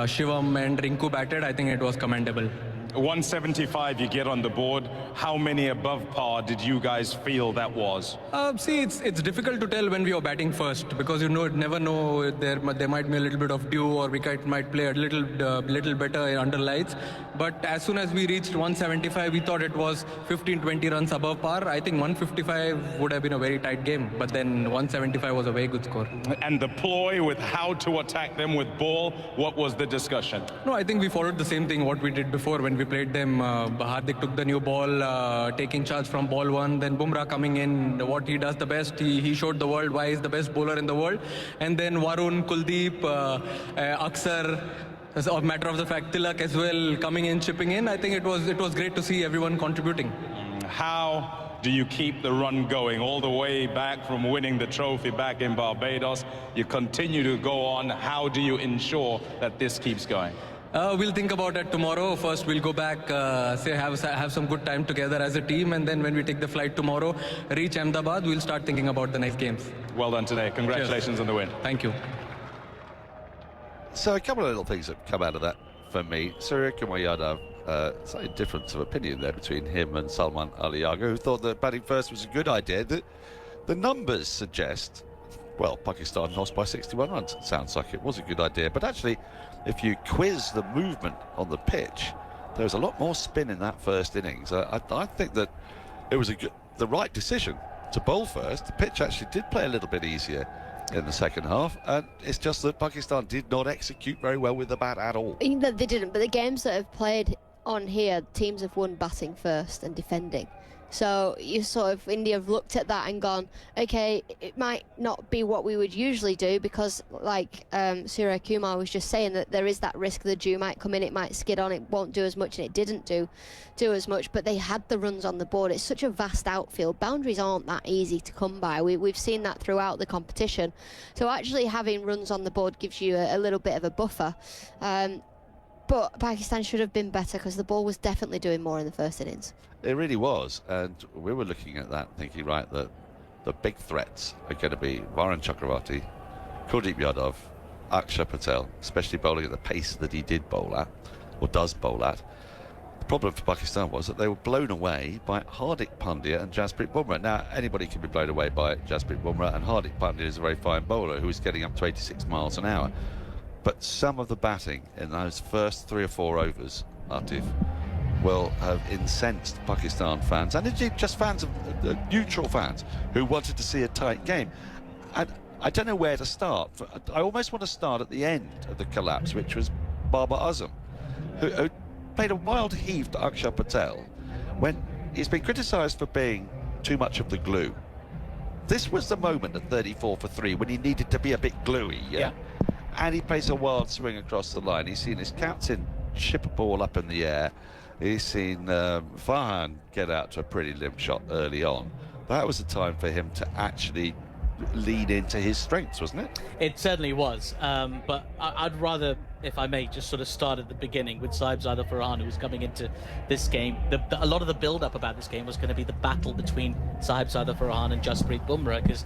Speaker 5: Shivam and Rinku batted, I think it was commendable.
Speaker 3: 175 you get on the board. How many above par did you guys feel that was?
Speaker 5: See, it's difficult to tell when we are batting first, because you never know, there might be a little bit of dew, or we might play a little better under lights. But as soon as we reached 175, we thought it was 15-20 runs above par. I think 155 would have been a very tight game, but then 175 was a very good score.
Speaker 3: And the ploy with how to attack them with ball, what was the discussion?
Speaker 5: No, I think we followed the same thing what we did before when we played them. Hardik took the new ball, taking charge from ball 1, then Bumrah coming in, what he does the best. He showed the world why he's the best bowler in the world. And then Varun, Kuldeep, Aksar, as a matter of the fact, Tilak as well coming in, chipping in. I think it was great to see everyone contributing.
Speaker 3: How do you keep the run going all the way back from winning the trophy back in Barbados? You continue to go on. How do you ensure that this keeps going?
Speaker 5: We'll think about it tomorrow. First, we'll go back, have some good time together as a team, and then when we take the flight tomorrow, reach Ahmedabad, we'll start thinking about the next games.
Speaker 3: Well done today. Congratulations. Cheers. On the win.
Speaker 5: Thank you.
Speaker 1: So a couple of little things that come out of that for me. Surya Kumar Yadav, slightly difference of opinion there between him and Salman Ali Aga, who thought that batting first was a good idea. The numbers suggest, well, Pakistan lost by 61 runs. It sounds like it was a good idea, but actually, if you quiz the movement on the pitch, there was a lot more spin in that first innings. I think that it was the right decision to bowl first. The pitch actually did play a little bit easier in the second half, and it's just that Pakistan did not execute very well with the bat at all.
Speaker 2: They didn't, but the games that have played on here, teams have won batting first and defending. So you sort of, India have looked at that and gone, okay, it might not be what we would usually do, because like Surya Kumar was just saying, that there is that risk the dew might come in, it might skid on, it won't do as much, and it didn't do as much, but they had the runs on the board. It's such a vast outfield. Boundaries aren't that easy to come by. We've seen that throughout the competition. So actually having runs on the board gives you a little bit of a buffer. But Pakistan should have been better, because the ball was definitely doing more in the first innings.
Speaker 1: It really was, and we were looking at that thinking, right, that the big threats are going to be Varun Chakravarti, Kuldeep Yadav, Akshar Patel, especially bowling at the pace that he did bowl at, or does bowl at. The problem for Pakistan was that they were blown away by Hardik Pandya and Jasprit Bumrah. Now, anybody can be blown away by Jasprit Bumrah, and Hardik Pandya is a very fine bowler who is getting up to 86 miles an hour. But some of the batting in those first 3 or 4 overs, Aatif, will have incensed Pakistan fans, and indeed just fans of neutral fans who wanted to see a tight game. And I don't know where to start. I almost want to start at the end of the collapse, which was Babar Azam, who played a wild heave to Akshar Patel when he's been criticised for being too much of the glue. This was the moment at 34 for 3 when he needed to be a bit gluey, yeah? And he plays a wild swing across the line. He's seen his captain chip a ball up in the air. He's seen Farhan get out to a pretty limp shot early on. That was the time for him to actually lean into his strengths, wasn't it?
Speaker 6: It certainly was. But I'd rather, if I may, just sort of start at the beginning with Sahibzada Farhan, who was coming into this game. A lot of the build-up about this game was going to be the battle between Sahibzada Farhan and Jasprit Bumrah, because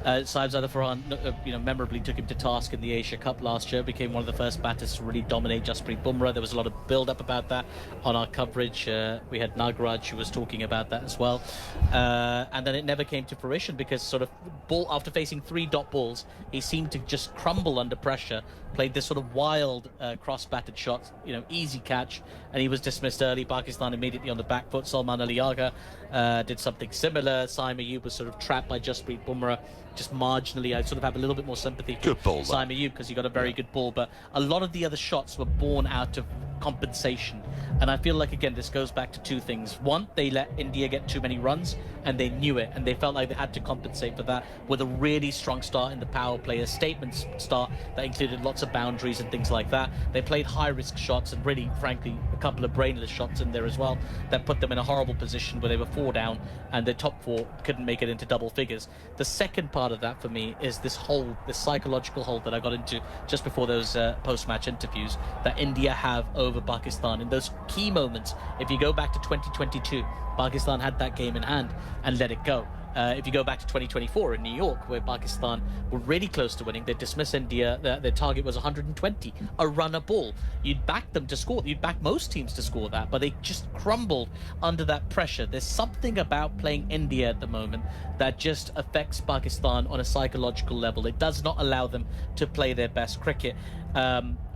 Speaker 6: Sahibzada Farhan, memorably took him to task in the Asia Cup last year, became one of the first batters to really dominate Jasprit Bumrah. There was a lot of build-up about that on our coverage. We had Nagraj who was talking about that as well. And then it never came to fruition, because sort of after facing 3 dot balls, he seemed to just crumble under pressure, played this sort of wild cross-batted shot, easy catch, and he was dismissed early. Pakistan immediately on the back foot. Salman Ali Agha did something similar. Saim Ayub was sort of trapped by Jasprit Bumrah, just marginally. I sort of have a little bit more sympathy for Saim Ayub, because he got a very good ball, but a lot of the other shots were born out of compensation. And I feel like, again, this goes back to 2 things. One, they let India get too many runs, and they knew it, and they felt like they had to compensate for that with a really strong start in the power play, a statement start that included lots of boundaries and things like that. They played high-risk shots, and really, frankly, a couple of brainless shots in there as well that put them in a horrible position where they were 4 down, and the top 4 couldn't make it into double figures. The second part of that for me is this psychological hold that I got into just before those post-match interviews that India have over Pakistan in those key moments. If you go back to 2022, Pakistan had that game in hand and let it go. If you go back to 2024 in New York, where Pakistan were really close to winning, they dismissed India. Their target was 120, a run a ball. You'd back them to score. You'd back most teams to score that, but they just crumbled under that pressure. There's something about playing India at the moment that just affects Pakistan on a psychological level. It does not allow them to play their best cricket.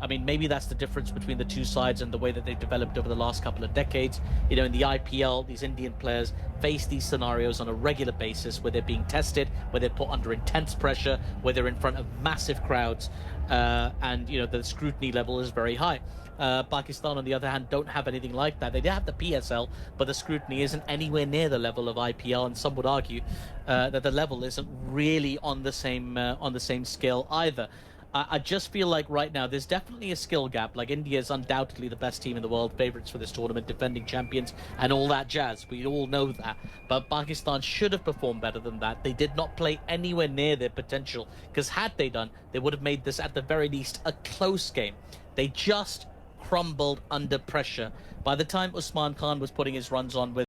Speaker 6: I mean, maybe that's the difference between the 2 sides and the way that they've developed over the last couple of decades. In the IPL, these Indian players face these scenarios on a regular basis where they're being tested, where they're put under intense pressure, where they're in front of massive crowds, and, the scrutiny level is very high. Pakistan, on the other hand, don't have anything like that. They do have the PSL, but the scrutiny isn't anywhere near the level of IPL, and some would argue that the level isn't really on the same scale either. I just feel like right now there's definitely a skill gap. Like, India is undoubtedly the best team in the world, favourites for this tournament, defending champions and all that jazz. We all know that. But Pakistan should have performed better than that. They did not play anywhere near their potential, because had they done, they would have made this at the very least a close game. They just crumbled under pressure. By the time Usman Khan was putting his runs on with